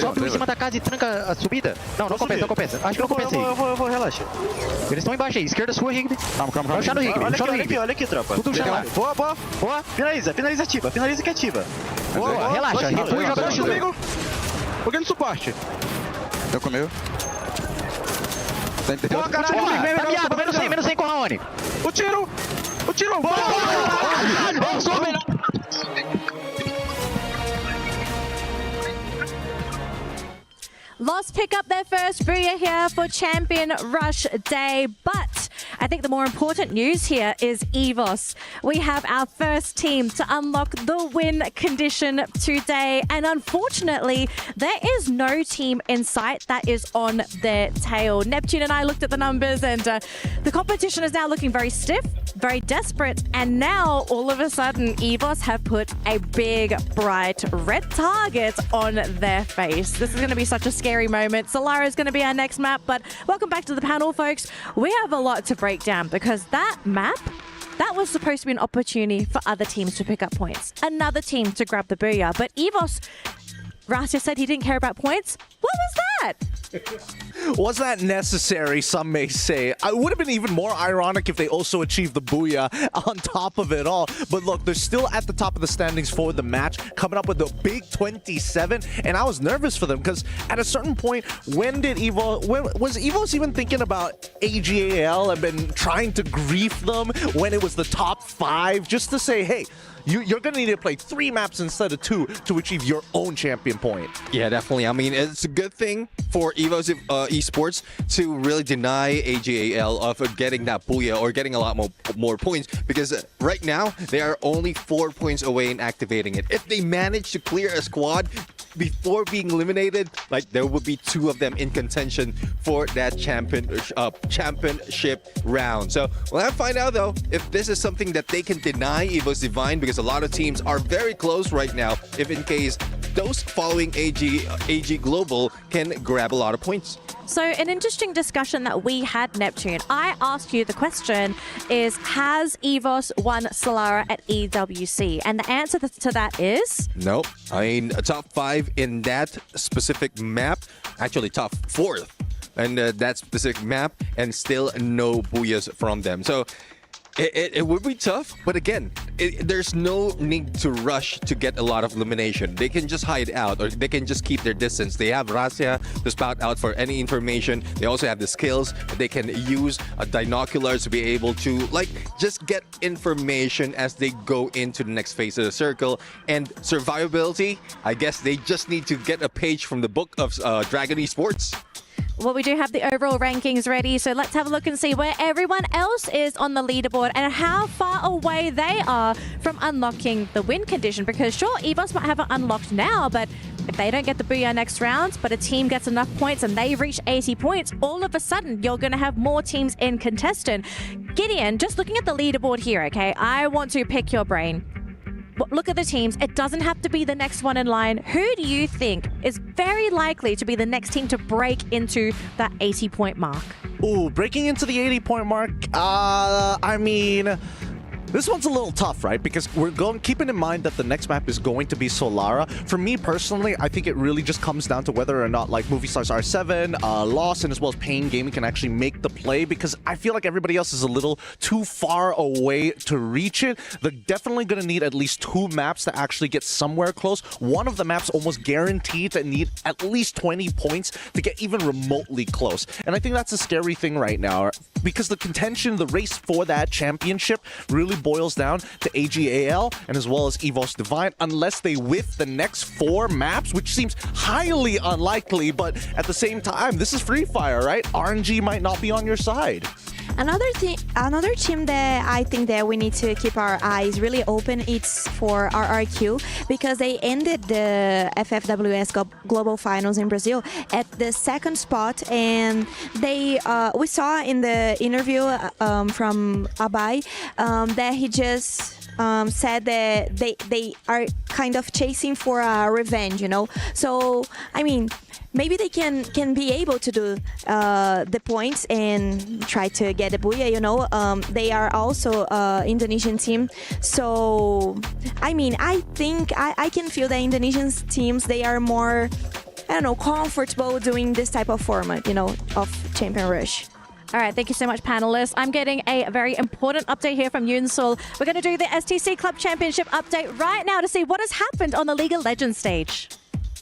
Sobe em cima da casa e tranca a subida. Não, não compensa, não compensa. Acho que não compensa aí. Eu vou, relaxa. Eles estão embaixo aí, esquerda sua, Rigby. Calma. Vai no Rigby, olha aqui, tropa. Tudo lá. Boa. Finaliza ativa. Finaliza que ativa. Boa, relaxa. Foi jogando comigo. Jogando suporte. Deu comigo. Boa, caralho. Tá miado, menos 100 com o Raoni. O tiro. Boa. Sou melhor. Lost pick up their first booyah here for Champion Rush Day, but I think the more important news here is EVOS. We have our first team to unlock the win condition today, and unfortunately, there is no team in sight that is on their tail. Neptune and I looked at the numbers, and the competition is now looking very stiff, very desperate, and now all of a sudden, EVOS have put a big, bright red target on their face. This is going to be such a scary moment. Solara is going to be our next map, but welcome back to the panel, folks. We have a lot to break down because that map, that was supposed to be an opportunity for other teams to pick up points, another team to grab the booyah, but EVOS, Rasia said he didn't care about points. What was that? Was that necessary, some may say. It would have been even more ironic if they also achieved the booyah on top of it all. But look, they're still at the top of the standings for the match, coming up with a big 27, and I was nervous for them because at a certain point, when was EVOS even thinking about AGAL and been trying to grief them when it was the top 5 just to say, hey, you're going to need to play 3 maps instead of 2 to achieve your own champion point. Yeah, definitely. I mean, it's a good thing for EVOS Esports to really deny AGAL of getting that booyah or getting a lot more points, because right now they are only 4 points away in activating it. If they manage to clear a squad before being eliminated, like, there would be 2 of them in contention for that championship round. So we'll have to find out though if this is something that they can deny EVOS Divine, because a lot of teams are very close right now, if in case those following AG Global can grab a lot of points. So an interesting discussion that we had, Neptune. I asked you the question is, has EVOS won Solara at EWC? And the answer to that is? Nope. I mean, a top 5 in that specific map, actually top 4th in that specific map, and still no booyahs from them. So it would be tough, but again, there's no need to rush to get a lot of elimination. They can just hide out, or they can just keep their distance. They have Rasia to spout out for any information. They also have the skills. They can use binoculars to be able to, like, just get information as they go into the next phase of the circle. And survivability, I guess they just need to get a page from the book of Dragon Esports. Well, we do have the overall rankings ready, so let's have a look and see where everyone else is on the leaderboard and how far away they are from unlocking the win condition. Because sure, EVOS might have it unlocked now, but if they don't get the booyah next round, but a team gets enough points and they reach 80 points, all of a sudden you're going to have more teams in contestant. Gideon, just looking at the leaderboard here, okay, I want to pick your brain. Look at the teams. It doesn't have to be the next one in line. Who do you think is very likely to be the next team to break into that 80-point mark? Ooh, breaking into the 80-point mark? I mean, this one's a little tough, right? Because we're keeping in mind that the next map is going to be Solara. For me personally, I think it really just comes down to whether or not like Movie Stars R7, Lost, and as well as Pain Gaming can actually make the play, because I feel like everybody else is a little too far away to reach it. They're definitely going to need at least 2 maps to actually get somewhere close. One of the maps almost guaranteed to need at least 20 points to get even remotely close. And I think that's a scary thing right now, because the contention, the race for that championship really boils down to AGAL and as well as EVOS Divine, unless they whiff the next 4 maps, which seems highly unlikely. But at the same time, this is Free Fire, right? RNG might not be on your side. Another team that I think that we need to keep our eyes really open, it's for RRQ, because they ended the FFWS Global Finals in Brazil at the 2nd spot, and they we saw in the interview from Abai that he just said that they are kind of chasing for a revenge, you know. So I mean, maybe they can be able to do the points and try to get a booyah, you know. They are also Indonesian team, so I mean, I think I can feel the Indonesian teams, they are more, I don't know, comfortable doing this type of format, you know, of Champion Rush. All right, thank you so much, panelists. I'm getting a very important update here from Yunsul. We're going to do the STC Club Championship update right now to see what has happened on the League of Legends stage.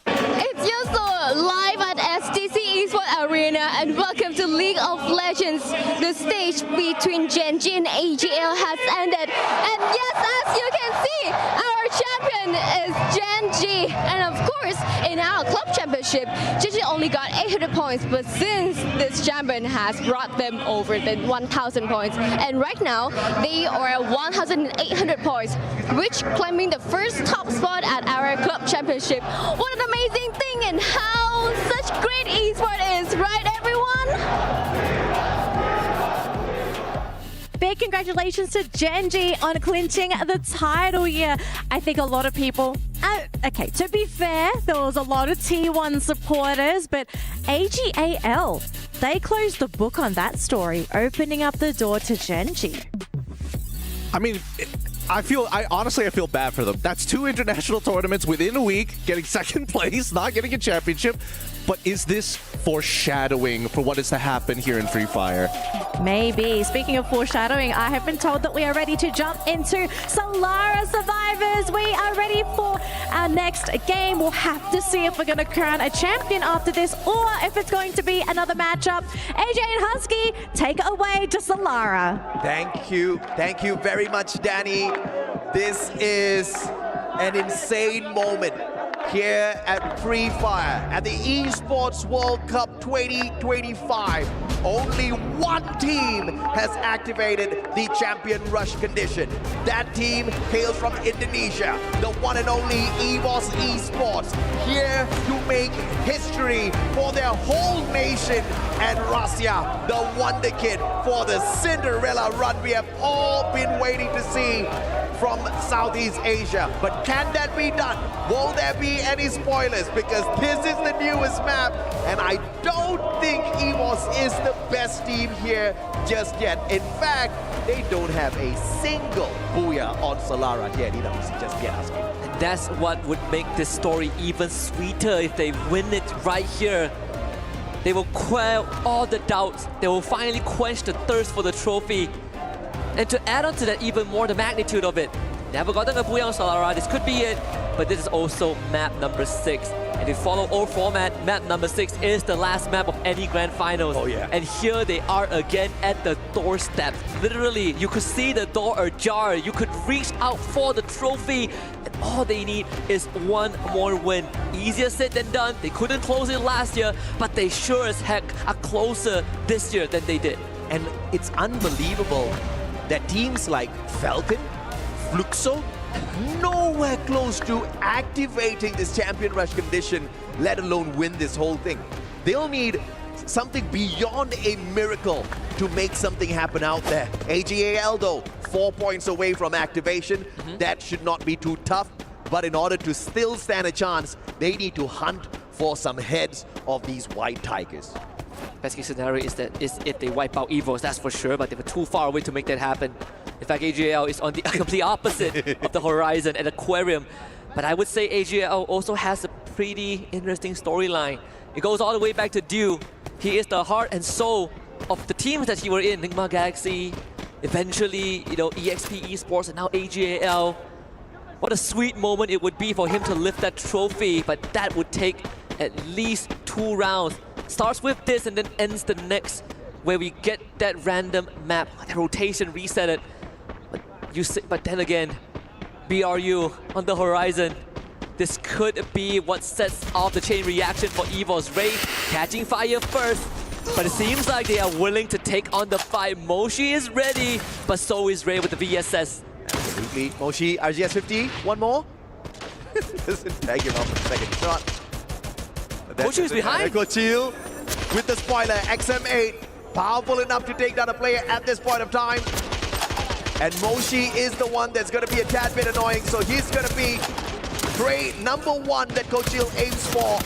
It's Yunsul live at STC Esports Arena, and welcome to League of Legends. The stage between Gen G and AGL has ended, and yes, as you can see, our champion is Gen G. And of course, in our club championship, Gen G only got 800 points, but since this champion has brought them over the 1,000 points, and right now they are 1,800 points, which claiming the first top spot at our club championship. What an amazing thing, and how such great esports is, right everyone? Big congratulations to Gen G on clinching the title here. I think a lot of people, okay, to be fair, there was a lot of T1 supporters, but AGAL, they closed the book on that story, opening up the door to Gen G. I mean, I honestly feel bad for them. That's 2 international tournaments within a week, getting 2nd place, not getting a championship. But is this foreshadowing for what is to happen here in Free Fire? Maybe. Speaking of foreshadowing, I have been told that we are ready to jump into Solara Survivors. We are ready for our next game. We'll have to see if we're going to crown a champion after this, or if it's going to be another matchup. AJ and Husky, take it away to Solara. Thank you very much, Danny. This is an insane moment here at Free Fire at the Esports World Cup 2025. Only one team has activated the champion rush condition. That team hails from Indonesia, the one and only EVOS Esports, here to make history for their whole nation, and Rasya, the wonder kid for the Cinderella run we have all been waiting to see from Southeast Asia. But can that be done? Will there be any spoilers? Because this is the newest map, and I don't think EVOS is the best team here just yet. In fact, they don't have a single booyah on Solara here at EWC just yet. And that's what would make this story even sweeter if they win it right here. They will quell all the doubts. They will finally quench the thirst for the trophy. And to add on to that even more, the magnitude of it. They haven't gotten a booyah on Solara. This could be it. but this is also map number 6. And if you follow old format, map number 6 is the last map of any grand finals. Oh yeah. And here they are again at the doorstep. Literally, you could see the door ajar. You could reach out for the trophy. And all they need is one more win. Easier said than done. They couldn't close it last year, but they sure as heck are closer this year than they did. And it's unbelievable that teams like Falcon, Fluxo, nowhere close to activating this champion rush condition, let alone win this whole thing. They'll need something beyond a miracle to make something happen out there. AGAL though, 4 points away from activation. That should not be too tough, but in order to still stand a chance, they need to hunt for some heads of these white tigers. Best case scenario is if they wipe out EVOS, that's for sure, but they were too far away to make that happen. In fact, AGL is on the complete opposite of the horizon at Aquarium. But I would say AGL also has a pretty interesting storyline. It goes all the way back to Dew. He is the heart and soul of the teams that he were in, Nigma Galaxy, eventually, EXP Esports, and now AGL. What a sweet moment it would be for him to lift that trophy, but that would take at least 2 rounds. Starts with this and then ends the next, where we get that random map, that rotation, reset it. But then again, BRU on the horizon. This could be what sets off the chain reaction for EVOS. Ray catching fire first, but it seems like they are willing to take on the fight. Moshi is ready, but so is Ray with the VSS. Absolutely. Moshi, RGS 50, one more. Doesn't tag him off the second shot. Moshi is behind. Chill with the spoiler, XM8, powerful enough to take down a player at this point of time. And Moshi is the one that's going to be a tad bit annoying, so he's going to be prey number 1 that Kochil aims for.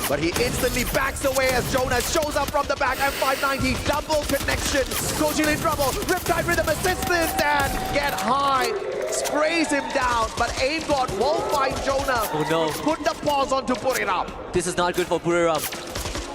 But he instantly backs away as Jonas shows up from the back. M590, double connection. Kochil in trouble. Riptide Rhythm assistance and get high. Sprays him down, but Aim God won't find Jonah. Oh no. Put the pause on to put it up. This is not good for Buriram.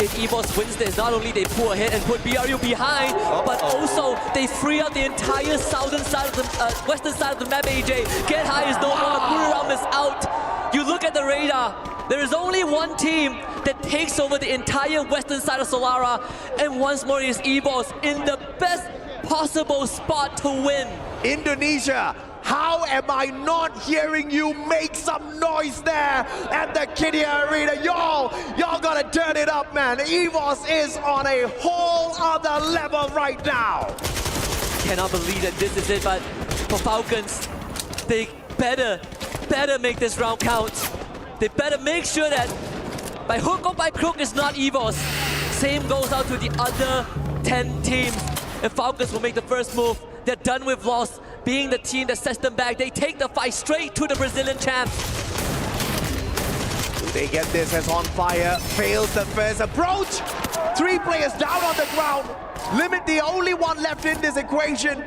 If EVOS wins this, not only they pull ahead and put BRU behind, but also they free up the entire southern side of the western side of the map. AJ, Get High is no more. Buriram is out. You look at the radar. There is only one team that takes over the entire western side of Solara, and once more is EVOS in the best possible spot to win. Indonesia, how am I not hearing you make some noise there at the Kitty Arena? Y'all gotta turn it up, man. EVOS is on a whole other level right now. Cannot believe that this is it, but for Falcons, they better make this round count. They better make sure that by hook or by crook it's not EVOS. Same goes out to the other 10 teams. And Falcons will make the first move. They're done with loss. Being the team that sets them back, they take the fight straight to the Brazilian champs. They get this as On Fire fails the first approach. 3 players down on the ground. Limit the only one left in this equation.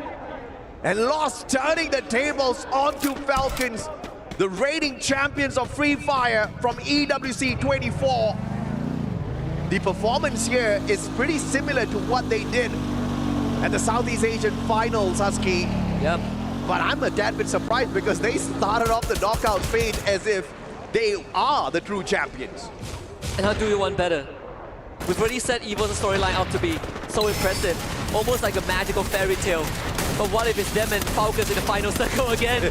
And Lost turning the tables onto Falcons, the reigning champions of Free Fire from EWC 24. The performance here is pretty similar to what they did at the Southeast Asian Finals, Husky. Yep. But I'm a tad bit surprised because they started off the knockout phase as if they are the true champions. And how do you want better? We've already set EVO's storyline out to be so impressive, almost like a magical fairy tale. But what if it's them and Falcons in the final circle again?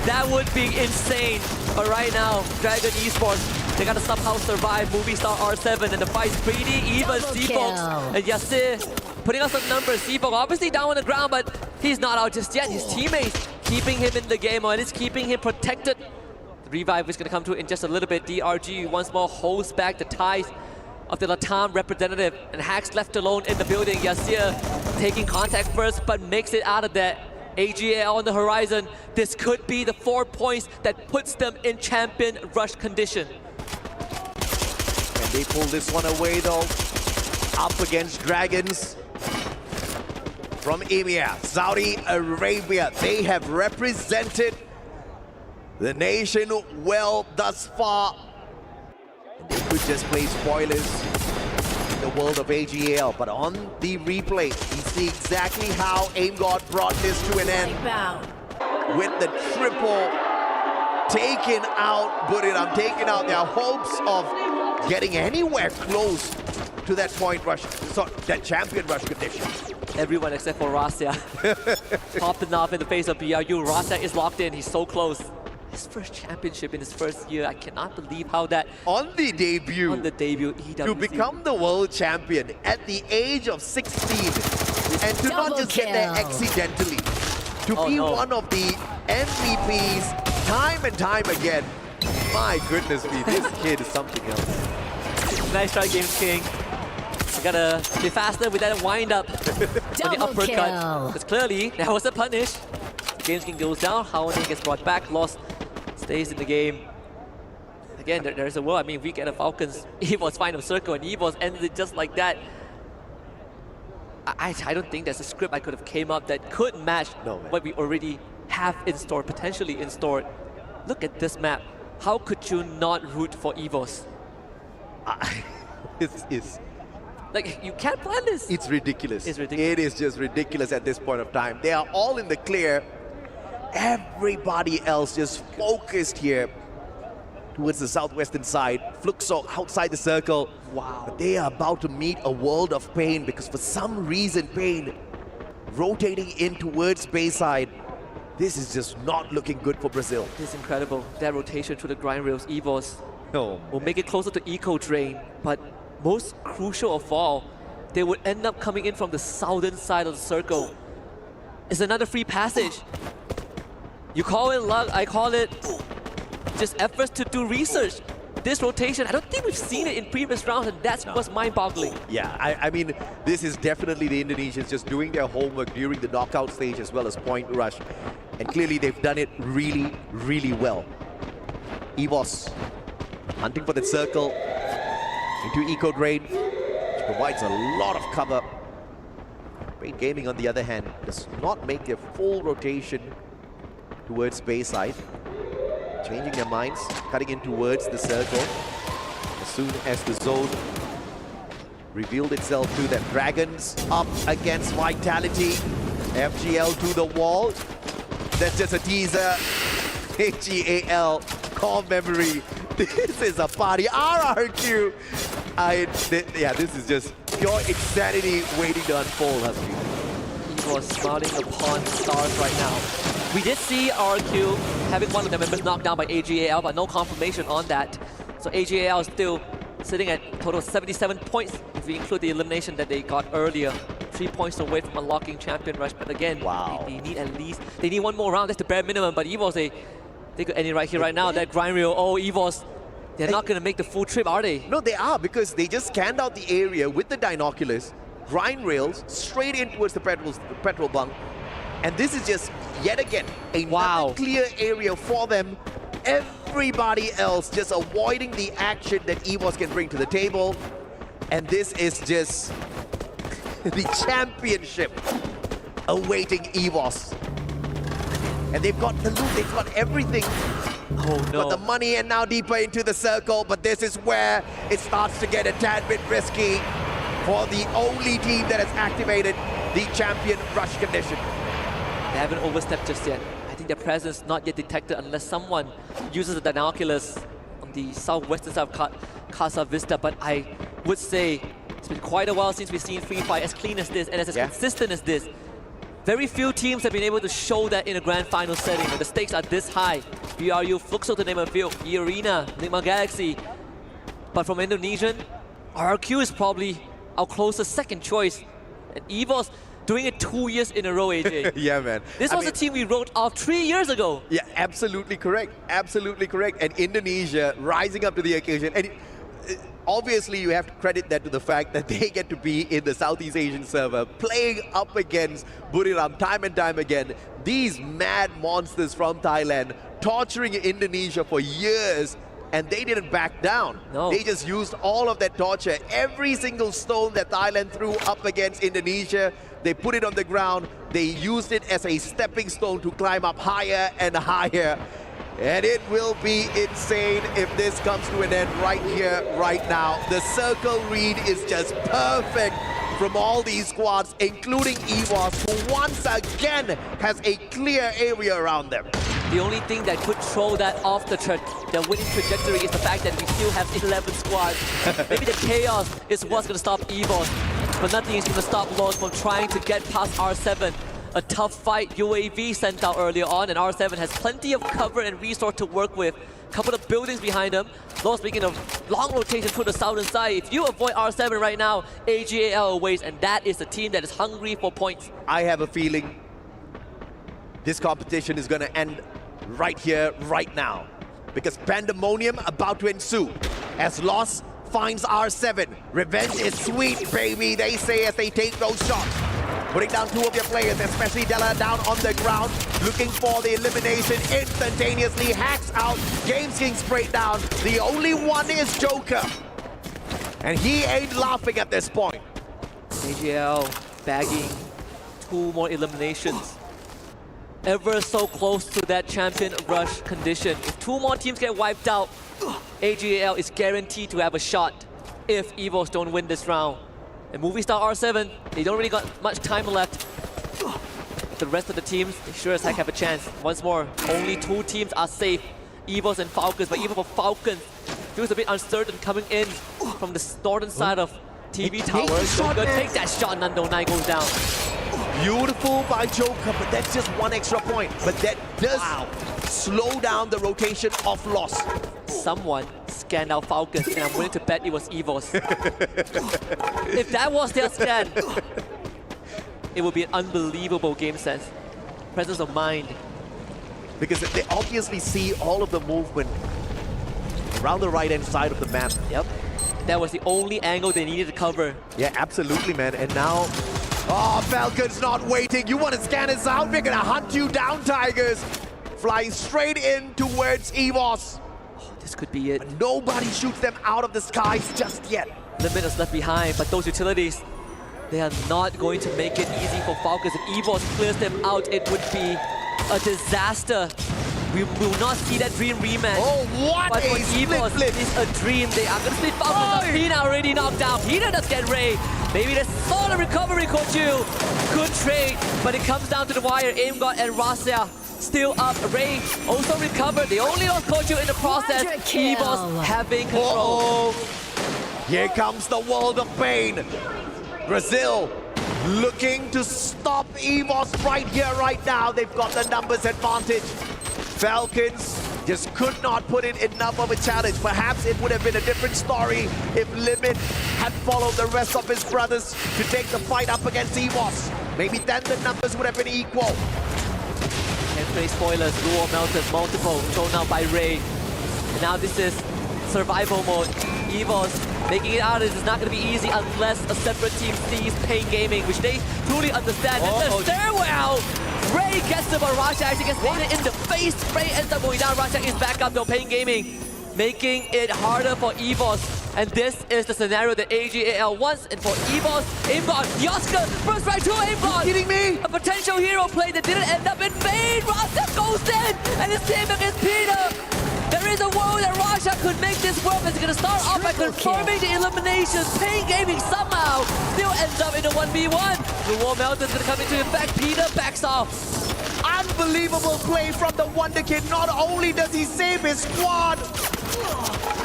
That would be insane. But right now, Dragon Esports, they gotta somehow survive Movie Star R7, and the fight's pretty even. Seafox and Yasir putting up some numbers. Seafox obviously down on the ground, but he's not out just yet. His teammates keeping him in the game, or at least keeping him protected. The revive is gonna come through in just a little bit. DRG once more holds back the ties of the Latam representative, and Hacks left alone in the building. Yasir taking contact first, but makes it out of that. AGL on the horizon. This could be the 4 points that puts them in champion rush condition. And they pull this one away though. Up against Dragons from EMEA, Saudi Arabia. They have represented the nation well thus far. They could just play spoilers in the world of AGL, but on the replay, you see exactly how Aim God brought this to an end with the triple taking out Buriram, taking out their hopes of getting anywhere close to that point rush, so that champion rush condition. Everyone except for Rasya popped off in the face of BRU. Rasya is locked in. He's so close. His first championship in his first year. I cannot believe how that... On the debut, EWC. to become the world champion at the age of 16, and to not just get there accidentally, to be one of the MVPs time and time again. My goodness me, this kid is something else. Nice try, Games King. You gotta be faster with that wind up on the uppercut. Because clearly, that was a punish. Games King goes down, Haone gets brought back, Lost stays in the game. Again, there's a world. I mean, we get a Falcons EVOS final circle and EVOS ended just like that. I don't think there's a script I could have came up that could match what we already have in store, potentially in store. Look at this map. How could you not root for EVOS? It's like, you can't plan this. It's ridiculous. It's ridiculous. It is just ridiculous at this point of time. They are all in the clear. Everybody else just focused here towards the southwestern side. Fluxo outside the circle. Wow. But they are about to meet a world of Pain because for some reason, Pain rotating in towards Bayside. This is just not looking good for Brazil. This is incredible. That rotation through the grind rails, EVOS will make it closer to Eco Drain, but most crucial of all, they would end up coming in from the southern side of the circle. It's another free passage. You call it luck, I call it just efforts to do research. This rotation, I don't think we've seen it in previous rounds, and that's what's mind-boggling. Yeah, I mean, this is definitely the Indonesians just doing their homework during the knockout stage as well as point rush. And clearly they've done it really, really well. EVOS hunting for the circle into Eco Drain, which provides a lot of cover. Rain Gaming, on the other hand, does not make their full rotation towards Bayside. Changing their minds, cutting in towards the circle. As soon as the zone revealed itself to them. Dragons up against Vitality. FGL to the wall. That's just a teaser. HGAL, core memory. This is a party. RRQ. Yeah, this is just pure insanity waiting to unfold, Husky. He was smiling upon stars right now. We did see RRQ having one of their members knocked down by AGAL, but no confirmation on that. So AGAL is still sitting at a total of 77 points if we include the elimination that they got earlier. 3 points away from unlocking champion rush, but again, they need at least, they need one more round. That's the bare minimum, but EVOS, they could end it right here, right now. That grind reel, EVOS, they're not going to make the full trip, are they? No, they are, because they just scanned out the area with the binoculars, grind rails, straight in towards the petrol bunk. And this is just, yet again, another clear area for them. Everybody else just avoiding the action that EVOS can bring to the table. And this is just the championship awaiting EVOS. And they've got the loot, they've got everything. Oh no. But the money and now deeper into the circle, but this is where it starts to get a tad bit risky for the only team that has activated the champion rush condition. They haven't overstepped just yet. I think their presence not yet detected unless someone uses the binoculars on the southwestern side of Casa Vista, but I would say it's been quite a while since we've seen Free Fire as clean as this and as consistent as this. Very few teams have been able to show that in a grand final setting where the stakes are this high. BRU, Fluxo to name a few, E-Arena, Nigma Galaxy. But from Indonesian, RRQ is probably our closest second choice. And EVOS doing it 2 years in a row, AJ. Yeah, man. This was a team we wrote off 3 years ago. Yeah, absolutely correct. Absolutely correct. And Indonesia rising up to the occasion. And obviously, you have to credit that to the fact that they get to be in the Southeast Asian server, playing up against Buriram time and time again. These mad monsters from Thailand, torturing Indonesia for years, and they didn't back down. No. They just used all of that torture. Every single stone that Thailand threw up against Indonesia, they put it on the ground. They used it as a stepping stone to climb up higher and higher. And it will be insane if this comes to an end right here, right now. The circle read is just perfect from all these squads, including EVOS, who once again has a clear area around them. The only thing that could throw that off the winning trajectory is the fact that we still have 11 squads. Maybe the chaos is what's going to stop EVOS, but nothing is going to stop Lost from trying to get past R7. A tough fight UAV sent out earlier on, and R7 has plenty of cover and resource to work with. Couple of buildings behind them. Lost making a long rotation to the southern side. If you avoid R7 right now, AGAL awaits, and that is a team that is hungry for points. I have a feeling this competition is going to end right here, right now. Because pandemonium about to ensue as Lost finds R7. Revenge is sweet, baby, they say as they take those shots. Putting down two of their players, especially Della down on the ground, looking for the elimination, instantaneously hacks out, Games King straight down. The only one is Joker. And he ain't laughing at this point. AGL bagging 2 more eliminations. Ever so close to that champion rush condition. If 2 more teams get wiped out, AGL is guaranteed to have a shot if EVOS don't win this round. And movie star R7, they don't really got much time left. The rest of the teams, they sure as heck have a chance. Once more, only 2 teams are safe, EVOS and Falcons. But even for Falcons, feels a bit uncertain coming in from the northern side of TV Tower. Joker take that shot, Nando 9 goes down. Beautiful by Joker, but that's just 1 extra point. But that does slow down the rotation of Lost. Someone scanned out Falcons, and I'm willing to bet it was EVOS. If that was their scan, it would be an unbelievable game sense. Presence of mind. Because they obviously see all of the movement around the right-hand side of the map. Yep. That was the only angle they needed to cover. Yeah, absolutely, man. And now, oh, Falcon's not waiting. You want to scan us out? We're going to hunt you down, Tigers. Fly straight in towards EVOS. This could be it. But nobody shoots them out of the skies just yet. Limit is left behind, but those utilities, they are not going to make it easy for Falcons. If EVOS clears them out, it would be a disaster. We will not see that dream rematch. Oh, what but a for EVOS, split. it's a dream. They are going to split Falcons. Pina already knocked out. Pina does get Ray. Maybe the solid recovery, Kochu. Good trade, but it comes down to the wire. Aim God and Rasia still up. Ray also recovered. They only lost Kochu in the process. EVOS having control. Here comes the world of pain. Brazil looking to stop EVOS right here, right now. They've got the numbers advantage. Falcons just could not put in enough of a challenge. Perhaps it would have been a different story if Limit had followed the rest of his brothers to take the fight up against EVOS. Maybe then the numbers would have been equal. And play spoilers, Luo melted multiple, thrown out by Ray. And now this is survival mode. EVOS making it out is not going to be easy unless a separate team sees Pain Gaming, which they truly understand. And the stairwell! Ray gets the but Rasha actually gets hit in the face. Ray ends up going down. Rasha is back up though. Pain Gaming making it harder for EVOS. And this is the scenario that AGAL wants. And for EVOS, Aimbot, Yoska bursts right to Aimbot. Are you kidding me? A potential hero play that didn't end up in vain. Rasha goes in, and it's him against Peter. There is a world that Rasha could make this work. It's going to start off by confirming the eliminations. Pain Gaming somehow still ends up in a 1v1. The War Melton is going to come into effect. Peter backs off. Unbelievable play from the Wonder Kid. Not only does he save his squad,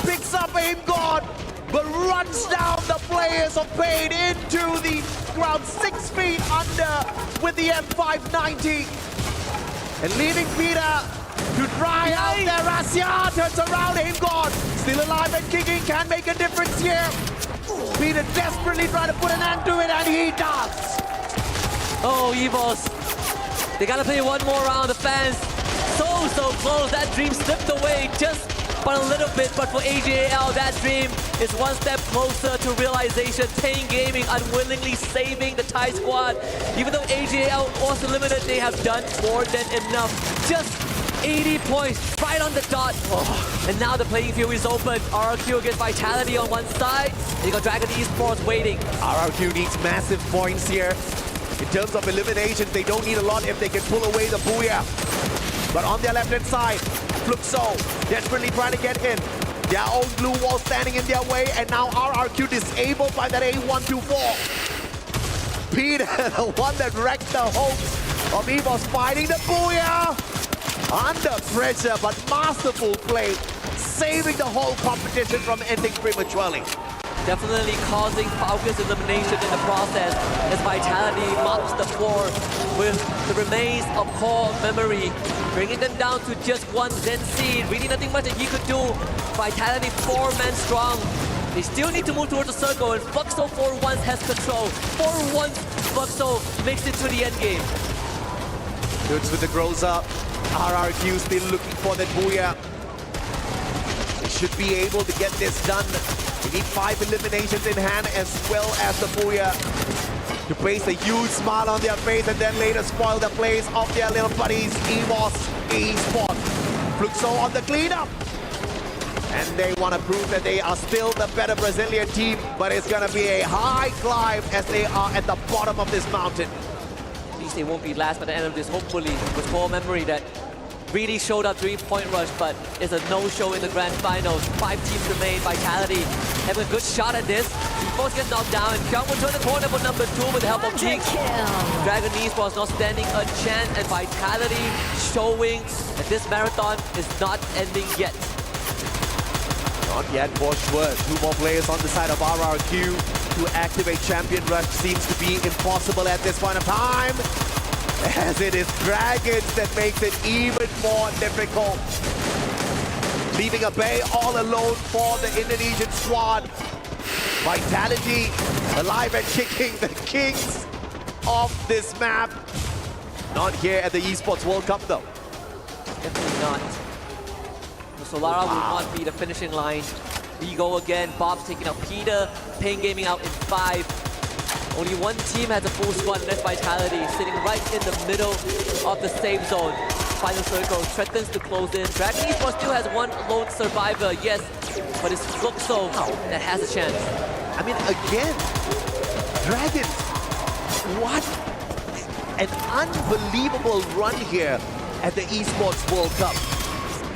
picks up Aim God, but runs down the players of Pain into the ground 6 feet under with the M590. And leaving Peter to dry out there. Rasia turns around, Aim God still alive and kicking, can make a difference here. Peter desperately trying to put an end to it, and he does. Oh, EVOS, they gotta play one more round. The fans so close. That dream slipped away just by a little bit, but for AGAL, that dream is one step closer to realization. Pain Gaming unwillingly saving the Thai squad. Even though AGAL was limited, they have done more than enough. Just 80 points, right on the dot. And now the playing field is open. RRQ against Vitality on one side. You got Dragon Esports waiting. RRQ needs massive points here. In terms of eliminations, they don't need a lot if they can pull away the Booyah. But on their left-hand side, Fluxo desperately trying to get in. Their own blue wall standing in their way, and now RRQ disabled by that A124. Peter, the one that wrecked the hopes of EVOS fighting the Booyah. Under pressure, but masterful play, saving the whole competition from ending prematurely. Definitely causing Falcons elimination in the process as Vitality mops the floor with the remains of core memory, bringing them down to just one Zen seed. Really nothing much that he could do. Vitality 4 men strong. They still need to move towards the circle, and Fluxo for once has control. For once, Fluxo makes it to the end game. Goods with the grows up. RRQ still looking for that booyah. They should be able to get this done. They need 5 eliminations in hand as well as the booyah to place a huge smile on their face and then later spoil the plays of their little buddies, Esports. Fluxo on the cleanup. And they want to prove that they are still the better Brazilian team, but it's going to be a high climb as they are at the bottom of this mountain. At least they won't be last by the end of this, hopefully, with core memory that really showed up during Point Rush, but it's a no-show in the grand finals. 5 teams remain. Vitality have a good shot at this. Both get knocked down, and Kyung will turn the corner for number 2 with the help of Jinx. Dragon Esports not standing a chance, and Vitality showing that this marathon is not ending yet. Not yet for sure. 2 more players on the side of RRQ to activate Champion Rush seems to be impossible at this point of time, as it is Dragons that makes it even more difficult. Leaving a bay all alone for the Indonesian squad. Vitality alive and kicking, the kings of this map. Not here at the Esports World Cup though. Definitely not. Solara will not be the finishing line. We go again. Bob's taking out Peter. Pain Gaming out in 5. Only one team has a full squad, and that's Vitality, sitting right in the middle of the safe zone. Final circle threatens to close in. Dragon Esports still has one lone survivor, yes, but it's Fluxo that has a chance. I mean, again, Dragons, what an unbelievable run here at the Esports World Cup.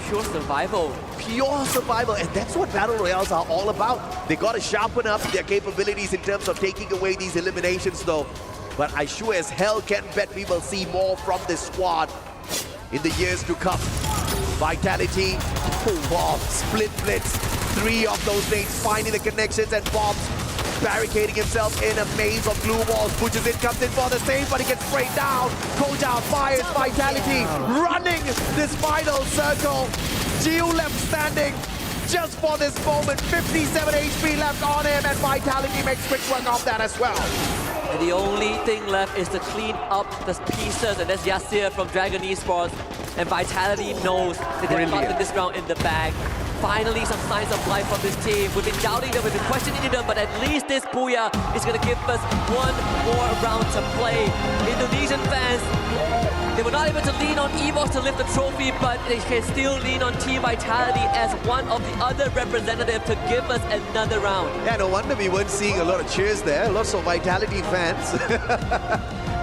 Pure survival. Pure survival, and that's what Battle Royales are all about. They got to sharpen up their capabilities in terms of taking away these eliminations though. But I sure as hell can bet we will see more from this squad in the years to come. Vitality, Bob, split blitz, 3 of those nades finding the connections, and Bob's barricading himself in a maze of glue walls. Pushes in, comes in for the save, but he gets sprayed down. Koja fires Vitality, running this final circle. Gio left standing just for this moment. 57 HP left on him, and Vitality makes quick work of that as well. And the only thing left is to clean up the pieces, and that's Yasir from Dragon Esports. And Vitality knows that they've gotten this round in the bag. Finally, some signs of life from this team. We've been doubting them, we've been questioning them, but at least this booyah is going to give us one more round to play. Indonesian fans, they were not able to lean on EVOS to lift the trophy, but they can still lean on Team Vitality as one of the other representatives to give us another round. Yeah, no wonder we weren't seeing a lot of cheers there. Lots of Vitality fans.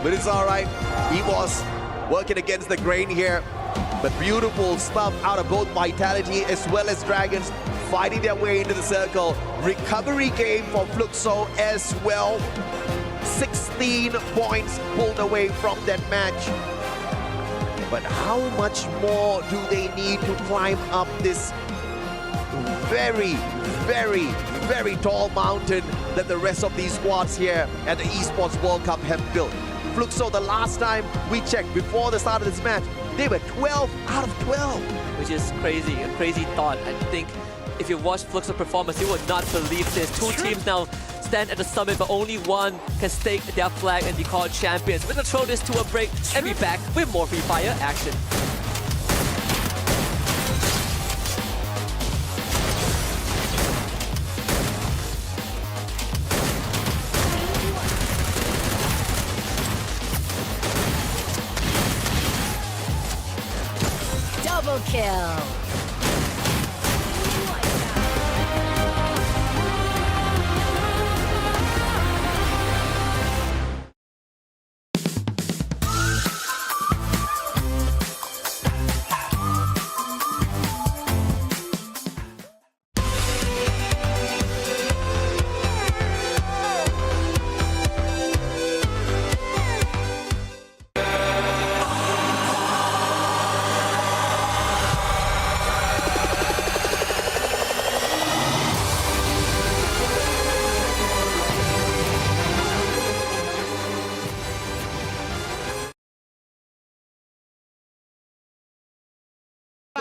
But it's all right. EVOS working against the grain here. But beautiful stuff out of both Vitality as well as Dragons, fighting their way into the circle. Recovery game for Fluxo as well. 16 points pulled away from that match. But how much more do they need to climb up this very, very, very tall mountain that the rest of these squads here at the Esports World Cup have built? Fluxo, the last time we checked before the start of this match, they were 12 out of 12. Which is crazy, a crazy thought. I think if you watch Fluxo performance, you would not believe this. 2 teams now stand at the summit, but only one can stake their flag and be called champions. We're gonna throw this to a break and be back with more Free Fire action. Double kill.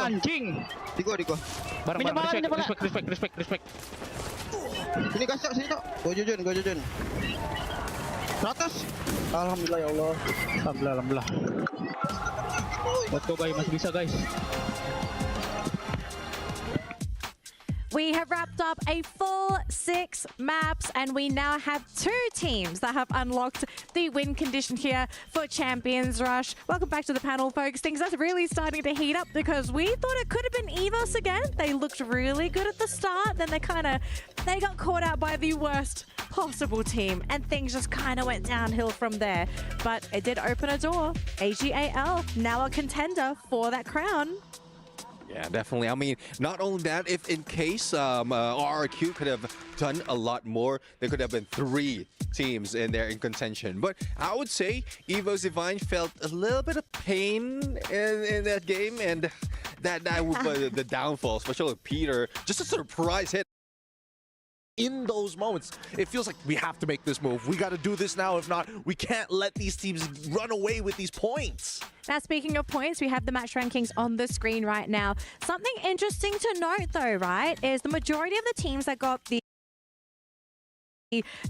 anjing. Di gua. Bareng-bareng, Respect. Sini kasih sini kok. Gua jujun. 100. Alhamdulillah ya Allah. Alhamdulillah. Let's go guys, masih bisa guys. We have wrapped up a full 6 maps, and we now have 2 teams that have unlocked the win condition here for Champions Rush. Welcome back to the panel, folks. Things are really starting to heat up because we thought it could have been EVOS again. They looked really good at the start, then they got caught out by the worst possible team, and things just kind of went downhill from there. But it did open a door. AGAL now a contender for that crown. Yeah, definitely. I mean, not only that, if in case RRQ could have done a lot more, there could have been 3 teams in there in contention. But I would say EVOS Divine felt a little bit of pain in that game, and that was the downfall, especially with Peter. Just a surprise hit. In those moments, it feels like we have to make this move. We got to do this now. If not, we can't let these teams run away with these points. Now, speaking of points, we have the match rankings on the screen right now. Something interesting to note, though, right, is the majority of the teams that got the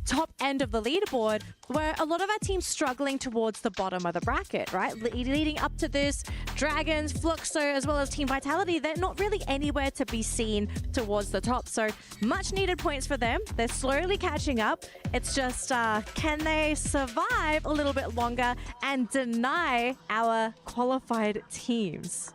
top end of the leaderboard were a lot of our teams struggling towards the bottom of the bracket, right? Leading up to this, Dragons, Fluxo, as well as Team Vitality, they're not really anywhere to be seen towards the top. So much needed points for them. They're slowly catching up. It's just, can they survive a little bit longer and deny our qualified teams?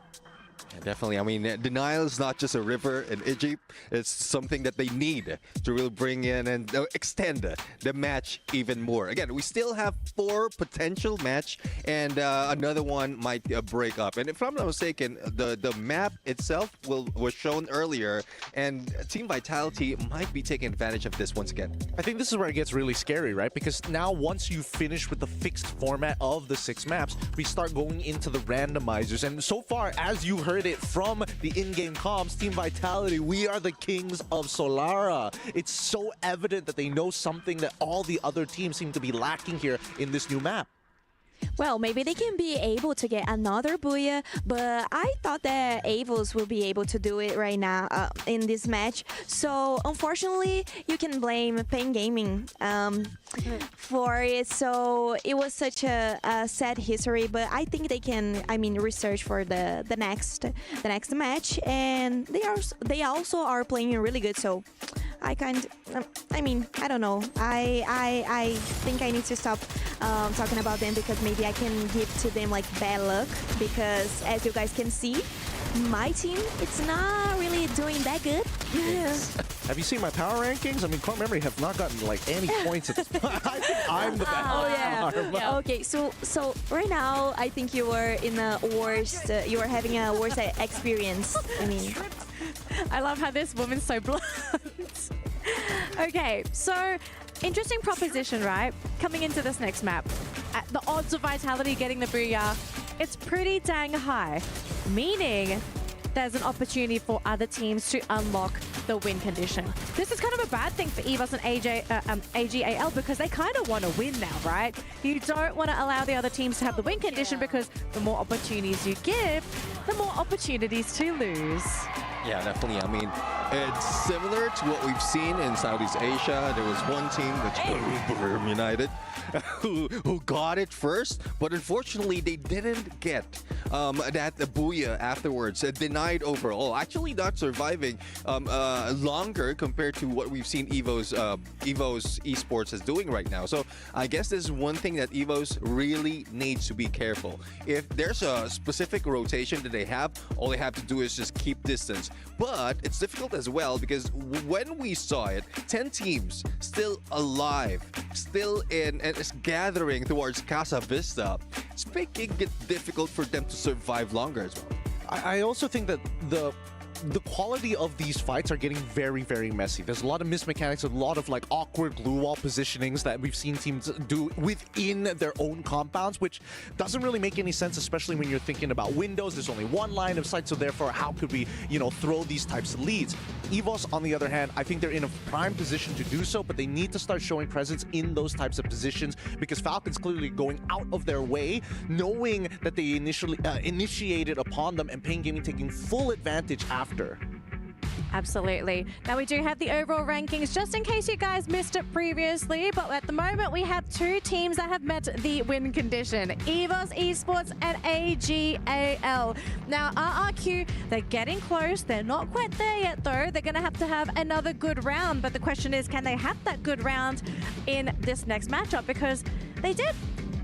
Yeah, definitely. I mean, denial is not just a river in Egypt. It's something that they need to really bring in and extend the match even more. Again, we still have 4 potential match, and another one might break up. And if I'm not mistaken, the map itself was shown earlier, and Team Vitality might be taking advantage of this once again. I think this is where it gets really scary, right? Because now once you finish with the fixed format of the 6 maps, we start going into the randomizers. And so far, as you heard it from the in-game comms, Team Vitality, we are the kings of Solara. It's so evident that they know something that all the other teams seem to be lacking here in this new map. Well, maybe they can be able to get another Booyah, but I thought that EVOS will be able to do it right now in this match. So, unfortunately, you can blame Pain Gaming for it. So, it was such a sad history, but I think they can, research for the next match, and they also are playing really good. So, I don't know. I think I need to stop talking about them, because maybe I can give to them like bad luck, because as you guys can see, my team, it's not really doing that good. Have you seen my power rankings? I mean, Core Memory have not gotten like any points at this point. I think I'm the best. Oh yeah. Okay, so right now I think you were in a worst. You are having a worse experience. I love how this woman's so blunt. Okay, so interesting proposition, right? Coming into this next map, the odds of Vitality getting the Booyah, it's pretty dang high, meaning there's an opportunity for other teams to unlock the win condition. This is kind of a bad thing for EVOS and AGAL, because they kind of want to win now, right? You don't want to allow the other teams to have the win condition, because the more opportunities you give, the more opportunities to lose. Yeah, definitely. I mean, it's similar to what we've seen in Southeast Asia. There was one team, which was United, who got it first, but unfortunately they didn't get that Booyah afterwards. Denied overall, actually not surviving longer compared to what we've seen EVOS Esports is doing right now. So I guess this is one thing that EVOS really needs to be careful. If there's a specific rotation that they have, all they have to do is just keep distance. But it's difficult as well, because when we saw it, 10 teams still alive, still in, and it's gathering towards Casa Vista, it's making it difficult for them to survive longer as well. I also think that the the quality of these fights are getting very, very messy. There's a lot of mismechanics, a lot of like awkward glue wall positionings that we've seen teams do within their own compounds, which doesn't really make any sense, especially when you're thinking about windows. There's only one line of sight, so therefore, how could we, throw these types of leads? EVOS, on the other hand, I think they're in a prime position to do so, but they need to start showing presence in those types of positions because Falcons clearly going out of their way, knowing that they initially initiated upon them, and Pain Gaming taking full advantage after. Absolutely. Now we do have the overall rankings, just in case you guys missed it previously, but at the moment we have two teams that have met the win condition, EVOS Esports and AGAL. Now RRQ, they're getting close. They're not quite there yet though. They're going to have another good round, but the question is, can they have that good round in this next matchup? Because they did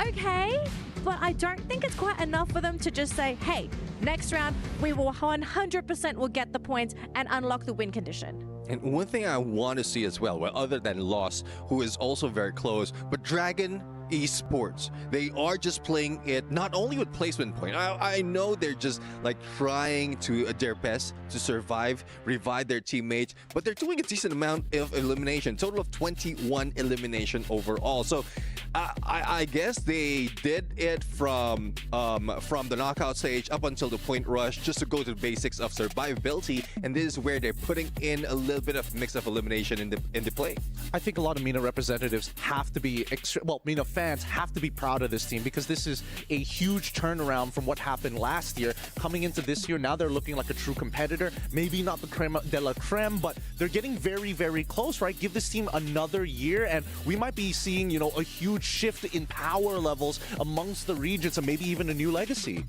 okay, but I don't think it's quite enough for them to just say, hey, next round, we will 100% will get the points and unlock the win condition. And one thing I want to see as well, other than Lost, who is also very close, but Dragon Esports, they are just playing it not only with placement point. I know they're just like trying to their best to survive, revive their teammates, but they're doing a decent amount of elimination, total of 21 elimination overall. So I guess they did it from the knockout stage up until the point rush, just to go to the basics of survivability, and this is where they're putting in a little bit of mix of elimination in the play. I think a lot of MENA representatives have to be MENA fans have to be proud of this team, because this is a huge turnaround from what happened last year. Coming into this year, now they're looking like a true competitor. Maybe not the creme de la creme, but they're getting very, very close, right? Give this team another year, and we might be seeing, a huge shift in power levels amongst the regions, and maybe even a new legacy.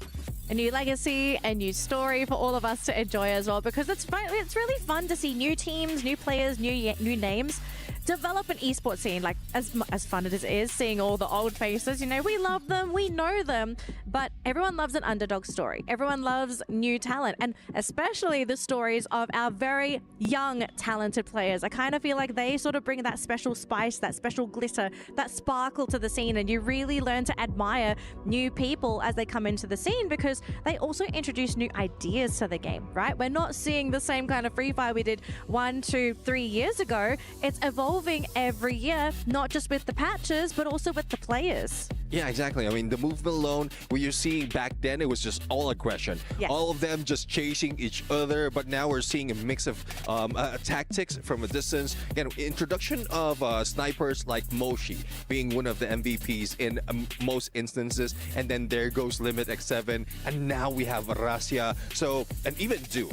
A new legacy, a new story for all of us to enjoy as well, because it's really fun to see new teams, new players, new names develop an esports scene. Like, as fun as it is seeing all the old faces, we love them, we know them, but everyone loves an underdog story. Everyone loves new talent, and especially the stories of our very young, talented players. I kind of feel like they sort of bring that special spice, that special glitter, that sparkle to the scene, and you really learn to admire new people as they come into the scene, because they also introduce new ideas to the game, right? We're not seeing the same kind of Free Fire we did 1, 2, 3 years ago. It's evolving every year, not just with the patches, but also with the players. Yeah, exactly. I mean, the movement alone, what you're seeing back then, it was just all aggression. Yes. All of them just chasing each other, but now we're seeing a mix of tactics from a distance. Again, introduction of snipers like Moshi being one of the MVPs in most instances, and then there goes Limit X7, and now we have Rasia, and even Do.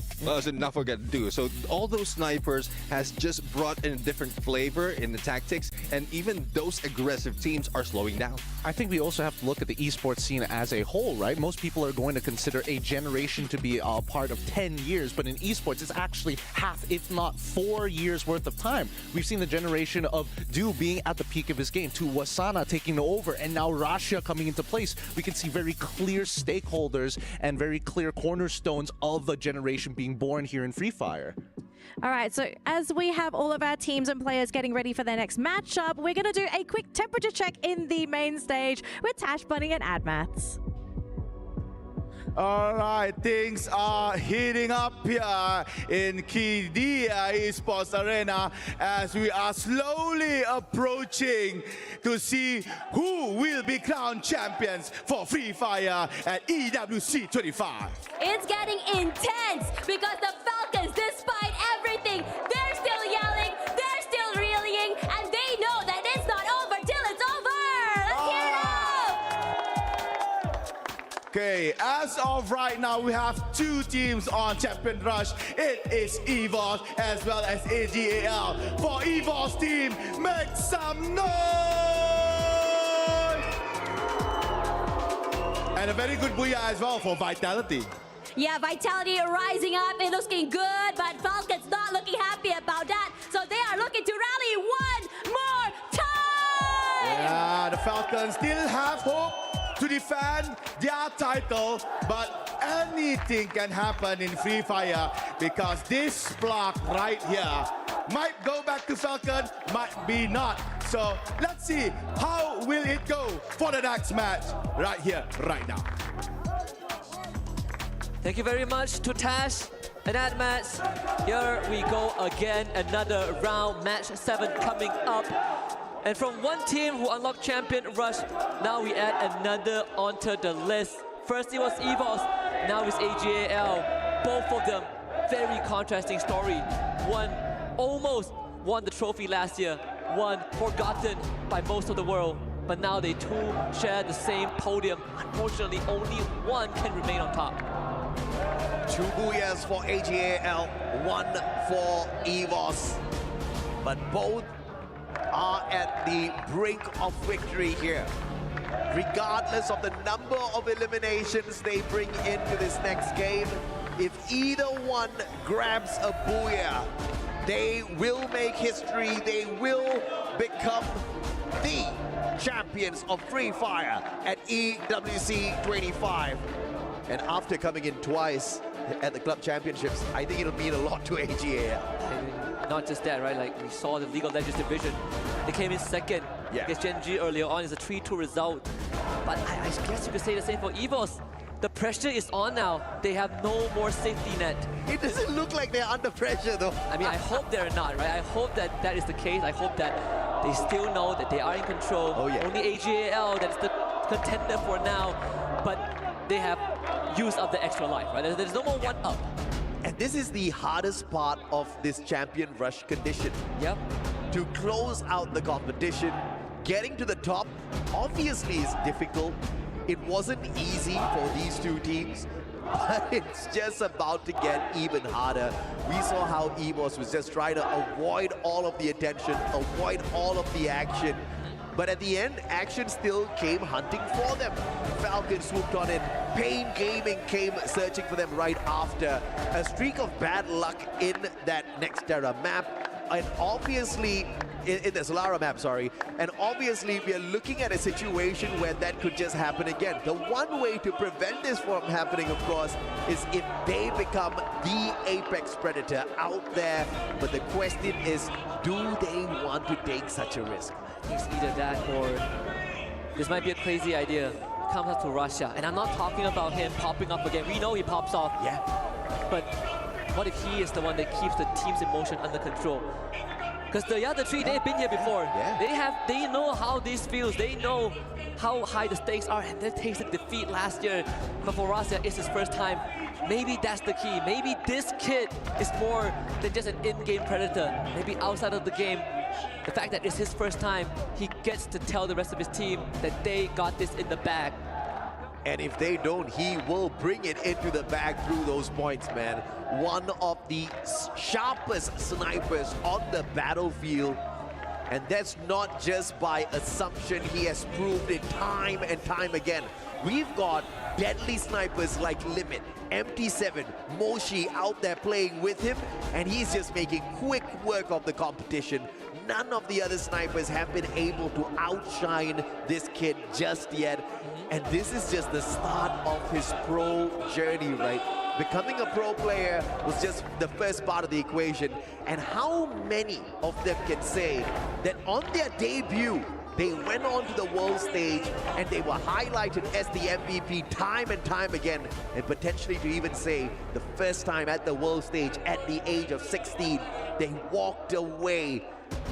Not forget Do. So all those snipers has just brought in a different flavor in the tactics, and even those aggressive teams are slowing down. I think we also have to look at the esports scene as a whole, right? Most people are going to consider a generation to be a part of 10 years, but in esports, it's actually half, if not 4 years worth of time. We've seen the generation of Do being at the peak of his game, to Wasana taking over, and now Russia coming into place. We can see very clear stakeholders and very clear cornerstones of the generation being born here in Free Fire. All right, so as we have all of our teams and players getting ready for their next matchup, we're going to do a quick temperature check in the main stage with Tash Bunny and Admats. All right, things are heating up here in Kidia Esports Arena as we are slowly approaching to see who will be crowned champions for Free Fire at EWC 25. It's getting intense because the Falcons, despite everything, they're still yelling, they're still reeling, and they know that it's not over till it's over. Let's hear it up! Okay, as of right now, we have two teams on Champion Rush. It is EVOS as well as AGAL. For EVOS team, make some noise! And a very good booyah as well for Vitality. Yeah, Vitality rising up and looking good, but Falcons not looking happy about that. So they are looking to rally one more time! Yeah, the Falcons still have hope to defend their title, but anything can happen in Free Fire because this spark right here might go back to Falcon, might be not. So let's see how will it go for the next match right here, right now. Thank you very much to Tash. And that match, here we go again, another round, match 7 coming up. And from one team who unlocked Champion Rush, now we add another onto the list. First it was EVOS, now it's AGAL. Both of them, very contrasting story. One almost won the trophy last year, one forgotten by most of the world. But now they two share the same podium. Unfortunately, only one can remain on top. 2 booyahs for AGAL, 1 for EVOS. But both are at the brink of victory here. Regardless of the number of eliminations they bring into this next game, if either one grabs a booyah, they will make history, they will become the champions of Free Fire at EWC 25. And after coming in twice at the club championships, I think it'll mean a lot to AGAL. Not just that, right? Like we saw the League of Legends division. They came in second against Gen G earlier on. It's a 3-2 result. But I guess you could say the same for EVOS. The pressure is on now. They have no more safety net. It doesn't look like they're under pressure though. I mean, I hope they're not, right? I hope that that is the case. I hope that they still know that they are in control. Oh, yeah. Only AGAL that is the contender for now. But they have used up the extra life, right? There's no more one up. And this is the hardest part of this Champion Rush condition. Yep. To close out the competition, getting to the top obviously is difficult. It wasn't easy for these two teams, but it's just about to get even harder. We saw how EVOS was just trying to avoid all of the attention, avoid all of the action. But at the end, action still came hunting for them. Falcon swooped on in. Pain Gaming came searching for them right after. A streak of bad luck in that Nextera map. And obviously, in the Solara map, sorry. And obviously, we are looking at a situation where that could just happen again. The one way to prevent this from happening, of course, is if they become the apex predator out there. But the question is, do they want to take such a risk? It's either that or this might be a crazy idea. Comes up to Russia. And I'm not talking about him popping up again. We know he pops off. Yeah. But what if he is the one that keeps the team's emotion under control? Because the other three, they've been here before. Yeah. They know how this feels. They know how high the stakes are, and they tasted defeat last year. But for Russia, it's his first time. Maybe that's the key. Maybe this kid is more than just an in-game predator. Maybe outside of the game, the fact that it's his first time, he gets to tell the rest of his team that they got this in the bag. And if they don't, he will bring it into the bag through those points, man. One of the sharpest snipers on the battlefield. And that's not just by assumption. He has proved it time and time again. We've got deadly snipers like Limit, MT7, Moshi out there playing with him, and he's just making quick work of the competition. None of the other snipers have been able to outshine this kid just yet. And this is just the start of his pro journey, right? Becoming a pro player was just the first part of the equation. And how many of them can say that on their debut, they went on to the world stage and they were highlighted as the MVP time and time again, and potentially to even say the first time at the world stage at the age of 16, they walked away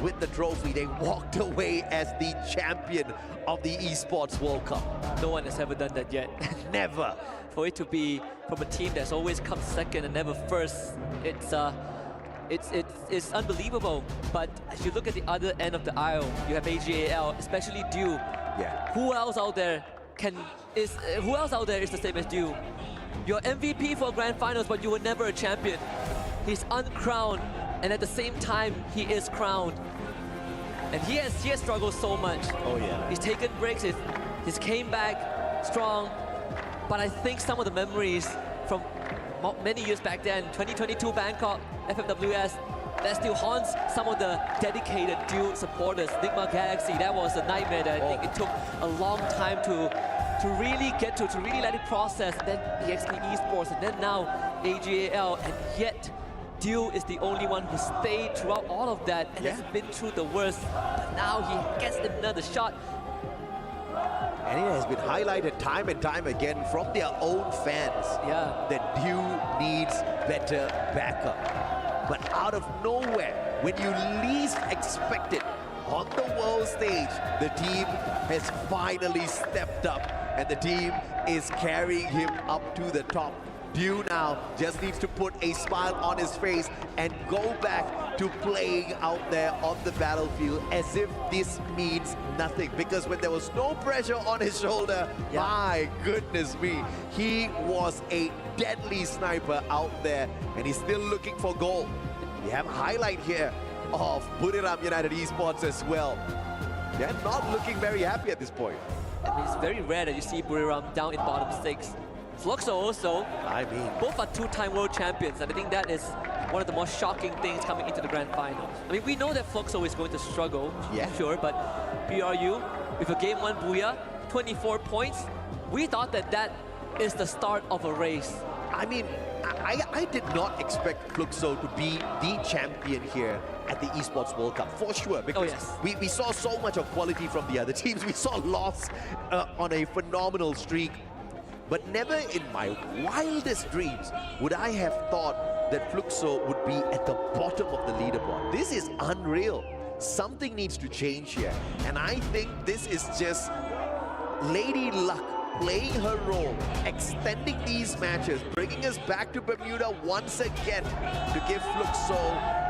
with the trophy. They walked away as the champion of the Esports World Cup. No one has ever done that yet. Never. For it to be from a team that's always come second and never first, it's unbelievable. But if you look at the other end of the aisle, you have AGAL, especially Dew. Yeah. Who else out there is the same as Dew? You're MVP for Grand Finals, but you were never a champion. He's uncrowned, and at the same time, he is crowned. And he has struggled so much. Oh yeah. He's taken breaks. He's came back strong. But I think some of the memories from many years back then, 2022 Bangkok, FFWS, that still haunts some of the dedicated Dew supporters. Nigma Galaxy, that was a nightmare that I think it took a long time to really get to really let it process. And then EXP Esports, and then now AGAL, and yet Dew is the only one who stayed throughout all of that and has been through the worst. But now he gets another shot. And it has been highlighted time and time again from their own fans that Dew needs better backup. But out of nowhere, when you least expect it, on the world stage, the team has finally stepped up and the team is carrying him up to the top. Dew now just needs to put a smile on his face and go back to playing out there on the battlefield as if this means nothing. Because when there was no pressure on his shoulder, my goodness me, he was a deadly sniper out there and he's still looking for goal. We have a highlight here of Boulevard United Esports as well. They're not looking very happy at this point. I mean, it's very rare that you see Boulevard down in bottom 6. Fluxo also, I mean, both are two-time world champions, and I think that is one of the most shocking things coming into the grand final. I mean, we know that Fluxo is going to struggle, sure, but BRU, with a game 1 Booyah, 24 points, we thought that that is the start of a race. I mean, I did not expect Fluxo to be the champion here at the Esports World Cup, for sure, because we saw so much of quality from the other teams. We saw Loss on a phenomenal streak. But never in my wildest dreams would I have thought that Fluxo would be at the bottom of the leaderboard. This is unreal. Something needs to change here. And I think this is just Lady Luck playing her role, extending these matches, bringing us back to Bermuda once again to give Fluxo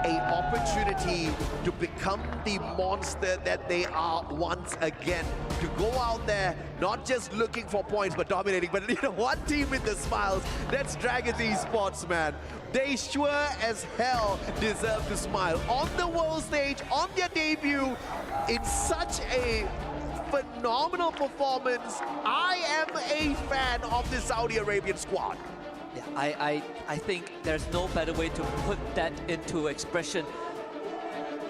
an opportunity to become the monster that they are once again. To go out there, not just looking for points, but dominating. But you know, one team with the smiles, that's Dragons Esports, man. They sure as hell deserve to smile. On the world stage, on their debut, in such a phenomenal performance. I am a fan of the Saudi Arabian squad. Yeah, I think there's no better way to put that into expression.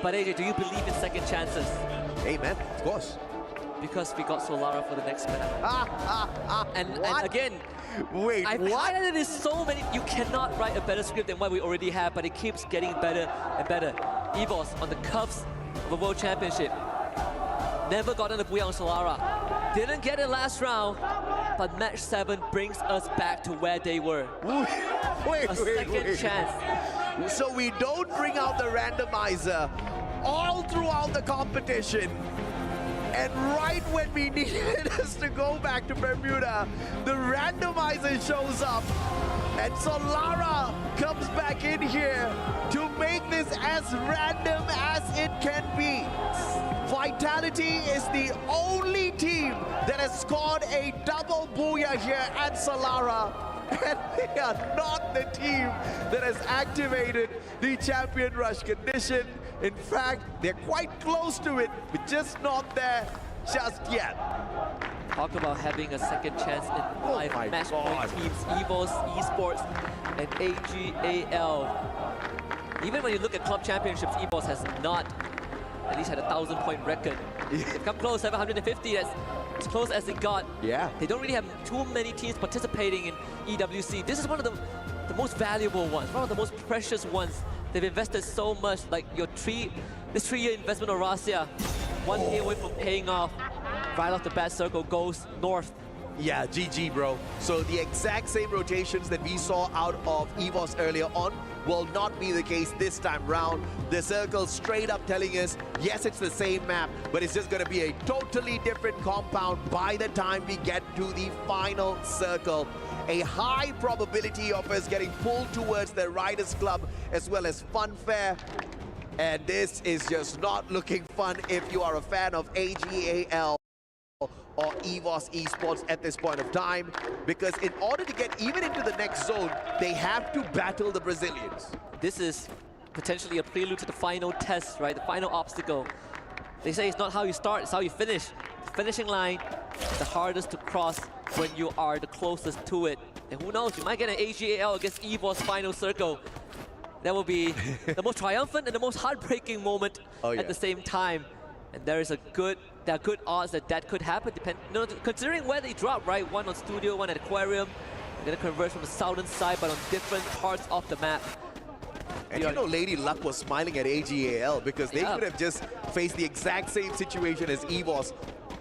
But AJ, do you believe in second chances? Hey man, of course. Because we got Solara for the next map. And again, wait, I've highlighted this so many. You cannot write a better script than what we already have, but it keeps getting better and better. EVOS on the cuffs of a world championship. Never gotten a Booyah on Solara. Didn't get it last round, but match 7 brings us back to where they were. Wait, second chance. So we don't bring out the randomizer all throughout the competition. And right when we needed us to go back to Bermuda, the randomizer shows up. And Solara comes back in here to make this as random as it can be. Vitality is the only team that has scored a double Booyah here at Solara. And they are not the team that has activated the Champion Rush condition. In fact, they're quite close to it, but just not there just yet. Talk about having a second chance in 5 match point teams, EVOS, Esports, and AGAL. Even when you look at club championships, EVOS has not at least had a 1,000-point record. They've come close, 750, that's as close as it got. Yeah. They don't really have too many teams participating in EWC. This is one of the most valuable ones, one of the most precious ones. They've invested so much, like this 3-year investment of Rasia, 1 year away from paying off. Right off the bat, Circle goes north. Yeah, GG, bro. So the exact same rotations that we saw out of EVOS earlier on will not be the case this time round. The Circle straight up telling us, yes, it's the same map, but it's just going to be a totally different compound by the time we get to the final Circle. A high probability of us getting pulled towards the Riders Club as well as Funfair. And this is just not looking fun if you are a fan of AGAL or EVOS Esports at this point of time, because in order to get even into the next zone, they have to battle the Brazilians. This is potentially a prelude to the final test, right? The final obstacle. They say it's not how you start, it's how you finish. The finishing line is the hardest to cross when you are the closest to it. And who knows, you might get an AGAL against EVOS final circle. That will be the most triumphant and the most heartbreaking moment at the same time. And there are good odds that that could happen, considering where they drop, right? One on Studio, one at Aquarium. They're gonna converge from the southern side, but on different parts of the map. And you know, Lady Luck was smiling at AGAL because they could have just faced the exact same situation as EVOS,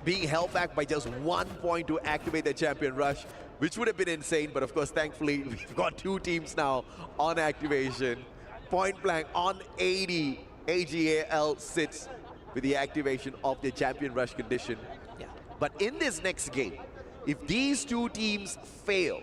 being held back by just 1 point to activate the Champion Rush. which would have been insane. But of course, thankfully, we've got two teams now on activation. Point blank on 80, AGAL sits with the activation of the champion rush condition. Yeah. But in this next game, if these two teams fail,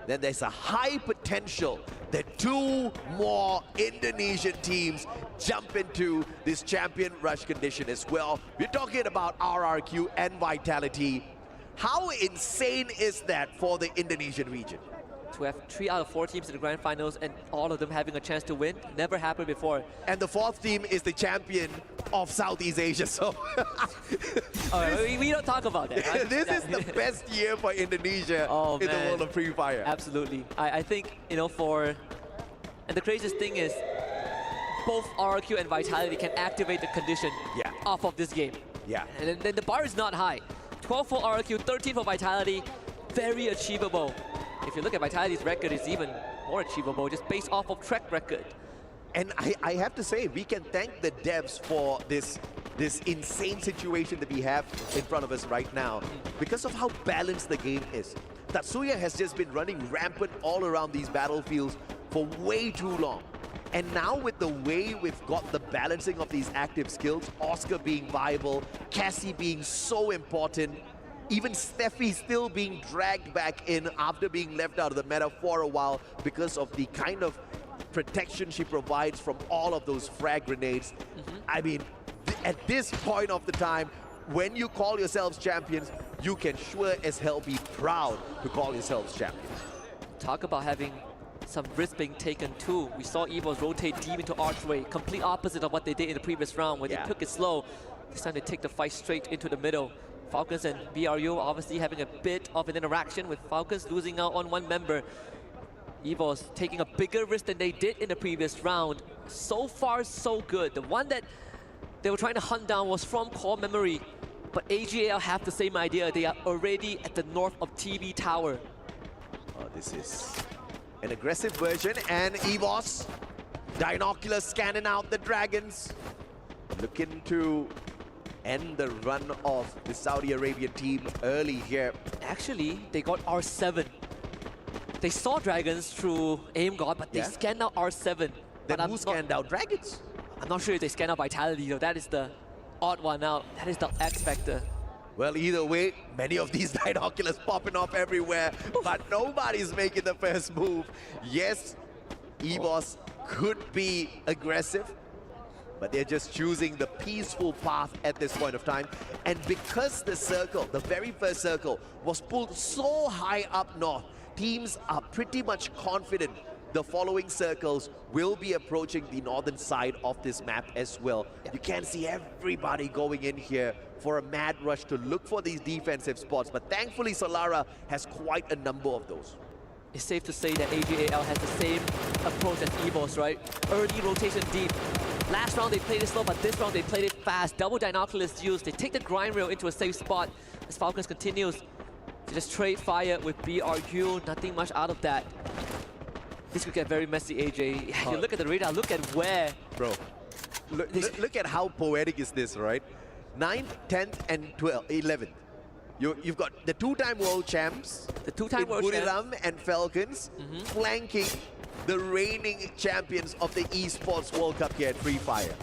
then there's a high potential that two more Indonesian teams jump into this champion rush condition as well. We're talking about RRQ and Vitality. How insane is that for the Indonesian region? To have 3 out of 4 teams in the grand finals and all of them having a chance to win, never happened before. And the 4th team is the champion of Southeast Asia, so... we don't talk about that. Right? This is the best year for Indonesia in the world of Free Fire. Absolutely. I think, and the craziest thing is, both RRQ and Vitality can activate the condition off of this game. Yeah. And then the bar is not high. 12 for RRQ, 13 for Vitality, very achievable. If you look at Vitality's record, it's even more achievable, just based off of track record. And I have to say, we can thank the devs for this insane situation that we have in front of us right now because of how balanced the game is. Tatsuya has just been running rampant all around these battlefields for way too long. And now with the way we've got the balancing of these active skills, Oscar being viable, Cassie being so important, even Steffi still being dragged back in after being left out of the meta for a while because of the kind of protection she provides from all of those frag grenades. I mean, at this point of the time, when you call yourselves champions, you can sure as hell be proud to call yourselves champions. Talk about having some risk being taken too. We saw EVOS rotate deep into Archway, complete opposite of what they did in the previous round when they took it slow. This time they take the fight straight into the middle. Falcons and BRU obviously having a bit of an interaction with Falcons losing out on one member. EVOS taking a bigger risk than they did in the previous round. So far, so good. The one that they were trying to hunt down was from core memory, but AGAL have the same idea. They are already at the north of TV Tower. Oh, this is an aggressive version, and EVOS, Dinocular scanning out the Dragons, looking to end the run of the Saudi Arabian team early here. Actually, they got R7. They saw Dragons through Aim God, but they scanned out R7. Then who scanned out Dragons? I'm not sure if they scanned out Vitality, though. That is the odd one out. That is the X factor. Well, either way, many of these Dinoculars popping off everywhere, but nobody's making the first move. Yes, EVOS could be aggressive, but they're just choosing the peaceful path at this point of time. And because the circle, the very first circle, was pulled so high up north, teams are pretty much confident the following circles will be approaching the northern side of this map as well. You can see everybody going in here for a mad rush to look for these defensive spots, but thankfully Solara has quite a number of those. It's safe to say that AGAL has the same approach as EVOS, right? Early rotation deep. Last round they played it slow, but this round they played it fast. Double Dinoculars used. They take the grind rail into a safe spot as Falcons continues to just trade fire with BRU. Nothing much out of that. This could get very messy, AJ. If you look at the radar, look at where. Bro, look at how poetic is this, right? 9th, 10th, and 11th. You've got the two-time world champs, the two-time world champs, and Falcons flanking the reigning champions of the Esports World Cup here at Free Fire.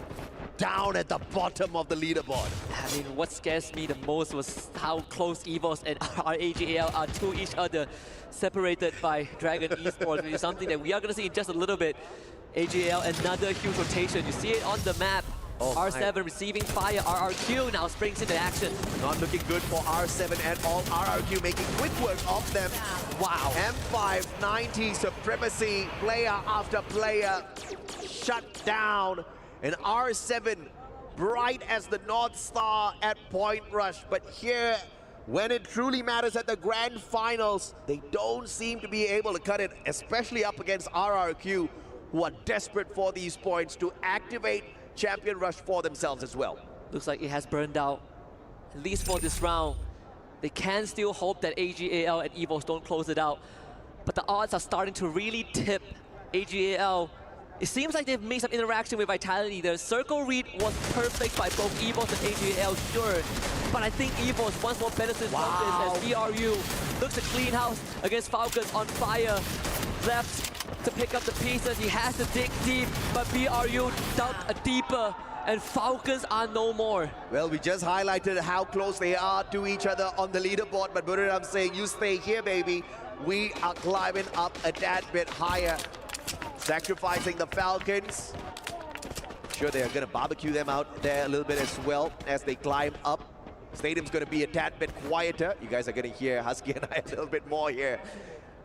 Down at the bottom of the leaderboard. I mean, what scares me the most was how close EVOS and our AGAL are to each other, separated by Dragon Esports, which is something that we are going to see in just a little bit. AGAL, another huge rotation. You see it on the map. R7 receiving fire. RRQ now springs into action. Not looking good for R7 at all. RRQ making quick work of them. Wow. M5, 90 supremacy, player after player shut down. And R7 bright as the North Star at Point Rush. But here, when it truly matters at the grand finals, they don't seem to be able to cut it, especially up against RRQ, who are desperate for these points to activate Champion Rush for themselves as well. Looks like it has burned out, at least for this round. They can still hope that AGAL and EVOS don't close it out. But the odds are starting to really tip AGAL It seems like they've made some interaction with Vitality. The circle read was perfect by both EVOS and AGL, sure. But I think EVOS once more benefits from this as VRU looks to clean house against Falcons on fire. Left to pick up the pieces. He has to dig deep, but VRU dug deeper. And Falcons are no more. Well, we just highlighted how close they are to each other on the leaderboard, but Buriram's saying, you stay here, baby. We are climbing up a tad bit higher. Sacrificing the Falcons. Sure, they are going to barbecue them out there a little bit as well as they climb up. Stadium's going to be a tad bit quieter. You guys are going to hear Husky and I a little bit more here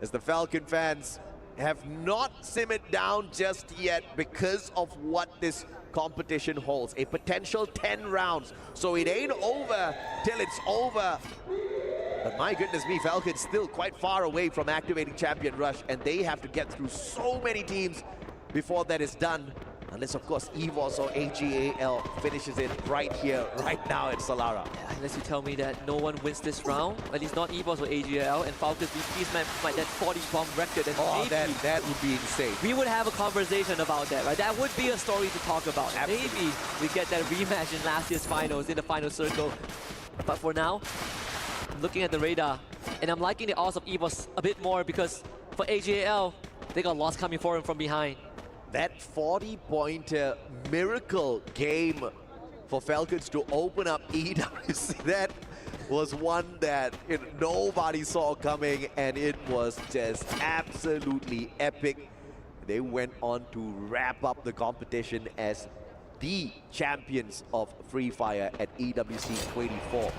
as the Falcon fans have not simmered down just yet because of what this competition holds. A potential 10 rounds. So it ain't over till it's over. But my goodness me, Falcons still quite far away from activating Champion Rush, and they have to get through so many teams before that is done. Unless, of course, EVOS or AGAL finishes it right here, right now at Solara. Yeah, unless you tell me that no one wins this round, at least not EVOS or AGAL, and Falcons beat might that 40-bomb record. And maybe that would be insane. We would have a conversation about that, right? That would be a story to talk about. Absolutely. Maybe we get that rematch in last year's finals, in the final circle. But for now, I'm looking at the radar, and I'm liking the odds of EVOS a bit more because for AGAL, they got lost coming for him from behind. That 40-pointer miracle game for Falcons to open up EWC, that was one that nobody saw coming, and it was just absolutely epic. They went on to wrap up the competition as the champions of Free Fire at EWC 24.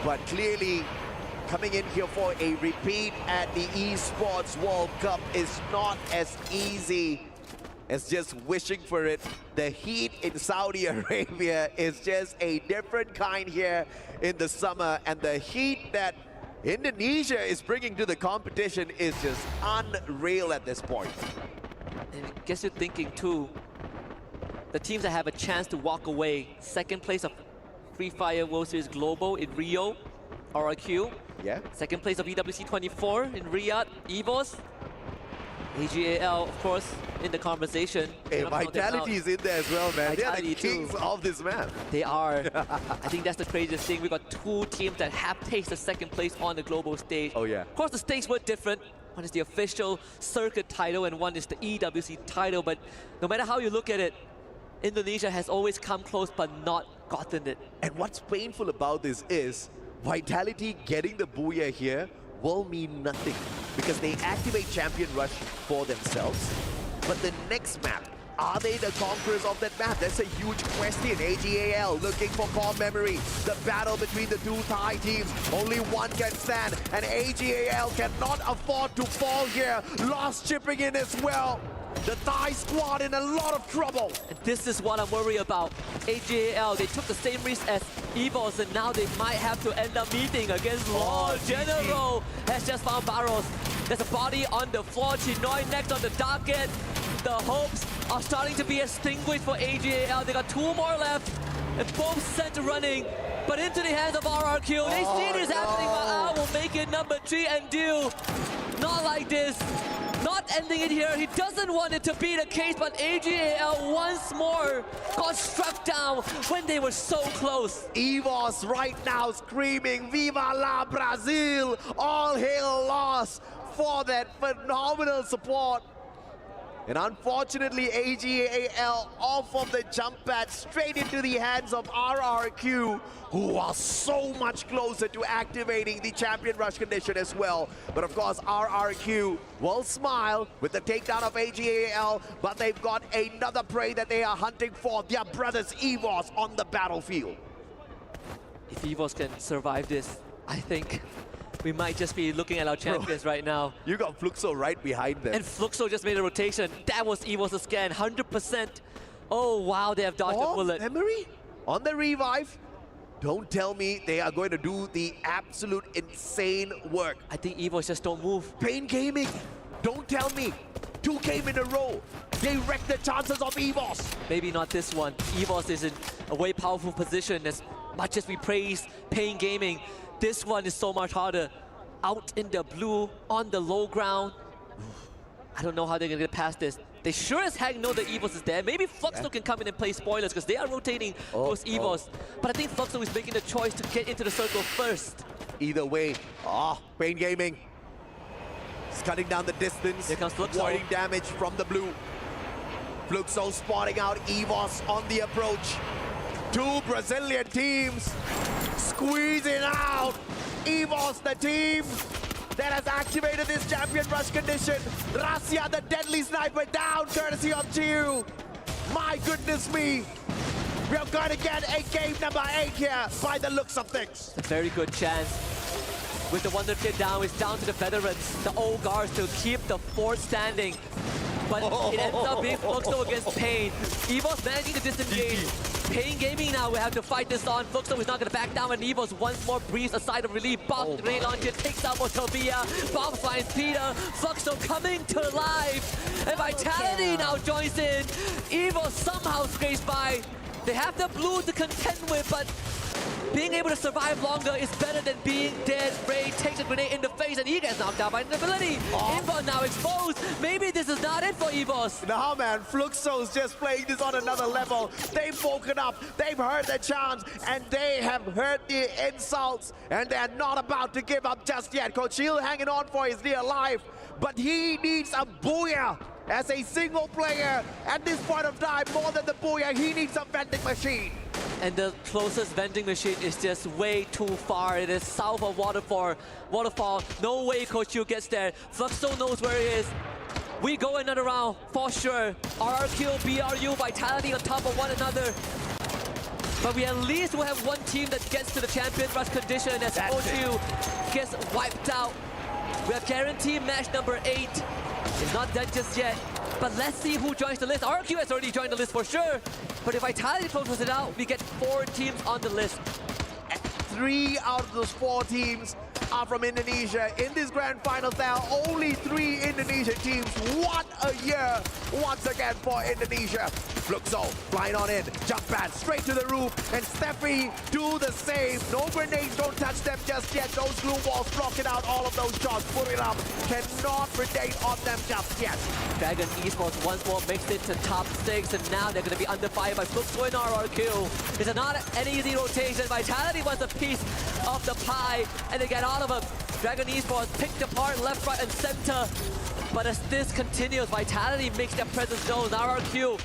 But clearly, coming in here for a repeat at the Esports World Cup is not as easy as just wishing for it. The heat in Saudi Arabia is just a different kind here in the summer, and the heat that Indonesia is bringing to the competition is just unreal at this point. And I guess you're thinking too, the teams that have a chance to walk away, second place of Free Fire World Series Global in Rio, RRQ. Yeah. Second place of EWC 24 in Riyadh, EVOS. AGAL, of course, in the conversation. Hey, Vitality is in there as well, man. They are the kings of this map. They are. I think that's the craziest thing. We've got two teams that have tasted second place on the global stage. Oh, yeah. Of course, the stakes were different. One is the official circuit title and one is the EWC title. But no matter how you look at it, Indonesia has always come close but not gotten it. And what's painful about this is Vitality getting the booyah here will mean nothing because they activate Champion Rush for themselves. But the next map, are they the conquerors of that map? That's a huge question. AGAL looking for core memory. The battle between the two Thai teams. Only one can stand, and AGAL cannot afford to fall here. Lost chipping in as well. The Thai squad in a lot of trouble. And this is what I'm worried about. AGAL, they took the same risk as EVOS, and now they might have to end up meeting against Lord General. Has just found Barros. There's a body on the floor. Chinoy next on the target. The hopes are starting to be extinguished for AGAL. They got two more left, and both sent running, but into the hands of RRQ. They see this happening, but will make it number 3 and deal. Not like this. Not ending it here. He doesn't want it to be the case, but AGAL once more got struck down when they were so close. EVOS right now screaming, Viva la Brazil! All hail loss for that phenomenal support. And unfortunately, AGAL off of the jump pad straight into the hands of RRQ, who are so much closer to activating the Champion Rush condition as well. But of course, RRQ will smile with the takedown of AGAL, but they've got another prey that they are hunting for, their brothers EVOS on the battlefield. If EVOS can survive this, I think we might just be looking at our champions right now. You got Fluxo right behind them. And Fluxo just made a rotation. That was EVOS' scan, 100%. Oh, wow, they have dodged a bullet. Memory on the revive. Don't tell me they are going to do the absolute insane work. I think EVOS just don't move. Pain Gaming, don't tell me. 2 game in a row. They wrecked the chances of EVOS. Maybe not this one. EVOS is in a way powerful position. As much as we praise Pain Gaming, this one is so much harder. Out in the blue, on the low ground. I don't know how they're gonna get past this. They sure as heck know that EVOS is there. Maybe Fluxo can come in and play spoilers because they are rotating those EVOS. But I think Fluxo is making the choice to get into the circle first. Either way, Pain Gaming is cutting down the distance. Here comes Fluxo. Avoiding damage from the blue. Fluxo spotting out EVOS on the approach. Two Brazilian teams squeezing out. EVOS, the team that has activated this champion rush condition. Rasia, the deadly sniper, down courtesy of Chiu. My goodness me. We are going to get a game number 8 here by the looks of things. A very good chance. With the Wonder Kid down, it's down to the veterans, the old guards, to keep the fort standing. But it ends up being Fluxo against Pain. EVOS managing to disengage. Pain Gaming now will have to fight this on. Fluxo is not going to back down, and EVOS once more breathes a sigh of relief. Bomb grenade launcher takes out Motovia. Bomb finds Peter. Fluxo coming to life. And Vitality now joins in. EVOS somehow scrapes by. They have the blue to contend with, but being able to survive longer is better than being dead. Ray takes a grenade in the face and he gets knocked out by inability. Inbot now exposed. Maybe this is not it for EVOS. Nah, man, Fluxo's just playing this on another level. They've woken up, they've heard the chants, and they have heard the insults, and they're not about to give up just yet. Coach Hill hanging on for his dear life, but he needs a booyah. As a single player, at this point of time, more than the booyah, he needs a vending machine. And the closest vending machine is just way too far. It is south of Waterfall. No way Coach Yu gets there. Fluxo knows where he is. We go another round for sure. RRQ, BRU, Vitality on top of one another. But we at least will have one team that gets to the champion rush condition as Coach Yu gets wiped out. We have guaranteed match number 8. It's not dead just yet. But let's see who joins the list. RQ has already joined the list for sure. But if Vitality closes it out, we get 4 teams on the list. 3 out of those 4 teams are from Indonesia. In this grand finals, there are only 3 Indonesian teams. What a year once again for Indonesia. Fluxo flying on in, jump pad straight to the roof, and Steffi do the same. No grenades, don't touch them just yet. Those glue walls blocking out all of those shots. Put it up, cannot grenade on them just yet. Dragon Esports once more makes it to top 6, and now they're going to be under fire by Fluxo and RRQ. It's not an easy rotation. Vitality wants a piece of the pie, and they get all of them. Dragon Esports picked apart left, right, and center. But as this continues, Vitality makes their presence known. RRQ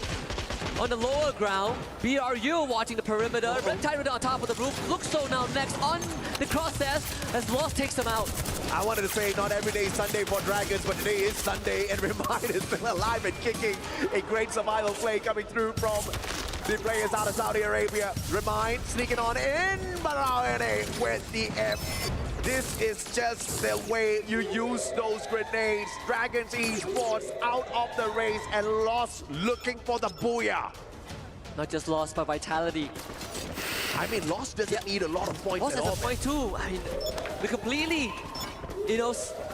on the lower ground, BRU watching the perimeter. Reptile on top of the roof. Fluxo now next on the crosshairs as Lost takes them out. I wanted to say not every day is Sunday for Dragons, but today is Sunday, and Remind is still alive and kicking. A great survival play coming through from the players out of Saudi Arabia. Remind sneaking on in, Barahene with the F. This is just the way you use those grenades. Dragons Esports out of the race and Lost looking for the booyah. Not just Lost, but Vitality. I mean, Lost doesn't need a lot of points Lost at all. has a point too. I mean, we completely,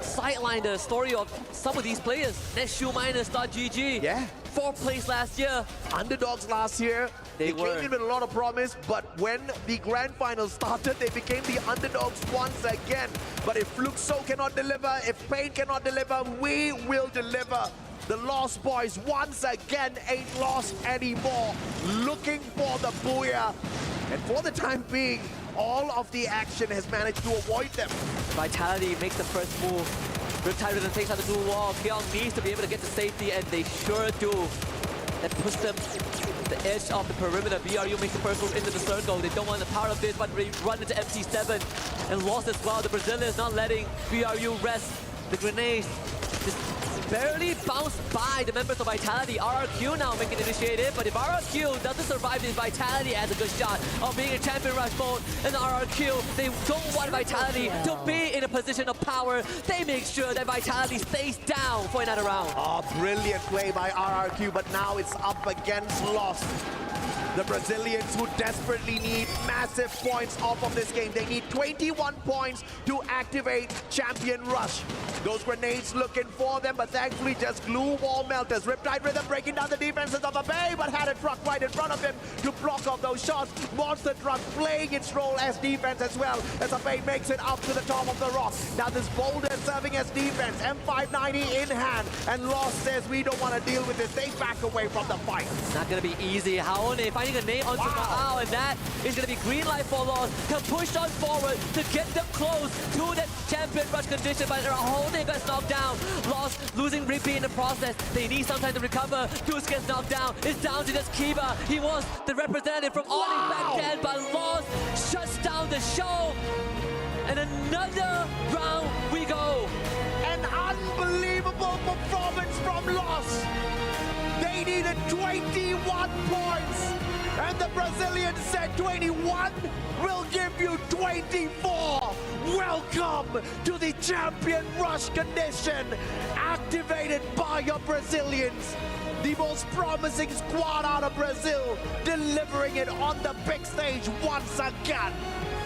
sideline the story of some of these players. NetShoeMiners.gg. Yeah. 4th place last year. Underdogs last year. They came in with a lot of promise, but when the grand final started, they became the underdogs once again. But if Fluxo cannot deliver, if Pain cannot deliver, we will deliver. The Lost Boys once again ain't lost anymore. Looking for the booyah. And for the time being, all of the action has managed to avoid them. Vitality makes the first move. Riptide Rhythm takes out the blue wall. Keong needs to be able to get to safety, and they sure do. That puts them at the edge of the perimeter. BRU makes the first move into the circle. They don't want the power of this, but they run into MT7 and Lost as well. The Brazilians not letting BRU rest. The grenades just barely bounced by the members of Vitality. RRQ now making initiative, but if RRQ doesn't survive this, Vitality has a good shot of being a champion rush mode. And RRQ, they don't want Vitality to be in a position of power. They make sure that Vitality stays down for another round. Oh, brilliant play by RRQ, but now it's up against Lost. The Brazilians who desperately need massive points off of this game. They need 21 points to activate Champion Rush. Those grenades looking for them, but thankfully just glue wall melters. Riptide Rhythm breaking down the defenses of Abay, but had a truck right in front of him to block off those shots. Monster Truck playing its role as defense as well, as Abay makes it up to the top of the rock. Now this boulder serving as defense, M590 in hand, and Lost says we don't want to deal with this. They back away from the fight. It's not going to be easy. Haone finding a nade onto Ma'au, and that is going to be green light for Lost to push on forward to get them close to that Champion Rush condition, but Haone gets knocked down. Lost losing Rippy in the process. They need some time to recover. Deuce gets knocked down. It's down to just Kiba. He was the representative from Oni back then, but Lost shuts down the show. And another round we go. An unbelievable performance from Lost. They needed 21 points. And the Brazilians said 21 will give you 24. Welcome to the Champion Rush condition, activated by your Brazilians. The most promising squad out of Brazil, delivering it on the big stage once again.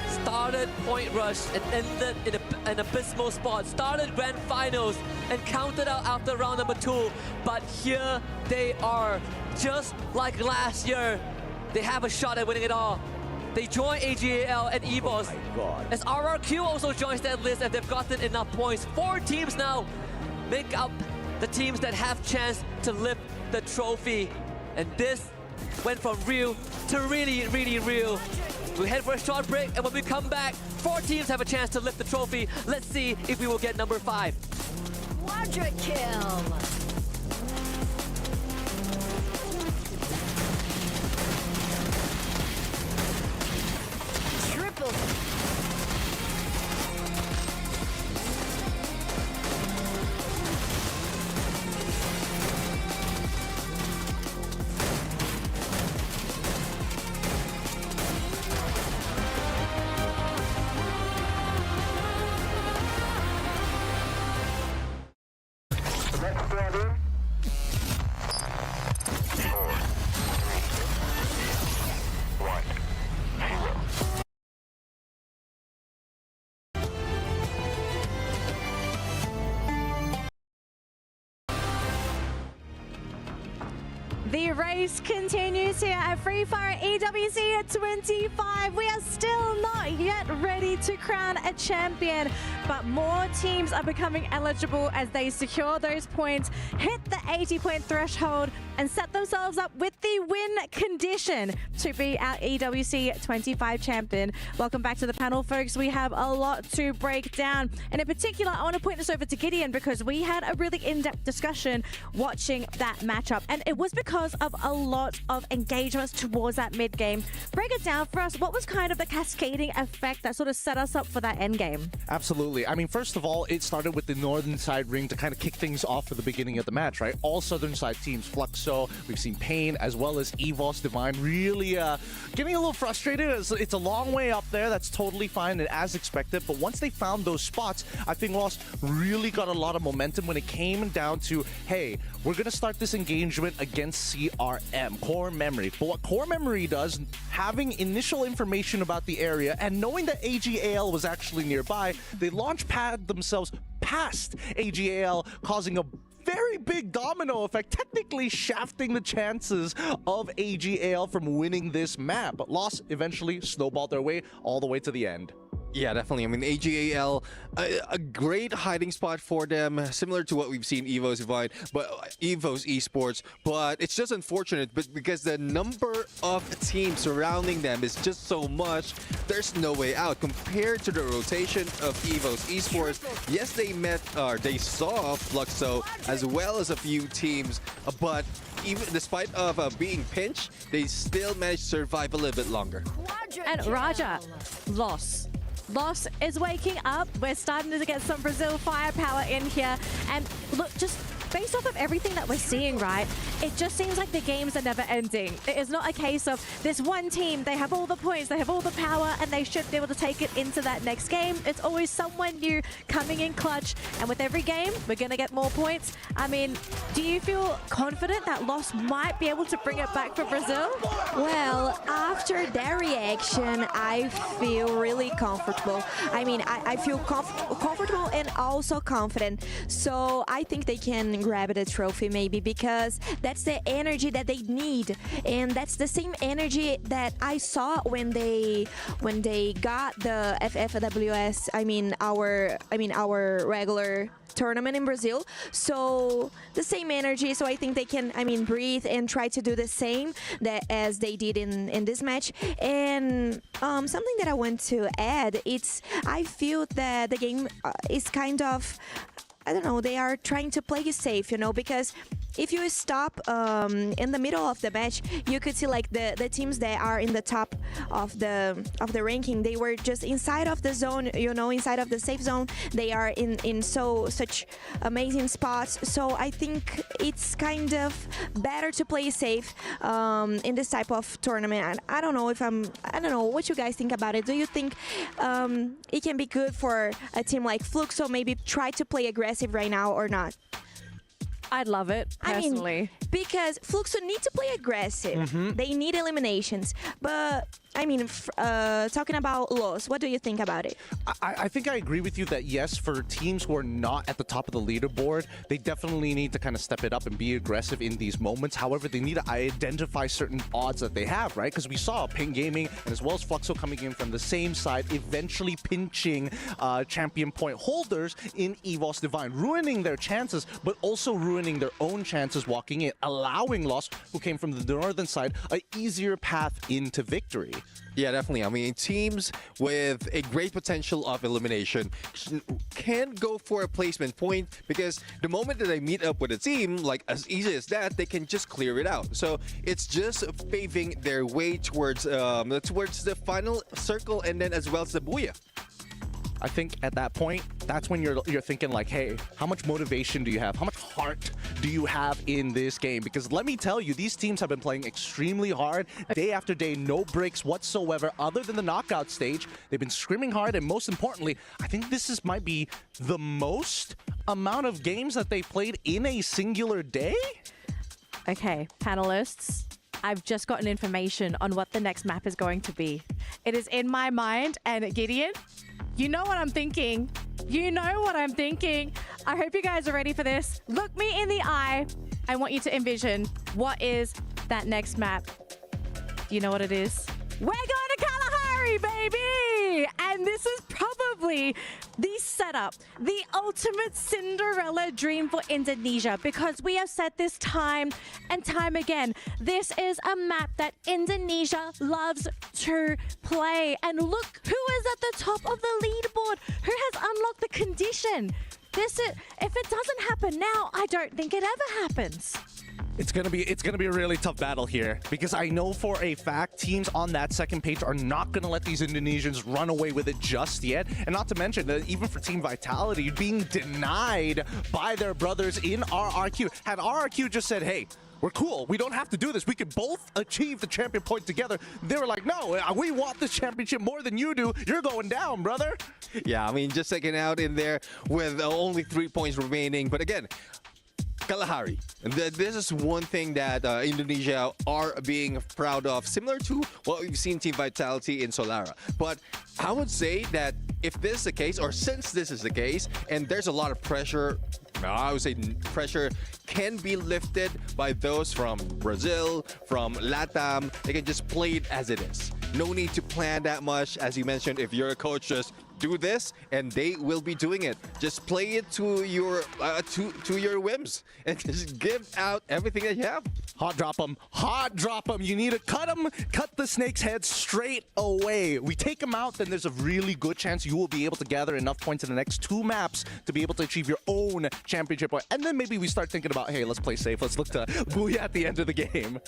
Started Point Rush and ended in an abysmal spot. Started Grand Finals and counted out after round number 2. But here they are, just like last year. They have a shot at winning it all. They join AGAL and EVOS. As RRQ also joins that list, and they've gotten enough points. 4 teams now make up the teams that have chance to lift the trophy. And this went from real to really, really real. We head for a short break, and when we come back, 4 teams have a chance to lift the trophy. Let's see if we will get number 5. Quadra kill. Triple. The race continues here at Free Fire EWC at 25. We are still not yet ready to crown a champion, but more teams are becoming eligible as they secure those points, hit the 80-point threshold, and set themselves up with the win condition to be our EWC 25 champion. Welcome back to the panel, folks. We have a lot to break down. And in particular, I want to point this over to Gideon because we had a really in-depth discussion watching that matchup. And it was because of a lot of engagements towards that mid-game. Break it down for us. What was kind of the cascading effect that sort of set us up for that end game? Absolutely. I mean, first of all, it started with the northern side ring to kind of kick things off for the beginning of the match, right? All southern side teams, Fluxo, we've seen Pain, as well as EVOS Divine, really getting a little frustrated. It's a long way up there. That's totally fine and as expected. But once they found those spots, I think Lost really got a lot of momentum when it came down to, hey, we're going to start this engagement against CRM, Core Memory. But what Core Memory does, having initial information about the area and knowing that AGAL was actually nearby, they launch pad themselves past AGAL, causing a very big domino effect, technically shafting the chances of AGAL from winning this map. But Lost eventually snowballed their way all the way to the end. Yeah, definitely. I mean, AGAL, a great hiding spot for them, similar to what we've seen EVOS Divine, but EVOS Esports. But it's just unfortunate, but because the number of teams surrounding them is just so much, there's no way out. Compared to the rotation of EVOS Esports, yes, they saw Fluxo as well as a few teams, but even despite of being pinched, they still managed to survive a little bit longer. And Raja, Lost is waking up. We're starting to get some Brazil firepower in here. And look, just based off of everything that we're seeing, right, it just seems like the games are never ending. It is not a case of this one team, they have all the points, they have all the power, and they should be able to take it into that next game. It's always someone new coming in clutch, and with every game, we're going to get more points. I mean, do you feel confident that Lost might be able to bring it back for Brazil? Well, after that reaction, I feel really comfortable. I mean, I feel comfortable and also confident. So I think they can grab the trophy maybe, because that's the energy that they need, and that's the same energy that I saw when they got the FFWS. I mean our regular tournament in Brazil. So the same energy. So I think they can, breathe and try to do the same as they did in this match. And something that I want to add, I feel that the game is kind of, I don't know, they are trying to play it safe, because if you stop in the middle of the match, you could see like the teams that are in the top of the ranking, they were just inside of the zone, inside of the safe zone. They are in such amazing spots. So I think it's kind of better to play safe in this type of tournament. And I don't know what you guys think about it. Do you think it can be good for a team like Fluxo maybe try to play aggressive right now or not? I'd love it, personally. Because Fluxo need to play aggressive. They need eliminations. But, talking about Los, what do you think about it? I think I agree with you that, yes, for teams who are not at the top of the leaderboard, they definitely need to kind of step it up and be aggressive in these moments. However, they need to identify certain odds that they have, right? Because we saw Ping Gaming and as well as Fluxo coming in from the same side, eventually pinching champion point holders in EVOS Divine, ruining their chances, but also ruining their own chances walking in, allowing Lost, who came from the northern side, an easier path into victory. Yeah, definitely. Teams with a great potential of elimination can go for a placement point, because the moment that they meet up with a team, like as easy as that, they can just clear it out. So it's just paving their way towards the final circle, and then as well as the Booyah. I think at that point, that's when you're thinking like, hey, how much motivation do you have? How much heart do you have in this game? Because let me tell you, these teams have been playing extremely hard, day after day, no breaks whatsoever, other than the knockout stage. They've been screaming hard, and most importantly, I think this might be the most amount of games that they played in a singular day. Okay, panelists, I've just gotten information on what the next map is going to be. It is in my mind, and Gideon, you know what I'm thinking. You know what I'm thinking. I hope you guys are ready for this. Look me in the eye. I want you to envision what is that next map. Do you know what it is? We're going to Kalahari, baby! And this is probably the setup, the ultimate Cinderella dream for Indonesia, because we have said this time and time again. This is a map that Indonesia loves to play. And look who is at the top of the leaderboard, who has unlocked the condition. If it doesn't happen now, I don't think it ever happens. It's gonna be a really tough battle here, because I know for a fact teams on that second page are not gonna let these Indonesians run away with it just yet. And not to mention that even for Team Vitality, being denied by their brothers in RRQ. Had RRQ just said, hey, we're cool, we don't have to do this, we can both achieve the champion point together, they were like, no, we want this championship more than you do, you're going down, brother. Yeah, just second out in there with only 3 points remaining. But again, Kalahari. This is one thing that Indonesia are being proud of, similar to what we've seen Team Vitality in Solara. But I would say that if this is the case, or since this is the case, and there's a lot of pressure, I would say pressure can be lifted by those from Brazil, from LATAM. They can just play it as it is. No need to plan that much. As you mentioned, if you're a coach, just do this and they will be doing it. Just play it to your whims and just give out everything that you have. Hot drop them. You need to cut the snake's head straight away. We take them out, then there's a really good chance you will be able to gather enough points in the next 2 maps to be able to achieve your own championship point. And then maybe we start thinking about, hey, let's play safe. Let's look to Booyah at the end of the game.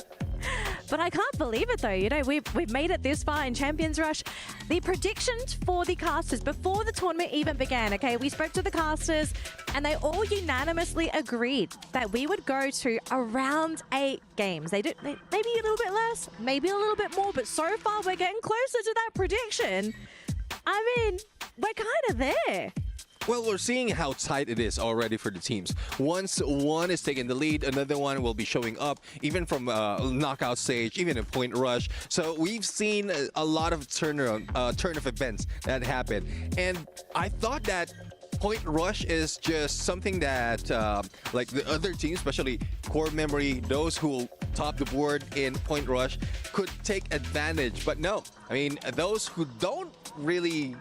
But I can't believe it though. You know, we've made it this far in Champions Rush. The predictions for the casters before the tournament even began, okay, we spoke to the casters and they all unanimously agreed that we would go to around 8 games. Maybe a little bit less, maybe a little bit more, but so far we're getting closer to that prediction. I mean, we're kind of there. Well, we're seeing how tight it is already for the teams. Once one is taking the lead, another one will be showing up, even from knockout stage, even in point rush. So we've seen a lot of turn of events that happen. And I thought that point rush is just something that like the other teams, especially core memory, those who top the board in point rush could take advantage. But no, I mean, those who don't really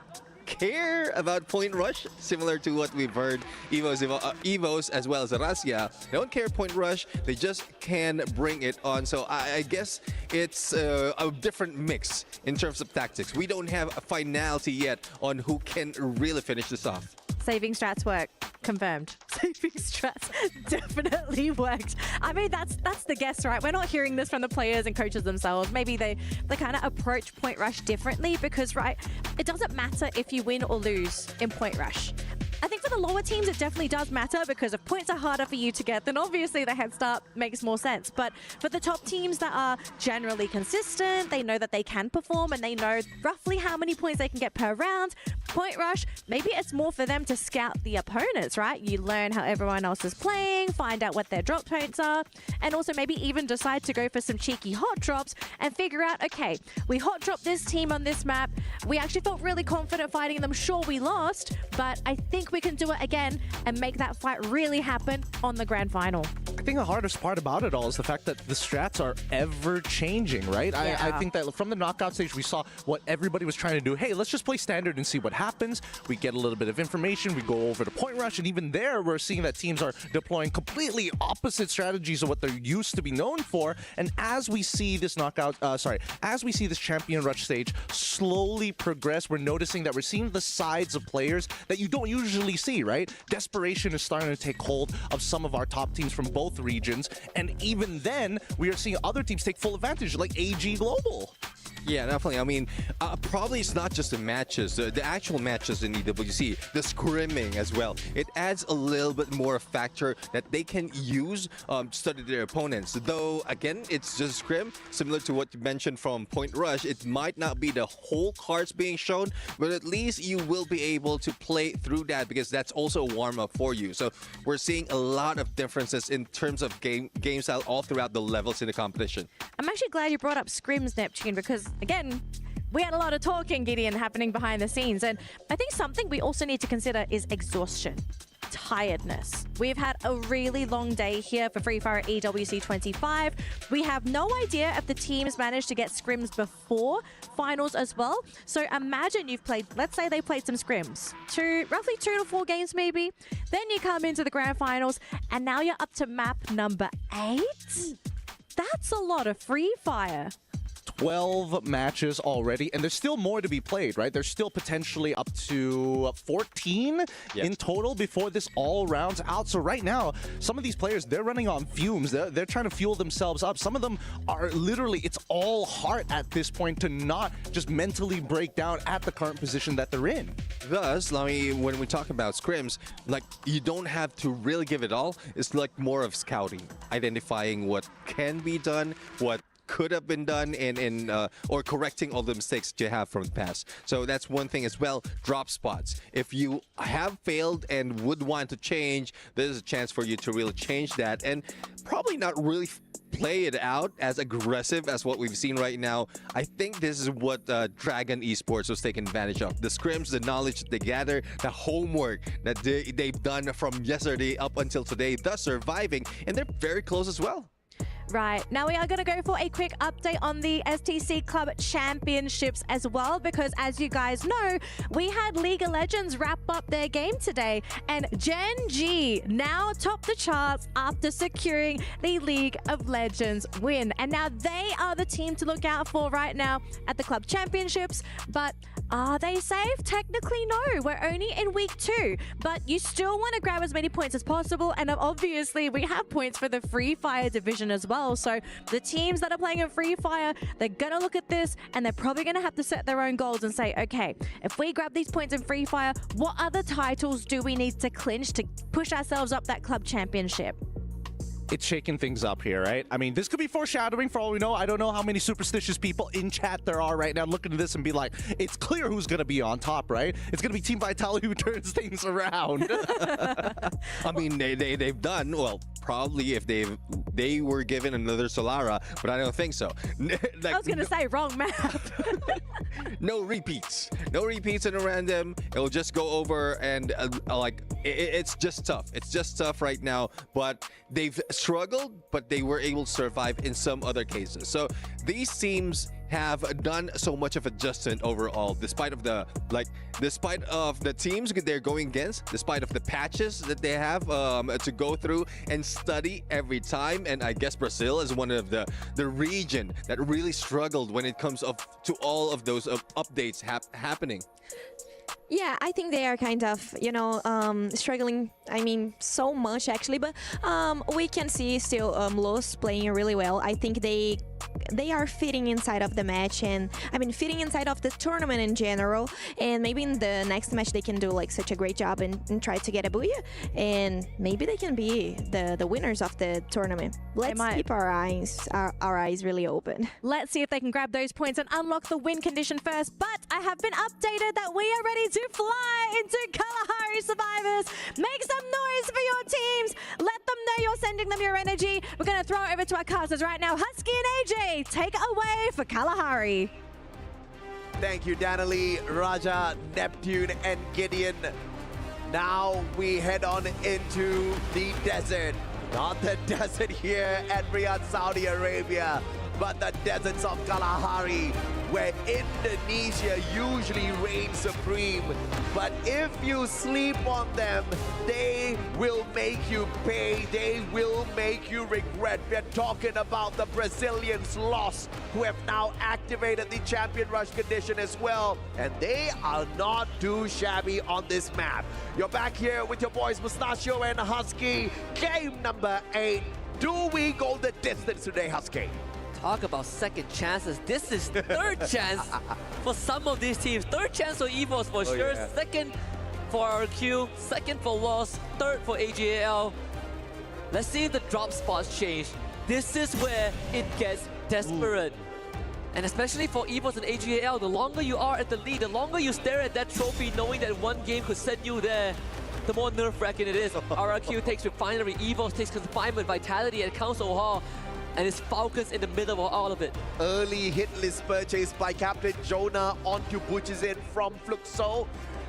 care about point rush, similar to what we've heard Evos as well as Russia, they don't care point rush, they just can bring it on. So I guess it's a different mix in terms of tactics. We don't have a finality yet on who can really finish this off. Saving strats work. Confirmed. Saving strats definitely worked. I mean, that's the guess, right? We're not hearing this from the players and coaches themselves. Maybe they kind of approach point rush differently because, right, it doesn't matter if you win or lose in point rush. I think for the lower teams, it definitely does matter because if points are harder for you to get, then obviously the head start makes more sense. But for the top teams that are generally consistent, they know that they can perform and they know roughly how many points they can get per round. Point rush, maybe it's more for them to scout the opponents, right? You learn how everyone else is playing, find out what their drop points are, and also maybe even decide to go for some cheeky hot drops and figure out, okay, we hot dropped this team on this map. We actually felt really confident fighting them. Sure, we lost, but I think we can do it again and make that fight really happen on the grand final. I think the hardest part about it all is the fact that the strats are ever changing, right? Yeah. I think that from the knockout stage, we saw what everybody was trying to do. Hey, let's just play standard and see what happens. We get a little bit of information. We go over to point rush. And even there, we're seeing that teams are deploying completely opposite strategies of what they're used to be known for. And as we see this as we see this champion rush stage slowly progress, we're noticing that we're seeing the sides of players that you don't usually see, right? Desperation is starting to take hold of some of our top teams from both regions, and even then we are seeing other teams take full advantage, like AG Global. Yeah, definitely. I mean, probably it's not just the matches, the actual matches in EWC, the scrimming as well. It adds a little bit more factor that they can use to study their opponents. Though, again, it's just scrim, similar to what you mentioned from Point Rush. It might not be the whole cards being shown, but at least you will be able to play through that because that's also a warm-up for you. So we're seeing a lot of differences in terms of game style all throughout the levels in the competition. I'm actually glad you brought up scrims, Neptune, because again, we had a lot of talking, Gideon, happening behind the scenes. And I think something we also need to consider is exhaustion, tiredness. We've had a really long day here for Free Fire EWC 25. We have no idea if the teams managed to get scrims before finals as well. So imagine you've played, let's say they played some scrims, roughly 2 to 4 games maybe. Then you come into the grand finals and now you're up to map number 8. That's a lot of Free Fire. 12 matches already, and there's still more to be played, right? There's still potentially up to 14 in total before this all rounds out. So right now, some of these players, they're running on fumes. They're trying to fuel themselves up. Some of them are literally, it's all heart at this point to not just mentally break down at the current position that they're in. Thus, I mean, when we talk about scrims, like, you don't have to really give it all. It's like more of scouting, identifying what can be done, what could have been done, or correcting all the mistakes that you have from the past. So that's one thing as well. Drop spots. If you have failed and would want to change, there's a chance for you to really change that and probably not really play it out as aggressive as what we've seen right now. I think this is what Dragon Esports was taking advantage of. The scrims, the knowledge that they gather, the homework that they've done from yesterday up until today, thus surviving, and they're very close as well. Right, now we are going to go for a quick update on the STC Club Championships as well, because as you guys know, we had League of Legends wrap up their game today, and Gen G now top the charts after securing the League of Legends win. And now they are the team to look out for right now at the Club Championships, but are they safe? Technically, no. We're only in week 2, but you still want to grab as many points as possible, and obviously we have points for the Free Fire division as well. well. So the teams that are playing in Free Fire, they're going to look at this and they're probably going to have to set their own goals and say, okay, if we grab these points in Free Fire, what other titles do we need to clinch to push ourselves up that club championship? It's shaking things up here, right? I mean, this could be foreshadowing for all we know. I don't know how many superstitious people in chat there are right now looking at this and be like, it's clear who's going to be on top, right? It's going to be Team Vitality who turns things around. I mean, they've done, well, probably if they were given another Solara, but I don't think so. Like, I was going to say wrong map. No repeats. No repeats in a random. It'll just go over and it's just tough. It's just tough right now, but they've struggled, but they were able to survive in some other cases. So these teams have done so much of adjustment overall, despite of the teams they're going against, despite of the patches that they have to go through and study every time. And I guess Brazil is one of the region that really struggled when it comes to all of those updates happening. Yeah, I think they are kind of, struggling, I mean, so much actually, but we can see still Los playing really well. I think they are fitting inside of the match, and I mean fitting inside of the tournament in general, and maybe in the next match they can do like such a great job and try to get a booyah, and maybe they can be the winners of the tournament. Let's keep our eyes really open. Let's see if they can grab those points and unlock the win condition first, but I have been updated that we are ready to fly into Kalahari Survivors. Make some noise for your teams. Let them know you're sending them your energy. We're going to throw it over to our casters right now. Husky and AJ, take it away for Kalahari. Thank you, Danalee, Raja, Neptune, and Gideon. Now we head on into the desert. Not the desert here at Riyadh, Saudi Arabia, but the deserts of Kalahari, where Indonesia usually reigns supreme. But if you sleep on them, they will make you pay. They will make you regret. We're talking about the Brazilians lost, who have now activated the champion rush condition as well. And they are not too shabby on this map. You're back here with your boys Mustachio and Husky. Game number 8. Do we go the distance today, Husky? Talk about second chances. This is third chance for some of these teams. Third chance for EVOS for sure. Yeah. Second for RQ. Second for Lost. Third for AGAL. Let's see if the drop spots change. This is where it gets desperate. And especially for EVOS and AGAL, the longer you are at the lead, the longer you stare at that trophy knowing that one game could send you there, the more nerve-wracking it is. RRQ takes Refinery, EVOS takes Confinement, Vitality at Council Hall. And it's Falcons in the middle of all of it. Early hit list purchase by Captain Jonah onto Butchizin from Fluxo.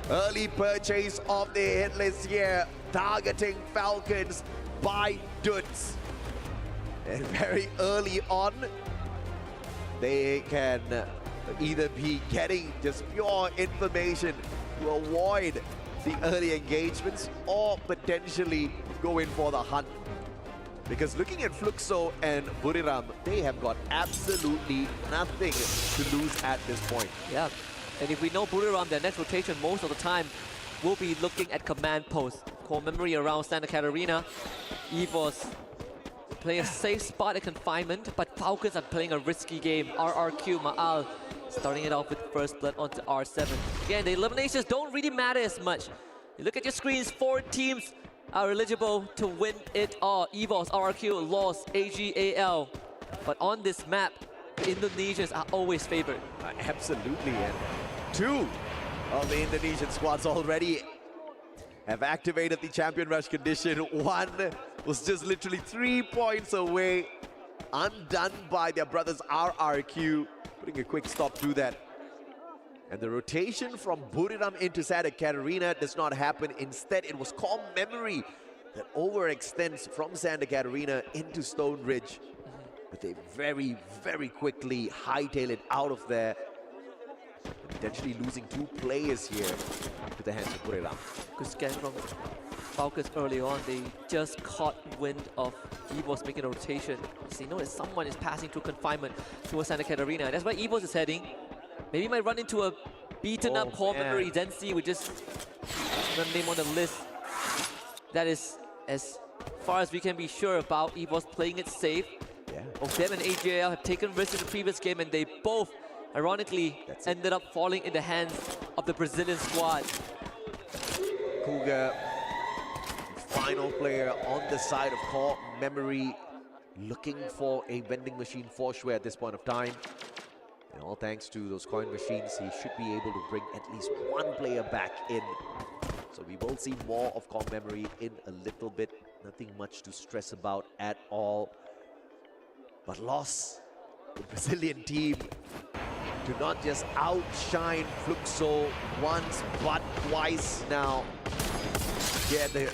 Early purchase of the hit list here, targeting Falcons by Dudes. And very early on, they can either be getting just pure information to avoid the early engagements or potentially go in for the hunt. Because looking at Fluxo and Buriram, they have got absolutely nothing to lose at this point. Yeah, and if we know Buriram, their next rotation most of the time will be looking at command post. Core memory around Santa Catarina. EVOS play a safe spot at Confinement, but Falcons are playing a risky game. RRQ, Ma'al starting it off with first blood onto R7. Again, the eliminations don't really matter as much. You look at your screens, 4 teams are eligible to win it all. EVOS, RRQ, Lost, AGAL. But on this map, the Indonesians are always favored. Absolutely, and 2 of the Indonesian squads already have activated the champion rush condition. 1 was just literally 3 points away, undone by their brothers RRQ, putting a quick stop to that. And the rotation from Buriram into Santa Catarina does not happen. Instead, it was Core Memory that overextends from Santa Catarina into Stone Ridge. But they very, very quickly hightail it out of there, potentially losing 2 players here to the hands of Buriram. Good scan from Falcons early on. They just caught wind of EVOS making a rotation. So you know that someone is passing through Confinement towards Santa Catarina. That's where EVOS is heading. Maybe might run into a beaten up Core Memory. Zenzi would just the name on the list. That is as far as we can be sure about. EVOS playing it safe. Yeah. Both them and AJL have taken risks in the previous game, and they both, ironically, ended up falling in the hands of the Brazilian squad. Cougar, final player on the side of core memory, looking for a vending machine for sure at this point of time. And all thanks to those coin machines, he should be able to bring at least one player back in. So we will see more of core memory in a little bit. Nothing much to stress about at all. But loss, the Brazilian team to not just outshine Fluxo once but twice now. Yeah, the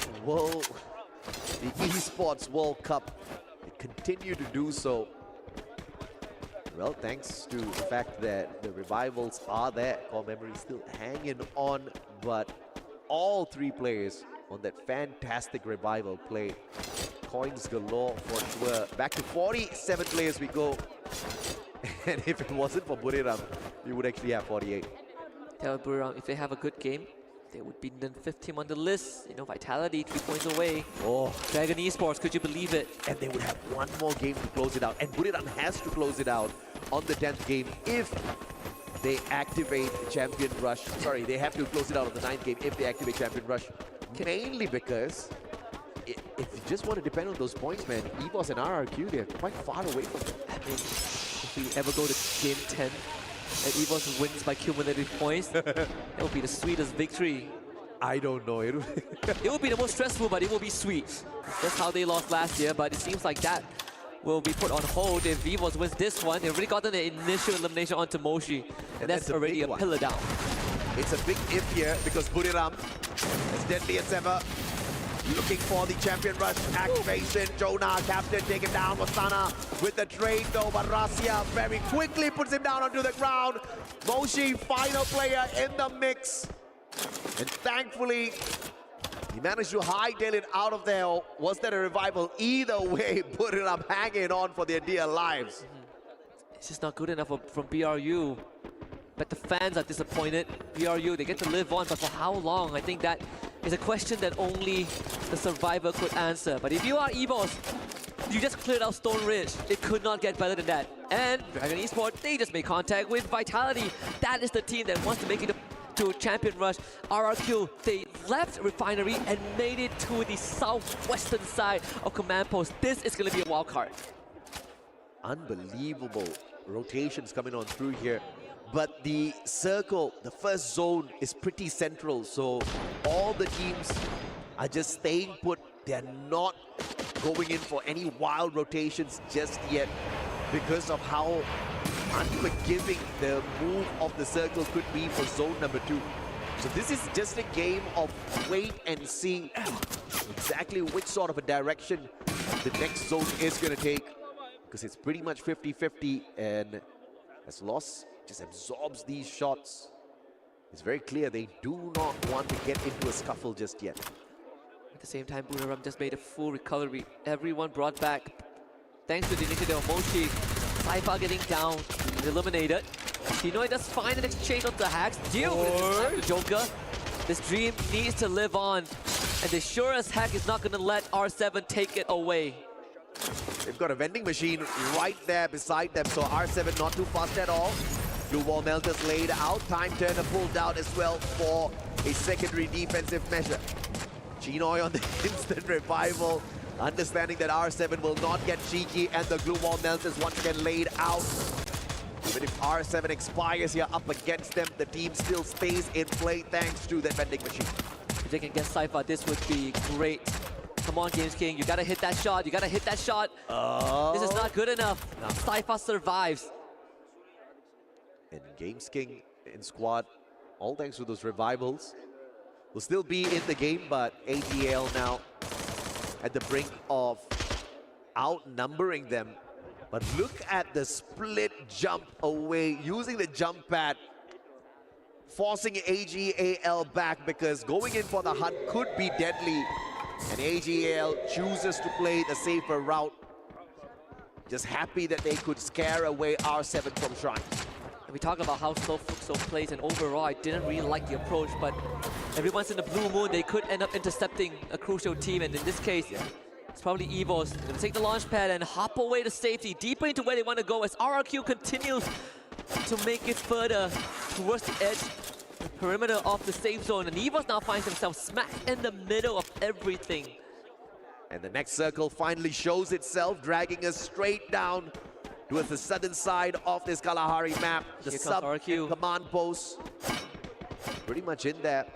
Esports World Cup, they continue to do so. Well, thanks to the fact that the revivals are there, core memory still hanging on, but all three players on that fantastic revival play. Coins galore for sure. Back to 47 players we go. And if it wasn't for Buriram, we would actually have 48. Tell Buriram, if they have a good game, they would be the 5th team on the list. You know, Vitality 3 points away. Oh, Dragon Esports, could you believe it? And they would have one more game to close it out. And Buriram has to close it out on the 10th game if they activate Champion Rush. Sorry, they have to close it out on the 9th game if they activate Champion Rush. Mainly because if you just want to depend on those points, man, EVOS and RRQ, they're quite far away from them. I mean, if we ever go to game 10 and EVOS wins by cumulative points, that would be the sweetest victory. I don't know. It will be the most stressful, but it will be sweet. That's how they lost last year, but it seems like that will be put on hold if EVOS wins this one. They've already gotten the initial elimination onto Moshi, and that's already a pillar down. It's a big if here because Buriram, as deadly as ever, looking for the Champion Rush activation. Jonah, captain, take him down. Wasana with the trade though, but Rasia very quickly puts him down onto the ground. Moshi, final player in the mix. And thankfully, he managed to hightail it out of there. Was that a revival? Either way, Buriram hanging on for their dear lives. It's just not good enough from BRU. But the fans are disappointed. BRU, they get to live on, but for how long? I think that is a question that only the survivor could answer. But if you are EVOS, you just cleared out Stone Ridge. It could not get better than that. And Dragon Esports, they just made contact with Vitality. That is the team that wants to make it to Champion Rush. RRQ, they left Refinery and made it to the southwestern side of Command Post. This is going to be a wild card. Unbelievable rotations coming on through here. But the circle, the first zone, is pretty central. So all the teams are just staying put. They're not going in for any wild rotations just yet because of how unforgiving the move of the circle could be for zone number 2. So this is just a game of wait and see exactly which sort of a direction the next zone is going to take, because it's pretty much 50-50, and as Loss just absorbs these shots, it's very clear they do not want to get into a scuffle just yet. At the same time, Buriram just made a full recovery. Everyone brought back, thanks to the initiative of Moshi. Saifa getting down, eliminated. Shinoy does find an exchange on the hacks. Deal with the Joker. This dream needs to live on, and the sure as heck is not going to let R7 take it away. They've got a vending machine right there beside them, so R7 not too fast at all. Blue wall melters laid out. Time turner pulled out as well for a secondary defensive measure. Chinoy on the instant revival, understanding that R7 will not get cheeky, and the glue wall melters once again laid out. Even if R7 expires here up against them, the team still stays in play thanks to that vending machine. If they can get Saifa, this would be great. Come on, Games King, you gotta hit that shot. You gotta hit that shot. Oh. This is not good enough. No. Saifa survives. And Games King in squad, all thanks to those revivals, will still be in the game, but ATL now at the brink of outnumbering them. But look at the split jump away, using the jump pad, forcing AGAL back, because going in for the hunt could be deadly. And AGAL chooses to play the safer route. Just happy that they could scare away R7 from Shrine. And we talk about how slow Fluxo plays, and overall I didn't really like the approach, but every once in the blue moon they could end up intercepting a crucial team, and in this case, It's probably EVOS. They're gonna take the launch pad and hop away to safety, deeper into where they want to go as RRQ continues to make it further towards the edge, the perimeter of the safe zone. And EVOS now finds themselves smack in the middle of everything. And the next circle finally shows itself, dragging us straight down towards the southern side of this Kalahari map. The sub and command post pretty much in there.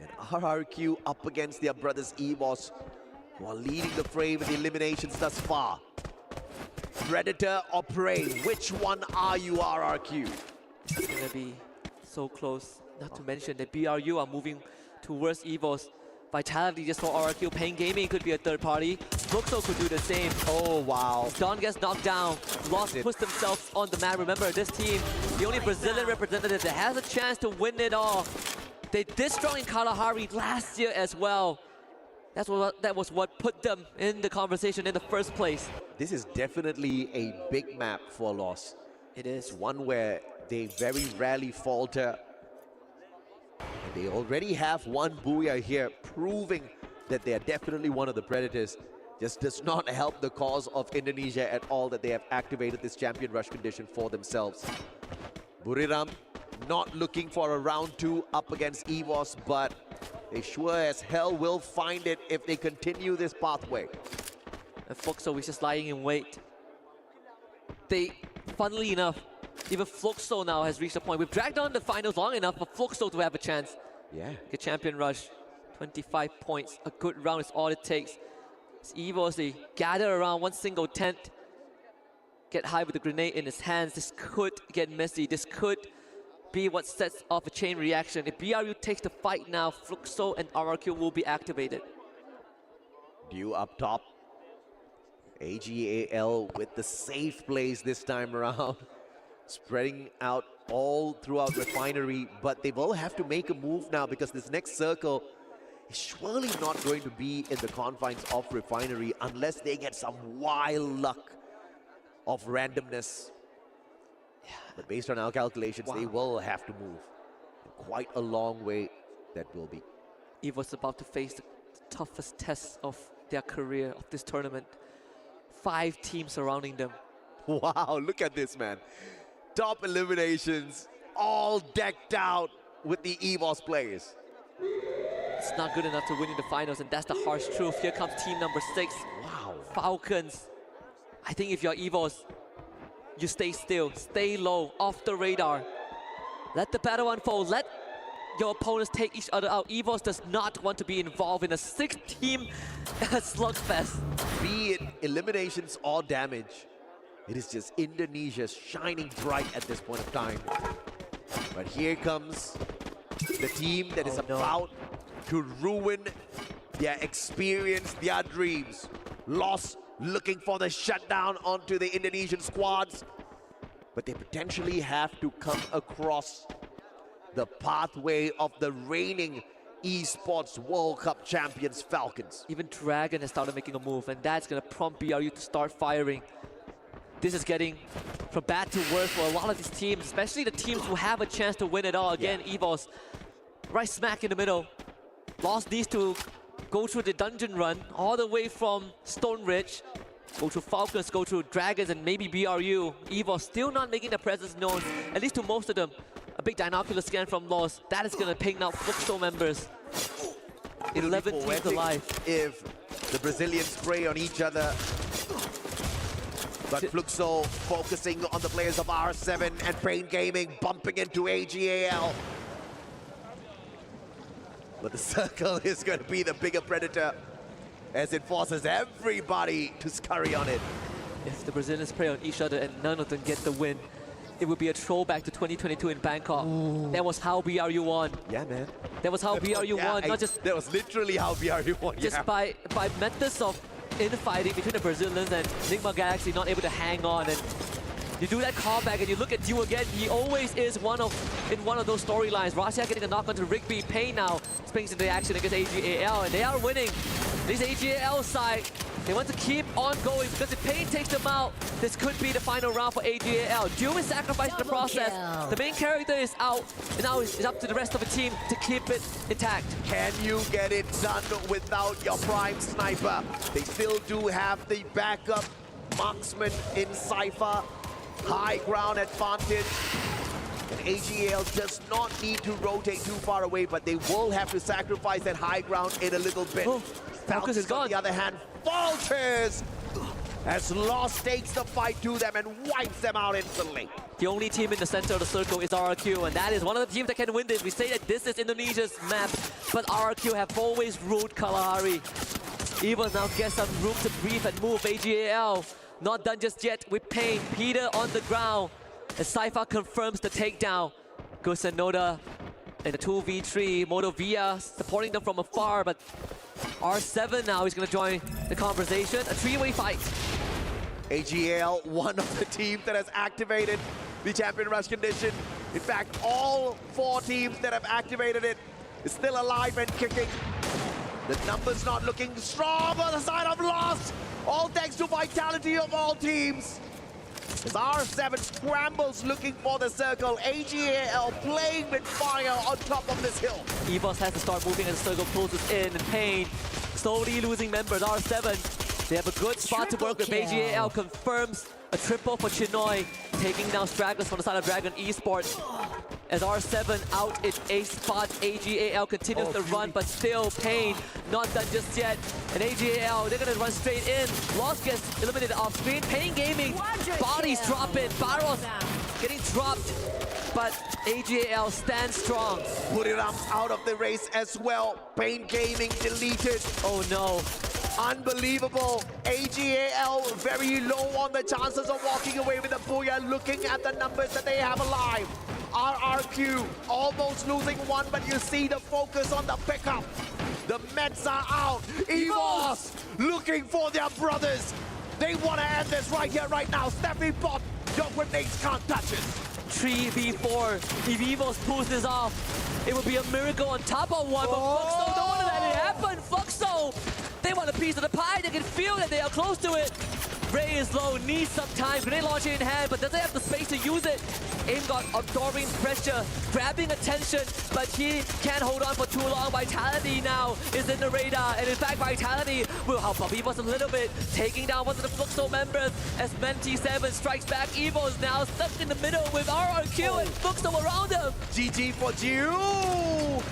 And RRQ up against their brothers EVOS, who are leading the fray with the eliminations thus far. Predator or Prey, which one are you, RRQ? It's gonna be so close. Not to mention that BRU are moving towards EVOS. Vitality just for RRQ. Pain Gaming could be a third party. Fluxo could do the same. Oh, wow. Don gets knocked down. Lost puts themselves on the map. Remember, this team, the only Brazilian representative that has a chance to win it all. They did strong in Kalahari last year as well. That was what put them in the conversation in the first place. This is definitely a big map for Lost. It is. One where they very rarely falter. And they already have one Booyah here, proving that they are definitely one of the Predators. Just does not help the cause of Indonesia at all that they have activated this champion rush condition for themselves. Buriram not looking for a round 2 up against EVOS, but they sure as hell will find it if they continue this pathway. And Fluxo is just lying in wait. Funnily enough, even Fluxo now has reached a point. We've dragged on the finals long enough for Fluxo to have a chance. Yeah. Get champion rush, 25 points. A good round is all it takes. It's EVOS, they gather around one single tent. Get high with the grenade in his hands. This could get messy. This could be what sets off a chain reaction. If BRU takes the fight now, Fluxo and RRQ will be activated. Dew up top. AGAL with the safe plays this time around. Spreading out all throughout Refinery, but they will have to make a move now because this next circle is surely not going to be in the confines of Refinery unless they get some wild luck of randomness. Yeah. But based on our calculations, they will have to move. Quite a long way that will be. EVOS about to face the toughest test of their career of this tournament. 5 teams surrounding them. Wow, look at this, man. Top eliminations, all decked out with the EVOS players. It's not good enough to win in the finals, and that's the harsh truth. Here comes team number 6. Wow. Falcons. I think if you're EVOS, you stay still, stay low, off the radar. Let the battle unfold. Let your opponents take each other out. EVOS does not want to be involved in a 6-team slugfest. Be it eliminations or damage, it is just Indonesia shining bright at this point of time. But here comes the team that is about to ruin their experience, their dreams. Lost looking for the shutdown onto the Indonesian squads, but they potentially have to come across the pathway of the reigning Esports World Cup champions, Falcons. Even Dragon has started making a move, and that's going to prompt BRU to start firing. This is getting from bad to worse for a lot of these teams, especially the teams who have a chance to win it all. Again, EVOS right smack in the middle. Lost needs to go through the dungeon run all the way from Stone Ridge, go through Falcons, go through Dragons, and maybe BRU. EVOS still not making their presence known, at least to most of them. A big binocular scan from Lost. That is going to ping out Fluxo members. 11 teams alive. If the Brazilians spray on each other. But Fluxo focusing on the players of R7 and Pain Gaming, bumping into AGAL. But the circle is going to be the bigger predator as it forces everybody to scurry on it. If the Brazilians spray on each other and none of them get the win, it would be a throwback to 2022 in Bangkok. Ooh. That was how BRU won. Yeah, man. That was how BRU won, not just... That was literally how BRU won, just by methods of infighting between the Brazilians and Nigma Galaxy not able to hang on. And you do that callback and you look at Dew again, he always is in one of those storylines. Russia getting a knock onto Rigby. Pain now springs into action against AGAL, and they are winning. This AGAL side They want to keep on going because if Pain takes them out, this could be the final round for AGAL. Due is sacrificed in the process. The main character is out, and now it's up to the rest of the team to keep it intact. Can you get it done without your prime sniper? They still do have the backup marksman in Cypher. High ground advantage. And AGAL does not need to rotate too far away, but they will have to sacrifice that high ground in a little bit. Focus is gone. On the other hand, falters as Lost takes the fight to them and wipes them out instantly. The only team in the center of the circle is RRQ, and that is one of the teams that can win this. We say that this is Indonesia's map, but RRQ have always ruled Kalahari. Evo now gets some room to breathe and move. AGAL not done just yet with Pain. Peter on the ground as Cypher confirms the takedown. Gus and Noda in the 2v3. Moto Via supporting them from afar, but R7 now is going to join the conversation. A three-way fight. AGAL, one of the teams that has activated the champion rush condition. In fact, all 4 teams that have activated it is still alive and kicking. The numbers not looking strong on the side of Lost. All thanks to vitality of all teams. As R7 scrambles looking for the circle, AGAL playing with fire on top of this hill. EVOS has to start moving as the circle closes in, and Pain slowly losing members. R7, they have a good spot to work with. AGAL confirms a triple for Chinoy, taking down stragglers from the side of Dragon Esports. As R7 out in a spot, AGAL continues to run, but still Pain not done just yet. And AGAL, they're gonna run straight in. Lost gets eliminated off screen. Pain Gaming, bodies dropping, barrels getting dropped, but AGAL stands strong. Buriram's out of the race as well. Pain Gaming deleted. Oh no. Unbelievable. AGAL very low on the chances of walking away with a booyah, looking at the numbers that they have alive. RRQ almost losing one, but you see the focus on the pickup. The Mets are out. EVOS looking for their brothers. They want to end this right here, right now. Steffi Pop, your grenades can't touch it. 3v4. If EVOS pulls this off, it would be a miracle on top of one, but Fluxo don't want to let it happen. Fluxo, they want a piece of the pie. They can feel that they are close to it. Ray is low, needs some time. Grenade launcher in hand, but doesn't have the space to use it. Aimgot absorbing pressure, grabbing attention, but he can't hold on for too long. Vitality now is in the radar, and in fact, Vitality will help up EVOS a little bit, taking down one of the Fluxo members as Menti7 strikes back. Evo is now stuck in the middle with RRQ and Fluxo around him. GG for Jiu!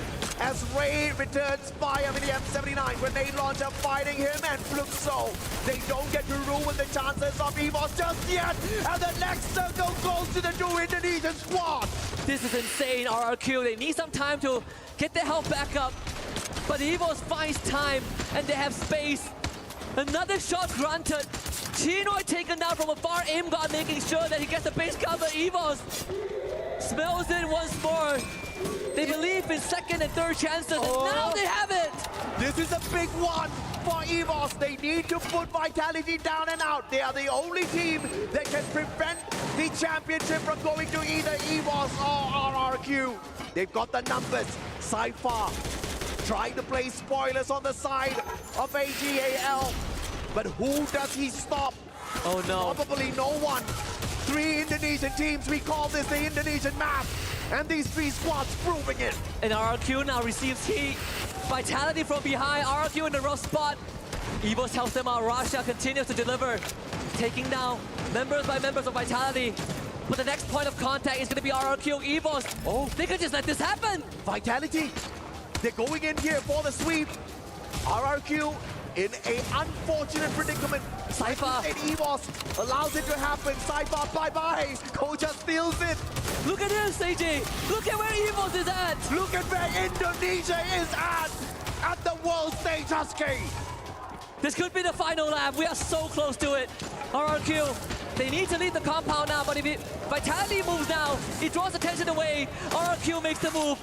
As Ray returns fire with the M79, grenade launcher fighting him, and Fluxo, they don't get to ruin the chances of EVOS just yet, and the next circle goes to the 2 Indonesian squad. This is insane, RRQ. They need some time to get their health back up, but EVOS finds time, and they have space. Another shot granted. Chinoy taken down from afar. Aimgot making sure that he gets the base cover. EVOS smells it once more. They believe in second and third chances, and now they have it! This is a big one for EVOS. They need to put Vitality down and out. They are the only team that can prevent the championship from going to either EVOS or RRQ. They've got the numbers. Cypher trying to play spoilers on the side of AGAL. But who does he stop? Oh no. Probably no one. 3 Indonesian teams. We call this the Indonesian map. And these 3 squads proving it. And RRQ now receives heat. Vitality from behind. RRQ in the rough spot. EVOS helps them out. Rasha continues to deliver, taking down members by members of Vitality. But the next point of contact is going to be RRQ. EVOS. Oh, they could just let this happen. Vitality, they're going in here for the sweep. RRQ in an unfortunate predicament. Cypher. And EVOS allows it to happen. Cypher, bye-bye. Koja steals it. Look at this, AJ. Look at where EVOS is at. Look at where Indonesia is at the world stage, Husky. This could be the final lap. We are so close to it. RRQ, they need to leave the compound now, but if Vitality moves now, it draws attention away. RRQ makes the move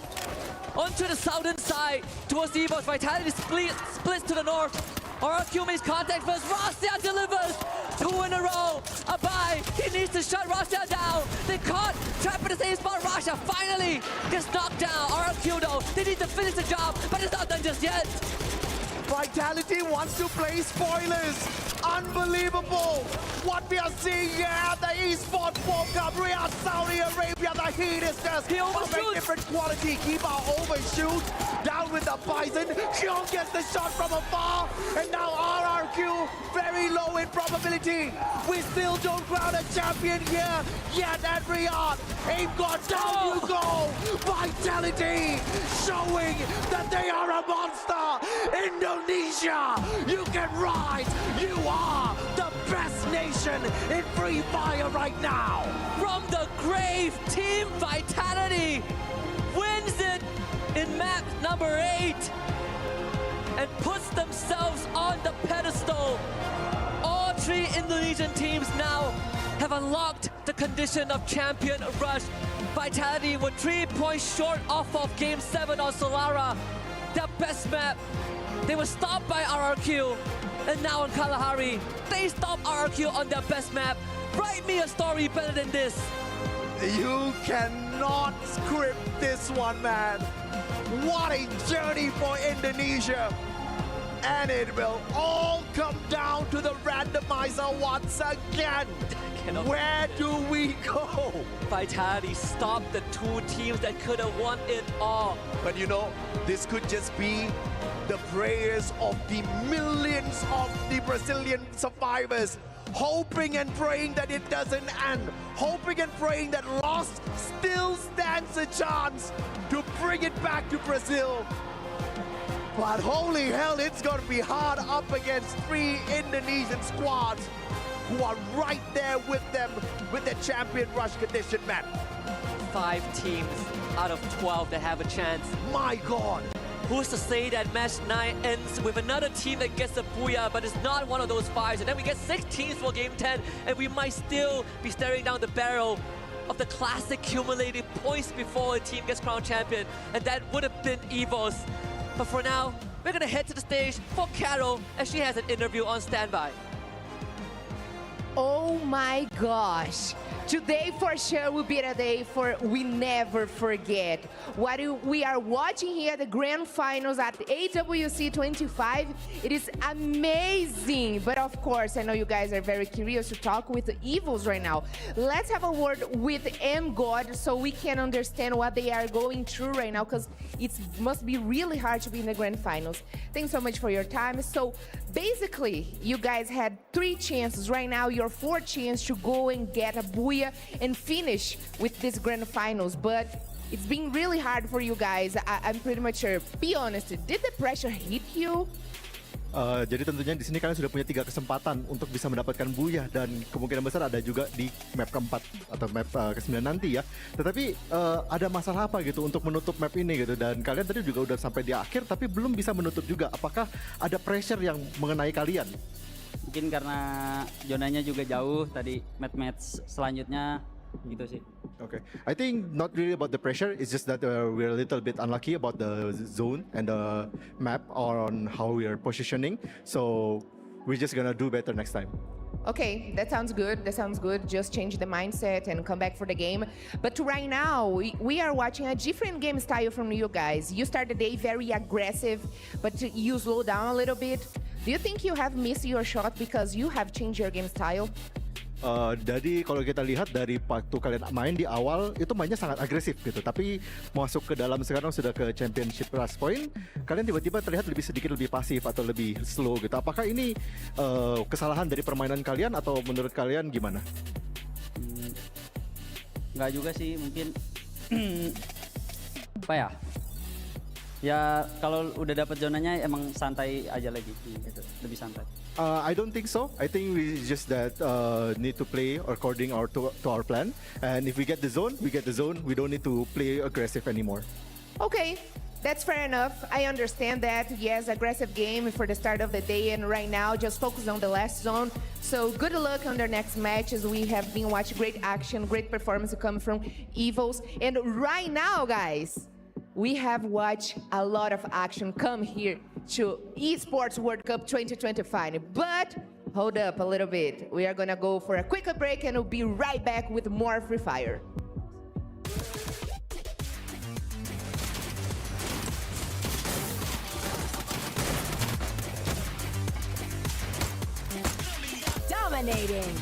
onto the southern side towards the EVOS. Vitality splits to the north. RRQ makes contact first. Rasha delivers 2 in a row. A bye. He needs to shut Rasha down. They caught, trapped in the same spot. Rasha finally gets knocked down. RRQ though, they need to finish the job, but it's not done just yet. Vitality wants to play spoilers. Unbelievable what we are seeing here at the Esports World Cup. Riyadh, Saudi Arabia, the heat is just of a different quality. Keep our overshoot down with the Bison. Kyung gets the shot from afar, and now RRQ very low in probability. We still don't crown a champion here yet at Riyadh. Aim God, down you go. Vitality showing that they are a monster. Indonesia, you can ride. You are the best nation in Free Fire right now. From the grave, Team Vitality wins it in map number 8 and puts themselves on the pedestal. All 3 Indonesian teams now have unlocked the condition of champion rush. Vitality were 3 points short off of Game 7 on Solara, their best map. They were stopped by RRQ, and now in Kalahari, they stopped RRQ on their best map. Write me a story better than this. You cannot script this one, man. What a journey for Indonesia. And it will all come down to the randomizer once again. Where do we go? Vitality stopped the 2 teams that could have won it all. But you know, this could just be the prayers of the millions of the Brazilian survivors, hoping and praying that it doesn't end, hoping and praying that Lost still stands a chance to bring it back to Brazil. But holy hell, it's going to be hard up against 3 Indonesian squads who are right there with them with the champion rush condition map. 5 teams out of 12 that have a chance. My God. Who's to say that match 9 ends with another team that gets a booyah, but it's not one of those 5s, and then we get 6 teams for Game 10, and we might still be staring down the barrel of the classic cumulative points before a team gets crowned champion, and that would have been EVOS. But for now, we're gonna head to the stage for Carol, as she has an interview on standby. Oh my gosh. Today for sure will be a day for we never forget. What we are watching here, the grand finals at EWC 25, it is amazing. But of course, I know you guys are very curious to talk with the Evils right now. Let's have a word with M-God so we can understand what they are going through right now, because it must be really hard to be in the grand finals. Thanks so much for your time. So basically, you guys had 3 chances. Right now, your 4th chance to go and get a booyah and finish with this grand finals, but it's been really hard for you guys. I'm pretty much sure. Be honest, did the pressure hit you? Jadi tentunya di sini kalian sudah punya 3 kesempatan untuk bisa mendapatkan booyah, dan kemungkinan besar ada juga di map keempat atau map ke-9 nanti ya. Tetapi ada masalah apa gitu untuk menutup map ini gitu, dan kalian tadi juga udah sampai di akhir tapi belum bisa menutup juga. Apakah ada pressure yang mengenai kalian? Mungkin karena zonanya juga jauh, tadi match selanjutnya gitu sih. Okay, I think not really about the pressure. It's just that we're a little bit unlucky about the zone and the map on how we are positioning. So we're just gonna do better next time. Okay, that sounds good. That sounds good. Just change the mindset and come back for the game. But right now, we are watching a different game style from you guys. You start the day very aggressive, but you slow down a little bit. Do you think you have missed your shot because you have changed your game style? Jadi kalau kita lihat dari waktu kalian main di awal itu mainnya sangat agresif gitu, tapi masuk ke dalam sekarang sudah ke championship rush point, kalian tiba-tiba terlihat sedikit lebih pasif atau lebih slow gitu. Apakah ini kesalahan dari permainan kalian atau menurut kalian gimana? Nggak juga sih, mungkin apa ya? Ya kalau udah dapat zonanya emang santai aja lagi gitu, lebih santai. I don't think so. I think we just that need to play according to our plan. And if we get the zone, we get the zone. We don't need to play aggressive anymore. Okay, that's fair enough. I understand that. Yes, aggressive game for the start of the day, and right now just focus on the last zone. So good luck on their next match, as we have been watching great action, great performance come from Evils. And right now, guys, we have watched a lot of action come here to Esports World Cup 2025. But hold up a little bit. We are gonna go for a quick break and we'll be right back with more Free Fire. dominating.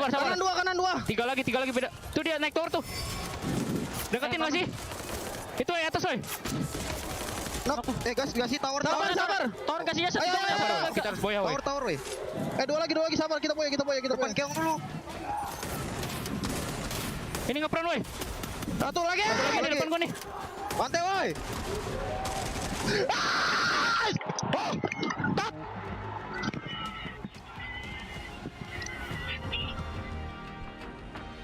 Sabar. Kanan dua. Tiga lagi beda. Tuh dia naik tower tuh. Deketin nggak sih? Itu atas woy. Nok, gas sih tower. Sabar. Tower kasihnya satu. Sabar, kita harus boya woy. Tower weh. Dua lagi sabar. Kita boya. Depan keong dulu. Ini ngepron woy. Satu lagi di depan gua nih. Pantai woy.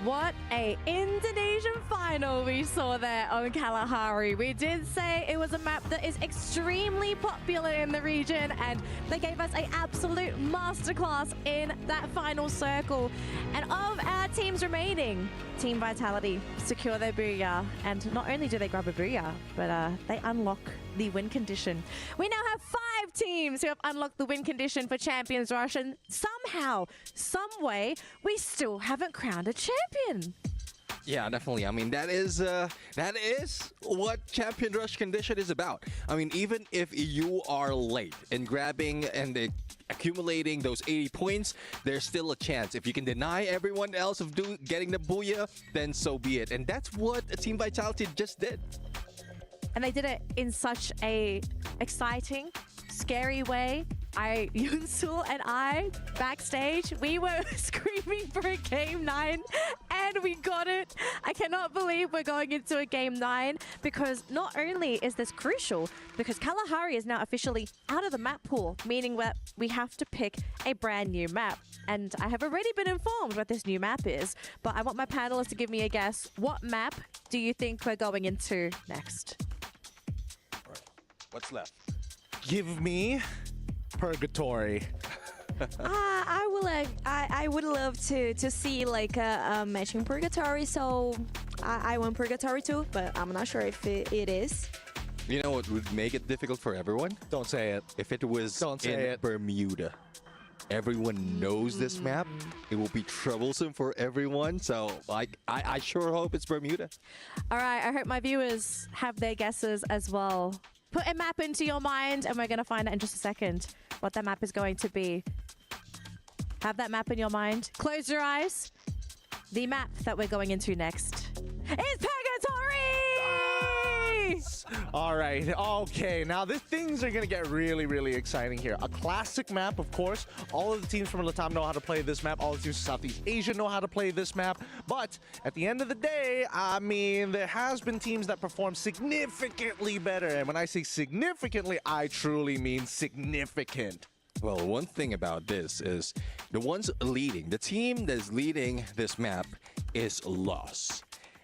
What a Indonesian final we saw there on Kalahari. We did say it was a map that is extremely popular in the region, and they gave us an absolute masterclass in that final circle. And of our teams remaining, Team Vitality secure their booyah, and not only do they grab a booyah, but they unlock the win condition. We now have 5 teams who have unlocked the win condition for Champions Rush, and somehow, some way, we still haven't crowned a champion. Yeah, definitely. I mean, that is what Champion Rush condition is about. I mean, even if you are late in grabbing and accumulating those 80 points, there's still a chance. If you can deny everyone else of getting the booyah, then so be it. And that's what Team Vitality just did. And they did it in such a exciting, scary way. Yunsul and I, backstage, we were screaming for a Game 9, and we got it. I cannot believe we're going into a Game 9, because not only is this crucial, because Kalahari is now officially out of the map pool, meaning that we have to pick a brand new map. And I have already been informed what this new map is, but I want my panelists to give me a guess. What map do you think we're going into next? What's left? Give me Purgatory. I would love to see like a match in Purgatory, so I want Purgatory too, but I'm not sure if it is. You know what would make it difficult for everyone? Don't say it. If it was in Bermuda. Everyone knows this map. It will be troublesome for everyone. So I sure hope it's Bermuda. All right, I hope my viewers have their guesses as well. Put a map into your mind, and we're going to find out in just a second what that map is going to be. Have that map in your mind. Close your eyes. The map that we're going into next is Purgatory! All right, okay. Now, things are going to get really, really exciting here. A classic map, of course. All of the teams from Latam know how to play this map. All the teams from Southeast Asia know how to play this map. But at the end of the day, I mean, there has been teams that perform significantly better. And when I say significantly, I truly mean significant. Well, one thing about this is the ones leading, the team that's leading this map is Lost.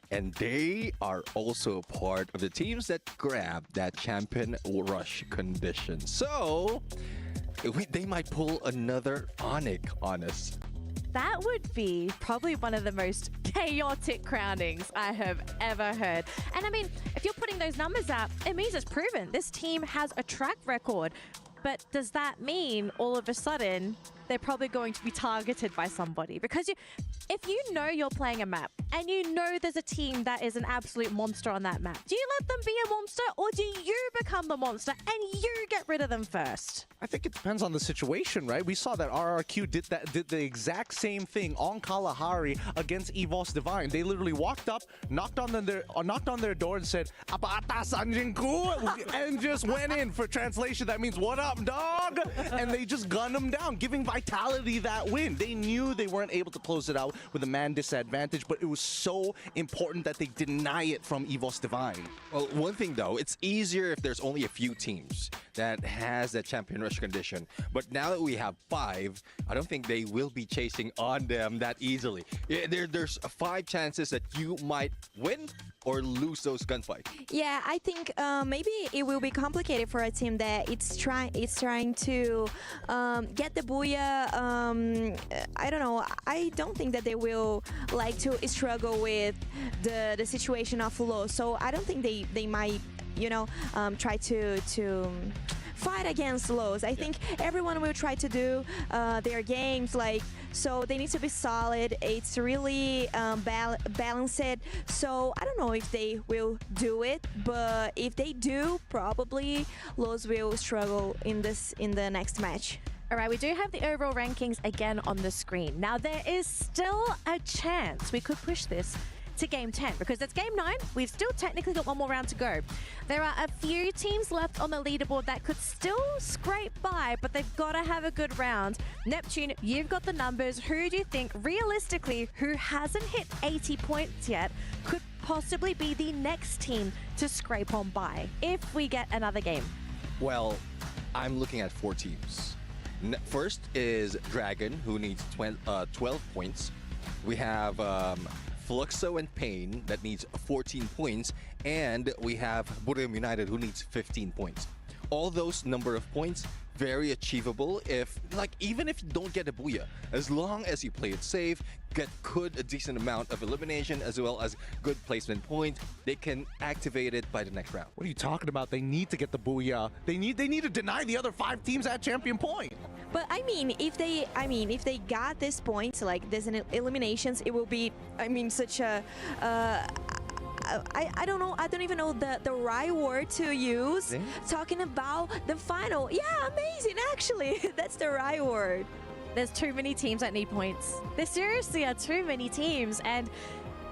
And they are also part of the teams that grab that Champion Rush condition. So, they might pull another Onyx on us. That would be probably one of the most chaotic crownings I have ever heard. And I mean, if you're putting those numbers out, it means it's proven. This team has a track record. But does that mean all of a sudden they're probably going to be targeted by somebody. Because if you know you're playing a map and you know there's a team that is an absolute monster on that map, do you let them be a monster or do you become the monster and you get rid of them first? I think it depends on the situation, right? We saw that RRQ did the exact same thing on Kalahari against EVOS Divine. They literally walked up, knocked on their door and said, "Apa atas anjingku," and just went in. For translation, that means "What up, dog?" And they just gunned them down, giving Vitality that win. They knew they weren't able to close it out with a man disadvantage, but it was so important that they deny it from EVOS Divine. Well, one thing though, it's easier if there's only a few teams that has that champion rush condition. But now that we have 5, I don't think they will be chasing on them that easily. Yeah, there's 5 chances that you might win or lose those gunfights. Yeah, I think maybe it will be complicated for a team that it's trying to get the booyah. I don't know. I don't think that they will like to struggle with the situation of low. So I don't think they might, you know, try to fight against lows. I think everyone will try to do their games, like, so they need to be solid. It's really balanced. So I don't know if they will do it, but if they do, probably lows will struggle in the next match. All right, we do have the overall rankings again on the screen. Now, there is still a chance we could push this to game 10 because it's game 9. We've still technically got one more round to go. There are a few teams left on the leaderboard that could still scrape by, but they've got to have a good round. Neptune, you've got the numbers. Who do you think, realistically, who hasn't hit 80 points yet, could possibly be the next team to scrape on by if we get another game? Well, I'm looking at 4 teams. First is Dragon, who needs 12 points. We have Fluxo and Pain that needs 14 points, and we have Boulevard United who needs 15 points. All those number of points, very achievable even if you don't get a booyah, as long as you play it safe, get a decent amount of elimination as well as good placement points, they can activate it by the next round. What are you talking about? They need to get the booyah. They need to deny the other 5 teams that champion point. But I mean, if they got this point, like this eliminations, it will be, such a I don't know. I don't even know the right word to use. Talking about the final. Yeah, amazing. Actually, that's the right word. There's too many teams that need points. There seriously are too many teams. And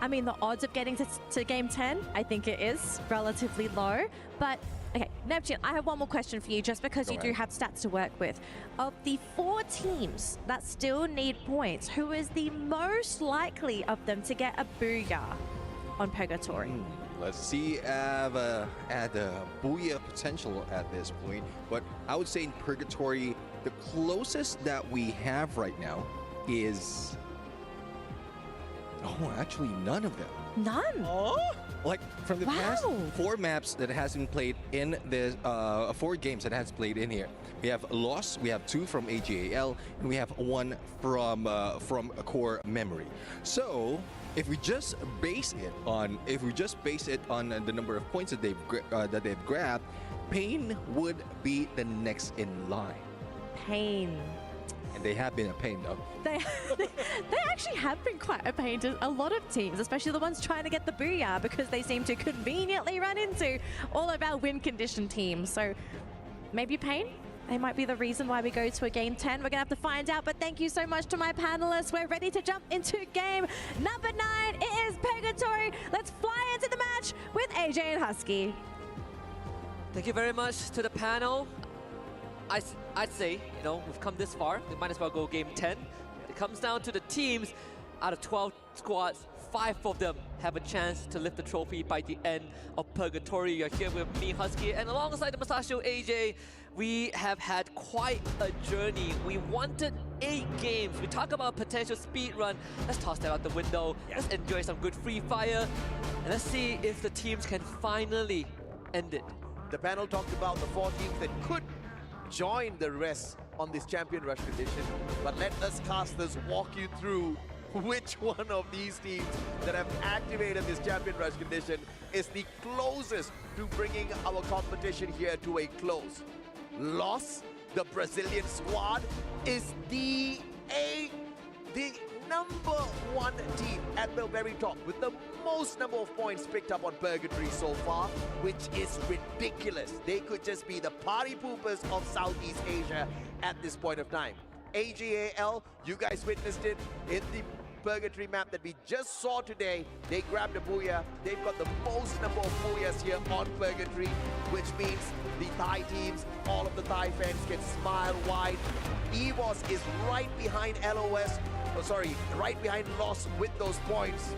I mean, the odds of getting to game 10, I think it is relatively low. But okay, Neptune, I have one more question for you just because you do have stats to work with. Of the 4 teams that still need points, who is the most likely of them to get a booyah on Purgatory? Let's see at the booyah potential at this point. But I would say in Purgatory, the closest that we have right now is... Oh, actually none of them. None? Oh? Like from the past 4 maps that has been played in this, 4 games that has played in here. We have Lost, we have 2 from AGAL, and we have 1 from Core Memory. So if we just base it on the number of points that they've grabbed, Pain would be the next in line. Pain. And they have been a pain, though. They actually have been quite a pain to a lot of teams, especially the ones trying to get the booyah, because they seem to conveniently run into all of our win condition teams. So maybe Pain? They might be the reason why we go to a game 10. We're going to have to find out, but thank you so much to my panelists. We're ready to jump into game number 9. It is Purgatory. Let's fly into the match with AJ and Husky. Thank you very much to the panel. I'd say, we've come this far. We might as well go game 10. It comes down to the teams. Out of 12 squads, 5 of them have a chance to lift the trophy by the end of Purgatory. You're here with me, Husky, and alongside the Mustachio AJ, we have had quite a journey. We wanted 8 games. We talk about potential speed run. Let's toss that out the window. Let's enjoy some good Free Fire. And let's see if the teams can finally end it. The panel talked about the 4 teams that could join the rest on this champion rush condition, but let us casters walk you through which one of these teams that have activated this champion rush condition is the closest to bringing our competition here to a close. Lost the Brazilian squad is the number one team at the very top with the most number of points picked up on Purgatory so far, which is ridiculous. They could just be the party poopers of Southeast Asia at this point of time. AGAL, you guys witnessed it in the Purgatory map that we just saw today. They grabbed a booyah. They've got the most number of booyahs here on Purgatory, which means the Thai teams, all of the Thai fans can smile wide. EVOS is right behind LOS, right behind Lost with those points.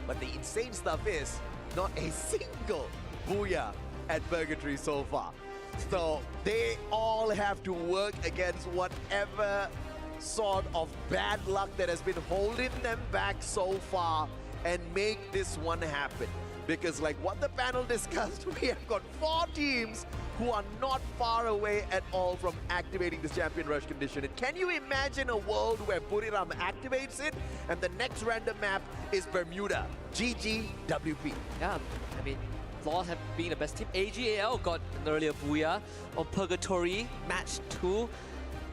But the insane stuff is not a single booyah at Purgatory so far. So they all have to work against whatever sort of bad luck that has been holding them back so far and make this one happen. Because like what the panel discussed, we have got 4 teams who are not far away at all from activating this champion rush condition. And can you imagine a world where Buriram activates it and the next random map is Bermuda? GGWP. Yeah, I mean, Lost have been the best team. AGAL got an earlier booyah on Purgatory, match 2.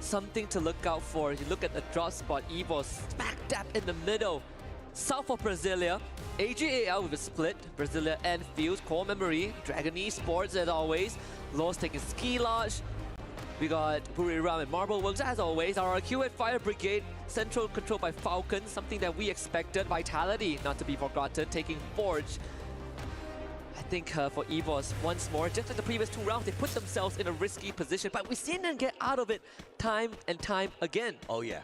Something to look out for. You look at the drop spot, EVOS smack dab in the middle. South of Brasilia, AGAL with a split. Brasilia and Fields, Core Memory, Dragon Esports as always. Lost taking Ski Lodge. We got Buriram and Marble Works as always. RRQ at Fire Brigade, central controlled by Falcon, something that we expected. Vitality, not to be forgotten, taking Forge. I think for EVOS, once more, just like the previous 2 rounds, they put themselves in a risky position, but we've seen them get out of it time and time again. Oh yeah.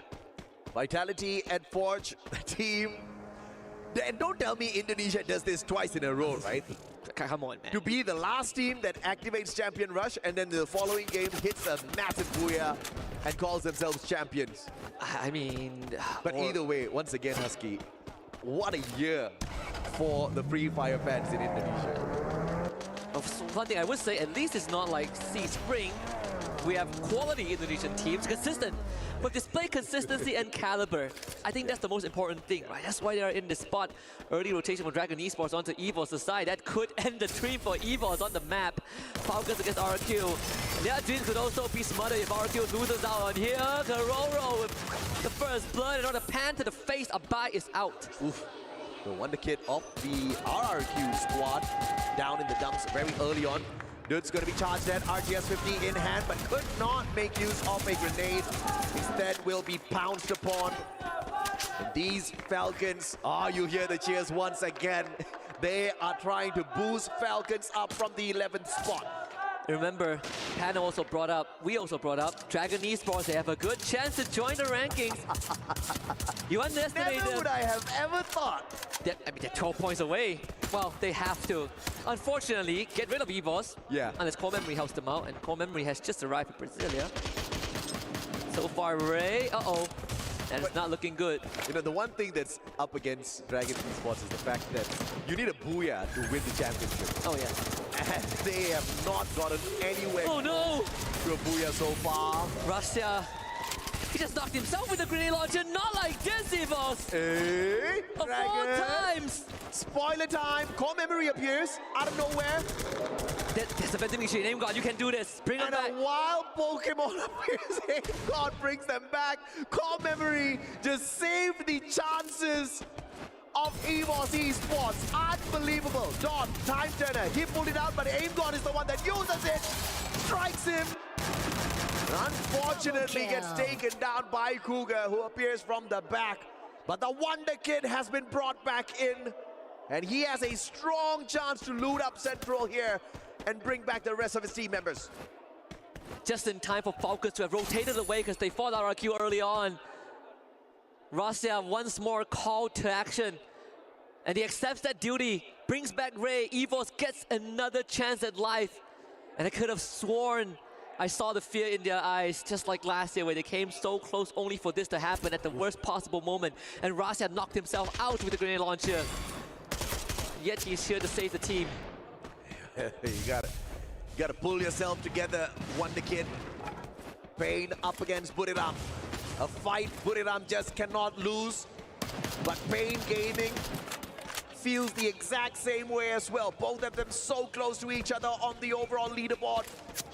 Vitality and Forge, the team. And don't tell me Indonesia does this twice in a row, right? Come on, man. To be the last team that activates Champion Rush and then the following game hits a massive booyah and calls themselves champions. I mean... But either way, once again, Husky, what a year for the Free Fire fans in Indonesia. One thing I would say, at least it's not like Sea Spring. We have quality Indonesian teams, consistent, but display consistency and caliber. I think that's the most important thing, right? That's why they are in this spot. Early rotation from Dragon Esports onto EVOS' side. That could end the dream for EVOS on the map. Falcons against RQ. Their dreams could also be smothered if RQ loses out on here. Karoro with the first blood and on the pan to the face. Abai is out. Oof. The Wonder Kid of the RRQ squad down in the dumps very early on. Dude's going to be charged at RTS-50 in hand, but could not make use of a grenade. Instead, will be pounced upon. And these Falcons, you hear the cheers once again. They are trying to boost Falcons up from the 11th spot. Remember, Panel also brought up, we also brought up, Dragon Esports, they have a good chance to join the rankings. You underestimate them. Never would I have ever thought. I mean, they're 12 points away. Well, they have to. Unfortunately, get rid of EVOS. Yeah. Unless Core Memory helps them out, and Core Memory has just arrived in Brasilia. So far, Ray, and it's not looking good. You know, the one thing that's up against Dragon Esports is the fact that you need a booyah to win the championship. Oh, yeah. And they have not gotten anywhere to a booyah so far. Russia, he just knocked himself with a grenade launcher, not like this, EVOS! Hey, 4 times! Spoiler time, Core Memory appears out of nowhere. There's a vending machine, Aim God, you can do this. Bring them back. And a wild Pokemon appears, Aim God brings them back. Core Memory just saved the chances of EVOS Esports. Unbelievable. Don, time turner, he pulled it out, but Aim God is the one that uses it. Strikes him. Unfortunately gets taken down by Cougar, who appears from the back. But the Wonder Kid has been brought back in. And he has a strong chance to loot up Central here and bring back the rest of his team members. Just in time for Falcons to have rotated away because they fought RRQ early on. Russia once more called to action. And he accepts that duty, brings back Ray. EVOS gets another chance at life. And I could have sworn I saw the fear in their eyes, just like last year where they came so close only for this to happen at the worst possible moment. And Russia knocked himself out with the grenade launcher. Yet he's here to save the team. You gotta pull yourself together, Wonder Kid. Pain up against Buriram. A fight Buriram just cannot lose. But Pain Gaming feels the exact same way as well. Both of them so close to each other on the overall leaderboard,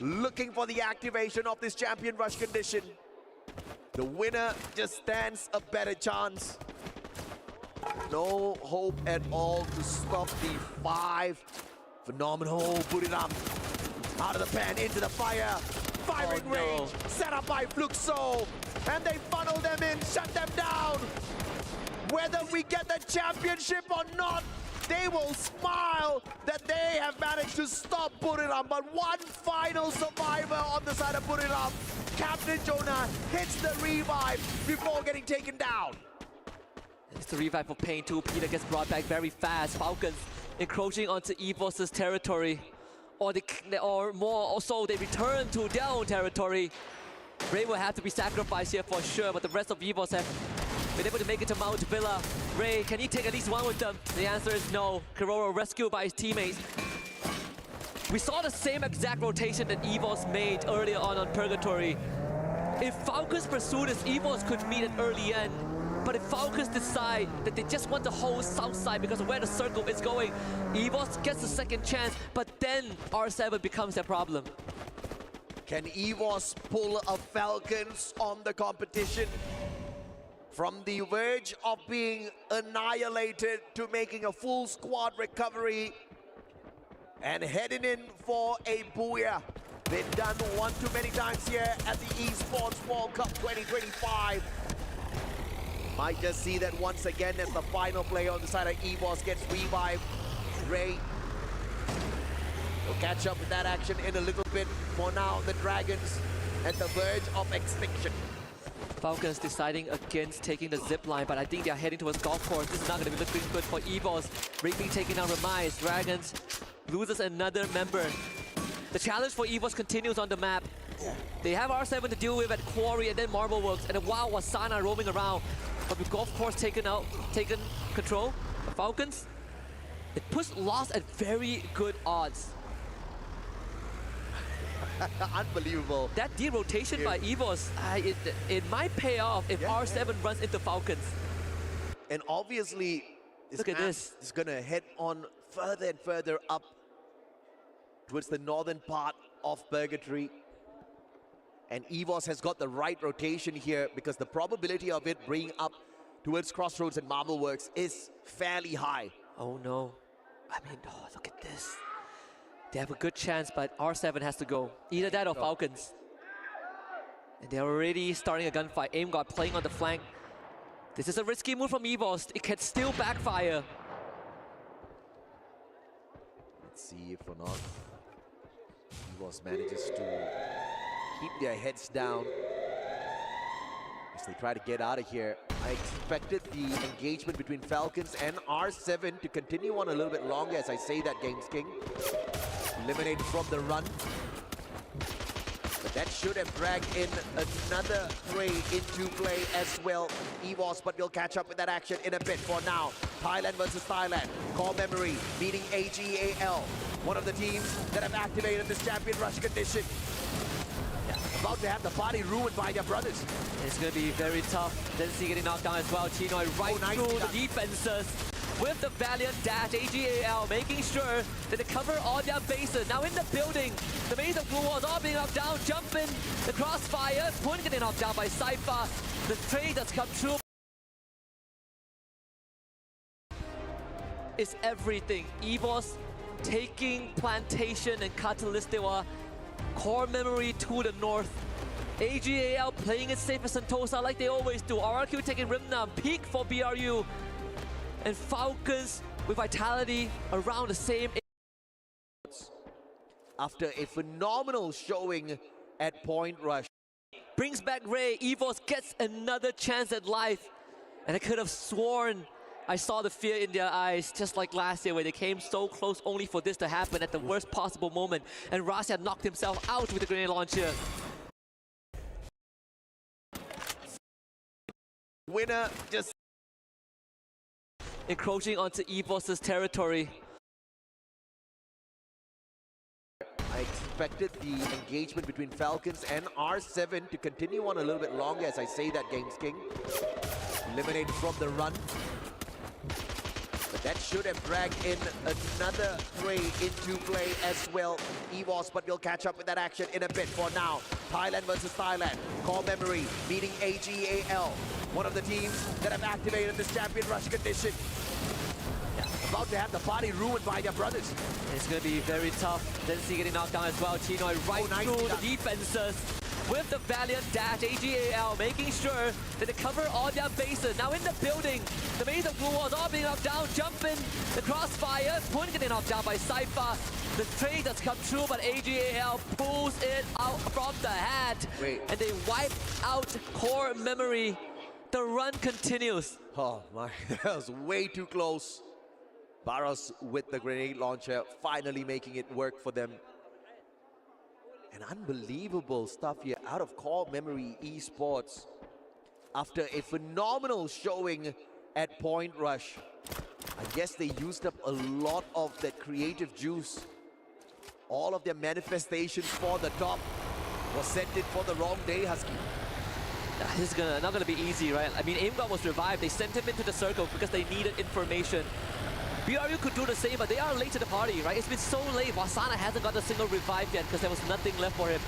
looking for the activation of this champion rush condition. The winner just stands a better chance. No hope at all to stop the 5. Phenomenal Buriram. Out of the pen, into the fire. Firing range, set up by Fluxo. And they funnel them in, shut them down. Whether we get the championship or not, they will smile that they have managed to stop Buriram. But one final survivor on the side of Buriram. Captain Jonah hits the revive before getting taken down. It's the revive for Pain 2. Peter gets brought back very fast. Falcons encroaching onto EVOS's territory. Or more also, they return to their own territory. Ray will have to be sacrificed here for sure, but the rest of EVOS have been able to make it to Mount Villa. Ray, can he take at least one with them? The answer is no. Keroro rescued by his teammates. We saw the same exact rotation that EVOS made earlier on Purgatory. If Falcons pursue this, EVOS could meet at early end. But if Falcons decide that they just want to hold south side because of where the circle is going, EVOS gets a second chance, but then R7 becomes their problem. Can EVOS pull a Falcons on the competition? From the verge of being annihilated to making a full squad recovery and heading in for a booyah. Been done one too many times here at the Esports World Cup 2025. Might just see that once again as the final player on the side of EVOS gets revived. Ray will catch up with that action in a little bit. For now, the Dragons at the verge of extinction. Falcons deciding against taking the zip line, but I think they're heading towards golf course. This is not going to be looking good for EVOS. Rigby taking out Remise. Dragons loses another member. The challenge for EVOS continues on the map. They have R7 to deal with at Quarry and then Marble Works, and then wow, Wasana roaming around. But with golf course taken control, the Falcons, it puts Lost at very good odds. Unbelievable. That de-rotation by EVOS, it might pay off if R7 runs into Falcons. And obviously, look at this. It's going to head on further and further up towards the northern part of Purgatory. And EVOS has got the right rotation here because the probability of it bringing up towards Crossroads and Marble Works is fairly high. Oh no. I mean, oh, look at this. They have a good chance, but R7 has to go. Either that or Falcons. And they're already starting a gunfight. Aim God playing on the flank. This is a risky move from EVOS. It can still backfire. Let's see if or not EVOS manages to keep their heads down as they try to get out of here. I expected the engagement between Falcons and R7 to continue on a little bit longer, as I say that, Games King. Eliminated from the run. But that should have dragged in another Prey into play as well. EVOS, but we'll catch up with that action in a bit. For now, Thailand versus Thailand. Core Memory meeting AGAL. One of the teams that have activated this champion rush condition. About to have the party ruined by their brothers. It's going to be very tough. Density getting knocked down as well. Chinoy right through the defenses with the Valiant dash. AGAL making sure that they cover all their bases. Now in the building, the maze of glue walls all being knocked down. Jumping the crossfire. Point getting knocked down by Cypher. The trade that's come true. It's everything. EVOS taking Plantation and Catalystewa. Core Memory to the north. AGAL playing it safe as Sentosa like they always do. RRQ taking Rimnam, peak for BRU. And Falcons with Vitality around the same. After a phenomenal showing at Point Rush. Brings back Ray. EVOS gets another chance at life. And I could have sworn I saw the fear in their eyes, just like last year where they came so close only for this to happen at the worst possible moment. And Rasya knocked himself out with the grenade launcher. Winner just encroaching onto EVOS's territory. I expected the engagement between Falcons and R7 to continue on a little bit longer, as I say that, Games King. Eliminated from the run. But That should have dragged in another three into play as well. EVOS, but we'll catch up with that action in a bit. For now, Thailand versus Thailand. Core Memory meeting AGAL, one of the teams that have activated this champion rush condition. About to have the party ruined by their brothers. It's going to be very tough. Density getting knocked down as well. Chinoy right through the defenses with the Valiant dash. AGAL making sure that they cover all their bases. Now in the building, the maze of blue walls all being knocked down. Jumping the crossfire. Point getting knocked down by Cypher. The trade does come true, but AGAL pulls it out from the hat. And they wipe out Core Memory. The run continues. Oh my, that was way too close. Barros with the grenade launcher, finally making it work for them. And unbelievable stuff here out of Core Memory Esports. After a phenomenal showing at Point Rush, I guess they used up a lot of that creative juice. All of their manifestations for the top was sent in for the wrong day, Husky. This is not gonna be easy, right? I mean, AimGod was revived. They sent him into the circle because they needed information. BRU could do the same, but they are late to the party, right? It's been so late. Wasana hasn't got a single revive yet because there was nothing left for him.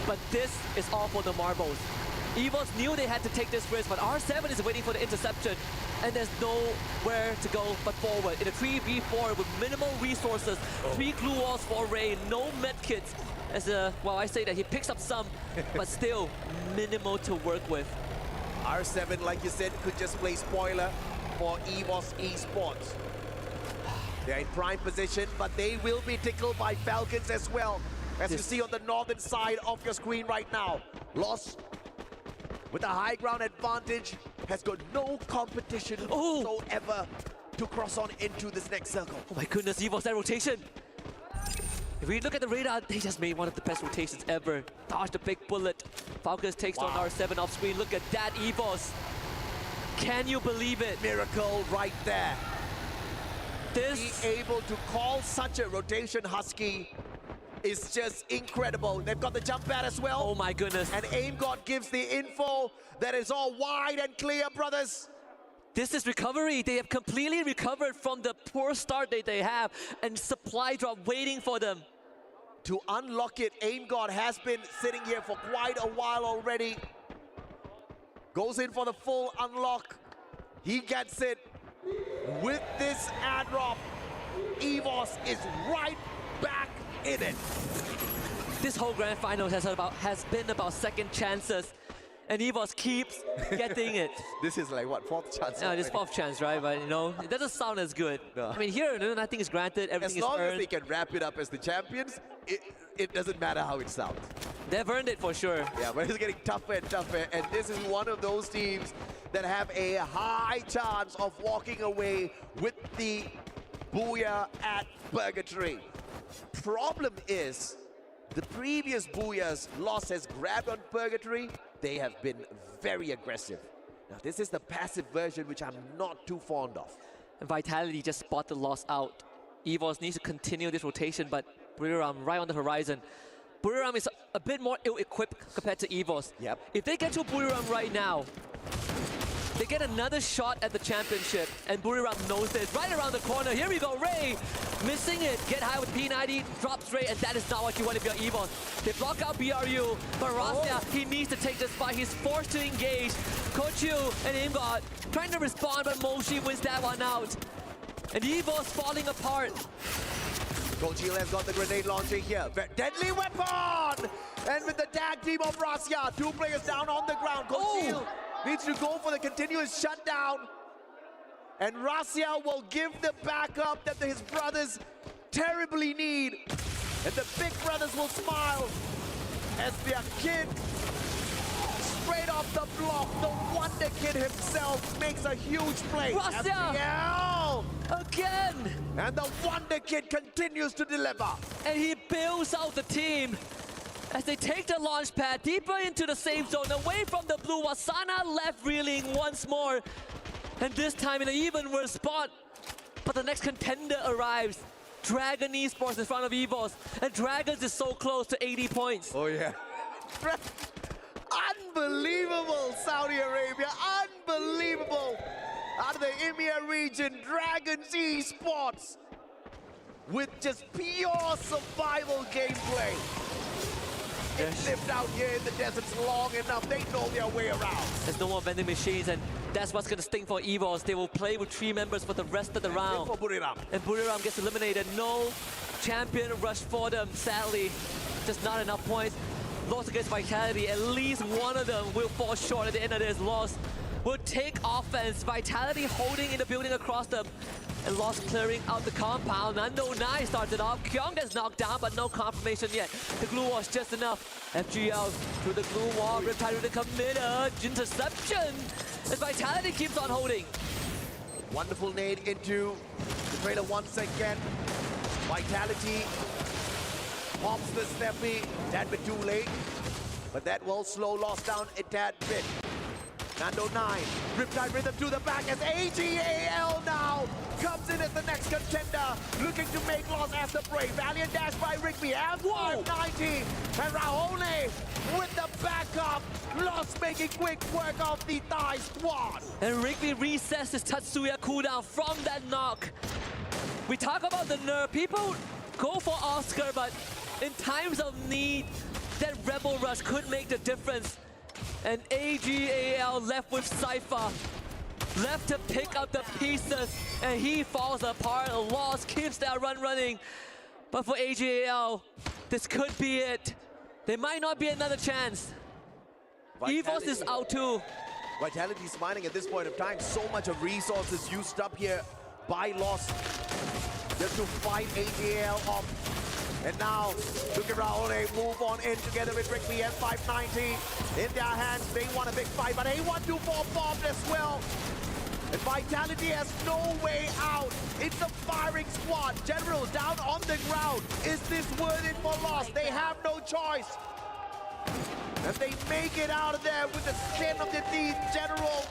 But this is all for the marbles. EVOS knew they had to take this risk, but R7 is waiting for the interception, and there's nowhere to go but forward. In a 3v4 with minimal resources, 3 glue walls for Ray, no medkits. Well, I say that he picks up some, but still minimal to work with. R7, like you said, could just play spoiler for EVOS Esports. They're in prime position, but they will be tickled by Falcons as well. As you see on the northern side of your screen right now. Lost with a high ground advantage, has got no competition whatsoever to cross on into this next circle. Oh my goodness, EVOS, that rotation. If we look at the radar, they just made one of the best rotations ever. Dodged a big bullet. Falcons takes on R7 off screen. Look at that, EVOS. Can you believe it? Miracle right there. This being able to call such a rotation, Husky, is just incredible. They've got the jump pad as well. Oh my goodness. And AimGod gives the info that is all wide and clear, brothers. This is recovery. They have completely recovered from the poor start that they have, and supply drop waiting for them. To unlock it, AimGod has been sitting here for quite a while already. Goes in for the full unlock. He gets it. With this airdrop, EVOS is right back in it. This whole grand final has been about second chances, and EVOS keeps getting it. This is like what, fourth chance? Yeah, this fourth chance, right? But you know, it doesn't sound as good. No. I mean, here nothing is granted. Everything is earned. As long as they can wrap it up as the champions, it doesn't matter how it sounds. They've earned it for sure. Yeah, but it's getting tougher and tougher, and this is one of those teams that have a high chance of walking away with the Booyah at Purgatory. Problem is, the previous Booyah's loss has grabbed on Purgatory. They have been very aggressive. Now this is the passive version, which I'm not too fond of. And Vitality just spot the loss out. EVOS needs to continue this rotation, but Buriram right on the horizon. Buriram is a bit more ill-equipped compared to EVOS. Yep. If they get to Buriram right now, they get another shot at the championship, and Buriram knows this. Right around the corner, here we go, Ray! Missing it, get high with P90, drops Ray, and that is not what you want if you're EVOS. They block out BRU, but Rasya, he needs to take this fight. He's forced to engage. Kochu and AimGod trying to respond, but Moshi wins that one out. And EVOS falling apart. Kochil has got the grenade launcher here. Deadly weapon! And with the tag team of Rasya, 2 players down on the ground. Kochil needs to go for the continuous shutdown. And Rasya will give the backup that his brothers terribly need. And the big brothers will smile as their kid, straight off the block, the Wonder Kid himself makes a huge play. Rasya! Again! And the Wonder Kid continues to deliver. And he bails out the team as they take the launch pad deeper into the safe zone, away from the blue. Wasana left reeling once more, and this time in an even worse spot. But the next contender arrives. Dragon Esports in front of EVOS, and Dragons is so close to 80 points. Oh yeah. Unbelievable, Saudi Arabia, unbelievable. out of the EMEA region, Dragons Esports, with just pure survival gameplay. They've lived out here in the deserts long enough. They know their way around. There's no more vending machines, and that's what's going to sting for EVOS. They will play with 3 members for the rest of the round. For Buriram. And Buriram gets eliminated. No champion rush for them, sadly. Just not enough points. Lost against Vitality. At least one of them will fall short at the end of this loss. Will take offense. Vitality holding in the building across them. And Lost clearing out the compound. Nando 9 started off. Kyung gets knocked down, but no confirmation yet. The glue was just enough. FGL through the glue wall. Riptide with the committed interception. As Vitality keeps on holding. Wonderful nade into the trailer once again. Vitality pops the steppy. That bit too late. But that will slow Lost down a tad bit. Nando 9, Riptide Rhythm to the back as AGAL now comes in as the next contender, looking to make Lost after break. Valiant dash by Rigby, F590, and Rahone with the backup. Lost making quick work of the Thai squad. And Rigby resets his Tatsuya cooldown from that knock. We talk about the nerf. People go for Oscar, but in times of need, that Rebel Rush could make the difference. And AGAL left with Cypher, left to pick up the pieces, and he falls apart. Lost keeps that run running. But for AGAL, this could be it. There might not be another chance. EVOS is out too. Vitality smiling at this point of time. So much of resources used up here by Lost just to fight AGAL off. And now, look at Rahone move on in together with Rigby and 590 in their hands. They want a big fight, but A124 bombed as well. And Vitality has no way out. It's a firing squad. General down on the ground. Is this worth it for Lost? They have no choice. And they make it out of there with the skin of their teeth. General.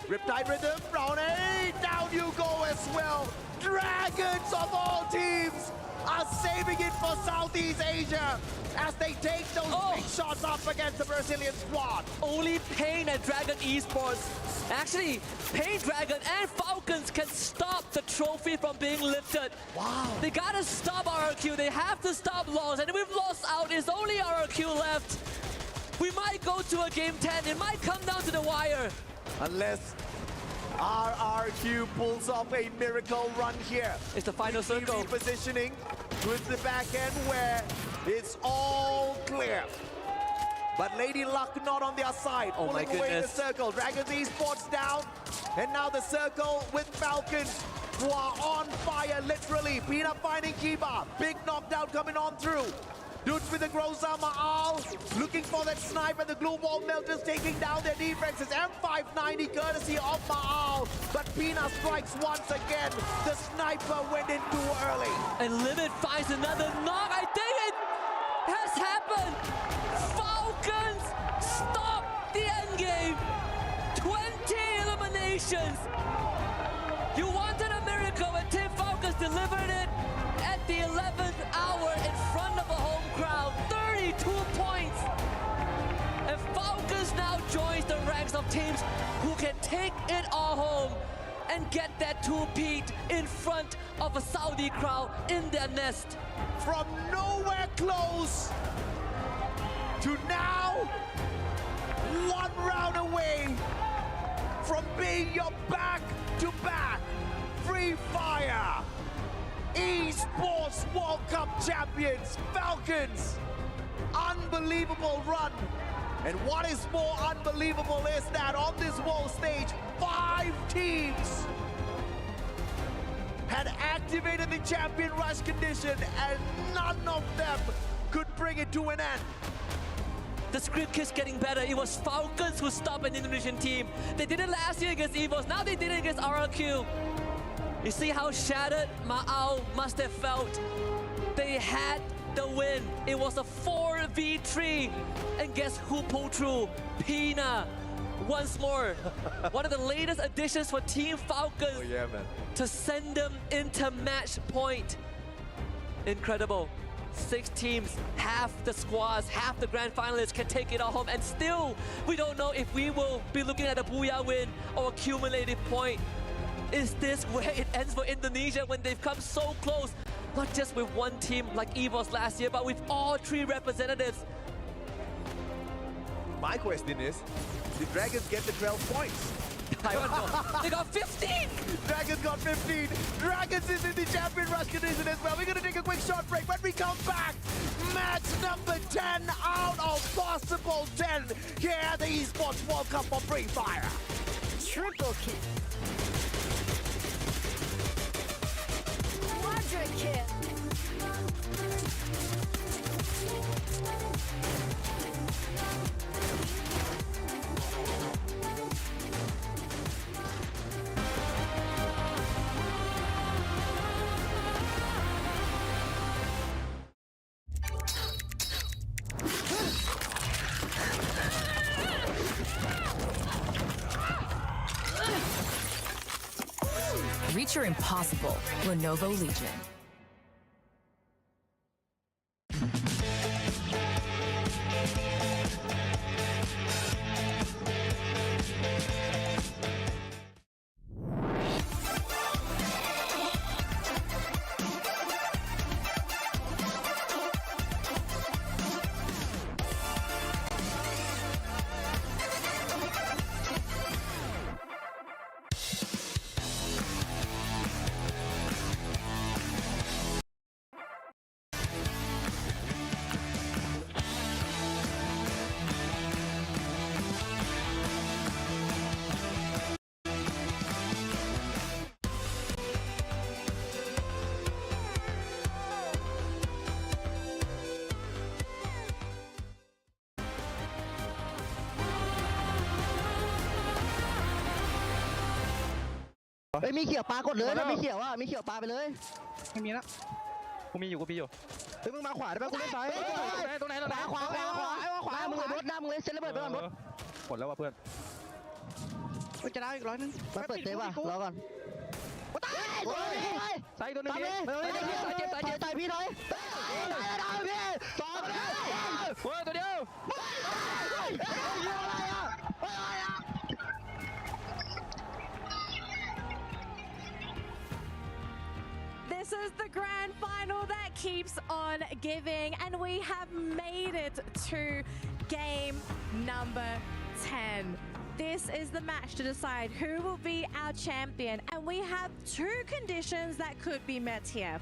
Riptide Rhythm, Rahone, down you go as well. Dragons of all teams are saving it for Southeast Asia as they take those big shots up against the Brazilian squad. Only Pain and Dragon Esports. Actually, Pain Dragon and Falcons can stop the trophy from being lifted. Wow. They gotta stop RRQ. They have to stop Lost. And with Lost out, it's only RRQ left. We might go to a game 10. It might come down to the wire. Unless RRQ pulls off a miracle run here. It's the final circle. Repositioning towards the back end where it's all clear. But Lady Luck not on their side. Oh my pulling away the goodness. circle. Dragons Esports down. And now the circle with Falcons who are on fire literally. Pina finding Kiba. Big knockdown coming on through. Dudes with the Groza Ma'al looking for that snipe, and the glue wall melters taking down their defenses. M590 courtesy of Ma'al, but Pina strikes once again. The sniper went in too early. And Limit finds another knock. I think it has happened. Falcons stop the end game. 20 eliminations. You wanted a miracle, and Team Falcons delivered it at the 11th hour in front of a home crowd. 32 points. And Falcons now joins the ranks of teams who can take it all home and get that two-peat in front of a Saudi crowd in their nest. From nowhere close to now, one round away from being your back-to-back Free Fire Esports World Cup champions, Falcons. Unbelievable run. And what is more unbelievable is that on this world stage, 5 teams had activated the champion rush condition and none of them could bring it to an end. The script keeps getting better. It was Falcons who stopped an Indonesian team. They did it last year against EVOS. Now they did it against RRQ. You see how shattered Ma'al must have felt. They had the win. It was a 4v3. And guess who pulled through? Pina. Once more. One of the latest additions for Team Falcons man. to send them into match point. Incredible. 6 teams, half the squads, half the grand finalists can take it all home, and still we don't know if we will be looking at a Booyah win or accumulated point. Is this where it ends for Indonesia when they've come so close, not just with one team like EVOS last year, but with all 3 representatives? My question is, did Dragons get the 12 points? I don't know. They got 15! Dragons got 15. Dragons is in the champion rush condition as well. We're going to take a quick short break. When we come back, match number 10 out of possible 10 here at the Esports World Cup of Free Fire. Triple kill. Quadra kill. Reach your impossible, Lenovo Legion.เฮ้ยมีเขียวปลากดเลยถ้ามีเขียวอ่ะมีเขียวปลาไปเลยไม่มีแล้วกูมีอยู่เฮ้ยมึงมาขวาได้ป่ะกูเล่นซ้ายตรงไหนขวาหน้ามึงเลยหน้ามึงเลยเซ็นระเบิดไปก่อนรถหมดแล้วว่ะเพื่อนจะได้อีก100นึงมาเปิดเตะว่ะรอก่อนใส่ตัวนึงตายพี่ถอยพี่สองตัวเดียวThis is the grand final that keeps on giving, and we have made it to game number 10. This is the match to decide who will be our champion, and we have 2 conditions that could be met here.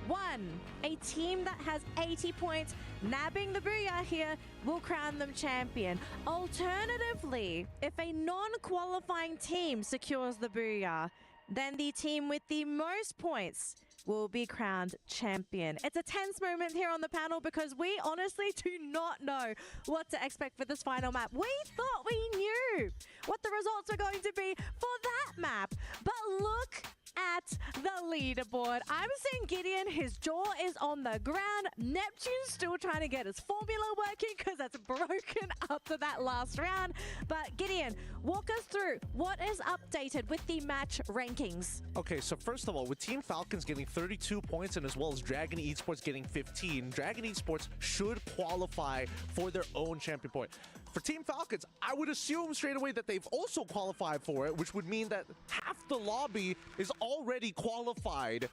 1, a team that has 80 points nabbing the Booyah here will crown them champion. Alternatively, if a non-qualifying team secures the Booyah, then the team with the most points will be crowned champion. It's a tense moment here on the panel because we honestly do not know what to expect for this final map. We thought we knew what the results were going to be for that map, but look at the leaderboard. I'm seeing Gideon, his jaw is on the ground. Neptune's still trying to get his formula working because that's broken after that last round. But Gideon, walk us through what is updated with the match rankings. Okay, so first of all, with Team Falcons getting 32 points and as well as Dragon Esports getting 15, Dragon Esports should qualify for their own champion point. For Team Falcons, I would assume straight away that they've also qualified for it, which would mean that half the lobby is already qualified.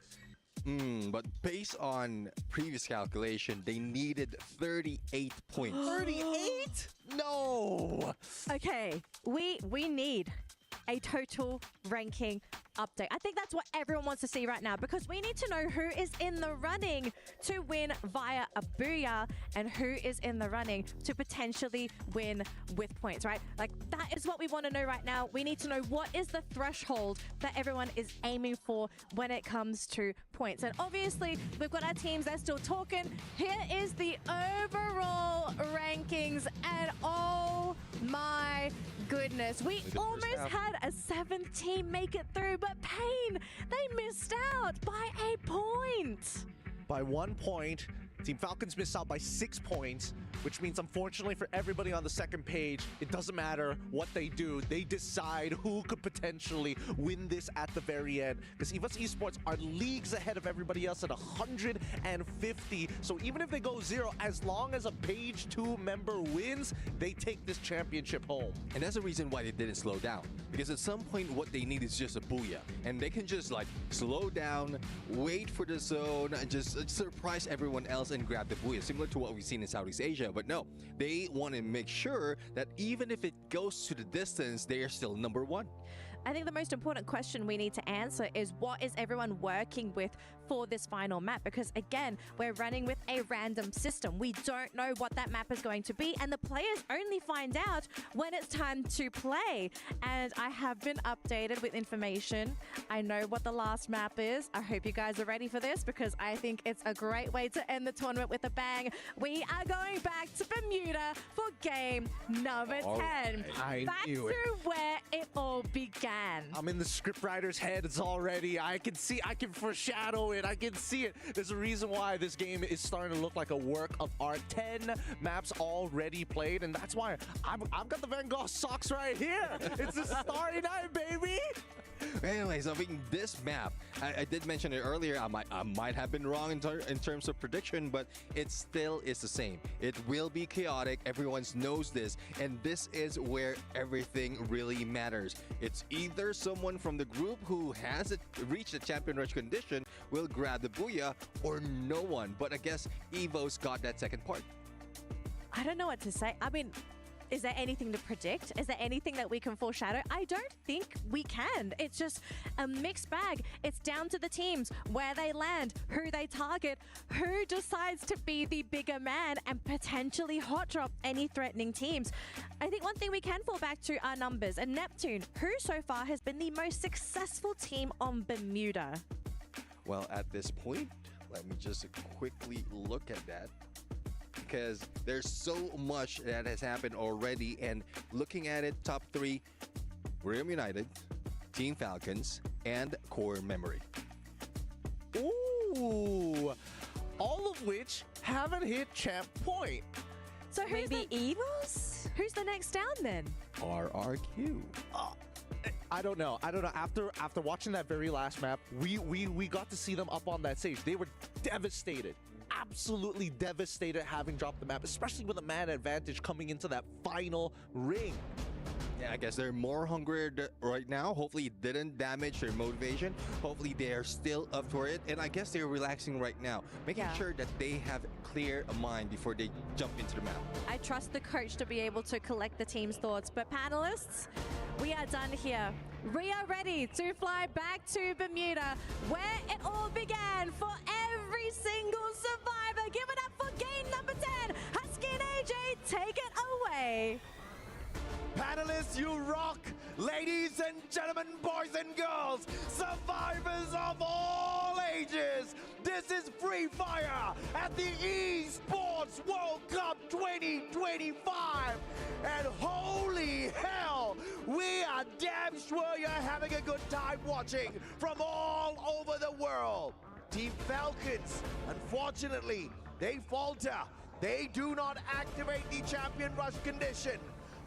But based on previous calculation, they needed 38 points. 38? No! Okay, we need a total ranking update. I think that's what everyone wants to see right now because we need to know who is in the running to win via a Booyah and who is in the running to potentially win with points, right? Like that is what we want to know right now. We need to know what is the threshold that everyone is aiming for when it comes to points. And obviously we've got our teams, they're still talking. Here is the overall rankings and oh my goodness, we almost had a 7th team make it through, but Pain, they missed out by a point. By 1 point, Team Falcons missed out by 6 points, which means unfortunately for everybody on the second page, it doesn't matter what they do. They decide who could potentially win this at the very end. Because EVOS Esports are leagues ahead of everybody else at 150. So even if they go 0, as long as a page 2 member wins, they take this championship home. And that's the reason why they didn't slow down. Because at some point, what they need is just a booyah. And they can just like slow down, wait for the zone, and just surprise everyone else and grab the booyah, similar to what we've seen in Southeast Asia. But no, they want to make sure that even if it goes to the distance, they are still number 1. I think the most important question we need to answer is what is everyone working with for this final map? Because again, we're running with a random system. We don't know what that map is going to be, and the players only find out when it's time to play. And I have been updated with information. I know what the last map is. I hope you guys are ready for this because I think it's a great way to end the tournament with a bang. We are going back to Bermuda for game number 10. Back to where it all began. I'm in the scriptwriter's heads already. I can foreshadow it. I can see it. There's a reason why this game is starting to look like a work of art. 10 maps already played, and that's why I've got the Van Gogh socks right here. It's a starry night, baby. Anyways, I mean, this map, I did mention it earlier. I might have been wrong in terms of prediction, but it still is the same. It will be chaotic. Everyone knows this, and this is where everything really matters. It's either someone from the group who has reached the champion rush condition will grab the booyah, or no one. But I guess Evo's got that second part. I don't know what to say. I mean, is there anything to predict? Is there anything that we can foreshadow? I don't think we can. It's just a mixed bag. It's down to the teams, where they land, who they target, who decides to be the bigger man and potentially hot drop any threatening teams. I think one thing we can fall back to are numbers. And Neptune, who so far has been the most successful team on Bermuda? Well, at this point, let me just quickly look at that, because there's so much that has happened already. And looking at it, top 3, Riyadh United, Team Falcons, and Core Memory. Ooh, all of which haven't hit champ point. So who's maybe EVOS? Who's the next down then? RRQ. I don't know. After watching that very last map, we got to see them up on that stage. They were devastated. Absolutely devastated having dropped the map, especially with a man advantage coming into that final ring. Yeah, I guess they're more hungry right now. Hopefully it didn't damage their motivation. Hopefully they are still up for it. And I guess they're relaxing right now, making sure that they have clear a mind before they jump into the map. I trust the coach to be able to collect the team's thoughts. But panelists, we are done here. We are ready to fly back to Bermuda, where it all began for every single survivor. Give it up for game number 10. Husky and AJ, take it away. Panelists, you rock! Ladies and gentlemen, boys and girls, survivors of all ages, this is Free Fire at the Esports World Cup 2025. And holy hell, we are damn sure you're having a good time watching from all over the world. Team Falcons, unfortunately, they falter. They do not activate the champion rush condition.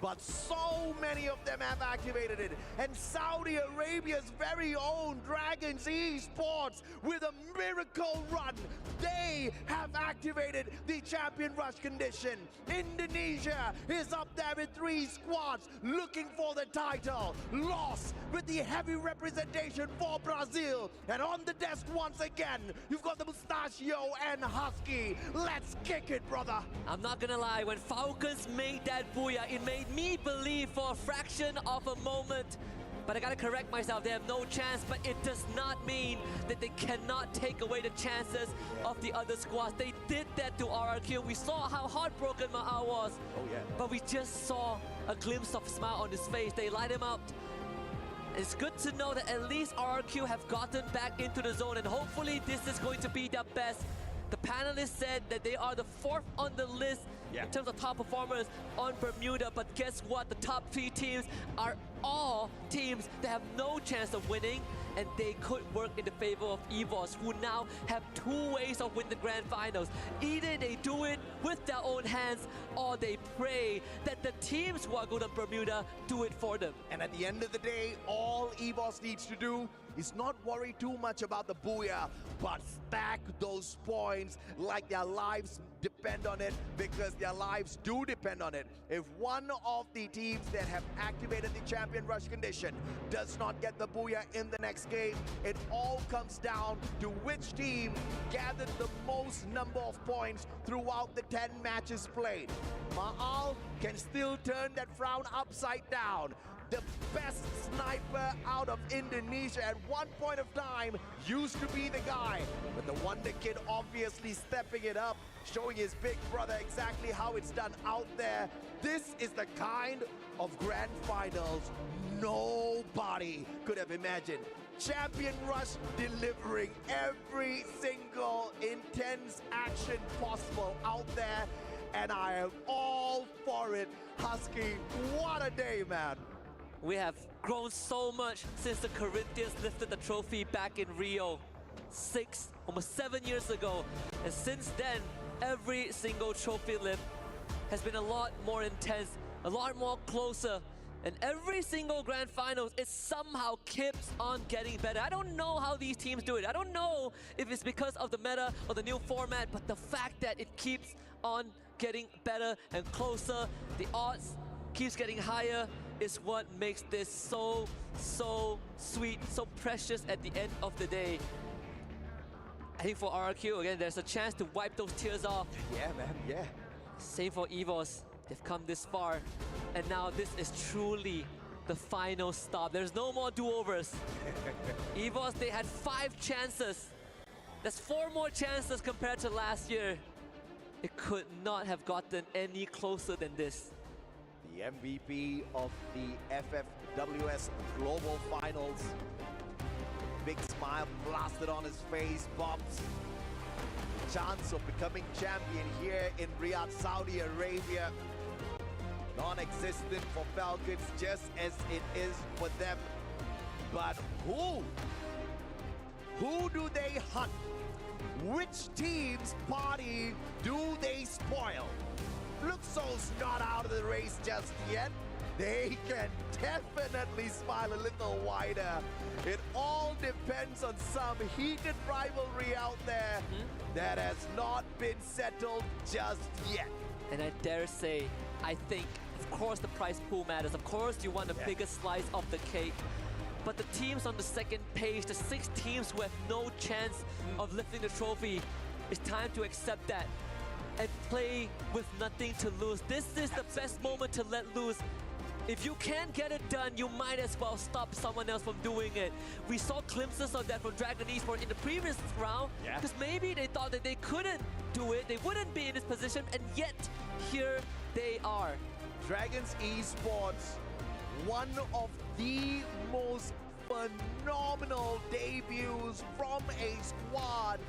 But so many of them have activated it. And Saudi Arabia's very own Dragons Esports, with a miracle run, they have activated the champion rush condition. Indonesia is up there with 3 squads looking for the title. Lost with the heavy representation for Brazil. And on the desk once again, you've got the Mustachio and Husky. Let's kick it, brother. I'm not gonna lie, when Falcons made that booyah, it made me believe for a fraction of a moment. But I gotta correct myself, they have no chance, but it does not mean that they cannot take away the chances of the other squads. They did that to RRQ. We saw how heartbroken Ma'a was. Oh yeah. But we just saw a glimpse of a smile on his face. They light him up. It's good to know that at least RRQ have gotten back into the zone, and hopefully this is going to be their best. The panelists said that they are the 4th on the list in terms of top performers on Bermuda, but guess what? The top 3 teams are all teams that have no chance of winning. and they could work in the favor of EVOS, who now have 2 ways of winning the grand finals. Either they do it with their own hands, or they pray that the teams who are good on Bermuda do it for them. And at the end of the day, all EVOS needs to do is not worry too much about the booyah, but stack those points like their lives depend on it, because their lives do depend on it. If one of the teams that have activated the champion rush condition does not get the booyah in the next game, it all comes down to which team gathered the most number of points throughout the 10 matches played. Ma'al can still turn that frown upside down. The best sniper out of Indonesia at one point of time used to be the guy, but the Wonder Kid obviously stepping it up, showing his big brother exactly how it's done out there. This is the kind of grand finals nobody could have imagined. Champion Rush delivering every single intense action possible out there, and I am all for it. Husky, what a day, man. We have grown so much since the Corinthians lifted the trophy back in Rio almost 7 years ago. And since then, every single trophy lift has been a lot more intense, a lot more closer. And every single grand finals, it somehow keeps on getting better. I don't know how these teams do it. I don't know if it's because of the meta or the new format, but the fact that it keeps on getting better and closer, the odds keeps getting higher, is what makes this so sweet, so precious at the end of the day. I think for RRQ, again, there's a chance to wipe those tears off. Yeah, man, yeah. Same for EVOS. They've come this far, and now this is truly the final stop. There's no more do-overs. EVOS, they had 5 chances. That's 4 more chances compared to last year. It could not have gotten any closer than this. The MVP of the FFWS Global Finals. Big smile plastered on his face, Bob's chance of becoming champion here in Riyadh, Saudi Arabia. Non-existent for Falcons, just as it is for them. But who do they hunt? Which team's party do they spoil? Luxo's not out of the race just yet. They can definitely smile a little wider. It all depends on some heated rivalry out there that has not been settled just yet. And I dare say, I think, of course the prize pool matters. Of course you want the biggest slice of the cake. But the teams on the second page, the 6 teams who have no chance of lifting the trophy, it's time to accept that and play with nothing to lose. This is the best moment to let loose. If you can't get it done, you might as well stop someone else from doing it. We saw glimpses of that from Dragon Esports in the previous round, because maybe they thought that they couldn't do it, they wouldn't be in this position, and yet here they are. Dragons Esports, one of the most phenomenal debuts from a squad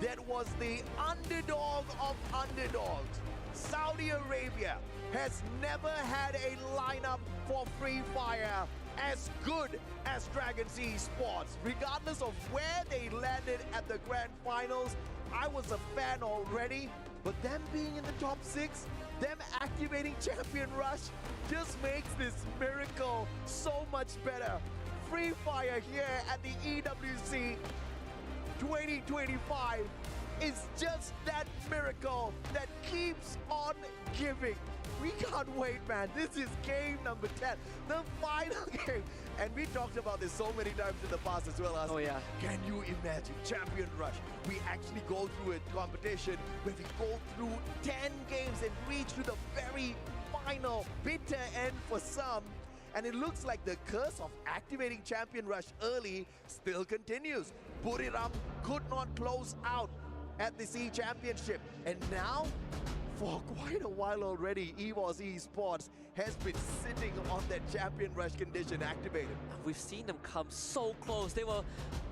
that was the underdog of underdogs. Saudi Arabia has never had a lineup for Free Fire as good as Dragons Esports. Regardless of where they landed at the grand finals, I was a fan already, but them being in the top 6, them activating Champion Rush just makes this miracle so much better. Free Fire here at the EWC 2025 is just that miracle that keeps on giving. We can't wait, man. This is game number 10, the final game. And we talked about this so many times in the past as well. Oh yeah. Can you imagine Champion Rush? We actually go through a competition where we go through 10 games and reach to the very final bitter end for some. And it looks like the curse of activating Champion Rush early still continues. Buriram could not close out at the Sea Championship. And now, for quite a while already, EVOS Esports has been sitting on that Champion Rush condition activated. We've seen them come so close. There were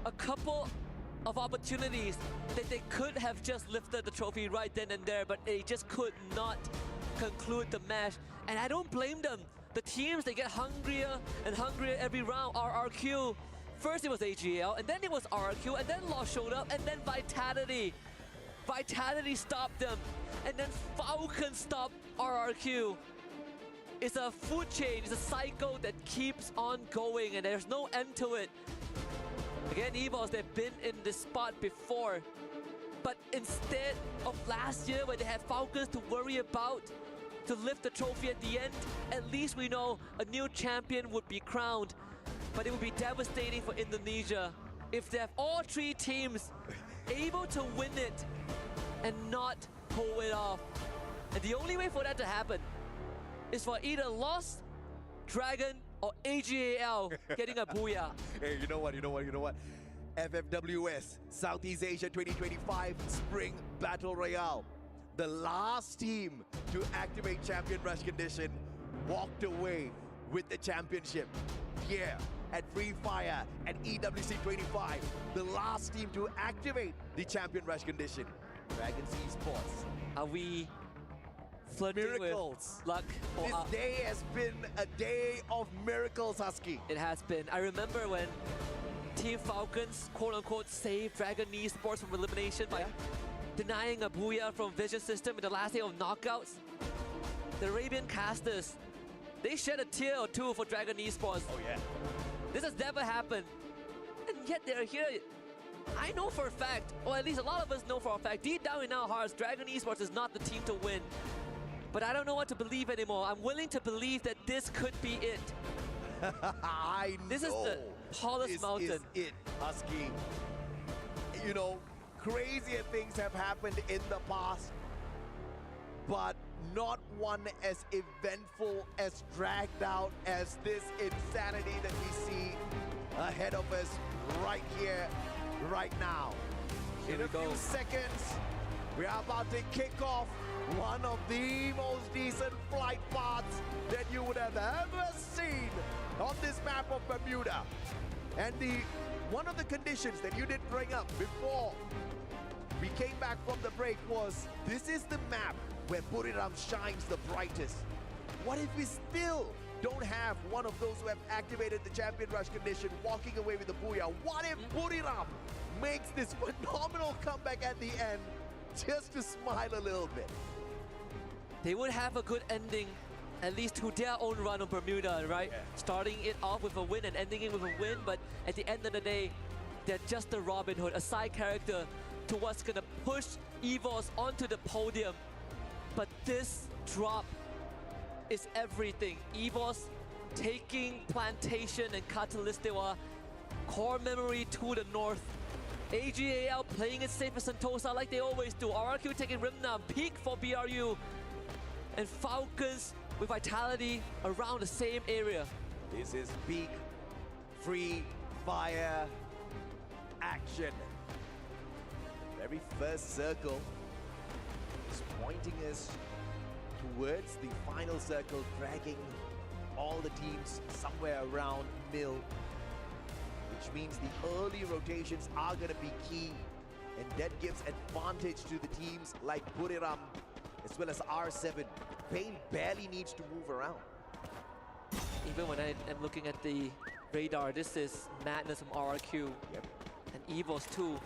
a couple of opportunities that they could have just lifted the trophy right then and there, but they just could not conclude the match. And I don't blame them. The teams, they get hungrier and hungrier every round. RRQ, First it was AGL, and then it was RRQ, and then Lost showed up, and then Vitality. Vitality stopped them, and then Falcons stopped RRQ. It's a food chain, it's a cycle that keeps on going, and there's no end to it. Again, EVOS, they've been in this spot before, but instead of last year where they had Falcons to worry about, to lift the trophy at the end, at least we know a new champion would be crowned. But it would be devastating for Indonesia if they have all three teams able to win it and not pull it off. And the only way for that to happen is for either Lost, Dragon, or AGAL getting a booyah. Hey, you know what? FFWS, Southeast Asia 2025 Spring Battle Royale. The last team to activate Champion Rush condition walked away with the championship. Yeah, at Free Fire, at EWC 25, the last team to activate the Champion Rush condition. Dragons Esports. Are we flirting miracles with luck? This day has been a day of miracles, Husky. It has been. I remember when Team Falcons, quote-unquote, saved Dragon Esports from elimination by denying a booyah from Vision System in the last day of knockouts. The Arabian casters, they shed a tear or two for Dragon Esports. Oh yeah. This has never happened. And yet they're here. I know for a fact, or at least a lot of us know for a fact, deep down in our hearts, Dragon Esports is not the team to win. But I don't know what to believe anymore. I'm willing to believe that this could be it. I know. This is the tallest mountain. This is it, Husky. You know, crazier things have happened in the past, but not one as eventful, as dragged out as this insanity that we see ahead of us right here, right now. In a few seconds, we are about to kick off one of the most decent flight paths that you would have ever seen on this map of Bermuda. And one of the conditions that you did bring up before we came back from the break was, this is the map where Buriram shines the brightest. What if we still don't have one of those who have activated the Champion Rush condition walking away with the booyah? What if Buriram makes this phenomenal comeback at the end just to smile a little bit? They would have a good ending, at least to their own run on Bermuda, right? Yeah. Starting it off with a win and ending it with a win, but at the end of the day, they're just a Robin Hood, a side character to what's gonna push EVOS onto the podium. But this drop is everything. EVOS taking Plantation and Catalyst, they were core memory to the north. AGAL playing it safe for Sentosa like they always do. RRQ taking Rimnam, peak for BRU. And Falcons with Vitality around the same area. This is peak Free Fire action. The very first circle is pointing us towards the final circle, dragging all the teams somewhere around mill, which means the early rotations are going to be key, and that gives advantage to the teams like Buriram as well as R7. Pain barely needs to move around. Even when I am looking at the radar, this is madness from RRQ. Yep. And EVOS too.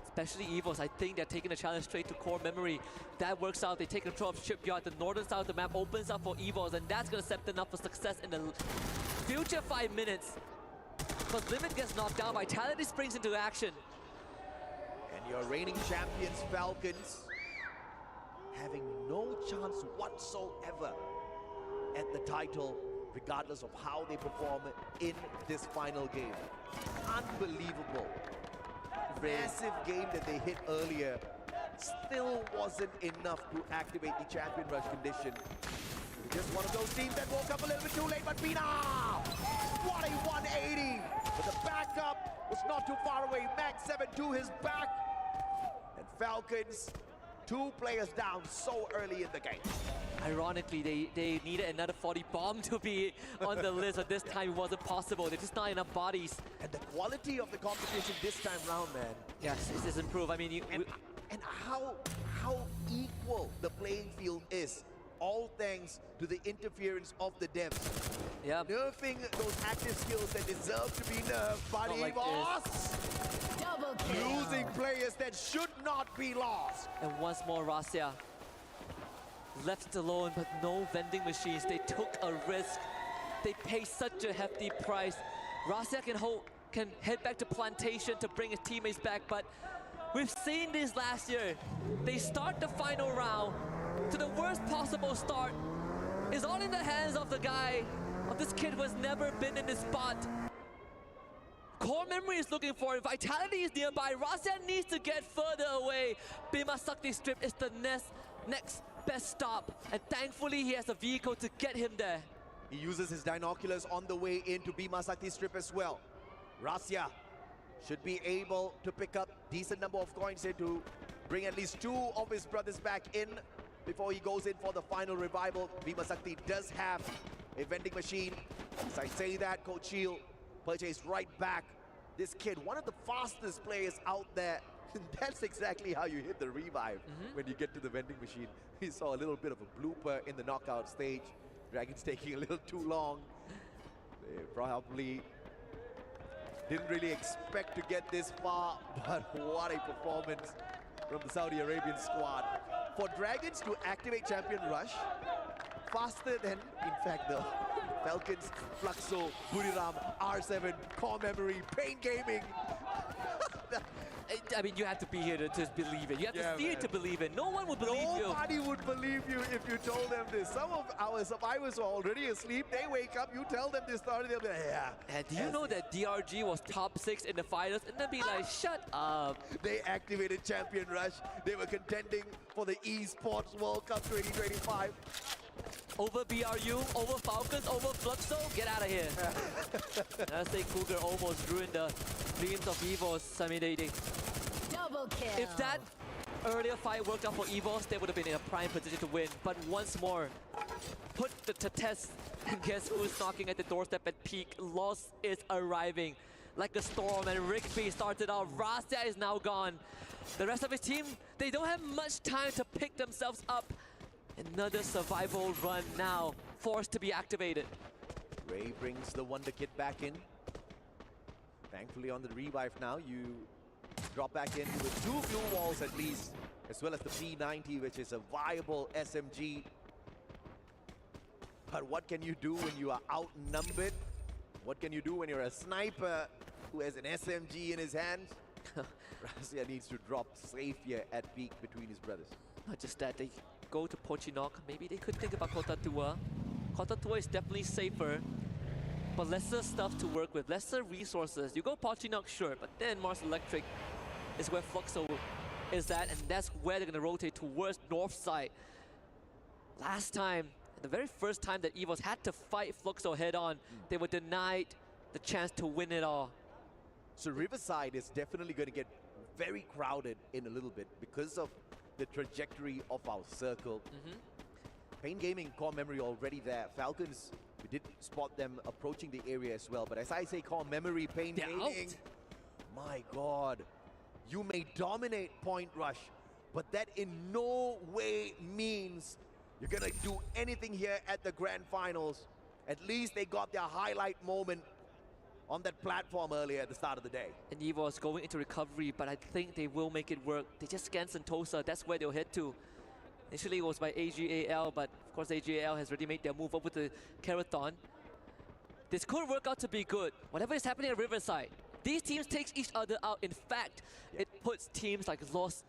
Especially EVOS, I think they're taking the challenge straight to core memory. That works out, they take control of Shipyard. The northern side of the map opens up for EVOS, and that's going to set them up for success in the future 5 minutes. Because Limit gets knocked down, Vitality springs into action. And your reigning champions, Falcons, having no chance whatsoever at the title, regardless of how they perform in this final game. Unbelievable. Massive game that they hit earlier still wasn't enough to activate the Champion Rush condition. Just one of those teams that woke up a little bit too late, but Pina! What a 180! But the backup was not too far away. Max 7 to his back. And Falcons, 2 players down so early in the game. Ironically, they needed another 40 bomb to be on the list, but this time it wasn't possible. There's just not enough bodies. And the quality of the competition this time round, man. Yes, this is improved. I mean, and how equal the playing field is. all thanks to the interference of the devs. Yeah. Nerfing those active skills that deserve to be nerfed, but Not like EVOS Double kill. losing players that should not be lost. And once more, Rasia left alone, but no vending machines. They took a risk. They paid such a hefty price. Rasia can head back to Plantation to bring his teammates back, but we've seen this last year. They start the final round to the worst possible start. It's all in the hands of the guy, of this kid who has never been in this spot. Core Memory is looking for it. Vitality is nearby. Rasia needs to get further away. Bima Sakti Strip is the next best stop, and thankfully he has a vehicle to get him there. He uses his binoculars on the way into Bima Sakti Strip as well. Rasia should be able to pick up decent number of coins here to bring at least 2 of his brothers back in before he goes in for the final revival. Bima Sakti does have a vending machine. As I say that, Coach Shield purchased right back. This kid, one of the fastest players out there. That's exactly how you hit the revive when you get to the vending machine. We saw a little bit of a blooper in the knockout stage. Dragons taking a little too long. They probably didn't really expect to get this far, but what a performance from the Saudi Arabian squad. For Dragons to activate Champion Rush faster than, in fact, the Falcons, Fluxo, Buriram, R7, Core Memory, Pain Gaming. I mean, you have to be here to believe it. You have to see it to believe it. No one would believe you. Nobody would believe you if you told them this. Some of our survivors are already asleep. They wake up, you tell them this story, they'll be like, yeah. And do you know that DRG was top 6 in the finals? And they'll be like, shut up. They activated Champion Rush. They were contending for the Esports World Cup 2025. Over BRU, over Falcons, over Fluxo, get out of here. I say Cougar almost ruined the dreams of EVOS. I mean, they Double kill. if that earlier fight worked out for EVOS, they would have been in a prime position to win. But once more, put to test. And guess who's knocking at the doorstep at peak? Loss is arriving like a storm, and Rigby started off. Rasia is now gone. The rest of his team, they don't have much time to pick themselves up. Another survival run now, forced to be activated. Ray brings the Wonder Kid back in. Thankfully on the revive now, you drop back in with 2 blue walls at least, as well as the P90, which is a viable SMG. But what can you do when you are outnumbered? What can you do when you're a sniper who has an SMG in his hands? Rasia needs to drop safe here at peak between his brothers. Not just that, they go to Pochinok. Maybe they could think about Kotatua. Kotatua is definitely safer, but lesser stuff to work with, lesser resources. You go Pochinok, sure, but then Mars Electric is where Fluxo is at, and that's where they're going to rotate towards north side. Last time, the very first time that EVOS had to fight Fluxo head-on, they were denied the chance to win it all. So Riverside is definitely going to get very crowded in a little bit because of the trajectory of our circle. Pain Gaming, Core Memory already there. Falcons, we did spot them approaching the area as well. But as I say, Core Memory, Pain Gaming, my God, you may dominate Point Rush, but that in no way means you're gonna do anything here at the Grand Finals. At least they got their highlight moment on that platform earlier at the start of the day. And EVOS going into recovery, but I think they will make it work. They just scanned Sentosa, that's where they'll head to. Initially it was by AGAL, but of course AGAL has already made their move up with the Kerathon. This could work out to be good. Whatever is happening at Riverside, these teams take each other out. In fact, it puts teams like Lost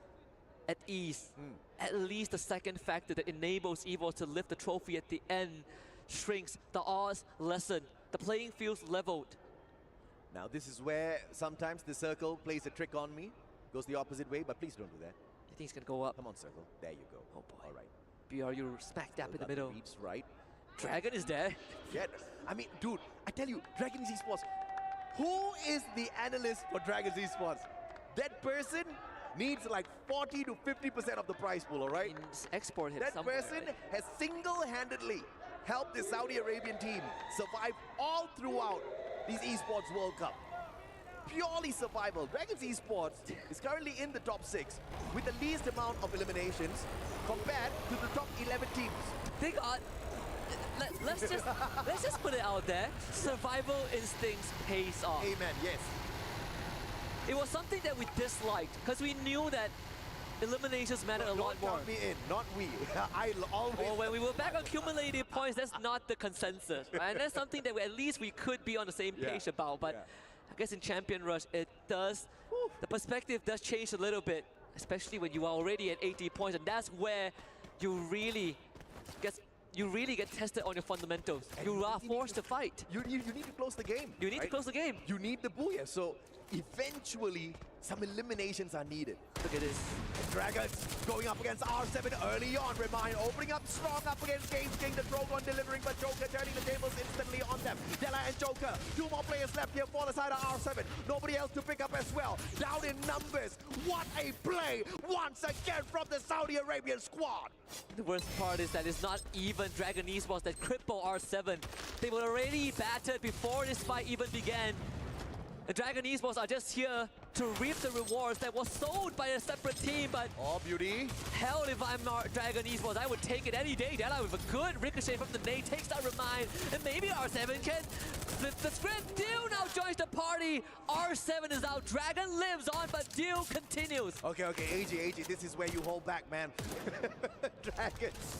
at ease. At least the second factor that enables EVOS to lift the trophy at the end shrinks. The odds lessen. The playing field's leveled. Now this is where sometimes the circle plays a trick on me. Goes the opposite way, but please don't do that. I think he's gonna go up. Come on, circle. There you go. Oh boy. All right. BRU smack dab in the middle. Beats right. Dragon is there. Yeah. I mean, dude, I tell you, Dragons Esports. Who is the analyst for Dragons Esports? That person needs like 40 to 50% of the prize pool, all right? Export him that somewhere, person right? has single-handedly helped the Saudi Arabian team survive all throughout these Esports World Cup. purely survival. Dragons Esports is currently in the top 6 with the least amount of eliminations compared to the top 11 teams. They got... let's just put it out there. Survival instincts pays off. Amen, yes. It was something that we disliked because we knew that eliminations matter a lot more. Don't count me in, not we. I always... Well, when we were back on cumulative points, that's not the consensus, right? And that's something that at least we could be on the same page about. But I guess in Champion Rush, it does... The perspective does change a little bit, especially when you are already at 80 points. And that's where you really get tested on your fundamentals. And you are forced to fight. You need to close the game. You need to close the game. You need the booyah. So eventually, some eliminations are needed. Look at this. Dragons going up against R7 early on. Remind opening up strong up against Games King. The Drogon delivering, but Joker turning the tables instantly on them. Della and Joker. 2 more players left here for the side of R7. Nobody else to pick up as well. Down in numbers. What a play once again from the Saudi Arabian squad. The worst part is that it's not even Dragon Esports that crippled R7. They were already battered before this fight even began. The Dragon Esports are just here to reap the rewards that was sold by a separate team, but... Oh, beauty. Hell, if I'm Dragon Esports, I would take it any day. Della with a good ricochet from the nade takes that remind, and maybe R7 can flip the script. Deal now joins the party. R7 is out. Dragon lives on, but Deal continues. Okay, AG, this is where you hold back, man. Dragons,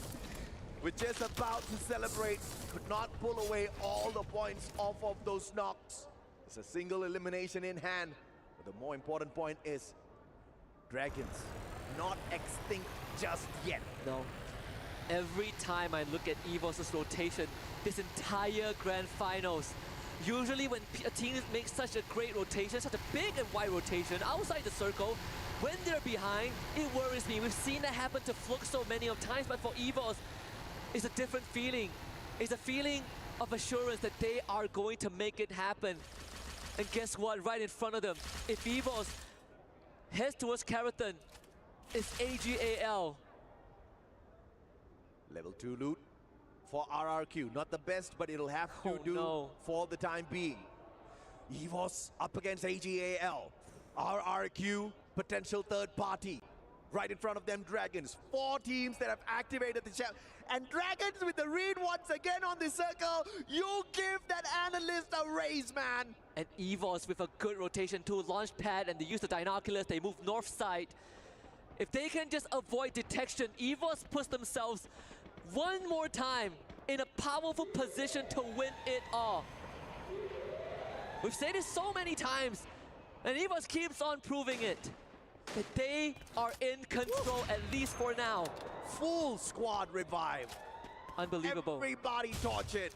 we're just about to celebrate. Could not pull away all the points off of those knocks. It's a single elimination in hand. But the more important point is Dragons not extinct just yet. No. Every time I look at EVOS' rotation, this entire grand finals, usually when a team makes such a great rotation, such a big and wide rotation outside the circle, when they're behind, it worries me. We've seen that happen to Flux so many of times, but for EVOS, it's a different feeling. It's a feeling of assurance that they are going to make it happen. And guess what? Right in front of them, if EVOS heads towards Karathon, it's AGAL. Level 2 loot for RRQ. Not the best, but it'll have to do for the time being. EVOS up against AGAL. RRQ, potential third party. Right in front of them, Dragons. 4 teams that have activated the champ. And Dragons with the read once again on the circle. You give that analyst a raise, man. And EVOS with a good rotation too. Launch pad, and they use the binoculars. They move north side. If they can just avoid detection, EVOS puts themselves one more time in a powerful position to win it all. We've said it so many times, and EVOS keeps on proving it. That they are in control, at least for now. Full squad revive. Unbelievable. Everybody tortured.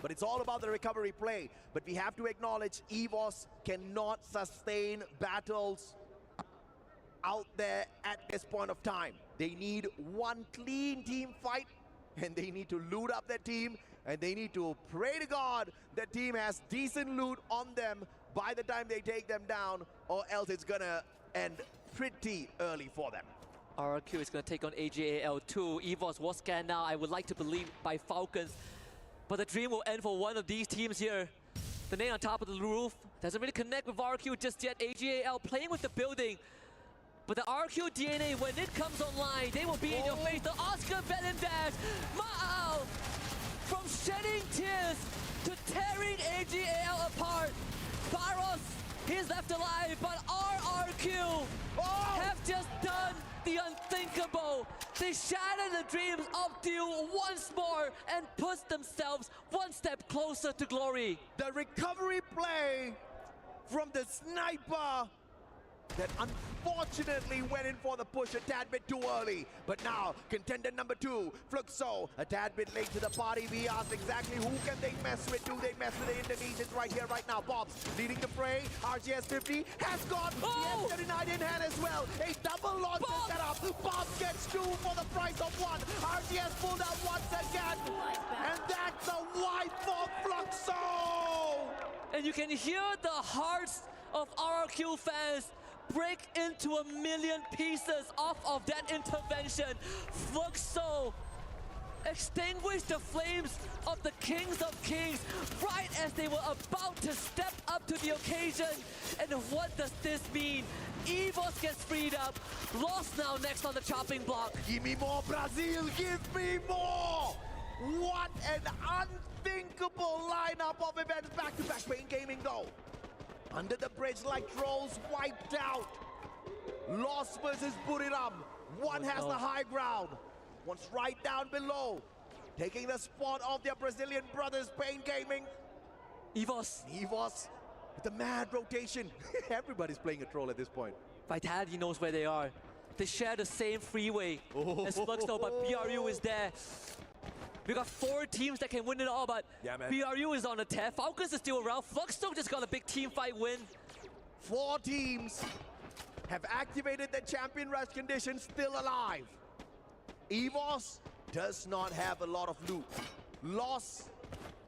But it's all about the recovery play. But we have to acknowledge EVOS cannot sustain battles out there at this point of time. They need one clean team fight, and they need to loot up their team, and they need to pray to God that team has decent loot on them by the time they take them down, or else it's gonna end pretty early for them. RRQ is going to take on AGAL2. EVOS was scanned now, I would like to believe, by Falcons. But the dream will end for one of these teams here. The nade on top of the roof doesn't really connect with RRQ just yet. AGAL playing with the building. But the RRQ DNA, when it comes online, they will be in your face. The Oscar Bellin dash. Ma'al from shedding tears to tearing AGAL apart. Baros, he's left alive, but RRQ have just done the unthinkable. They shattered the dreams of Deal once more and put themselves one step closer to glory. The recovery play from the sniper that unfortunately went in for the push a tad bit too early. But now, contender number 2, Fluxo, a tad bit late to the party. We asked exactly who can they mess with. Do they mess with the Indonesians right here, right now? Bob's leading the fray. RGS 50 has got the F39 in hand as well. A double launcher set up. Bob gets 2 for the price of 1. RGS pulled out once again. And that's a wipe for Fluxo! And you can hear the hearts of RRQ fans break into a million pieces off of that intervention. Fluxo extinguished the flames of the Kings of Kings right as they were about to step up to the occasion. And what does this mean? EVOS gets freed up. Lost now next on the chopping block. Give me more, Brazil. Give me more. What an unthinkable lineup of events. Back-to-back Pain Gaming though. Under the bridge like trolls, wiped out. Lost versus Buriram. One has the high ground. One's right down below. Taking the spot of their Brazilian brothers, Pain Gaming. EVOS with the mad rotation. Everybody's playing a troll at this point. Vitality knows where they are. They share the same freeway as Fluxo, but BRU is there. We got 4 teams that can win it all, but BRU is on a tear. Falcons is still around. Fluxo just got a big team fight win. 4 teams have activated the champion rush condition, still alive. EVOS does not have a lot of loot. Loss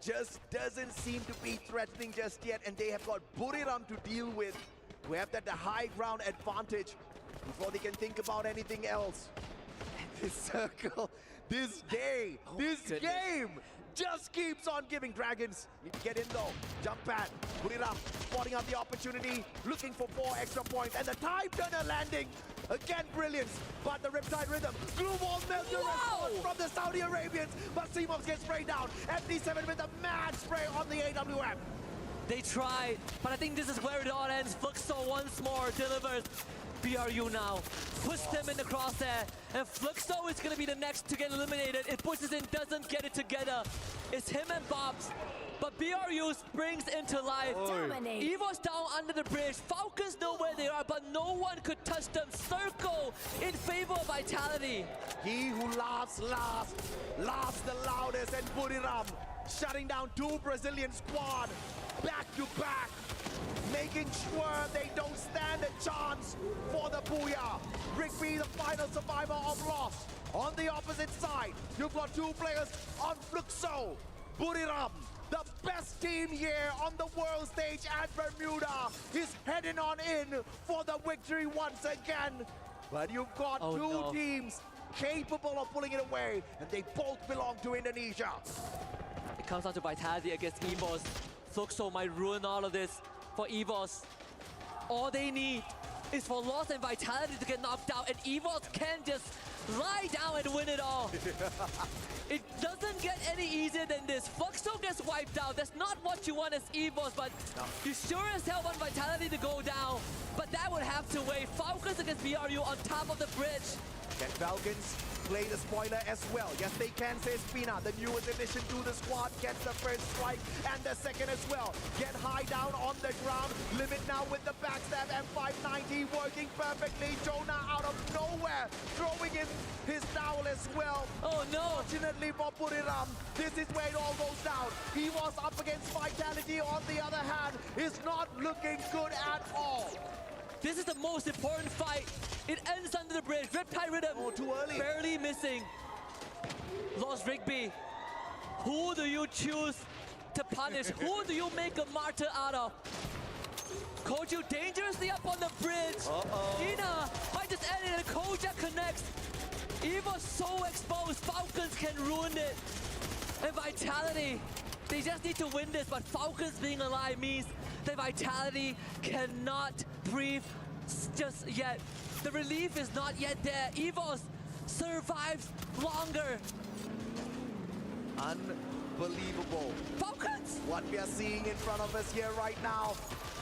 just doesn't seem to be threatening just yet, and they have got Buriram to deal with, who have that high ground advantage before they can think about anything else. This circle, this day, this game just keeps on giving. Dragons need to get in though. Jump pad, Buriram spotting out the opportunity, looking for 4 extra points, and the time turner landing. Again, brilliance, but the Riptide Rhythm. Glue Wall melts the response from the Saudi Arabians, but Seamox gets sprayed down. MD7 with a mad spray on the AWM. They tried, but I think this is where it all ends. Fluxo once more delivers. BRU now puts them in the crosshair, and Fluxo is going to be the next to get eliminated. If pushes in, doesn't get it together. It's him and Bobs, but BRU springs into life. EVOS down under the bridge. Falcons know where they are, but no one could touch them. Circle in favor of Vitality. He who laughs last, laughs the loudest, and Buriram shutting down 2 Brazilian squad back to back, making sure they don't stand a chance for the Booyah. Rigby, the final survivor of Lost. On the opposite side, you've got 2 players on Fluxo. Buriram, the best team here on the world stage at Bermuda, is heading on in for the victory once again. But you've got 2 teams capable of pulling it away, and they both belong to Indonesia. It comes down to Vitality against EVOS. Fluxo might ruin all of this for EVOS. All they need is for Lost and Vitality to get knocked out, and EVOS can just lie down and win it all. It doesn't get any easier than this. Fluxo gets wiped out. That's not what you want as EVOS, but you sure as hell want Vitality to go down. But that would have to wait. Falcons against BRU on top of the bridge. Can Falcons play the spoiler as well? Yes, they can, says Spina. The newest addition to the squad gets the first strike and the second as well. Get high down on the ground. Limit now with the backstab. M590 working perfectly. Jonah out of nowhere throwing in his dowel as well. Oh no! Fortunately for Buriram, this is where it all goes down. He was up against Vitality on the other hand. Is not looking good at all. This is the most important fight. It ends under the bridge. Riptide Rhythm. Oh, too early. Barely missing. Lost Rigby. Who do you choose to punish? Who do you make a martyr out of? Koju dangerously up on the bridge. Ina might just end it, and Koja connects. EVOS so exposed. Falcons can ruin it. And Vitality, they just need to win this, but Falcons being alive means that Vitality cannot breathe just yet. The relief is not yet there. EVOS survives longer. Unbelievable. Falcons! What we are seeing in front of us here right now.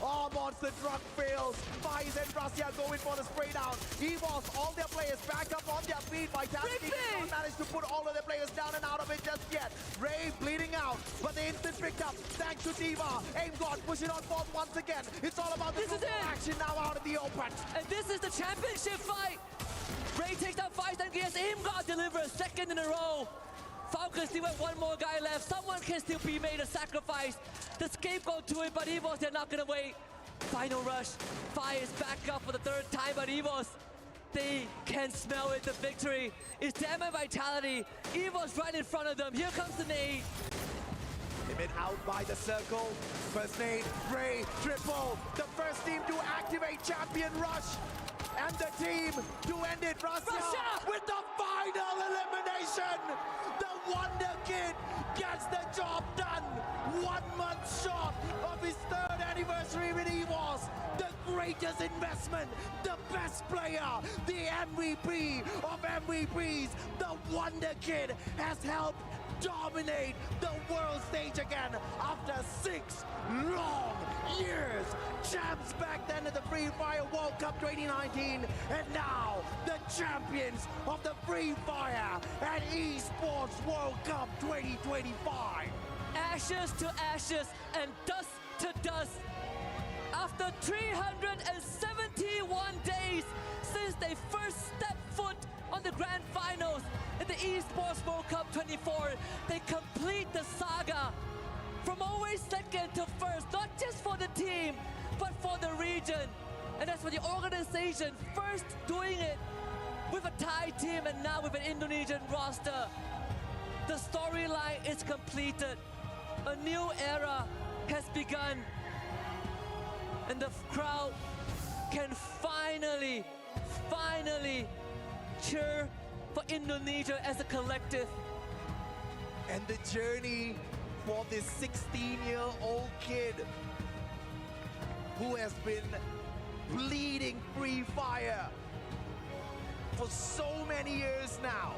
Oh, Monster Truck fails. Faiz and Russia going for the spray down. EVOS, all their players back up on their feet. Vitality did not manage to put all of their players down and out of it just yet. Ray bleeding out, but the instant picked up thanks to Diva. Aim God pushing on forth once again. It's all about the action now out in the open. And this is the championship fight. Ray takes down Faiz and gets Aim God delivers second in a row. Falcons still have 1 more guy left. Someone can still be made a sacrifice. The scapegoat to it, but EVOS, they're not gonna wait. Final rush. Fire is back up for the 3rd time, but EVOS, they can smell it. The victory is damn and Vitality. EVOS right in front of them. Here comes the nade. Limit out by the circle. First nade, Ray, triple. The first team to activate Champion Rush. And the team to end it, Russia with the final elimination. The job done. 1 month short of his 3rd anniversary with EVOS. The greatest investment, the best player, the MVP of MVPs, the Wonder Kid has helped dominate the world stage again after 6 long years. Champs back then at the Free Fire World Cup 2019, and now the champions of the Free Fire and Esports World Cup 2025. Ashes to ashes and dust to dust. After 371 days since they first stepped foot on the grand finals in the Esports World Cup 24, they complete the saga from always second to first, not just for the team, but for the region. And that's for the organization, first doing it with a Thai team and now with an Indonesian roster. The storyline is completed. A new era has begun. And the crowd can finally cheer for Indonesia as a collective. And the journey for this 16-year-old kid who has been bleeding Free Fire for so many years now.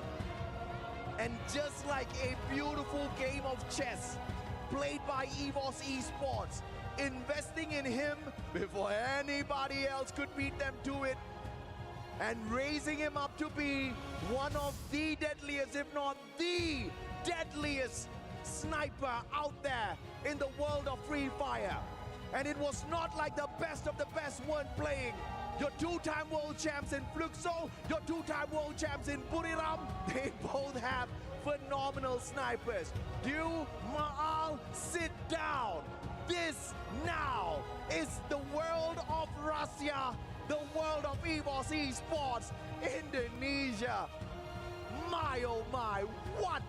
And just like a beautiful game of chess played by EVOS Esports, investing in him before anybody else could beat them to it, and raising him up to be one of the deadliest, if not the deadliest sniper out there in the world of Free Fire. And it was not like the best of the best weren't playing. Your 2-time world champs in Fluxo, your 2-time world champs in Buriram, they both have phenomenal snipers. You, Ma'al, sit down. This now is the world of Russia, the world of EVOS Esports, Indonesia. My oh my, what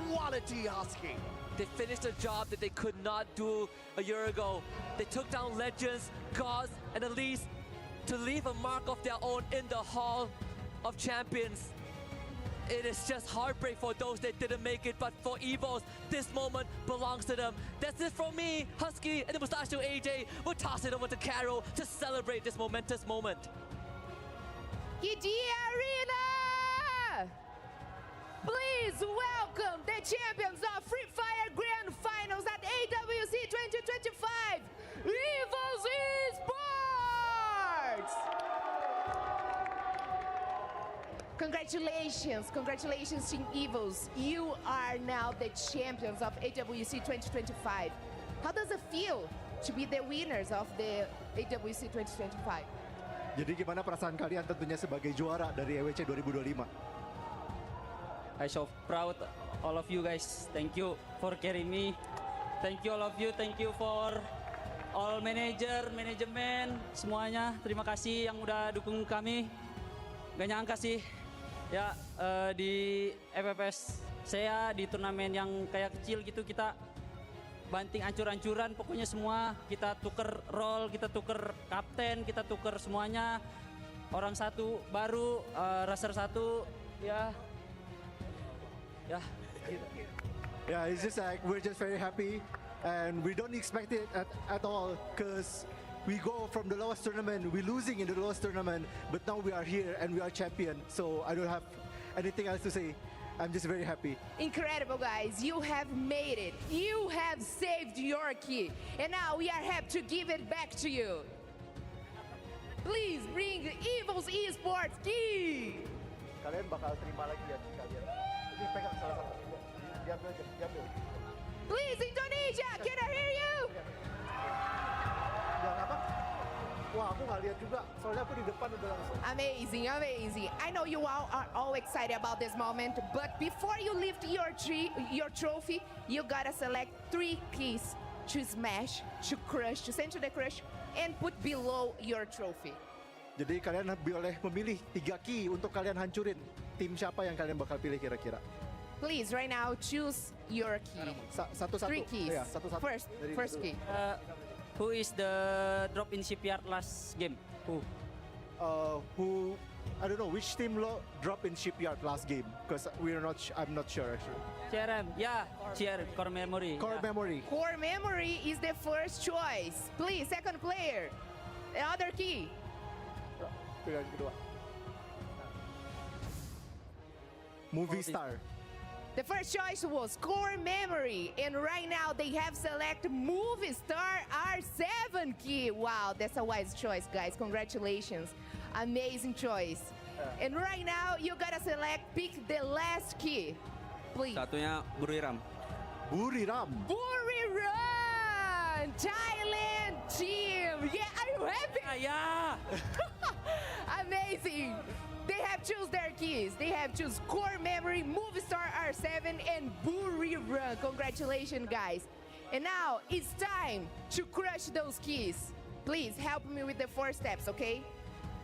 quality Husky. They finished a job that they could not do a year ago. They took down legends, gods, and elites to leave a mark of their own in the Hall of Champions. It is just heartbreak for those that didn't make it, but for EVOS, this moment belongs to them. That's it from me, Husky, and the Mustachio AJ. We'll toss it over to Carol to celebrate this momentous moment. Gidea Arena! Please welcome the champions of Free Fire Grand Finals at EWC 2025, EVOS Esports! Congratulations Team EVOS. You are now the champions of EWC 2025. How does it feel to be the winners of the EWC 2025? Jadi gimana perasaan kalian tentunya sebagai juara dari EWC 2025? I so proud all of you guys. Thank you for carrying me. Thank you all of you. Thank you for all manajemen, semuanya. Terima kasih yang udah dukung kami. Gak nyangka sih ya di FFWS saya di turnamen yang kayak kecil gitu kita banting ancur-ancuran, pokoknya semua kita tuker role, kita tuker kapten, kita tuker semuanya. Orang satu baru, raser satu ya. Yeah, it's just like we're just very happy, and we don't expect it at all, because we go from the lowest tournament, we're losing in the lowest tournament, but now we are here and we are champion. So I don't have anything else to say. I'm just very happy. Incredible, guys. You have made it. You have saved your key. And now we are happy to give it back to you. Please bring EVOS Esports key. Kalian bakal terima lagi ya kalian. Ini pegang salah satu. Diambil aja, diambil. Please, Indonesia, can I hear you? Yang apa? Wah, aku nggak lihat juga. Soalnya aku di depan udah langsung. Amazing. I know you all are all excited about this moment, but before you lift your trophy, you gotta select 3 keys to smash, to crush, to send to the crush, and put below your trophy. Jadi kalian boleh memilih 3 key untuk kalian hancurin. Tim siapa yang kalian bakal pilih kira-kira? Please, right now, choose your key. Satu-satu. 3 keys. Ya, satu-satu. First key. Who is the drop in shipyard last game? Who? I don't know which team dropped in shipyard last game because I'm not sure actually. CRM, yeah, core memory. Core memory. Core memory is the first choice. Please, second player. The other key. Pilihan kedua. Movie star. The first choice was core memory, and right now they have selected movie star R7 key. Wow, that's a wise choice, guys. Congratulations. Amazing choice. And right now you gotta pick the last key. Please. Satunya Buriram. Buriram. Buriram! Thailand team! Yeah, are you happy? Yeah! Amazing! They have choose their keys. They have choose core memory, movie star R7, and Buriram. Congratulations, guys. And now it's time to crush those keys. Please help me with the 4 steps, okay?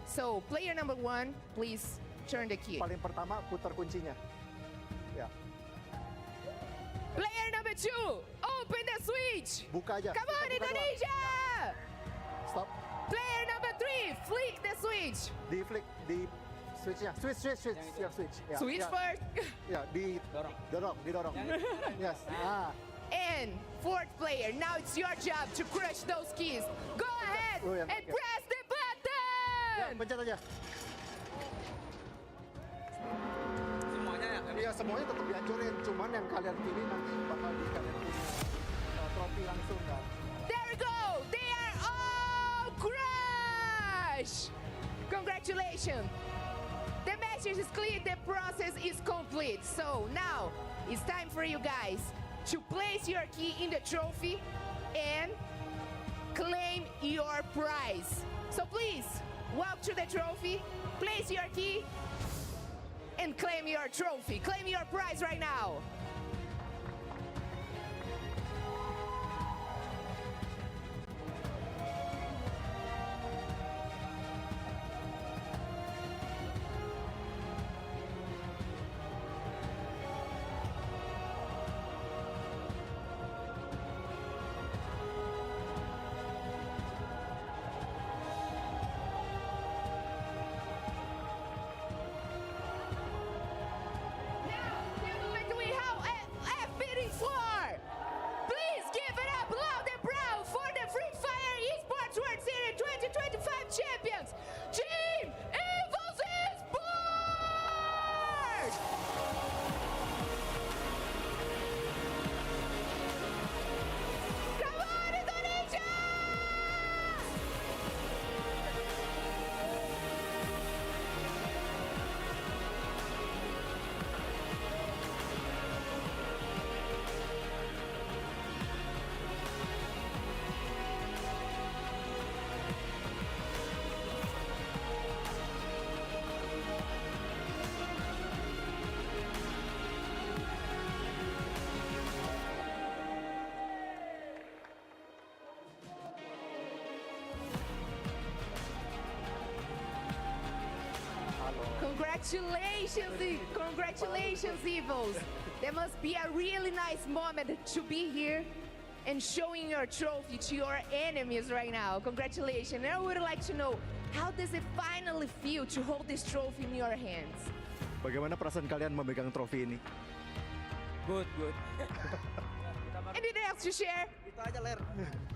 So, player number 1, please turn the key. Paling pertama putar kuncinya. Ya. Player number 2, open the switch. Buka aja. Come on, Indonesia! Stop. Player number 3, flick the switch. Di flick di switchnya. Switch. Ya, switch. Ya, Switch ya. first. Ya, didorong. Yes. And 4th player, now it's your job to crush those keys. Go ahead and press the button. Ya, pencet aja. Semuanya ya? Iya, semuanya tetap dihancurin. Cuman yang kalian pilih nanti bakal kalian punya trofi langsung kan. There we go. They are all crushed. Congratulations. The message is clear. The process is complete. So now it's time for you guys to place your key in the trophy and claim your prize. So please walk to the trophy, place your key, and claim your trophy. Claim your prize right now. Please give it up loud and proud for the Free Fire Esports World Series 2025 champions, Team EWC Sports! Come on, Indonesia! Congratulations, Evils. That must be a really nice moment to be here and showing your trophy to your enemies right now. Congratulations. And I would like to know, how does it finally feel to hold this trophy in your hands? Bagaimana perasaan kalian memegang trofi ini? Good. Anything else to share?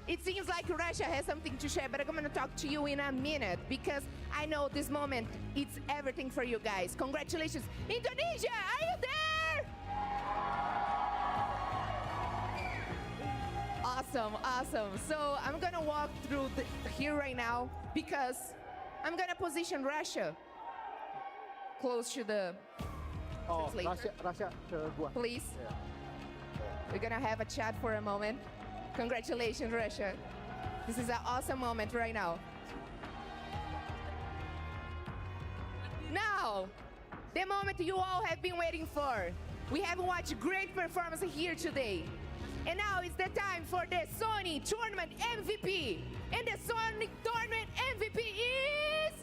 It seems like Russia has something to share, but I'm going to talk to you in a minute because I know this moment, it's everything for you guys. Congratulations. Indonesia, are you there? Awesome. So I'm going to walk through here right now because I'm going to position Russia close to the translator. Russia ke gua. Please. We're gonna have a chat for a moment. Congratulations, Russia. This is an awesome moment right now. Now, the moment you all have been waiting for. We have watched great performance here today. And now it's the time for the Sony Tournament MVP. And the Sony Tournament MVP is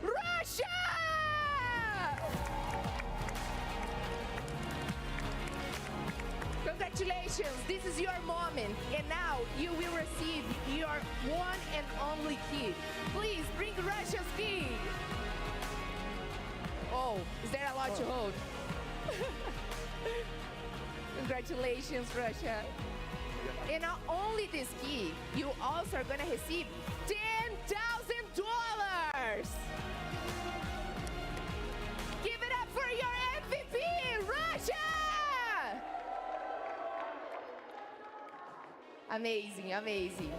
Russia! Congratulations, this is your moment, and now you will receive your one and only key. Please bring Russia's key. Oh, is there a lot to hold? Congratulations, Russia. And not only this key, you also are gonna receive $10,000. Give it up for your MVP, Russia! Amazing, amazing.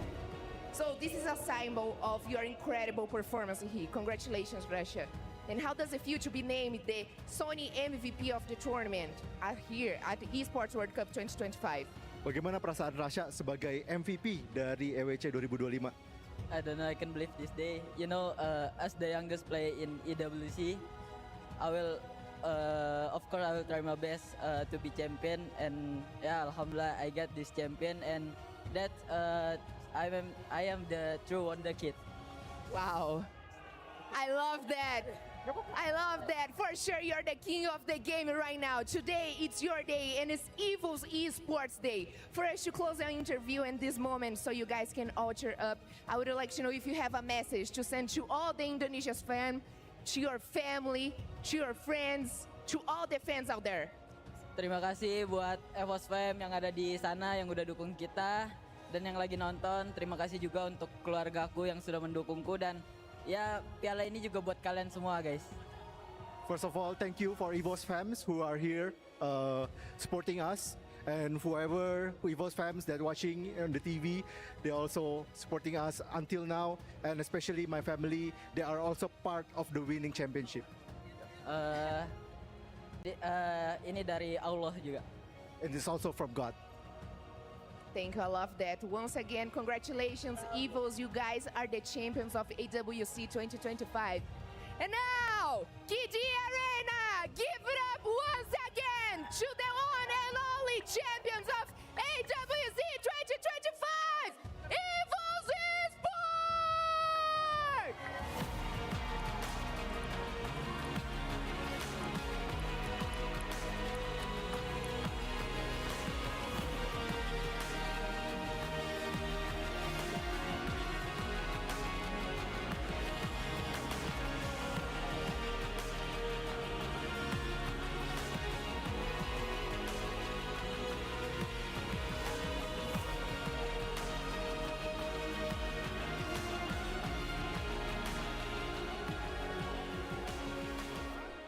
So this is a symbol of your incredible performance here. Congratulations, Russia. And how does it feel to be named the Sony MVP of the tournament here at the Esports World Cup 2025? Bagaimana perasaan Rasha sebagai MVP dari EWC 2025? I don't know, I can believe this day. You know, as the youngest player in EWC, I will, of course, I will try my best to be champion. And yeah, Alhamdulillah, I got this champion. And that I am the true wonder kid. Wow. I love that. I love that. For sure, you're the king of the game right now. Today, it's your day, and it's Evil's Esports Day. For us to close our interview in this moment so you guys can all cheer up, I would like to know if you have a message to send to all the Indonesia's fans, to your family, to your friends, to all the fans out there. Terima kasih buat EVOS Fam yang ada di sana yang udah dukung kita dan yang lagi nonton. Terima kasih juga untuk keluargaku yang sudah mendukungku dan ya, piala ini juga buat kalian semua, guys. First of all, thank you for EVOS fans who are here supporting us, and whoever EVOS fans that watching on the TV, they also supporting us until now, and especially my family, they are also part of the winning championship. Ini dari Allah juga. It is also from God. Thank you, I love that. Once again, congratulations, Evils. You guys are the champions of EWC 2025. And now, KD Arena, give it up once again to the one and only champions of EWC 2025, Evils Esports!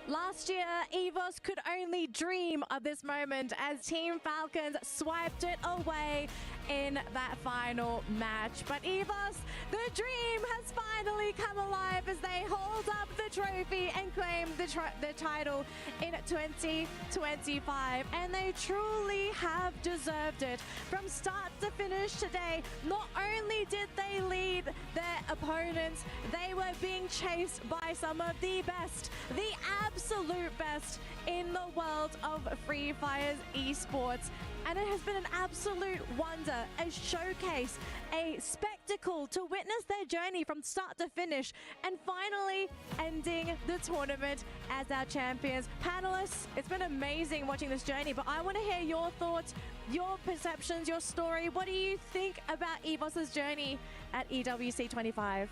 Last year, EVOS could only dream of this moment as Team Falcons swiped it away in that final match. But EVOS, the dream has finally come alive as they hold up the trophy and claim the title in 2025. And they truly have deserved it. From start to finish today, not only did they lead their opponents, they were being chased by some of the best, the absolute best in the world of Free Fire's esports. And it has been an absolute wonder, a showcase, a spectacle to witness their journey from start to finish and finally ending the tournament as our champions. Panelists, it's been amazing watching this journey, but I want to hear your thoughts, your perceptions, your story. What do you think about EVOS's journey at EWC 25?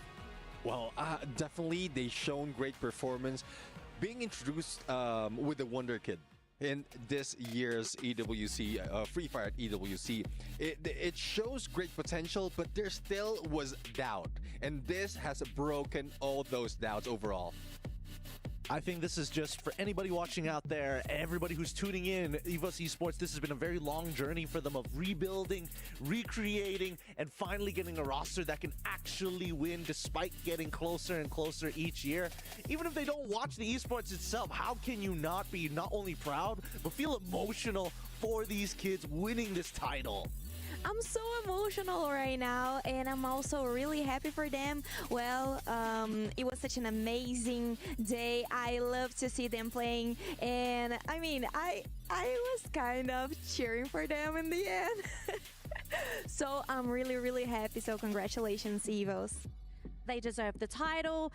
Well, definitely they've shown great performance. Being introduced with the Wonder Kid in this year's EWC, Free Fire at EWC, it shows great potential, but there still was doubt. And this has broken all those doubts overall. I think this is just for anybody watching out there, everybody who's tuning in, EVOS Esports, this has been a very long journey for them of rebuilding, recreating, and finally getting a roster that can actually win despite getting closer and closer each year. Even if they don't watch the esports itself, how can you not be not only proud, but feel emotional for these kids winning this title? I'm so emotional right now, and I'm also really happy for them. Well, it was such an amazing day. I love to see them playing, and I mean, I was kind of cheering for them in the end. So I'm really happy. So congratulations, EVOS. They deserve the title.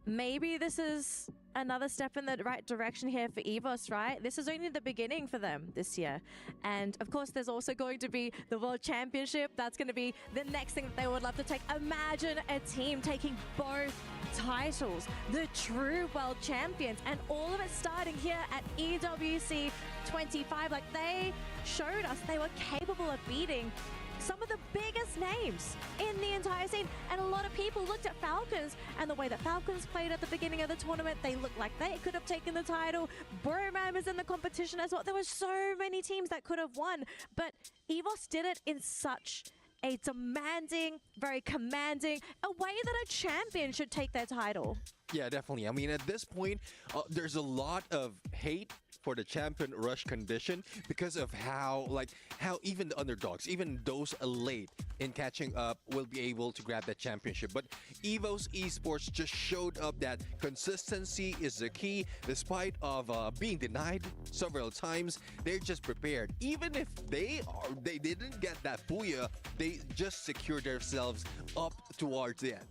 Maybe this is another step in the right direction here for EVOS, right? This is only the beginning for them this year. And of course, there's also going to be the World Championship. That's going to be the next thing that they would love to take. Imagine a team taking both titles, the true world champions, and all of it starting here at EWC 25. Like, they showed us they were capable of beating some of the biggest names in the entire scene, and a lot of people looked at Falcons and the way that Falcons played at the beginning of the tournament. They looked like they could have taken the title. Broman was in the competition as well. There were so many teams that could have won, but EVOS did it in such a demanding, very commanding, a way that a champion should take their title. Yeah, definitely. I mean, at this point, there's a lot of hate for the champion rush condition because of how even the underdogs, even those late in catching up, will be able to grab that championship. But EVOS Esports just showed up that consistency is the key. Despite of being denied several times, they're just prepared. Even if they didn't get that booyah, they just secured themselves up towards the end.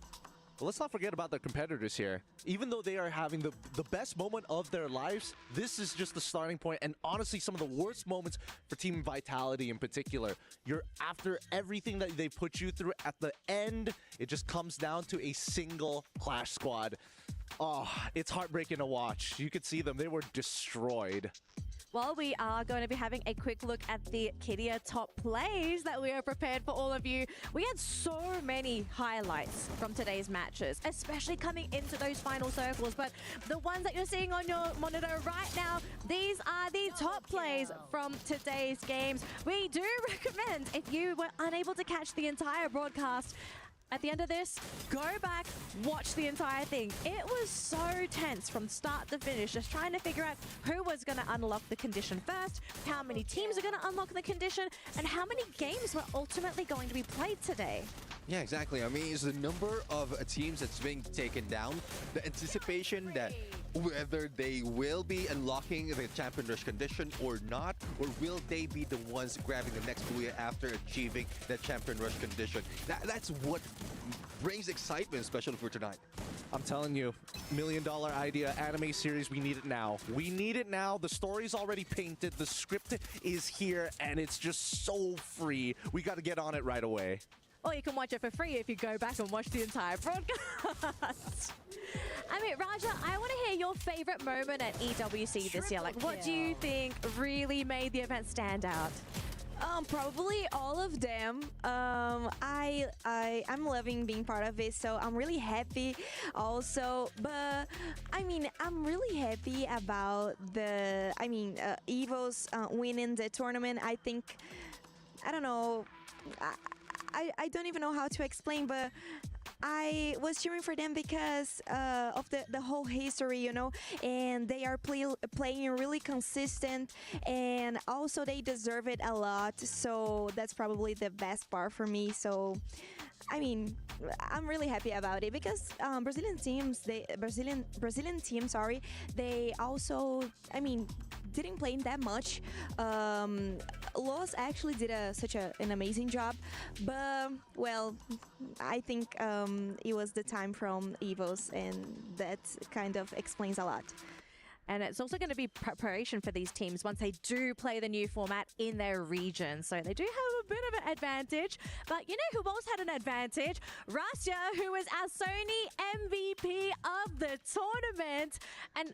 Well, let's not forget about the competitors here. Even though they are having the best moment of their lives, this is just the starting point, and honestly some of the worst moments for Team Vitality in particular. You're after everything that they put you through, at the end, it just comes down to a single Clash squad. Oh, it's heartbreaking to watch. You could see them, they were destroyed. Well, we are going to be having a quick look at the Kidia top plays that we have prepared for all of you. We had so many highlights from today's matches, especially coming into those final circles. But the ones that you're seeing on your monitor right now, these are the top plays from today's games. We do recommend, if you were unable to catch the entire broadcast, at the end of this, go back, watch the entire thing. It was so tense from start to finish, just trying to figure out who was going to unlock the condition first, how many teams are going to unlock the condition, and how many games were ultimately going to be played today. Yeah, exactly. I mean, it's the number of teams that's being taken down, the anticipation that whether they will be unlocking the champion rush condition or not, or will they be the ones grabbing the next booyah after achieving that champion rush condition. That's what brings excitement, especially for tonight. I'm telling you, $1 million idea anime series, we need it now. We need it now. The story's already painted, the script is here, and it's just so free. We got to get on it right away. Or you can watch it for free if you go back and watch the entire broadcast. I mean, Raja, I want to hear your favorite moment at EWC this year. Like, what do you think really made the event stand out? Probably all of them. I'm loving being part of it, so I'm really happy also. But I mean, I'm really happy about the EVOS winning the tournament. I think, I don't know, I don't even know how to explain, but I was cheering for them because of the whole history, you know, and they are playing really consistent, and also they deserve it a lot. So that's probably the best part for me. So I mean, I'm really happy about it because Brazilian team, they also, I mean, didn't play that much. Loss actually did such an amazing job, but well, I think it was the time from EVOS, and that kind of explains a lot. And it's also going to be preparation for these teams once they do play the new format in their region. So they do have a bit of an advantage. But you know who else had an advantage? Rasya, who was our Sony MVP of the tournament. And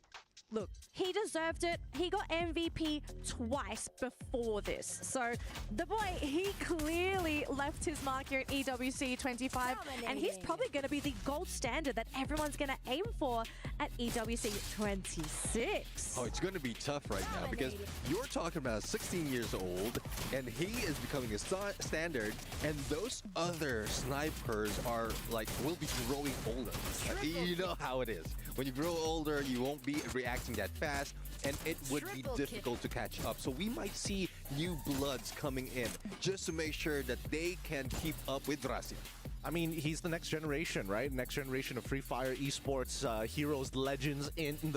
look, he deserved it. He got MVP twice before this. So the boy, he clearly left his mark here at EWC 25. And he's probably going to be the gold standard that everyone's going to aim for at EWC 26. Oh, it's going to be tough right now because you're talking about 16 years old and he is becoming a standard, and those other snipers are will be growing older. You know how it is. When you grow older, you won't be reacting that fast, and it would be difficult to catch up. So we might see new bloods coming in just to make sure that they can keep up with Rasya. I mean, he's the next generation, right? Next generation of Free Fire esports heroes, legends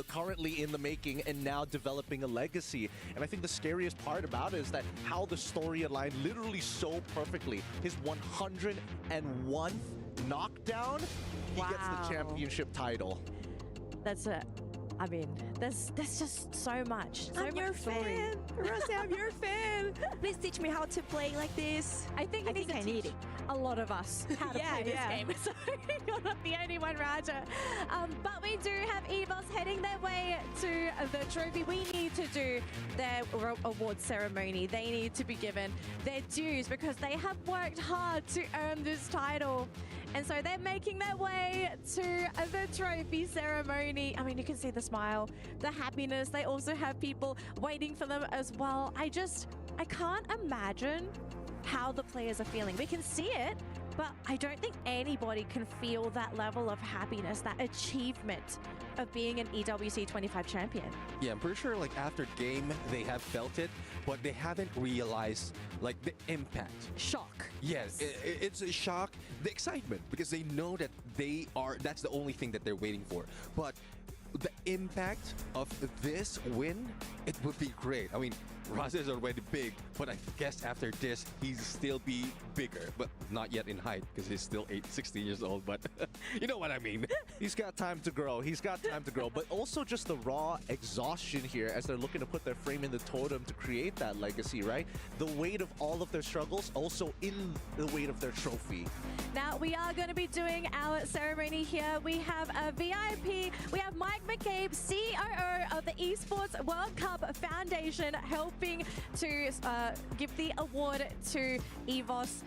currently in the making, and now developing a legacy. And I think the scariest part about it is that how the story aligned literally so perfectly. His 101th knockdown, he gets the championship title. That's it. I mean, there's just so much. I'm your fan. Rosie, I'm your fan. Please teach me how to play like this. I think I need it. a lot of us how to play this game. So you're not the only one, Raja. But we do have EVOS heading their way to the trophy. We need to do their award ceremony. They need to be given their dues because they have worked hard to earn this title. And so they're making their way to the trophy ceremony. I mean, you can see the smile, the happiness. They also have people waiting for them as well. I can't imagine how the players are feeling. We can see it, but I don't think anybody can feel that level of happiness, that achievement of being an EWC 25 champion. Yeah, I'm pretty sure like after game they have felt it, but they haven't realized like the impact. Shock. Yes, it's a shock, the excitement, because they know that that's the only thing that they're waiting for. But the impact of this win, it would be great. I mean, Raza is already big, but I guess after this, he'll still be bigger, but not yet in height because he's still 16 years old, but you know what I mean. He's got time to grow. He's got time to grow, but also just the raw exhaustion here as they're looking to put their frame in the totem to create that legacy, right? The weight of all of their struggles also in the weight of their trophy. Now, we are going to be doing our ceremony here. We have a VIP. We have Mike McCabe, COO of the Esports World Cup Foundation, helping to give the award to EVOS.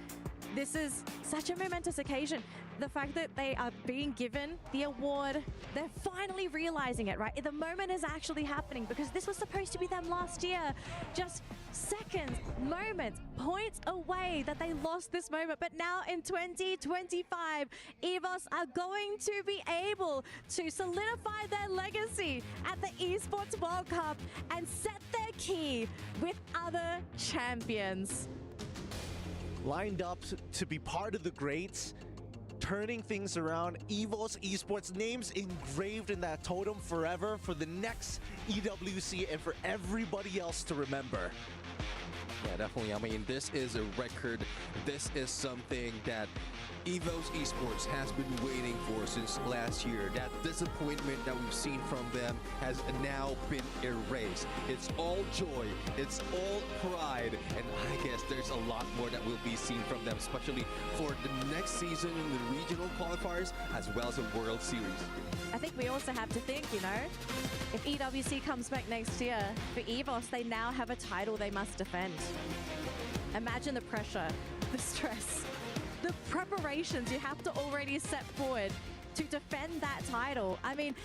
This is such a momentous occasion. The fact that they are being given the award, they're finally realizing it, right? The moment is actually happening because this was supposed to be them last year. Just seconds, moments, points away that they lost this moment. But now in 2025, EVOS are going to be able to solidify their legacy at the Esports World Cup and set their key with other champions. Lined up to be part of the greats, turning things around. EVOS Esports names engraved in that totem forever for the next EWC and for everybody else to remember. Yeah, definitely. I mean, this is a record. This is something that EVOS Esports has been waiting for since last year. That disappointment that we've seen from them has now been erased. It's all joy, it's all pride, and I guess there's a lot more that will be seen from them, especially for the next season in the regional qualifiers as well as the World Series. I think we also have to think, you know, if EWC comes back next year, for EVOS, they now have a title they must defend. Imagine the pressure, the stress, the preparations you have to already set forward to defend that title. I mean,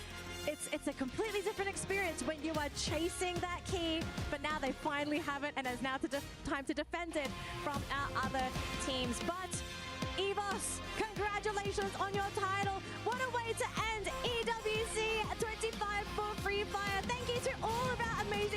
it's a completely different experience when you are chasing that key, but now they finally have it, and it's now time to defend it from our other teams. But EVOS, congratulations on your title. What a way to end EWC 25 for Free Fire. Thank you to all of our amazing